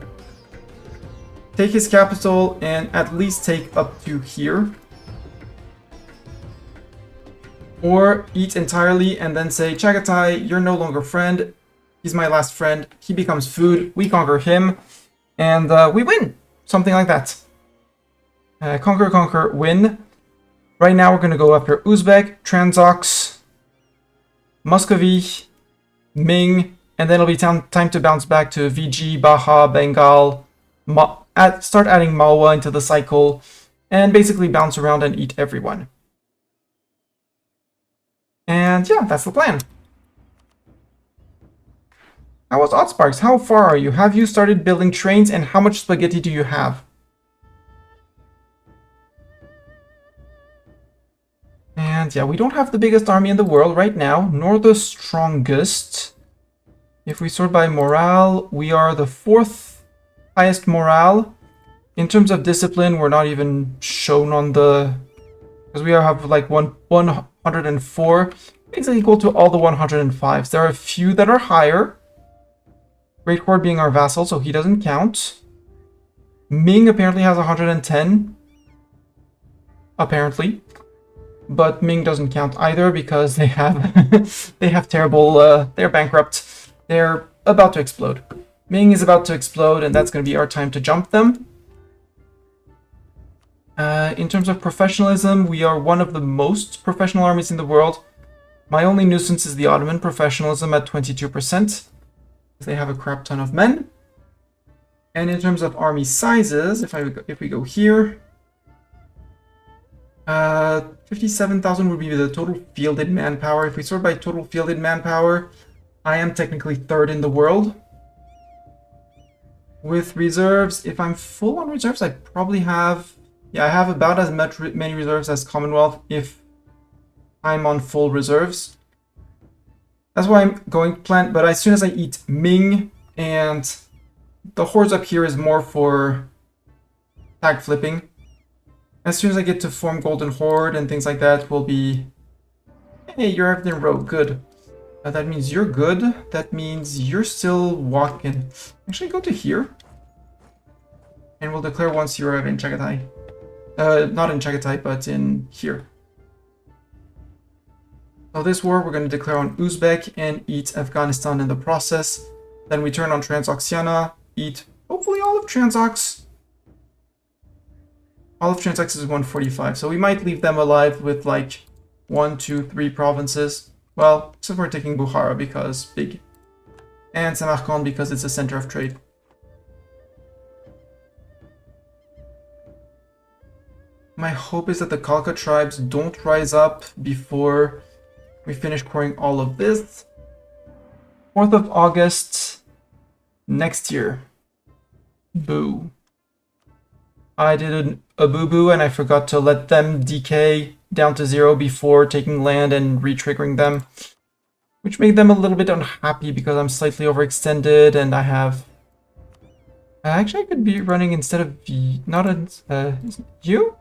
take his capital and at least take up to here, or eat entirely and then say, Chagatai, you're no longer friend. He's my last friend. He becomes food. We conquer him. And we win. Something like that. Conquer, win. Right now we're going to go after Uzbek, Transox, Muscovy, Ming, and then it'll be time to bounce back to VG, Baha, Bengal, start adding Malwa into the cycle, and basically bounce around and eat everyone. And yeah, that's the plan. How was Ottsparks? How far are you? Have you started building trains, and how much spaghetti do you have? And yeah, we don't have the biggest army in the world right now, nor the strongest. If we sort by morale, we are the 4th highest morale. In terms of discipline, we're not even shown on the... because we have like 104, basically equal to all the 105s. There are a few that are higher. Great Horde being our vassal, so he doesn't count. Ming apparently has 110. Apparently. But Ming doesn't count either because they have they have terrible they're bankrupt. They're about to explode. Ming is about to explode, and that's gonna be our time to jump them. In terms of professionalism, we are one of the most professional armies in the world. My only nuisance is the Ottoman professionalism at 22%. They have a crap ton of men. And in terms of army sizes, if we go here, 57,000 would be the total fielded manpower. If we sort by total fielded manpower, I am technically 3rd in the world. With reserves, if I'm full on reserves, I probably have... yeah, I have about as many reserves as Commonwealth if I'm on full reserves. That's why I'm going to plan, but as soon as I eat Ming, and the hordes up here is more for tag flipping. As soon as I get to form Golden Horde and things like that, we'll be... hey, you're Evelyn Rogue, good. That means you're good. That means you're still walking. Actually, go to here. And we'll declare once you're in Chagatai. Not in Chagatai, but in here. So this war we're going to declare on Uzbek and eat Afghanistan in the process. Then we turn on Transoxiana, eat hopefully all of Transox. All of Transox is 145, so we might leave them alive with like 1, 2, 3 provinces. Well, except we're taking Bukhara because big. And Samarkand because it's a center of trade. My hope is that the Khalkha tribes don't rise up before we finish coring all of this. 4th of August next year. Boo. I did a boo-boo and I forgot to let them decay down to 0 before taking land and re-triggering them. Which made them a little bit unhappy because I'm slightly overextended and I have... actually, I could be running instead of... not a... you?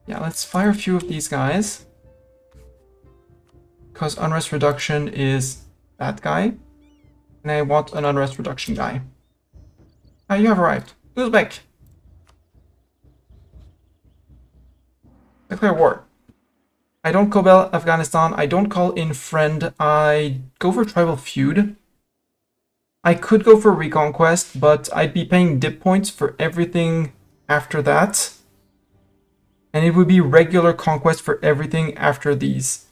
Yeah, let's fire a few of these guys. Because unrest reduction is that guy. And I want an unrest reduction guy. You have arrived. Uzbek. Declare war. I don't cobble Afghanistan. I don't call in friend. I go for tribal feud. I could go for reconquest, but I'd be paying dip points for everything after that. And it would be regular conquest for everything after these.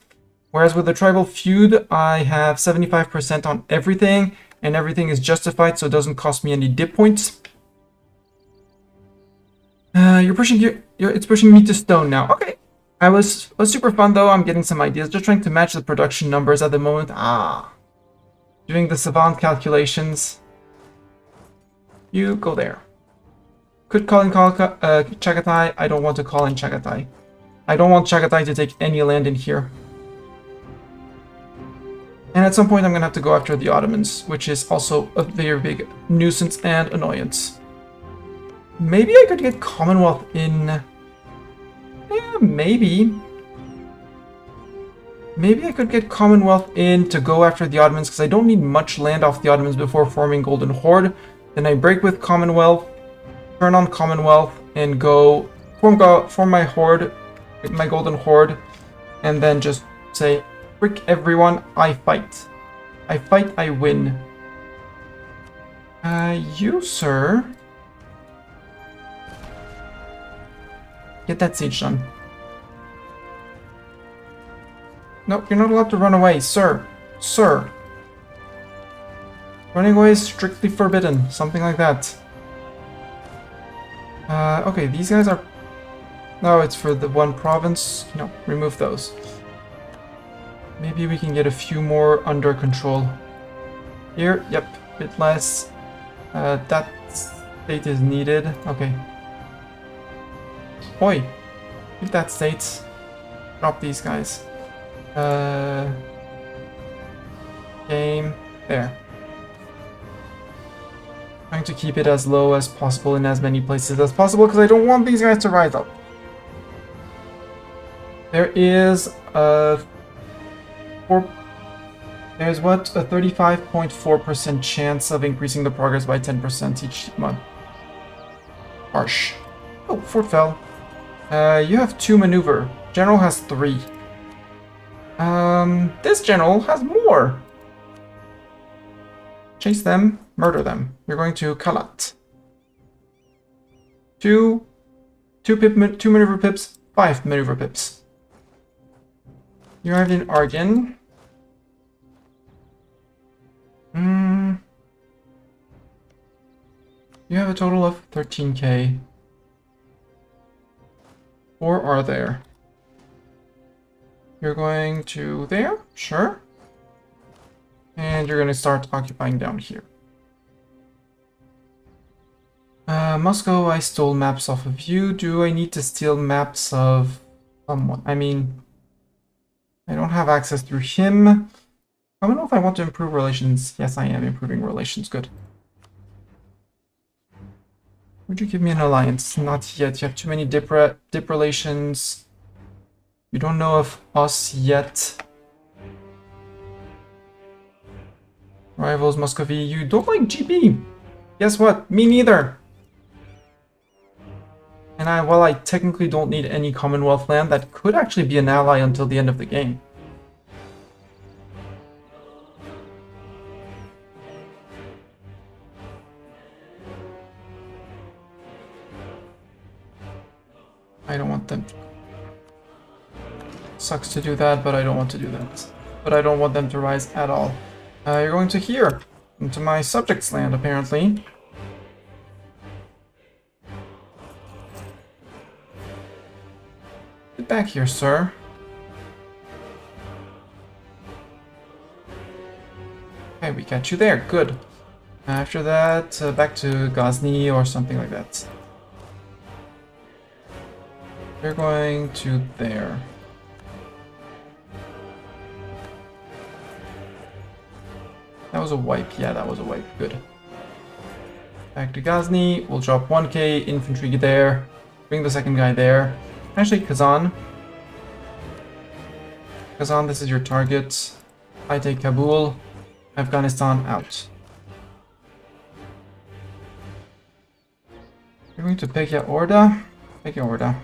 Whereas with the tribal feud, I have 75% on everything, and everything is justified, so it doesn't cost me any dip points. It's pushing me to stone now. Okay. It was super fun though. I'm getting some ideas. Just trying to match the production numbers at the moment. Doing the savant calculations. You go there. Could call in Chagatai. I don't want to call in Chagatai. I don't want Chagatai to take any land in here. And at some point I'm going to have to go after the Ottomans, which is also a very big nuisance and annoyance. Maybe I could get Commonwealth in... yeah, maybe. Maybe I could get Commonwealth in to go after the Ottomans, because I don't need much land off the Ottomans before forming Golden Horde. Then I break with Commonwealth, turn on Commonwealth, and go form my Horde, my Golden Horde, and then just say, frick everyone, I fight. I fight, I win. You, sir... get that siege done. Nope, you're not allowed to run away, sir. Sir. Running away is strictly forbidden. Something like that. Okay, these guys are... no, it's for the one province. No, remove those. Maybe we can get a few more under control. Here, yep, a bit less. That state is needed. Okay. Oi! Keep that state. Drop these guys. Game. There. Trying to keep it as low as possible in as many places as possible because I don't want these guys to rise up. There is there's what, a 35.4% chance of increasing the progress by 10% each month. Harsh. Oh, fort fell. You have 2 maneuver. General has 3. This general has more. Chase them, murder them. You're going to Kalat. 2 maneuver pips, 5 maneuver pips. You arrived in Argan. You have a total of 13k. 4 are there. You're going to there? Sure. And you're going to start occupying down here. Moscow, I stole maps off of you. Do I need to steal maps of someone? I mean, I don't have access through him. I don't know if I want to improve relations. Yes, I am improving relations. Good. Would you give me an alliance? Not yet. You have too many dip relations. You don't know of us yet. Rivals, Muscovy. You don't like GB. Guess what? Me neither. And while I technically don't need any Commonwealth land, that could actually be an ally until the end of the game. I don't want them to... Sucks to do that, but I don't want to do that. But I don't want them to rise at all. You're going to here. Into my subject's land, apparently. Get back here, sir. Okay, we got you there. Good. After that, back to Ghazni or something like that. We're going to there. That was a wipe. Yeah, that was a wipe. Good. Back to Ghazni. We'll drop 1k infantry there. Bring the second guy there. Actually, Kazan. Kazan, this is your target. I take Kabul. Afghanistan out. You're going to Pekya Orda. Pekya Orda.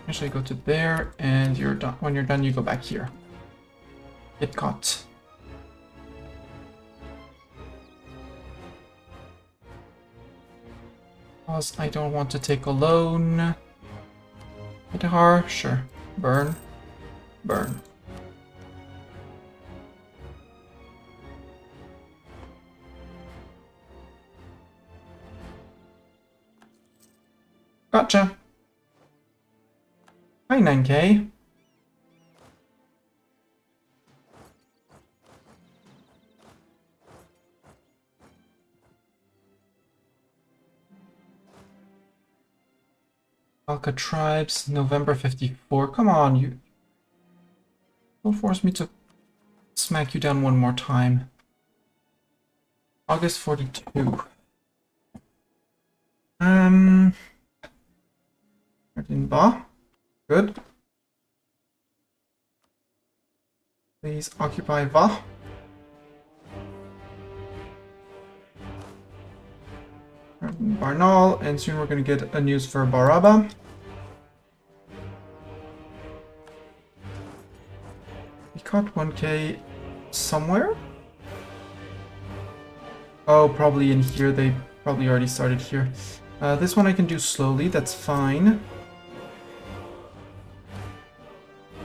Actually, go to there, and you're done. When you're done, you go back here. Get caught. Because I don't want to take a loan. Itahar, sure. Burn. Burn. Gotcha. Hi, 9k. Alka Tribes, November 54. Come on, you. Don't force me to smack you down one more time. August 42. Ba. Good. Please occupy Va. Barnaul, and soon we're going to get a news for Baraba. We caught 1k somewhere? Oh, probably in here. They probably already started here. This one I can do slowly, that's fine.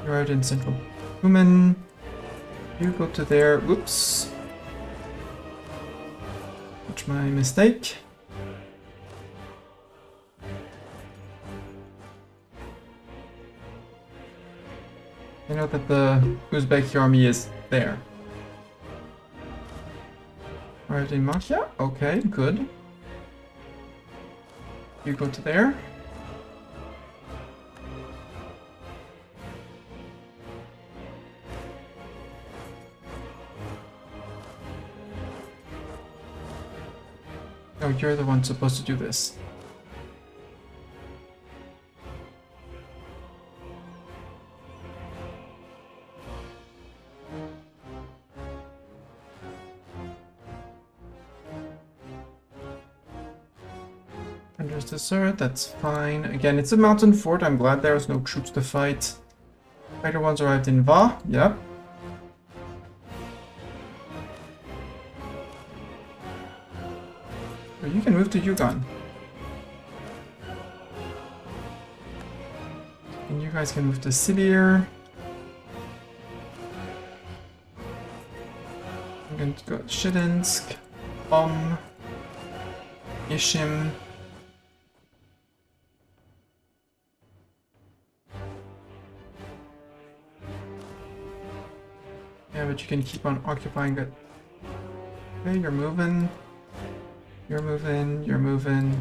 You're out in central Human. You go to there. Whoops. That's my mistake. I know that the Uzbek army is there. Alright, in Mafia? Okay, good. You go to there. No, you're the one supposed to do this. There's dessert, that's fine. Again, it's a mountain fort. I'm glad there's no troops to fight. Fighter ones arrived in Va. Yep. So you can move to Yukon. And you guys can move to Sibir. I'm going to go to Shidinsk, Ishim. Yeah, but you can keep on occupying it. Okay, you're moving. You're moving. You're moving.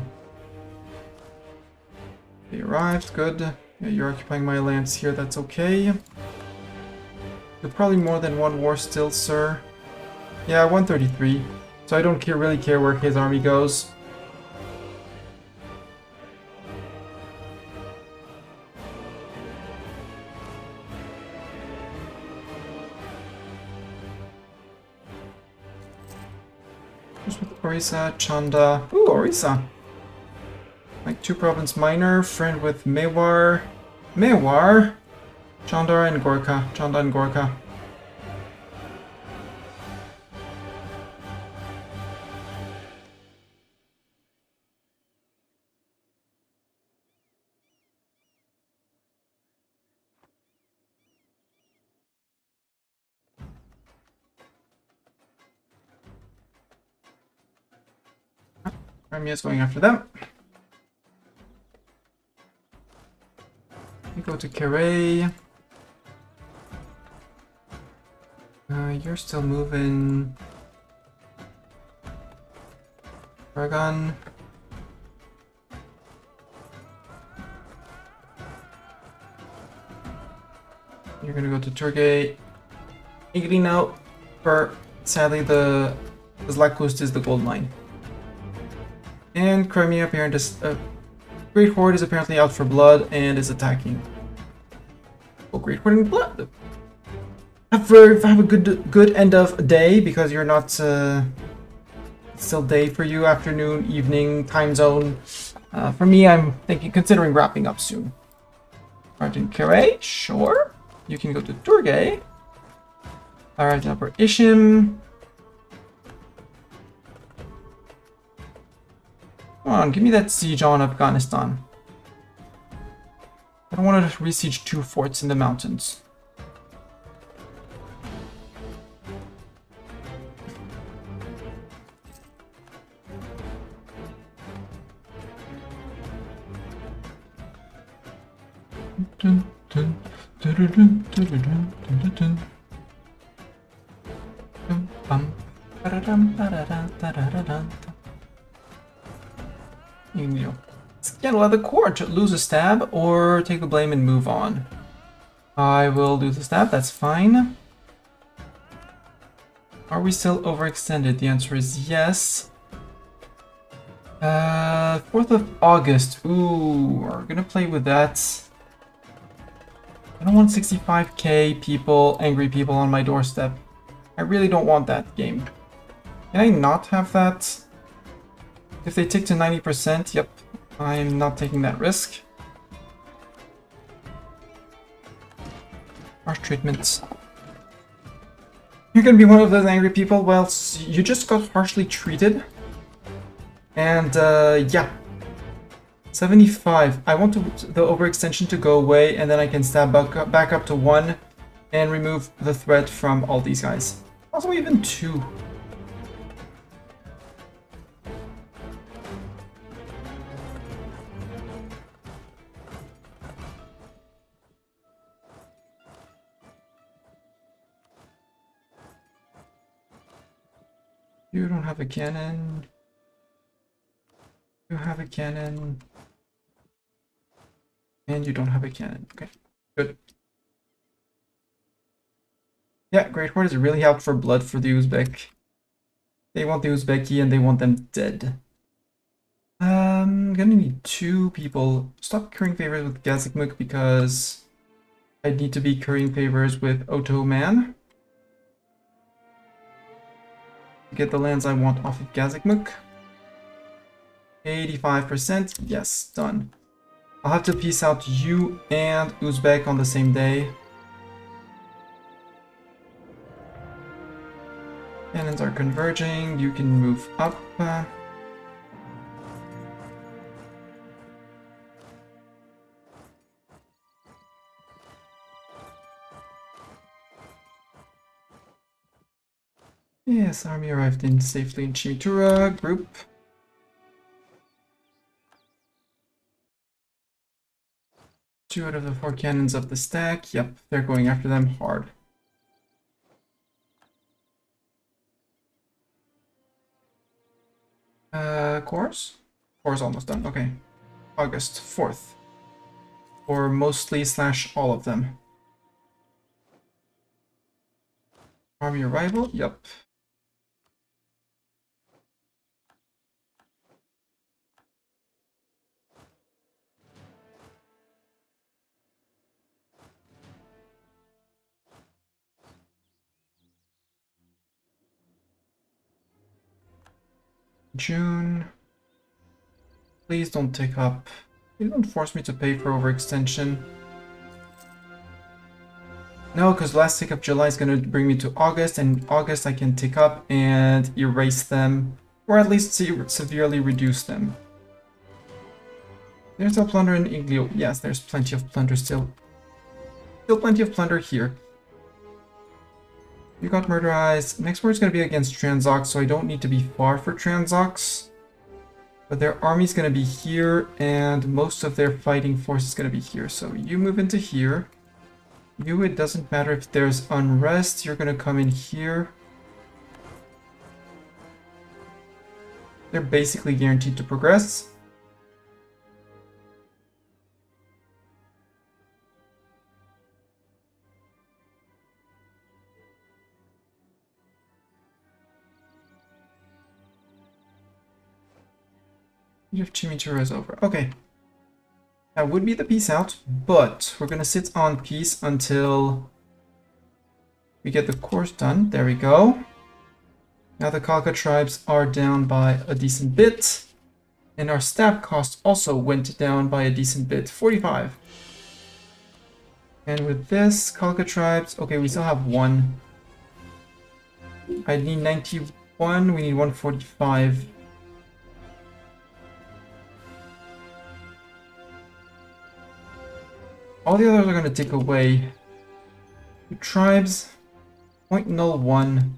They arrived. Good. Yeah, you're occupying my lands here. That's okay. You're probably more than one war still, sir. Yeah, 133. So I don't really care where his army goes. Orissa, Chanda. Ooh, Orissa. Like 2 province minor, friend with Mewar. Mewar? Chandar and Gorkha. Chanda and Gorkha. Crimea's going after them. You go to Karae. You're still moving. Aragon. You're gonna go to Turkey. Igrino. For sadly the Zlakust is the gold mine. And Crimea apparently Great Horde is apparently out for blood and is attacking. Oh, Great Horde in blood. Have a good end of day because you're not it's still day for you, afternoon, evening, time zone. For me, I'm considering wrapping up soon. Martin Kare, sure. You can go to Turgay. Alright, now for Ishim. Come on, give me that siege on Afghanistan. I don't want to besiege 2 forts in the mountains. You can go scan leather court, lose a stab, or take the blame and move on. I will lose the stab, that's fine. Are we still overextended? The answer is yes. 4th of August. Ooh, we're gonna play with that. I don't want 65k people, angry people on my doorstep. I really don't want that game. Can I not have that? If they tick to 90%, yep, I'm not taking that risk. Harsh treatment. You're gonna be one of those angry people? Well, you just got harshly treated. And, yeah. 75. I want the overextension to go away, and then I can stab back up to 1 and remove the threat from all these guys. Also, even 2. You don't have a cannon. You have a cannon. And you don't have a cannon. Okay, good. Yeah, Great Horde is really out for blood for the Uzbek. They want the Uzbeki and they want them dead. I'm gonna need 2 people. Stop currying favors with Gazikmuk because I need to be currying favors with Ottoman. To get the lands I want off of Gazikmuk. 85%. Yes, done. I'll have to peace out you and Uzbek on the same day. Cannons are converging. You can move up. Yes, army arrived in safely in Chimitura. Group. Two out of the 4 cannons up the stack. Yep, they're going after them hard. Course? Course almost done. Okay. August 4th. Or mostly / all of them. Army arrival? Yep. June. Please don't take up. Please don't force me to pay for overextension. No, because last tick up July is going to bring me to August, and August I can tick up and erase them, or at least severely reduce them. There's a plunder in Iglio. Yes, there's plenty of plunder still. Still plenty of plunder here. You got murderized. Next word's going to be against Transox, so I don't need to be far for Transox. But their army's going to be here, and most of their fighting force is going to be here. So you move into here. You, it doesn't matter if there's unrest, you're going to come in here. They're basically guaranteed to progress. If Chimichurri is over. Okay. That would be the peace out, but we're gonna sit on peace until we get the course done. There we go. Now the Khalkha tribes are down by a decent bit. And our stab cost also went down by a decent bit. 45. And with this, Khalkha tribes, okay, we still have 1. I need 91, we need 145. All the others are going to take away. The tribes, 0.01.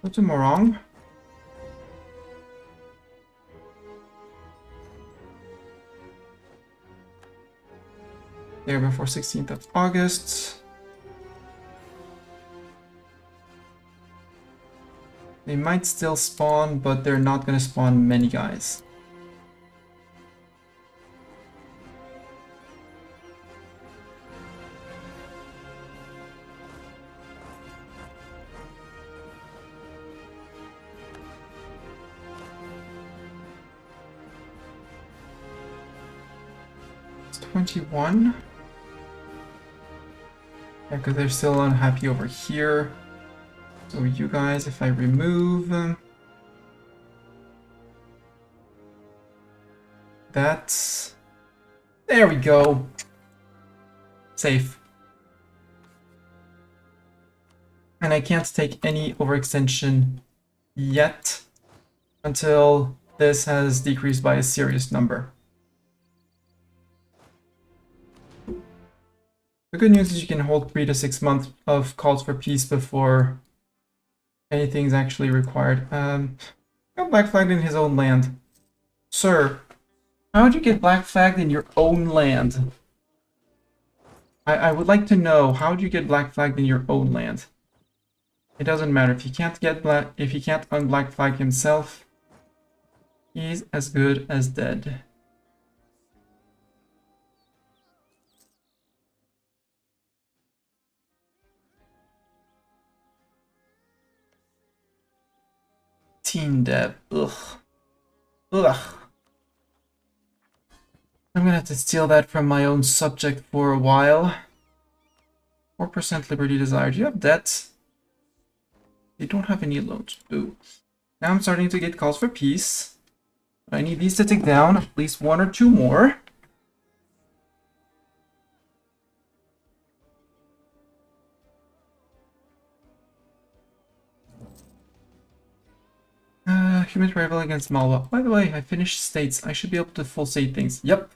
Go to Morong. There before 16th of August. They might still spawn, but they're not going to spawn many guys. It's 21. Yeah, because they're still unhappy over here. So you guys, if I remove that, there we go. Safe. And I can't take any overextension yet until this has decreased by a serious number. The good news is you can hold 3 to 6 months of calls for peace before anything's actually required. Got black flagged in his own land. Sir, how would you get black flagged in your own land? I would like to know, how do you get black flagged in your own land? It doesn't matter if he can't unblack flag himself. He's as good as dead. Teen Deb. Ugh. Ugh. I'm gonna have to steal that from my own subject for a while. 4% liberty desire. Do you have debts? They don't have any loans. Boo. Now I'm starting to get calls for peace. I need these to take down at least 1 or 2 more. Human rival against Malwa. By the way, I finished states. I should be able to full state things. Yep.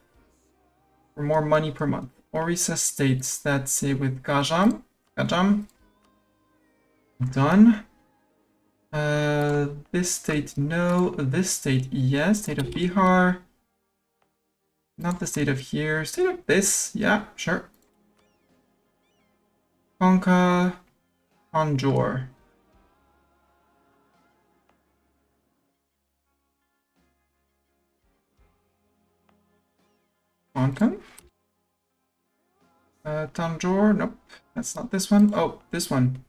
For more money per month. Orissa states. That's it with Gajam. Gajam. Done. This state, no. This state, yes. State of Bihar. Not the state of here. State of this. Yeah, sure. Konka. Tanjore. Konkan. Tanjore. Nope. That's not this one. Oh, this one.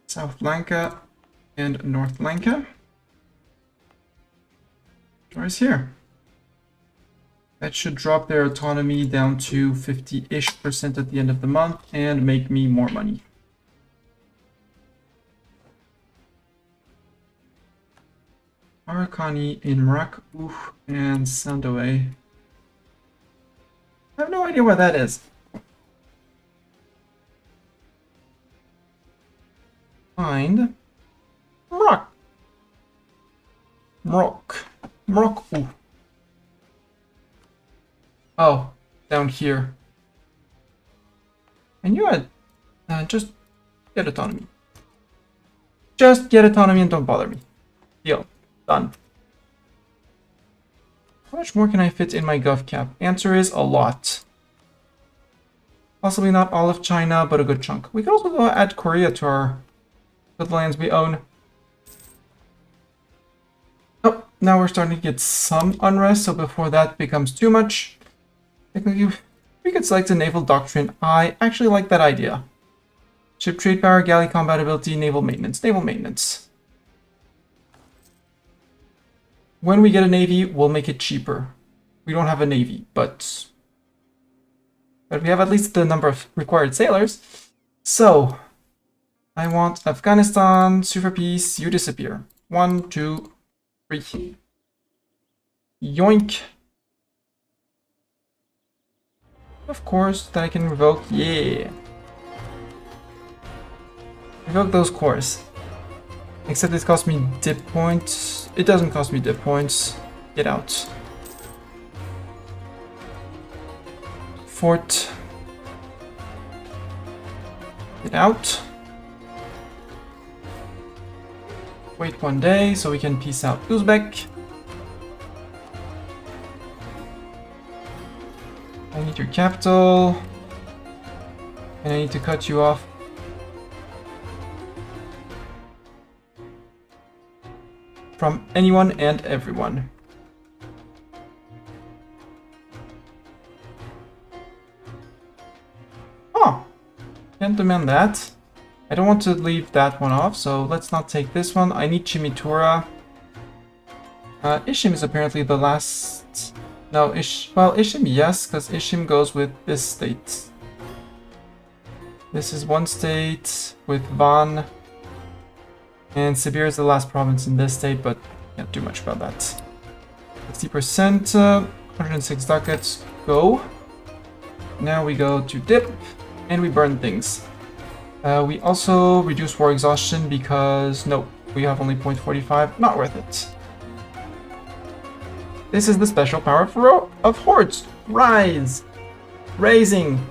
South Lanka and North Lanka. Where's here? That should drop their autonomy down to 50-ish% at the end of the month and make me more money. Arakani in Maraku and Sandoe. I have no idea where that is. Find Morocco. Morocco. Oh, down here. And you had just get autonomy. Just get autonomy and don't bother me. Deal. Done. How much more can I fit in my gov cap? Answer is a lot. Possibly not all of China, but a good chunk. We could also go add Korea to our the lands we own. Oh, now we're starting to get some unrest, so before that becomes too much, technically we could select a naval doctrine. I actually like that idea. Ship trade power, galley compatibility, naval maintenance. Naval maintenance. When we get a navy, we'll make it cheaper. We don't have a navy, but we have at least the number of required sailors. So I want Afghanistan, sue for peace, you disappear. 1, 2, 3. Yoink. Of course, that I can revoke. Yeah. Revoke those cores. Except it costs me dip points. It doesn't cost me dip points. Get out. Fort. Get out. Wait 1 day so we can peace out Uzbek. I need your capital. And I need to cut you off. From anyone and everyone. Oh, can't demand that. I don't want to leave that one off, so let's not take this one. I need Chimitura. Ishim is apparently the last... No, Ishim, yes, because Ishim goes with this state. This is one state with Van. And Sibir is the last province in this state, but can't do much about that. 60%, 106 ducats, go. Now we go to dip, and we burn things. We also reduce war exhaustion because, nope, we have only 0.45, not worth it. This is the special power of hordes. Rise! Raising!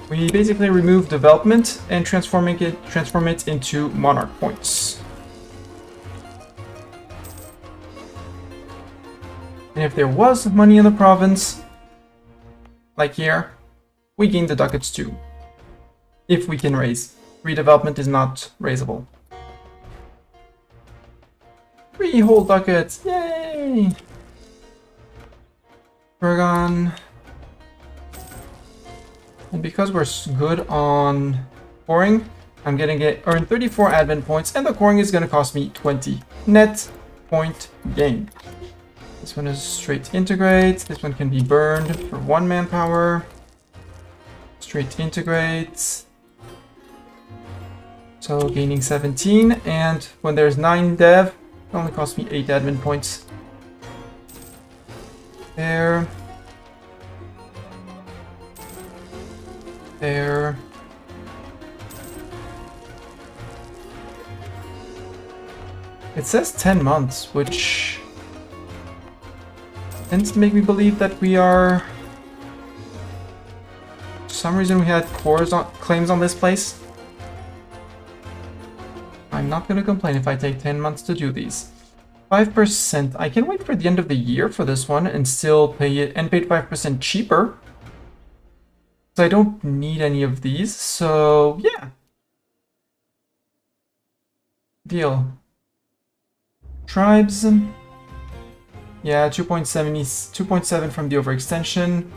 We basically remove development and transform it into monarch points. And if there was money in the province, like here, we gain the ducats too. If we can raise. Redevelopment is not raisable. 3 whole ducats, yay! Bergon. And because we're good on coring, I'm gonna earn 34 admin points, and the coring is gonna cost me 20 net point gain. This one is straight integrate. This one can be burned for 1 manpower. Straight integrate. So gaining 17, and when there's 9 dev, it only costs me 8 admin points. There. There. It says 10 months, which tends to make me believe that we are... For some reason we had claims on this place. I'm not gonna complain if I take 10 months to do these. 5%. I can wait for the end of the year for this one and still pay it, and pay it 5% cheaper. So I don't need any of these, so yeah. Deal. Tribes. Yeah, 2.7 from the overextension.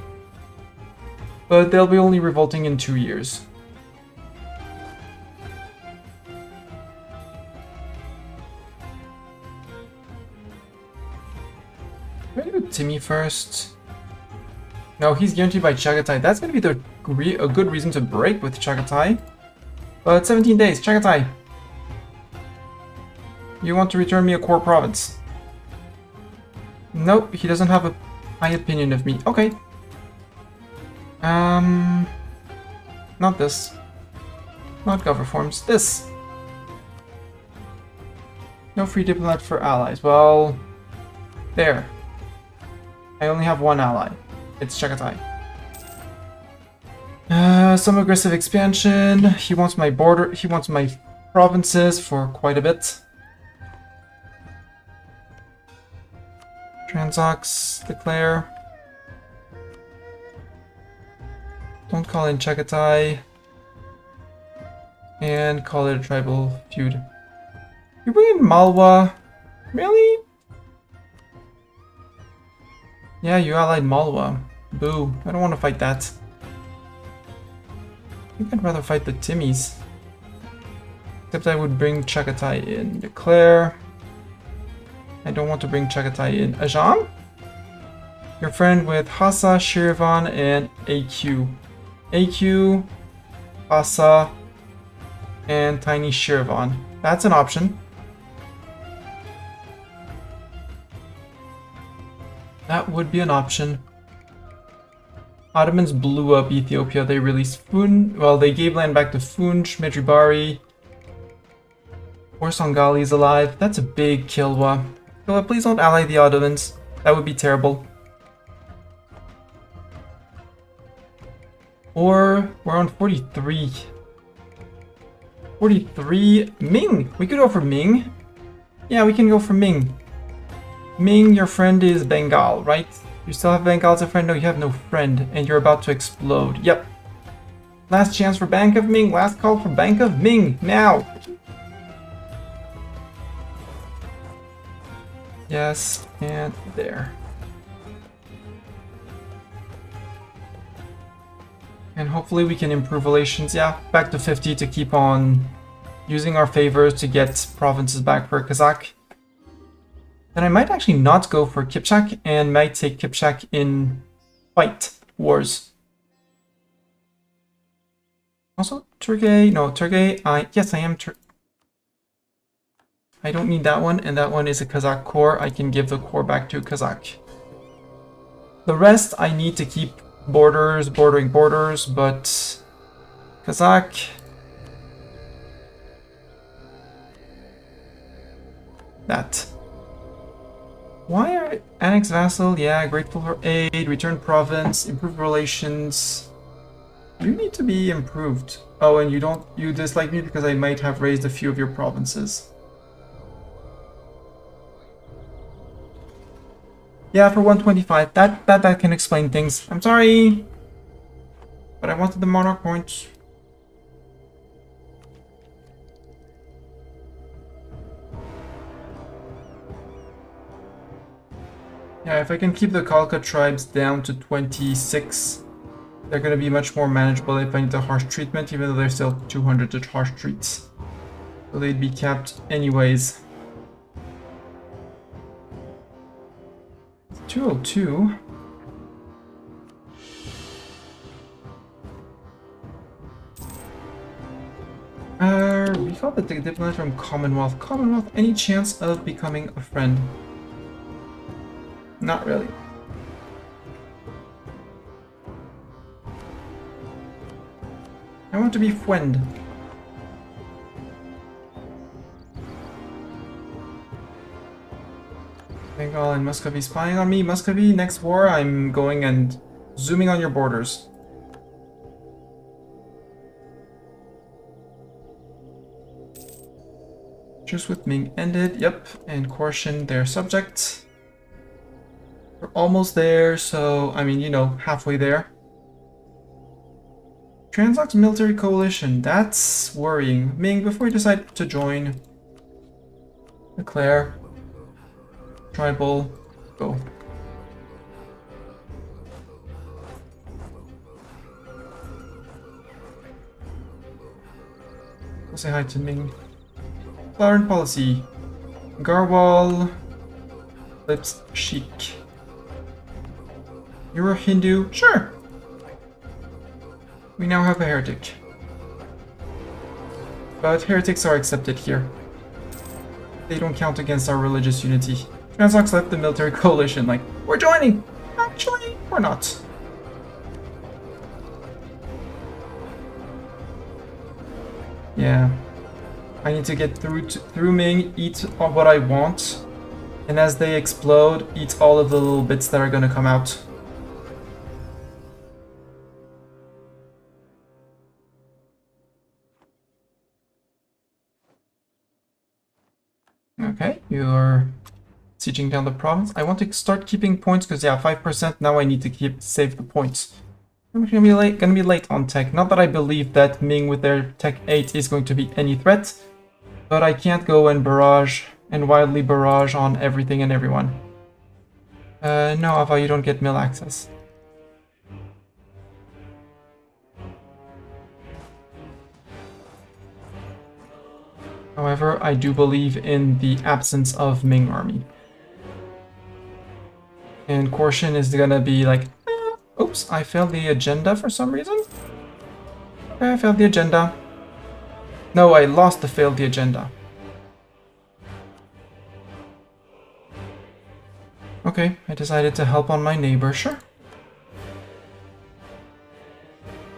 But they'll be only revolting in 2 years. I'm gonna do Timmy first. No, he's guaranteed by Chagatai. That's gonna be a good reason to break with Chagatai. But 17 days, Chagatai. You want to return me a core province? Nope, he doesn't have a high opinion of me. Okay. Not this. Not Govreforms. This. No free diplomat for allies. Well, there. I only have 1 ally. It's Chagatai. Some aggressive expansion. He wants my border. He wants my provinces for quite a bit. Transox, declare. Don't call in Chagatai. And call it a tribal feud. You bring in Malwa? Really? Yeah, you allied Malwa. Boo. I don't want to fight that. I think I'd rather fight the Timmies. Except I would bring Chagatai in. Declare. I don't want to bring Chagatai in. Ajam? Your friend with Hassa, Shirvan, and AQ. AQ, Hassa, and Tiny Shirvan. That's an option. That would be an option. Ottomans blew up Ethiopia. They released well, they gave land back to Funj, Medjugorje. Or Songali is alive. That's a big Kilwa. Kilwa, please don't ally the Ottomans. That would be terrible. Or we're on 43. 43. Ming! We could go for Ming. Yeah, we can go for Ming. Ming, your friend is Bengal, right? You still have Bengal as a friend? No, you have no friend, and you're about to explode. Yep. Last chance for Bank of Ming. Last call for Bank of Ming. Now! Yes, and there. And hopefully we can improve relations. Yeah, back to 50 to keep on using our favors to get provinces back for Kazakh. Then I might actually not go for Kipchak and might take Kipchak in fight wars. Also, Turkey. No, Turkey. Yes, I am I don't need that one, and that one is a Kazakh core. I can give the core back to Kazakh. The rest I need to keep bordering borders, but Kazakh. That. Why are annex vassal? Yeah, grateful for aid, return province, improve relations. You need to be improved. Oh, and you dislike me because I might have raised a few of your provinces. Yeah, for 125. That can explain things. I'm sorry. But I wanted the monarch points. Yeah, if I can keep the Khalkha tribes down to 26, they're going to be much more manageable if I need the harsh treatment, even though they're still 200 to harsh treats. So they'd be capped anyways. 202. We got the diplomat from Commonwealth. Commonwealth, any chance of becoming a friend? Not really. I want to be friend. Bengal and Muscovy spying on me. Muscovy, next war I'm going and zooming on your borders. Truce with Ming ended, yep, and Korshan their subject. We're almost there, so, I mean, you know, halfway there. Transox military coalition, that's worrying. Ming, before you decide to join, declare, tribal, go. We'll say hi to Ming. Foreign policy. Garwal, Lips Sheik. You're a Hindu? Sure. We now have a heretic. But heretics are accepted here. They don't count against our religious unity. Transox left the military coalition like, we're joining! Actually, we're not. Yeah. I need to get through Ming, eat what I want, and as they explode, eat all of the little bits that are gonna come out. Okay, you're sieging down the province. I want to start keeping points because yeah, 5%. Now I need to save the points. I'm gonna be late on tech. Not that I believe that Ming with their tech 8 is going to be any threat, but I can't go and barrage and wildly barrage on everything and everyone. No, Ava, you don't get mill access. However, I do believe in the absence of Ming army. And Korshan is gonna be like, oops, I failed the agenda for some reason. Okay, I failed the agenda. No, I lost the failed the agenda. Okay, I decided to help on my neighbor, sure.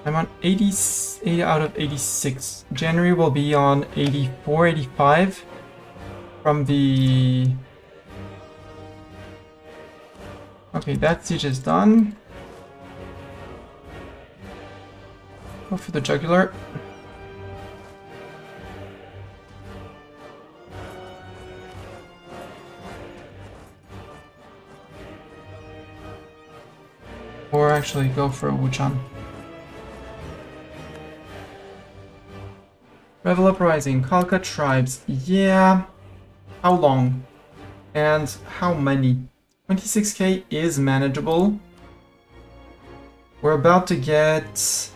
I'm on 80 out of 86. January will be on 84, 85 from the... Okay, that siege is done. Go for the jugular. Or actually go for a Wuchan. Revel Uprising, Khalkha tribes. Yeah. How long? And how many? 26k is manageable. We're about to get...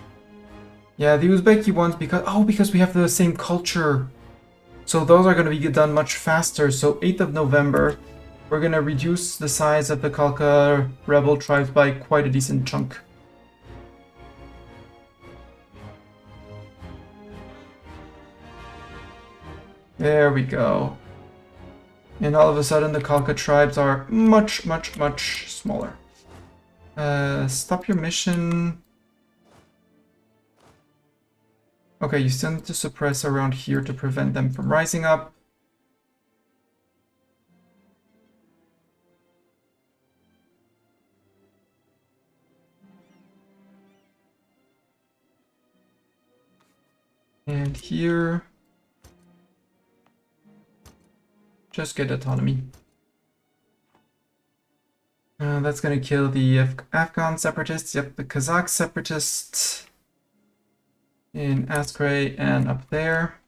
Yeah, the Uzbeki ones because we have the same culture. So those are going to be done much faster. So 8th of November, we're going to reduce the size of the Khalkha rebel tribes by quite a decent chunk. There we go. And all of a sudden the Khalkha tribes are much, much, much smaller. Stop your mission. Okay, you still need to suppress around here to prevent them from rising up. And here... just get autonomy. That's gonna kill the Afghan separatists. Yep, the Kazakh separatists. in Askray and up there.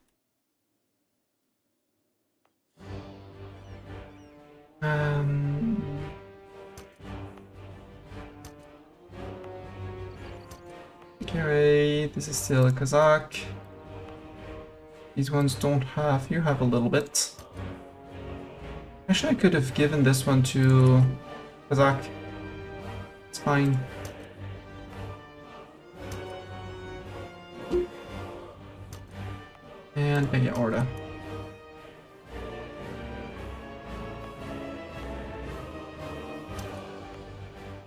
Okay, this is still a Kazakh. These ones don't have, you have a little bit. Actually, I could have given this one to Kazakh. It's fine. And Bega Orda.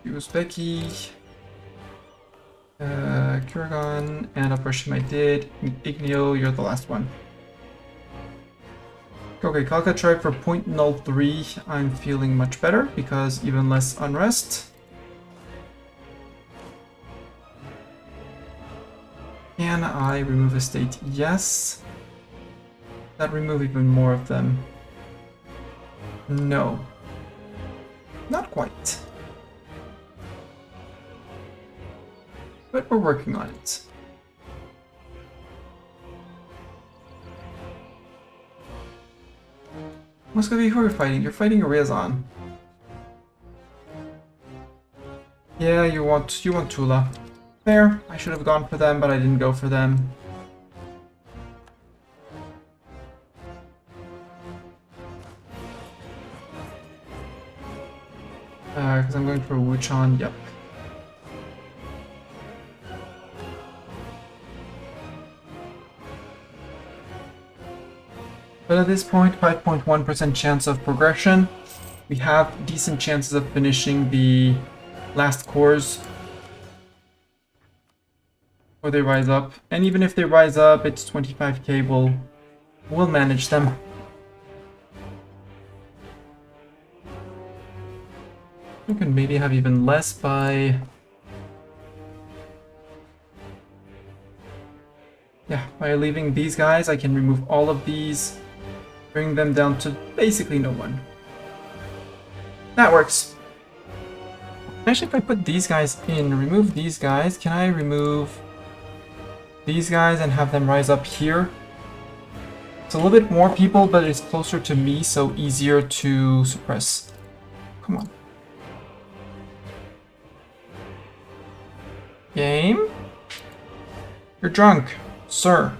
Uzbeki. Kurgan, and Uprushim I did. Ignio, you're the last one. Okay, Kalka tribe for 0.03. I'm feeling much better because even less unrest. Can I remove a state? Yes. That remove even more of them? No. Not quite. But we're working on it. Muscovy, who are you fighting? You're fighting Ryazan. Yeah, you want Tula. Fair. I should have gone for them, but I didn't go for them. Because I'm going for Wuchan. Yep. But at this point, 5.1% chance of progression. We have decent chances of finishing the last cores before they rise up. And even if they rise up, it's 25k, we'll manage them. We can maybe have even less by... Yeah, by leaving these guys, I can remove all of these. Bring them down to basically no one. That works. Actually, if I put these guys in, remove these guys, can I remove these guys and have them rise up here? It's a little bit more people, but it's closer to me, so easier to suppress. Come on. Game? You're drunk, sir.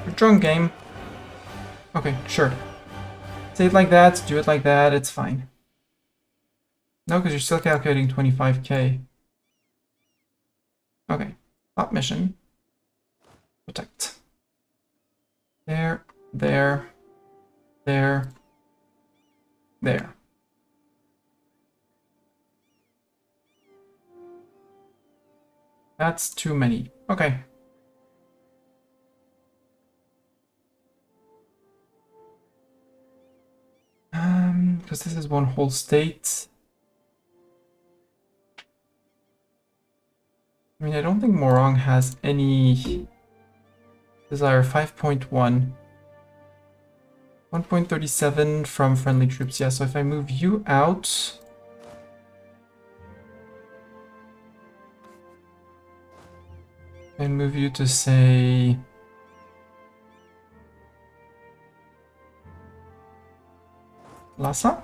You're drunk, game. Okay, sure. Say it like that, do it like that, it's fine. No, because you're still calculating 25k. Okay, stop mission. Protect. There, there, there, there. That's too many. Okay. Because this is one whole state. I mean, I don't think Morong has any desire. 5.1. 1.37 from friendly troops. Yeah, so if I move you out... and move you to, say... Lhasa?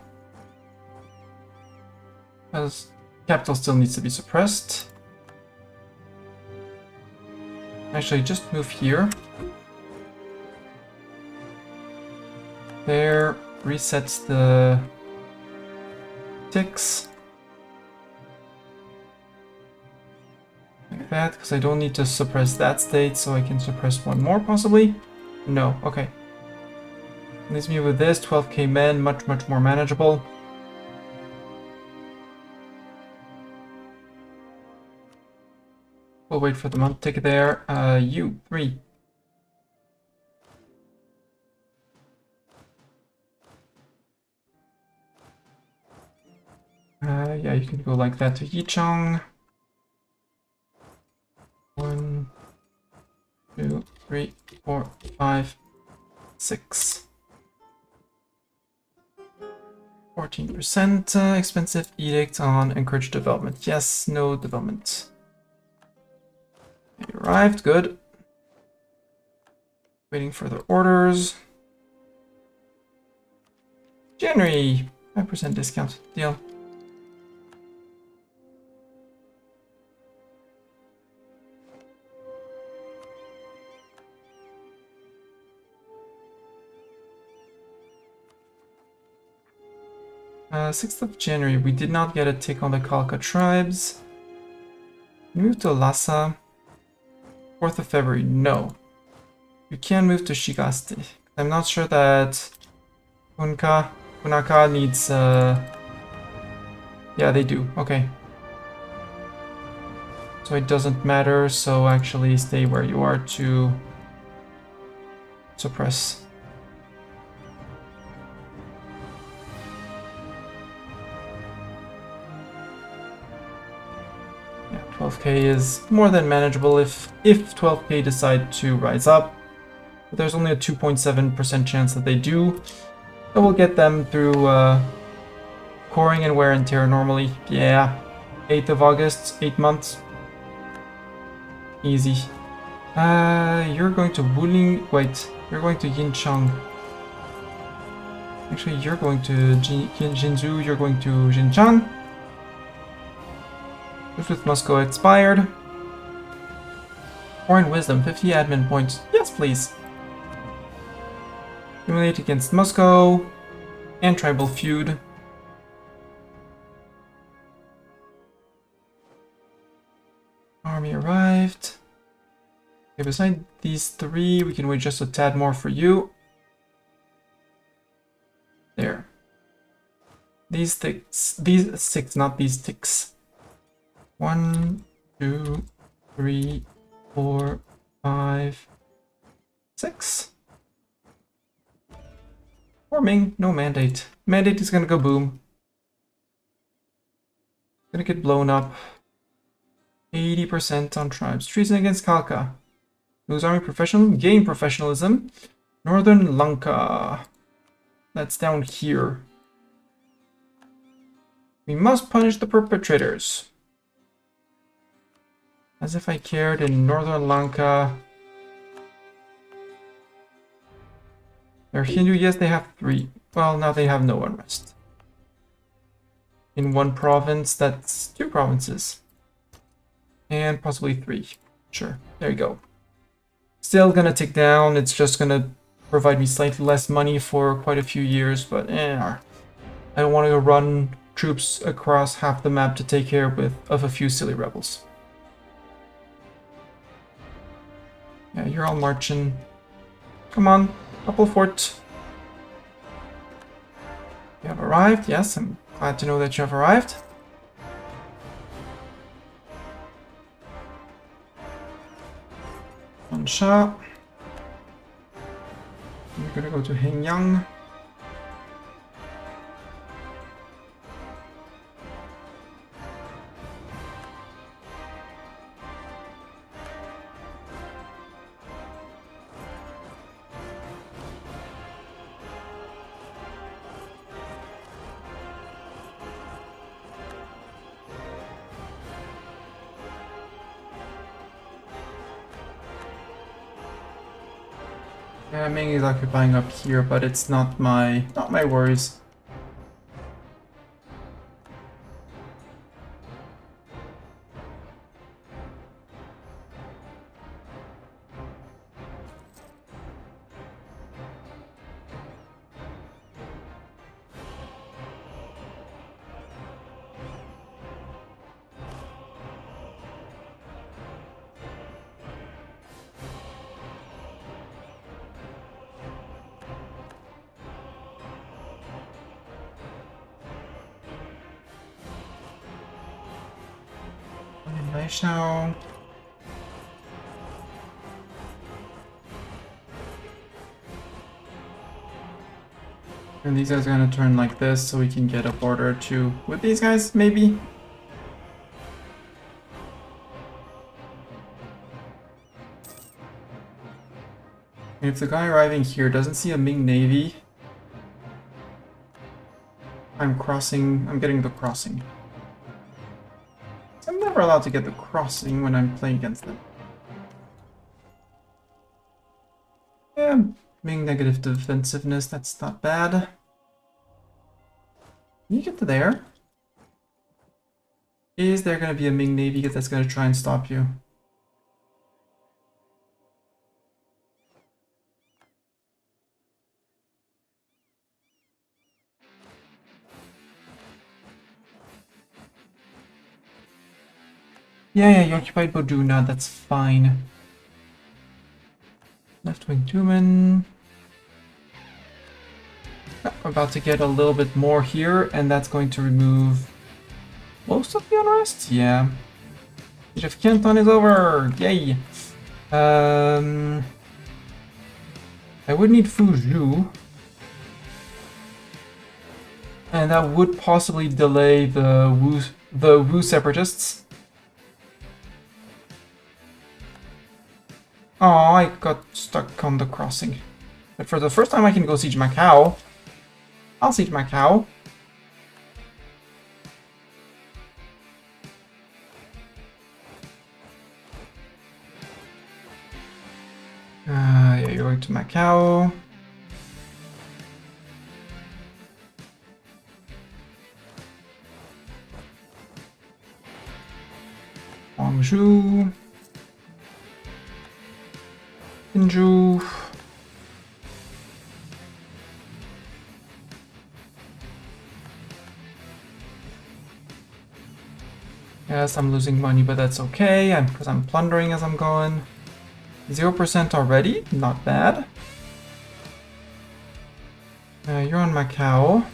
As capital still needs to be suppressed. Actually, just move here. There, resets the ticks. Like that, because I don't need to suppress that state, so I can suppress one more, possibly? No, okay. Leaves me with this, 12k men, much more manageable. We'll wait for the month tick there. E03. Yeah, you can go like that to Yicheng. 1, 2, 3, 4, 5, 6. 14% expensive edict on encouraged development. Yes, no development. They arrived, good. Waiting for their orders. January, 5% discount, deal. Uh, 6th of January, we did not get a tick on the Khalkha tribes. Move to Lhasa. 4th of February, no. You can move to Shigasti. I'm not sure that Punaka needs, yeah, they do, okay. So it doesn't matter, so actually stay where you are to suppress. Yeah, 12k is more than manageable if 12k decide to rise up. But there's only a 2.7% chance that they do. So we'll get them through coring and wear and tear normally. Yeah, 8th of August, 8 months. Easy. You're going to Wuling. Wait, you're going to Yinchang. Actually, you're going to Jinzhou. You're going to Xinjiang. Truce with Moscow expired. Foreign Wisdom, 50 admin points. Yes, please. Accumulate against Moscow. And Tribal Feud. Army arrived. Okay, beside these three, we can wait just a tad more for you. There. These six, not these ticks. 1, 2, 3, 4, 5, 6. Forming, no mandate. Mandate is gonna go boom. Gonna get blown up. 80% on tribes. Treason against Khalkha. Lose army professionalism, gain professionalism. Northern Lanka. That's down here. We must punish the perpetrators. As if I cared in Northern Lanka. They're Hindu, yes, they have 3. Well, now they have no unrest. In one province, that's 2 provinces. And possibly 3. Sure, there you go. Still gonna tick down, it's just gonna provide me slightly less money for quite a few years, but I don't want to run troops across half the map to take care of a few silly rebels. Yeah, you're all marching. Come on, couple fort. You have arrived, yes, I'm glad to know that you have arrived. Ansha. We're gonna go to Henyang. Yeah, Ming is occupying up here, but it's not my worries. Now. And these guys are gonna turn like this so we can get a border to with these guys, maybe. If the guy arriving here doesn't see a Ming Navy, I'm getting the crossing. I'm never allowed to get the crossing when I'm playing against them. Yeah, being negative defensiveness, that's not bad. Can you get to there? Is there going to be a Ming Navy that's going to try and stop you? Yeah, you occupied Boduna, that's fine. Left wing 2-man. We're about to get a little bit more here, and that's going to remove most of the unrest? Yeah. Siege of Canton is over! Yay! I would need Fuzhou. And that would possibly delay the Wu separatists. Oh, I got stuck on the crossing. But for the first time I can go siege Macau. I'll siege Macau. Yeah, you're going to Macau. Guangzhou. Hinju. Yes, I'm losing money, but that's okay, because I'm plundering as I'm going. 0% already, not bad. You're on Macau.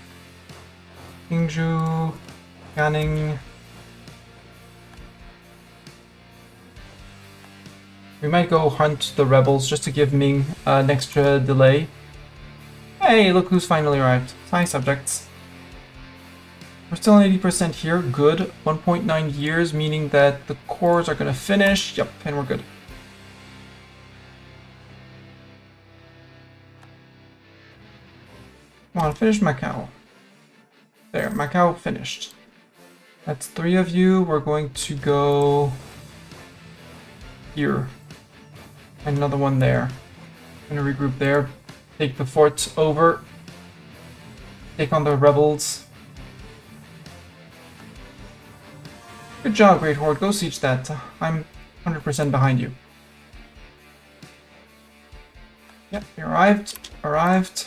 Qingzhou, Ganning. We might go hunt the rebels just to give Ming an extra delay. Hey, look who's finally arrived. Hi, subjects. We're still on 80% here, good. 1.9 years, meaning that the cores are gonna finish. Yep, and we're good. Come on, finish Macau. There, Macau finished. That's 3 of you. We're going to go here. And another one there. I'm gonna regroup there. Take the fort over. Take on the rebels. Good job, Great Horde. Go siege that. I'm 100% behind you. Yep, you arrived. Arrived.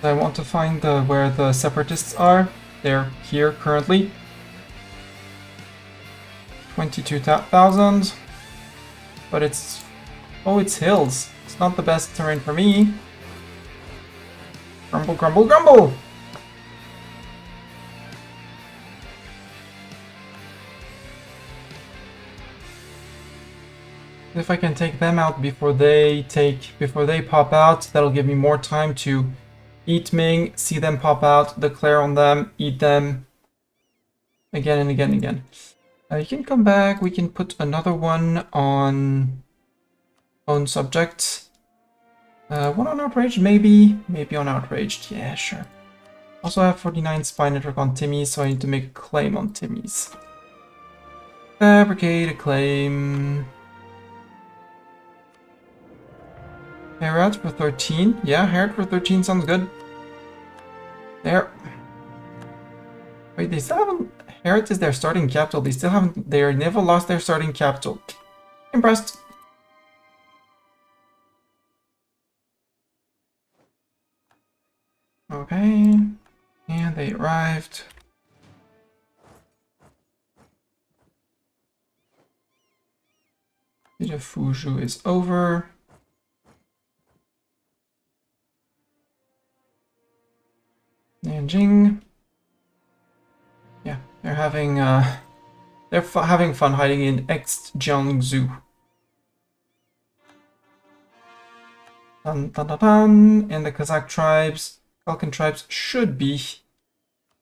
I want to find where the separatists are. They're here currently. 22,000. But it's... oh, it's hills. It's not the best terrain for me. Grumble, grumble, grumble! If I can take them out before they pop out, that'll give me more time to eat Ming, see them pop out, declare on them, eat them. Again and again and again. You can come back, we can put another one on own subject. One on outraged, maybe on outraged, yeah, sure. Also I have 49 spy network on Timmy, so I need to make a claim on Timmy's. Fabricate a claim. Herat for 13. Yeah, Herat for 13 sounds good. There. Wait, they still haven't... Herat is their starting capital. They still haven't... They never lost their starting capital. Impressed. Okay. And they arrived. Siege of Fuzhou is over. Nanjing. Yeah, they're having having fun hiding in Jiangsu. Dun, dun, dun, dun. And the Kazakh tribes, Balkan tribes should be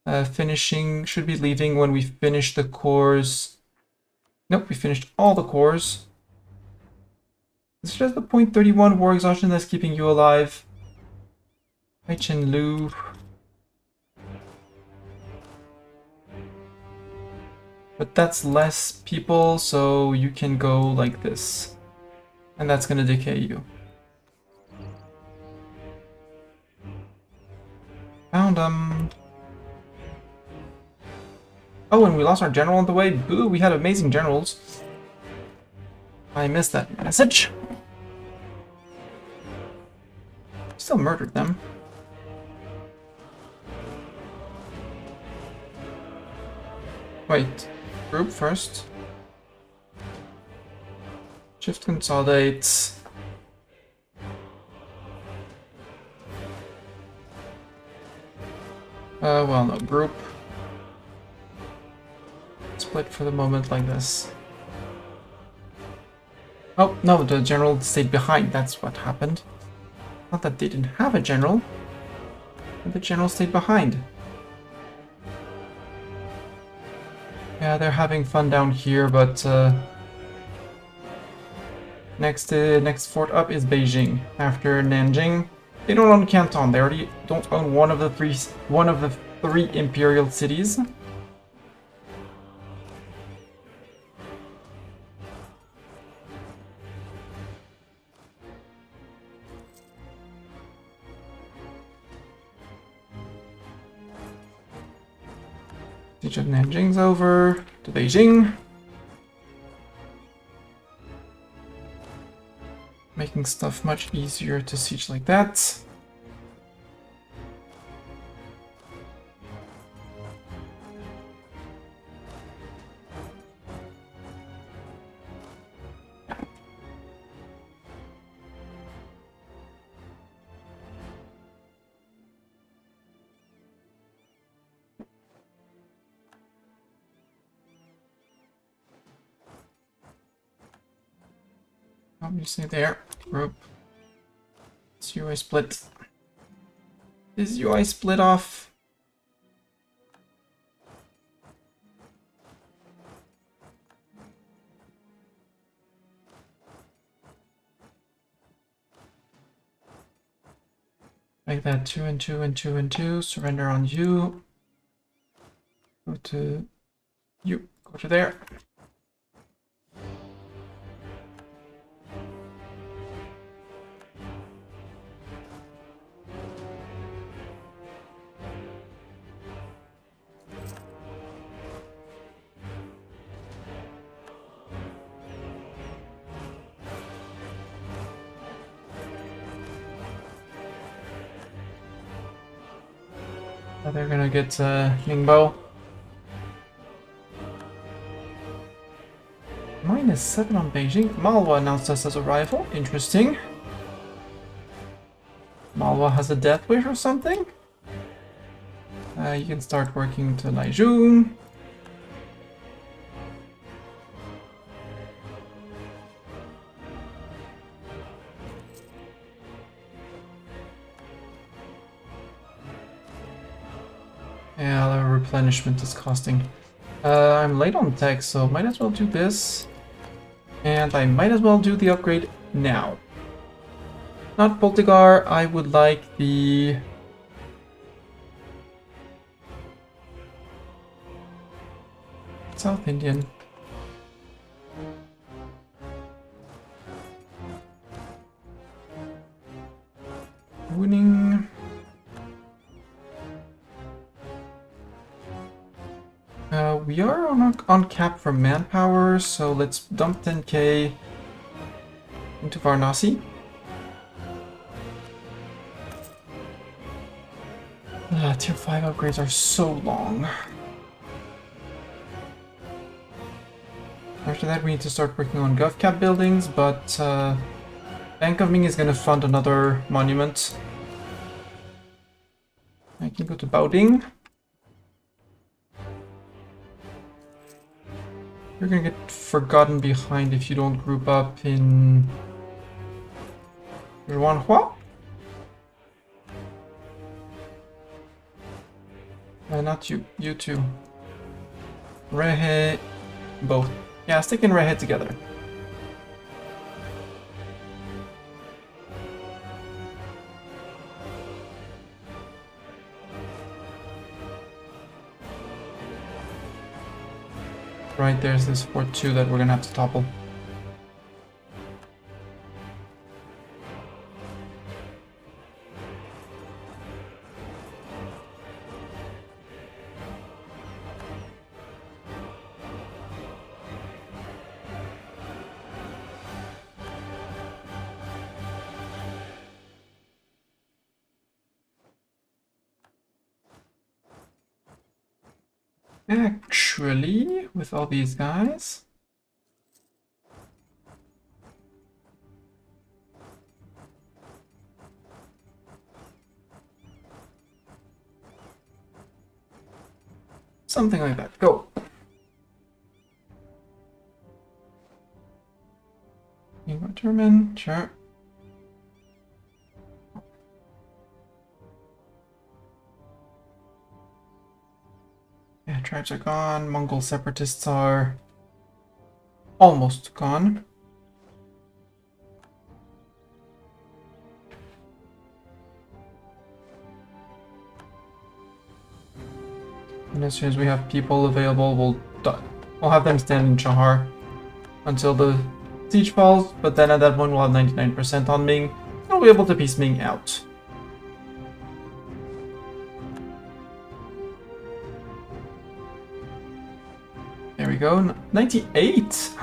leaving when we finish the cores. Nope, we finished all the cores. It's just the 0.31 war exhaustion that's keeping you alive. Hai Chen Lu. But that's less people, so you can go like this. And that's gonna decay you. Found them. Oh, and we lost our general on the way. Boo, we had amazing generals. I missed that message. Still murdered them. Wait, group first. Shift consolidate. Well, no, group. Split for the moment like this. Oh, no, the general stayed behind. That's what happened. Not that they didn't have a general, but the general stayed behind. Yeah, they're having fun down here, but next fort up is Beijing. After Nanjing, they don't own Canton. They already don't own one of the three imperial cities. Siege of Nanjing's over to Beijing. Making stuff much easier to siege like that. Obviously there, group. This UI split. This UI split off. Like that, 2 and 2 and 2 and 2. Surrender on you. Go to you. Go to there. They're gonna get Ningbo. -7 on Beijing. Malwa announced us as a rival. Interesting. Malwa has a death wish or something? You can start working to Naiju. Yeah, the replenishment is costing. I'm late on tech, so might as well do this. And I might as well do the upgrade now. Not Poltigar, I would like the... South Indian. Winning... we are on cap for manpower, so let's dump 10k into Varanasi. Tier 5 upgrades are so long. After that we need to start working on GovCap buildings, but Bank of Ming is gonna fund another monument. I can go to Baoding. You're gonna get forgotten behind if you don't group up in Zhuanhua. Not you, you two. Rehe, both. Yeah, stick in Rehe together. Right, there's this fort too that we're gonna have to topple. Actually, with all these guys, something like that. Go. German, sure. Yeah, tribes are gone. Mongol separatists are almost gone. And as soon as we have people available, we'll have them stand in Chahar until the siege falls. But then at that point, we'll have 99% on Ming. We'll be able to piece Ming out. There we go. 98!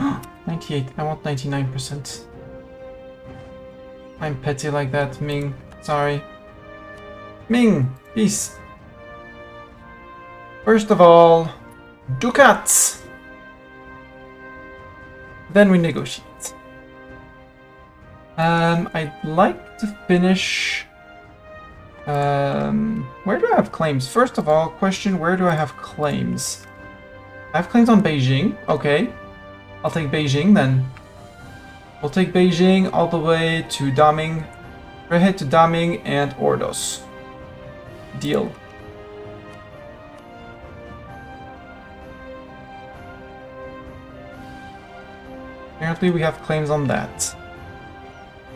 98. I want 99%. I'm petty like that, Ming. Sorry. Ming! Peace. First of all, ducats! Then we negotiate. I'd like to finish... where do I have claims? First of all, question, where do I have claims? I have claims on Beijing. Okay. I'll take Beijing then. We'll take Beijing all the way to Daming. Right ahead to Daming and Ordos. Deal. Apparently we have claims on that.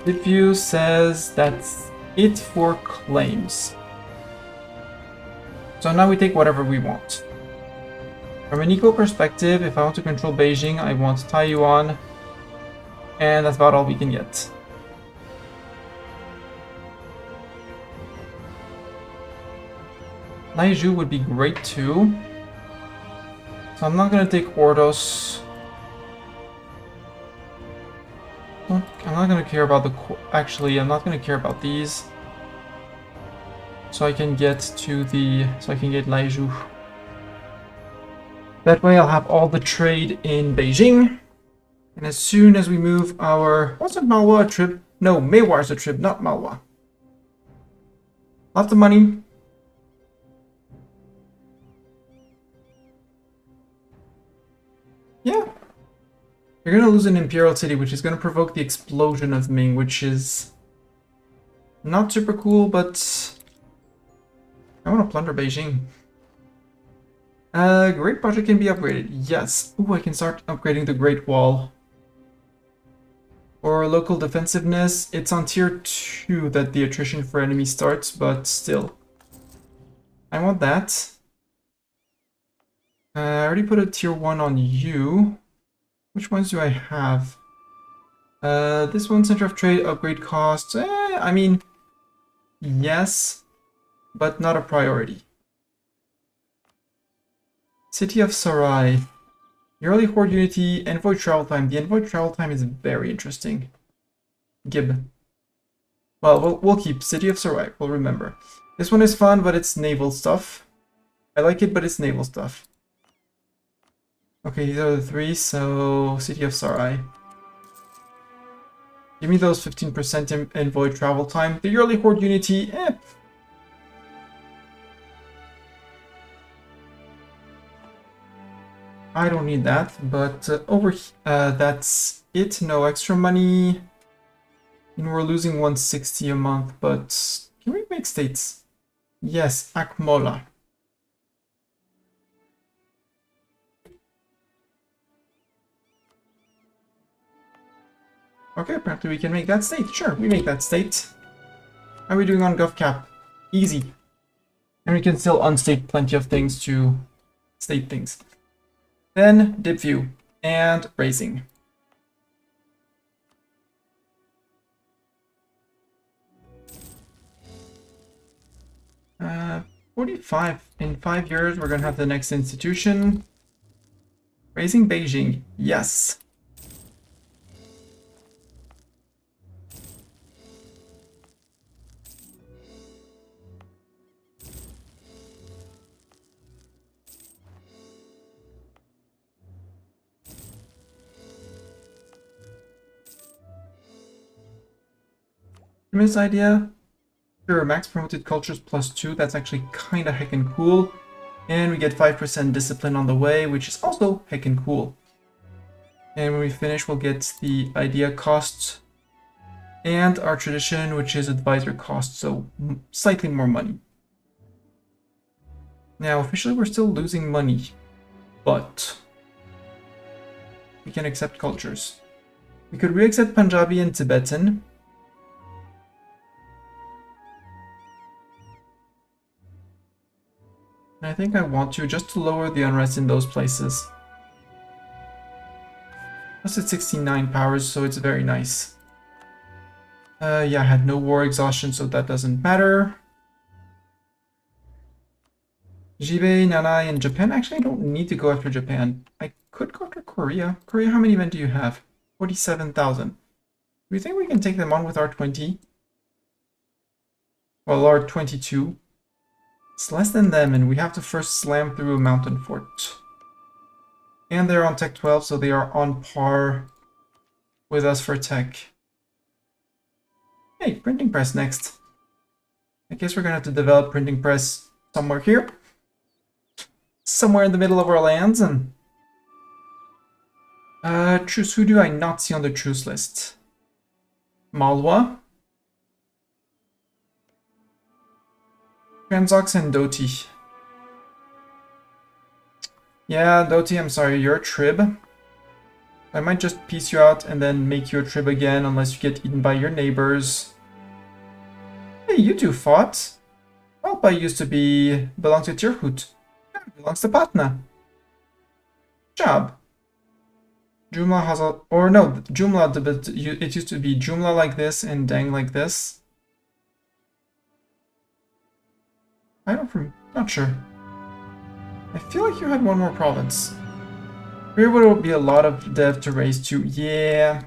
Diffuse says that's it for claims. So now we take whatever we want. From an eco perspective, if I want to control Beijing, I want Taiyuan, and that's about all we can get. Naiju would be great too. So I'm not gonna take Ordos. I'm not gonna care about the... Actually, I'm not gonna care about these. So I can get to the... So I can get Naiju. That way I'll have all the trade in Beijing. And as soon as we move our... Wasn't Malwa a trip? No, Meiwar's a trip, not Malwa. Lots of money. Yeah. You're gonna lose an Imperial City, which is gonna provoke the explosion of Ming, which is... not super cool, but... I want to plunder Beijing. Great project can be upgraded. Yes. Ooh, I can start upgrading the Great Wall. For local defensiveness, it's on tier 2 that the attrition for enemies starts, but still. I want that. I already put a tier 1 on you. Which ones do I have? This one, Center of Trade, upgrade costs. I mean, yes, but not a priority. City of Sarai. Yearly Horde Unity, Envoy Travel Time. The Envoy Travel Time is very interesting. Gib. Well, we'll keep City of Sarai, we'll remember. This one is fun, but it's naval stuff. I like it, but it's naval stuff. Okay, these are the three, so City of Sarai. Give me those 15% Envoy Travel Time. The Yearly Horde Unity, I don't need that, but that's it. No extra money. And we're losing 160 a month, but can we make states? Yes, Akmola. Okay, apparently we can make that state. Sure, we make that state. How are we doing on GovCap? Easy. And we can still unstate plenty of things to state things. Then dip view and raising. Uh, 45. In 5 years, we're gonna have the next institution. Raising Beijing. Yes. This idea. Sure, max promoted cultures +2. That's actually kind of heckin' cool. And we get 5% discipline on the way, which is also heckin' cool. And when we finish, we'll get the idea cost and our tradition, which is advisor cost, so slightly more money. Now, officially, we're still losing money, but we can accept cultures. We could re-accept Punjabi and Tibetan. And I think I want to, just to lower the unrest in those places. Plus it's 69 powers, so it's very nice. Yeah, I had no war exhaustion, so that doesn't matter. Jibei, Nanai, and Japan. Actually, I don't need to go after Japan. I could go after Korea. Korea, how many men do you have? 47,000. Do you think we can take them on with our 20? Well, our 22. It's less than them, and we have to first slam through a mountain fort. And they're on tech 12, so they are on par with us for tech. Hey, printing press next. I guess we're gonna have to develop printing press somewhere here. Somewhere in the middle of our lands. And truce, who do I not see on the truce list? Malwa. Transox and Doti. Yeah, Doti, I'm sorry, you're a trib. I might just piece you out and then make you a trib again, unless you get eaten by your neighbors. Hey, you two fought. Alpa used to belong to Tirhut. Yeah, belongs to Patna. Job. Jumla has a... Or no, Jumla, it used to be Jumla like this and Dang like this. I don't... Not sure. I feel like you had one more province. Here would be a lot of dev to raise too. Yeah.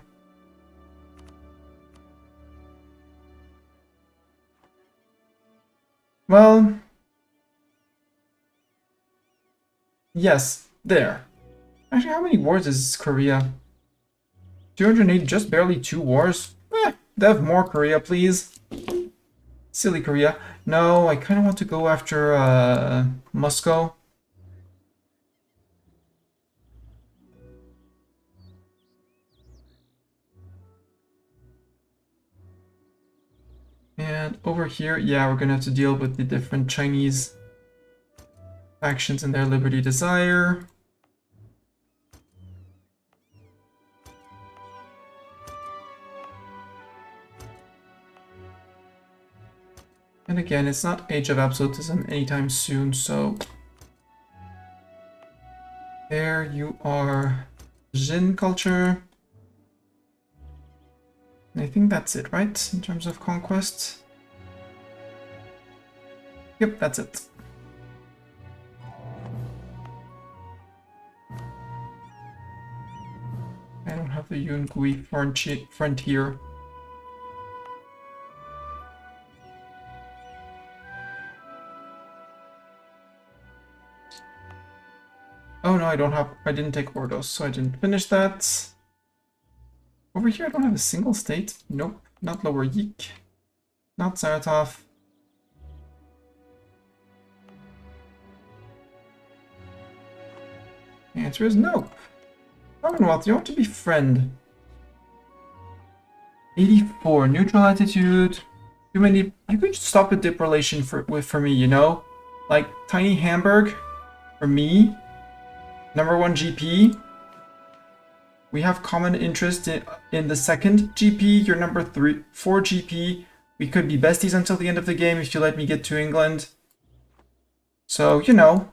Well. Yes, there. Actually, how many wars is Korea? 208, just barely 2 wars? Dev more Korea, please. Silly Korea. No, I kind of want to go after Moscow. And over here, yeah, we're gonna have to deal with the different Chinese factions and their liberty desire. And again, it's not Age of Absolutism anytime soon, so... There you are. Jin culture. I think that's it, right? In terms of conquest? Yep, that's it. I don't have the Yungui frontier. Oh no, I didn't take Ordos, so I didn't finish that. Over here I don't have a single state. Nope, not Lower Yik. Not Saratov. The answer is nope. Commonwealth, you want to befriend. 84, neutral attitude. Too many. You could stop a dip relation for me, you know? Like Tiny Hamburg for me. #1 GP. We have common interest in the second GP. You're #4 GP. We could be besties until the end of the game if you let me get to England. So, you know.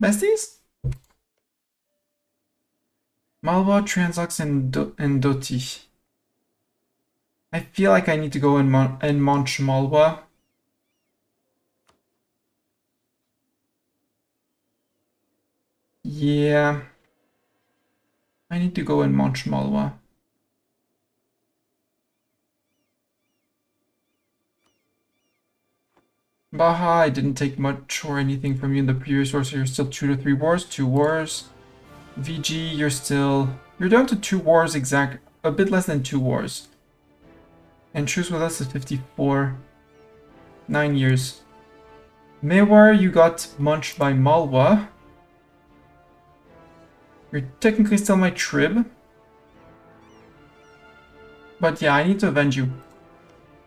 Besties? Malwa, Transox, and Doti. I feel like I need to go and Manch Malwa. Yeah. I need to go and Manch Malwa. Baja, I didn't take much or anything from you in the previous war, so you're still 2 to 3 wars, 2 wars. VG, you're down to 2 wars exact, a bit less than 2 wars. And truce with us is 54. 9 years. Mewar, you got munched by Malwa. You're technically still my trib. But yeah, I need to avenge you.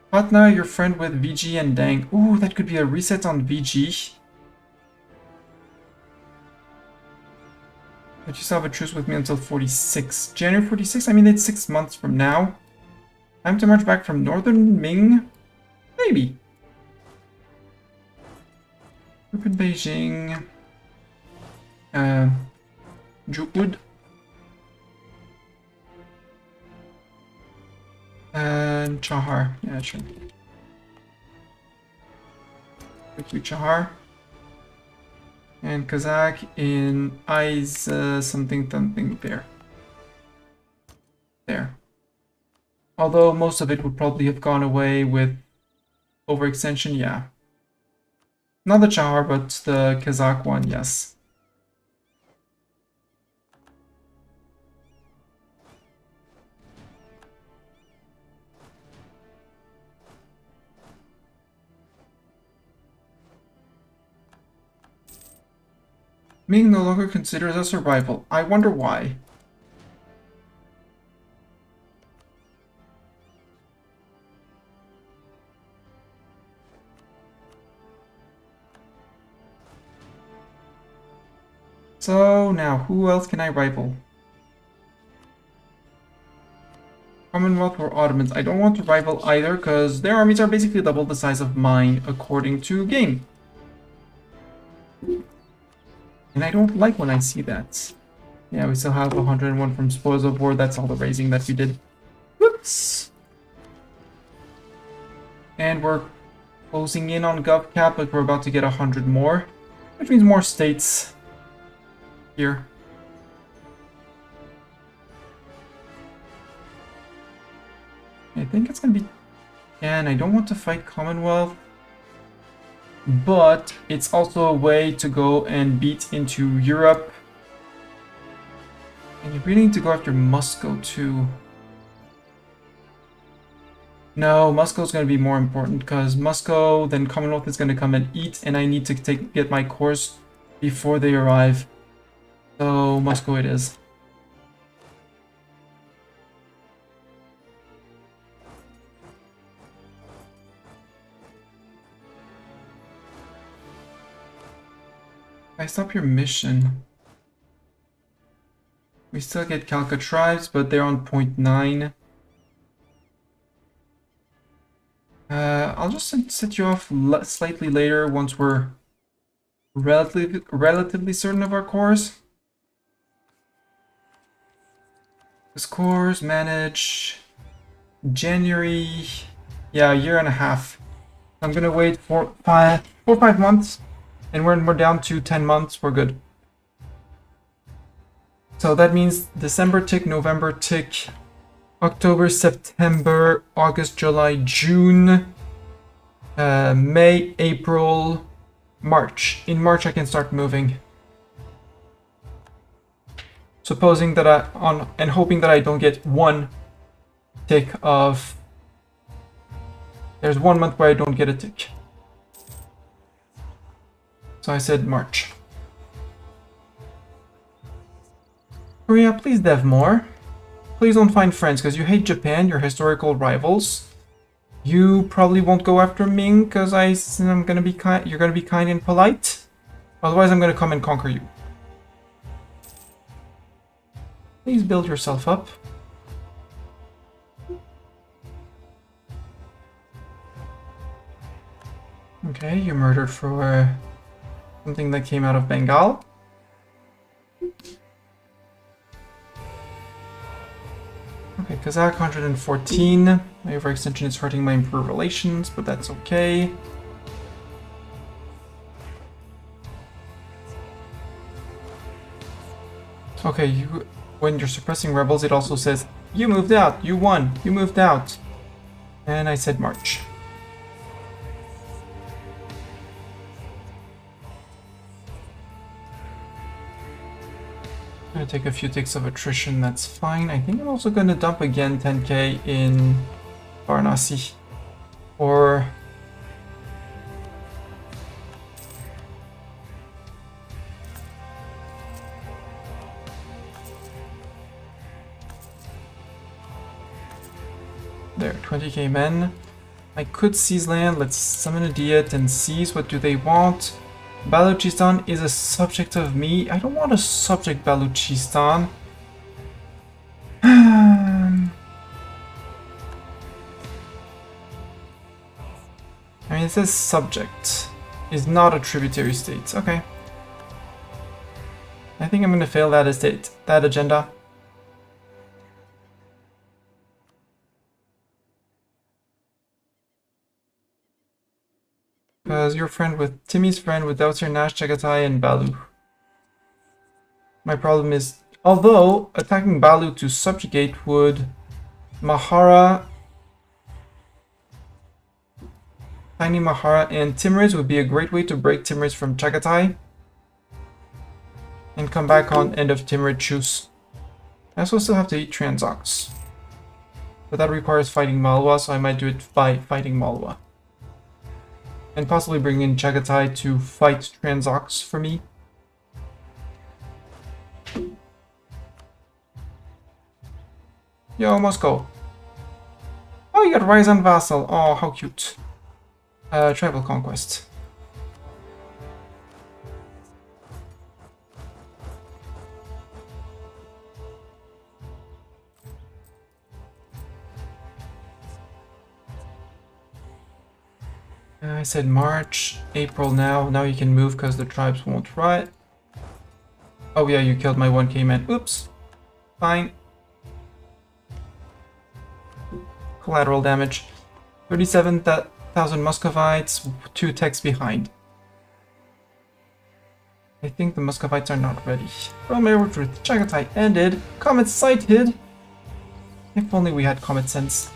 Patna, your friend with VG and Dang. Ooh, that could be a reset on VG. But you still have a truce with me until 46. January 46? I mean, it's 6 months from now. Time to march back from Northern Ming? Maybe. Group in Beijing. Jukud. And Chahar. Yeah, sure. Quickly Chahar. And Kazakh in Eyes something there. There. Although most of it would probably have gone away with overextension, yeah. Not the Chahar, but the Kazakh one, yes. Ming no longer considers us a rival. I wonder why. So now, who else can I rival? Commonwealth or Ottomans? I don't want to rival either because their armies are basically double the size of mine according to game. And I don't like when I see that. Yeah, we still have 101 from Spoils of War. That's all the raising that we did. Whoops! And we're closing in on GovCap, but we're about to get 100 more. Which means more states here. I think it's gonna be... And I don't want to fight Commonwealth. But it's also a way to go and beat into Europe. And you really need to go after Moscow too. No, Moscow's going to be more important because Moscow, then Commonwealth is going to come and eat, and I need to get my cores before they arrive. So Moscow it is. I stop your mission. We still get Kalka tribes, but they're on 0.9. I'll just set you off slightly later once we're relatively certain of our cores. This cores manage January, yeah, a year and a half. I'm gonna wait for 4 or 5 months. And when we're down to 10 months, we're good. So that means December tick, November tick, October, September, August, July, June, May, April, March. In March, I can start moving. Supposing that and hoping that I don't get 1 tick of... There's 1 month where I don't get a tick. So I said March. Korea, please dev more. Please don't find friends, because you hate Japan, your historical rivals. You probably won't go after Ming, because I'm gonna be kind. You're gonna be kind and polite. Otherwise, I'm gonna come and conquer you. Please build yourself up. Okay, you murdered for something that came out of Bengal. Kazakh 114. My overextension is hurting my improved relations, but that's okay. Okay, when you're suppressing rebels, it also says, you moved out, you won, you moved out. And I said march. I'm gonna take a few ticks of attrition, that's fine. I think I'm also gonna dump again 10k in Varanasi. Or... there, 20k men. I could seize land, let's summon a Diet and seize. What do they want? Balochistan is a subject of me. I don't want to subject Balochistan. I mean, it says subject is not a tributary state. Okay. I think I'm going to fail that agenda. Because you're friend with Timmy's friend with Douser, Nash, Chagatai, and Balu. My problem is, although attacking Balu to subjugate would Mahara, Tiny Mahara, and Timurids would be a great way to break Timurids from Chagatai and come back on end of Timurid Chus. I also still have to eat Transox, but that requires fighting Malwa, so I might do it by fighting Malwa. And possibly bring in Chagatai to fight Transox for me. Yo, Moscow. Oh, you got Ryzan Vassal. Oh, how cute. Tribal Conquest. I said March, April now. Now you can move because the tribes won't riot. Oh yeah, you killed my 1k man. Oops. Fine. Collateral damage. 37,000 Muscovites, 2 techs behind. I think the Muscovites are not ready. Royal marriage with Chagatai ended. Comet sighted. If only we had comet sense.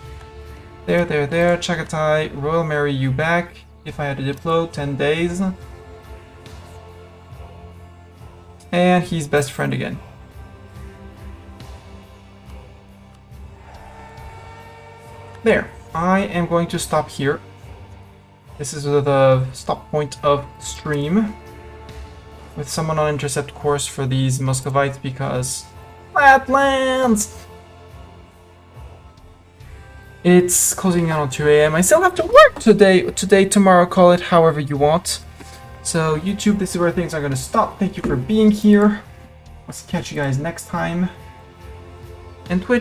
There, Chagatai, Royal marry you back. If I had a Diplo, 10 days. And he's best friend again. There, I am going to stop here. This is the stop point of stream. With someone on intercept course for these Muscovites because... Flatlands! It's closing out on 2 AM. I still have to work today, tomorrow, call it however you want. So YouTube, this is where things are going to stop. Thank you for being here. Let's catch you guys next time. And Twitch.